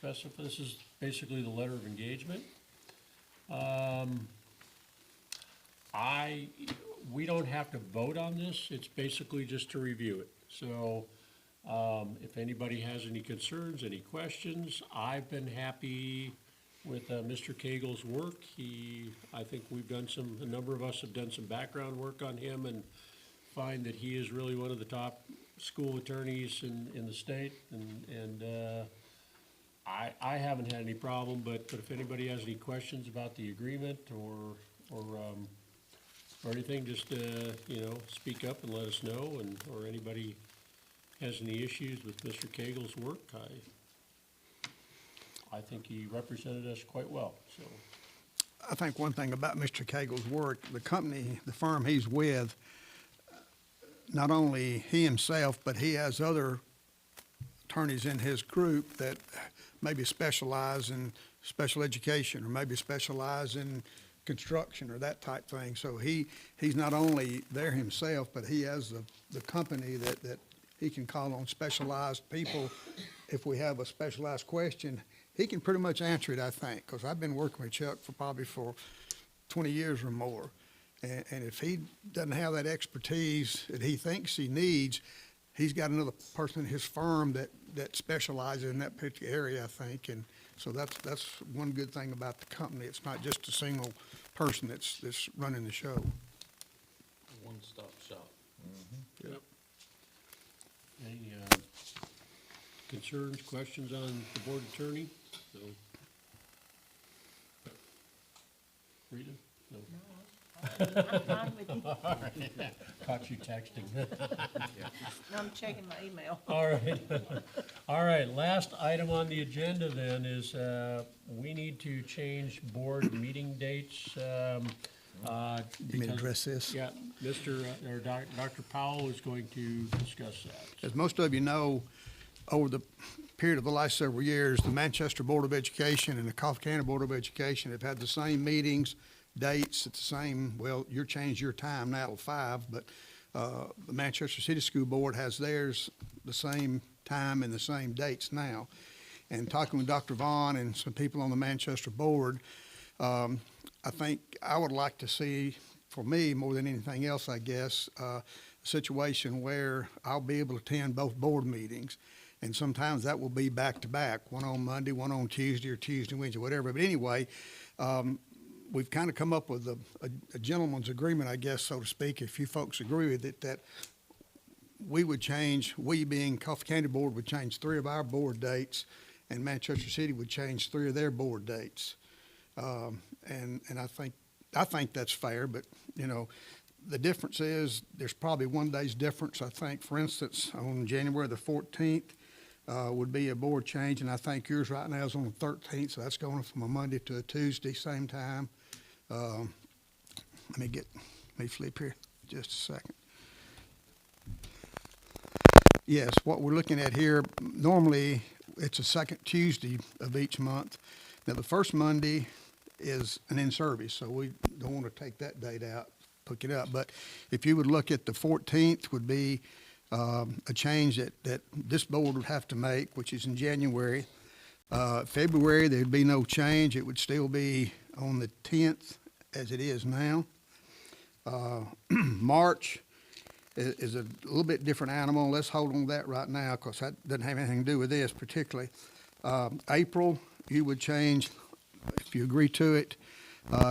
this is basically the letter of engagement. We don't have to vote on this, it's basically just to review it. So, if anybody has any concerns, any questions, I've been happy with, Mr. Cagle's work. I think a number of us have done some background work on him and find that he is really one of the top school attorneys in the state, and I haven't had any problem, but if anybody has any questions about the agreement or anything, just, speak up and let us know, or anybody has any issues with Mr. Cagle's work, I think he represented us quite well, so. I think one thing about Mr. Cagle's work, the company, the firm he's with, not only he himself, but he has other attorneys in his group that maybe specialize in special education, or maybe specialize in construction or that type thing. So he's not only there himself, but he has the company that he can call on specialized people. If we have a specialized question, he can pretty much answer it, I think, because I've been working with Chuck for probably 20 years or more. And if he doesn't have that expertise that he thinks he needs, he's got another person in his firm that specializes in that particular area, I think. And so that's one good thing about the company. It's not just a single person that's running the show. One-stop shop. Yep. Any concerns, questions on the board attorney? So. Rita? No. I'm fine with you. All right. Caught you texting. I'm checking my email. All right. All right, last item on the agenda then is, we need to change board meeting dates. You mean because- address this? Yeah, Dr. Powell is going to discuss that. As most of you know, over the period of the last several years, the Manchester Board of Education and the Coffee County Board of Education have had the same meetings, dates at the same, well, you're changed your time now to 5, but the Manchester City School Board has theirs the same time and the same dates now. and talking with Dr. Vaughn and some people on the Manchester board, I think I would like to see, for me, more than anything else, I guess, a situation where I'll be able to attend both board meetings. And sometimes that will be back to back, one on Monday, one on Tuesday, or Tuesday, Wednesday, whatever. But anyway, we've kind of come up with a gentleman's agreement, I guess, so to speak, if you folks agree with it, that we would change, we being Coffee County Board would change 3 of our board dates, and Manchester City would change 3 of their board dates. And I think that's fair, but, you know, the difference is, there's probably one day's difference. I think, for instance, on January the 14th, would be a board change, and I think yours right now is on the 13th, so that's going from a Monday to a Tuesday, same time. Let me flip here just a second. Yes, what we're looking at here, normally, it's a second Tuesday of each month. Now, the first Monday is an in-service, so we don't want to take that date out, pick it up. But if you would look at the 14th would be a change that this board would have to make, which is in January. February, there'd be no change. It would still be on the 10th as it is now. March is a little bit different animal. Let's hold on to that right now because that doesn't have anything to do with this particularly. April, you would change, if you agree to it,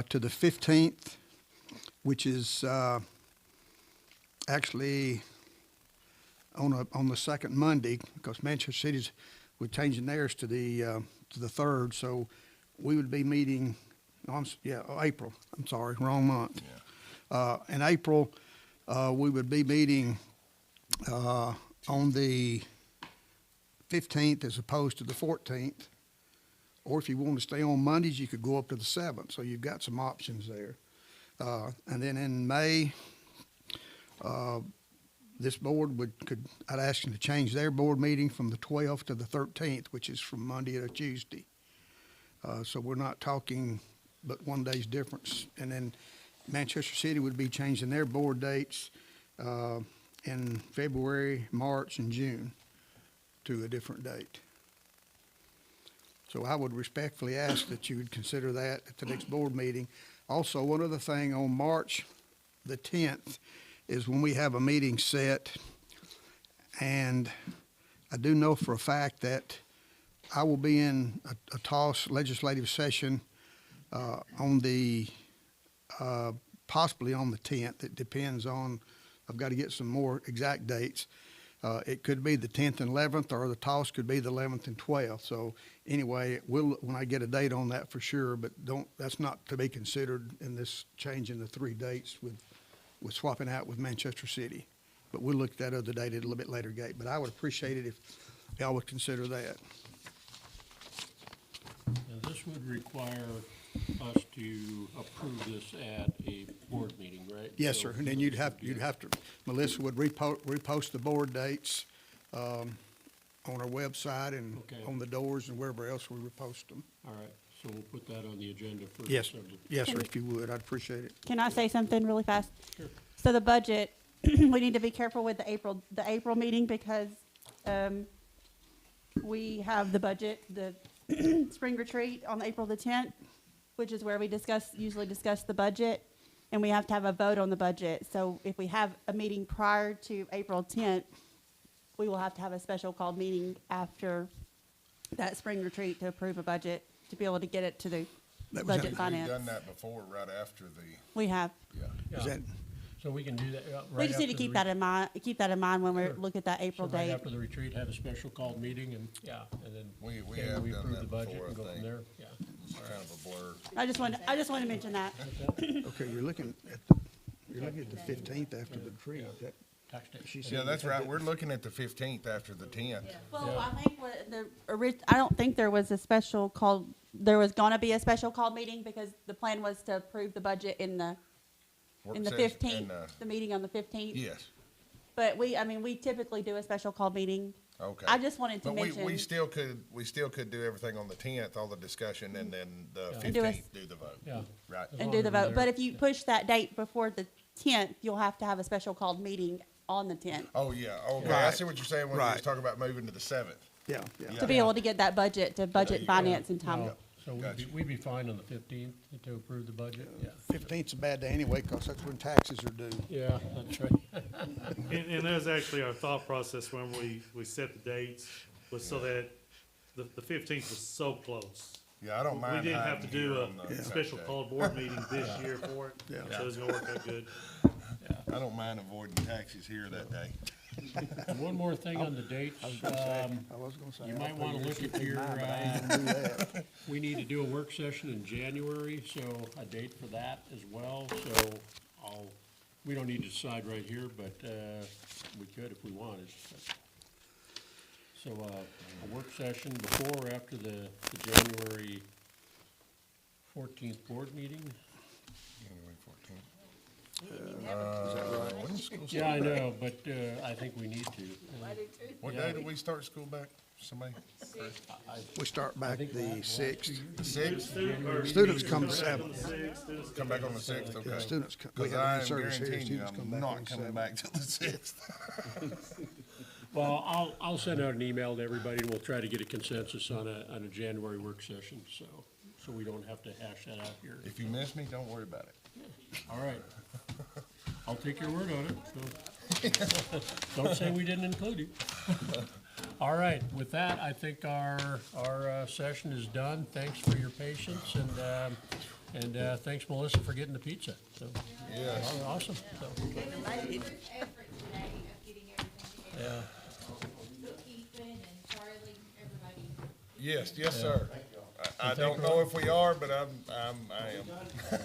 to the 15th, which is actually on the second Monday, because Manchester City's, we're changing theirs to the 3rd, so we would be meeting, April, I'm sorry, wrong month. In April, we would be meeting on the 15th as opposed to the 14th. Or if you want to stay on Mondays, you could go up to the 7th, so you've got some options there. And then in May, this board I'd ask them to change their board meeting from the 12th to the 13th, which is from Monday to Tuesday. So we're not talking but one day's difference. And then Manchester City would be changing their board dates in February, March, and June to a different date. So I would respectfully ask that you would consider that at the next board meeting. Also, one other thing, on March the 10th is when we have a meeting set, and I do know for a fact that I will be in a TOS legislative session on the, possibly on the 10th. It depends on, I've got to get some more exact dates. It could be the 10th and 11th, or the TOS could be the 11th and 12th. So anyway, when I get a date on that for sure, but that's not to be considered in this change in the 3 dates with swapping out with Manchester City. But we'll look at that other date at a little bit later date. But I would appreciate it if y'all would consider that. Now, this would require us to approve this at a board meeting, right? Yes, sir. And then you'd have to, Melissa would repost the board dates on our website and on the doors and wherever else we repost them. All right, so we'll put that on the agenda for. Yes, yes, sir, if you would, I'd appreciate it. Can I say something really fast? Sure. So the budget, we need to be careful with the April meeting because we have the budget, the spring retreat on April the 10th, which is where we usually discuss the budget, and we have to have a vote on the budget. So if we have a meeting prior to April 10th, we will have to have a special called meeting after that spring retreat to approve a budget, to be able to get it to the budget finance. We've done that before, right after the. We have. Yeah. So we can do that right. We just need to keep that in mind, when we look at that April So right date. after the retreat, have a special called meeting and, and then. We then have done approve that the budget before, and I go from think. there, yeah. It's kind of a blur. I just wanted to mention that. Okay, you're looking at the 15th after the retreat. She said Yeah, that's we had right. to- We're looking at the 15th after the 10th. Well, I think I don't think there was a special called, there was gonna be a special called meeting because the plan was to approve the budget in the Work 15th, session, the meeting on the 15th. Yes, But we typically do a special called meeting. okay. I just wanted to But mention. we still could do everything on the 10th, all the discussion, and then the And do a- 15th, do the vote. Yeah. Right. And do the vote. But if you push that date before the 10th, you'll have to have a special called meeting on the 10th. Oh, yeah, okay, I Right. see what you're saying when you Right. was talking about moving to the 7th. Yeah, to be able to get that budget, to budget finance in time. No, So we'd be fine on the 15th to approve the budget, yeah. 15th's a bad day anyway, because that's when taxes are due. Yeah, that's right. And that was actually our thought process when we set the dates, was so that the 15th was so close. Yeah, I don't mind We didn't have to hiding do here a on the special tax day. called board meeting this year for it, Yeah. so it's gonna work out good. I don't mind avoiding taxes here that day. And one more thing on the dates. I was gonna say. You I'll might pay want to your look at 16 your, mine, but I ain't gonna do that. we need to do a work session in January, so a date for that as well. So we don't need to decide right here, but we could if we wanted. So a work session before or after the January 14th board meeting? January 14th. Yeah, I know, but I think we need to. What day do we start school back? Somebody? We start back the 6th. The 6th? Students come the 7th. Come back on the 6th, okay. Students come- we Because have I in am service here, guaranteeing you, students come I'm back on not the coming 7th. back till the 6th. Well, I'll send out an email to everybody, and we'll try to get a consensus on a January work session, so we don't have to hash that out here. If you miss me, don't worry about it. All right. I'll take your word on it, so don't say we didn't include you. All right, with that, I think our session is done. Thanks for your patience, and thanks, Melissa, for getting the pizza. So, Yes. awesome. So, Effort today of getting everything together. yeah. Bookkeeping and Charlie, everybody. Yes, sir. I don't know if we are, but I am.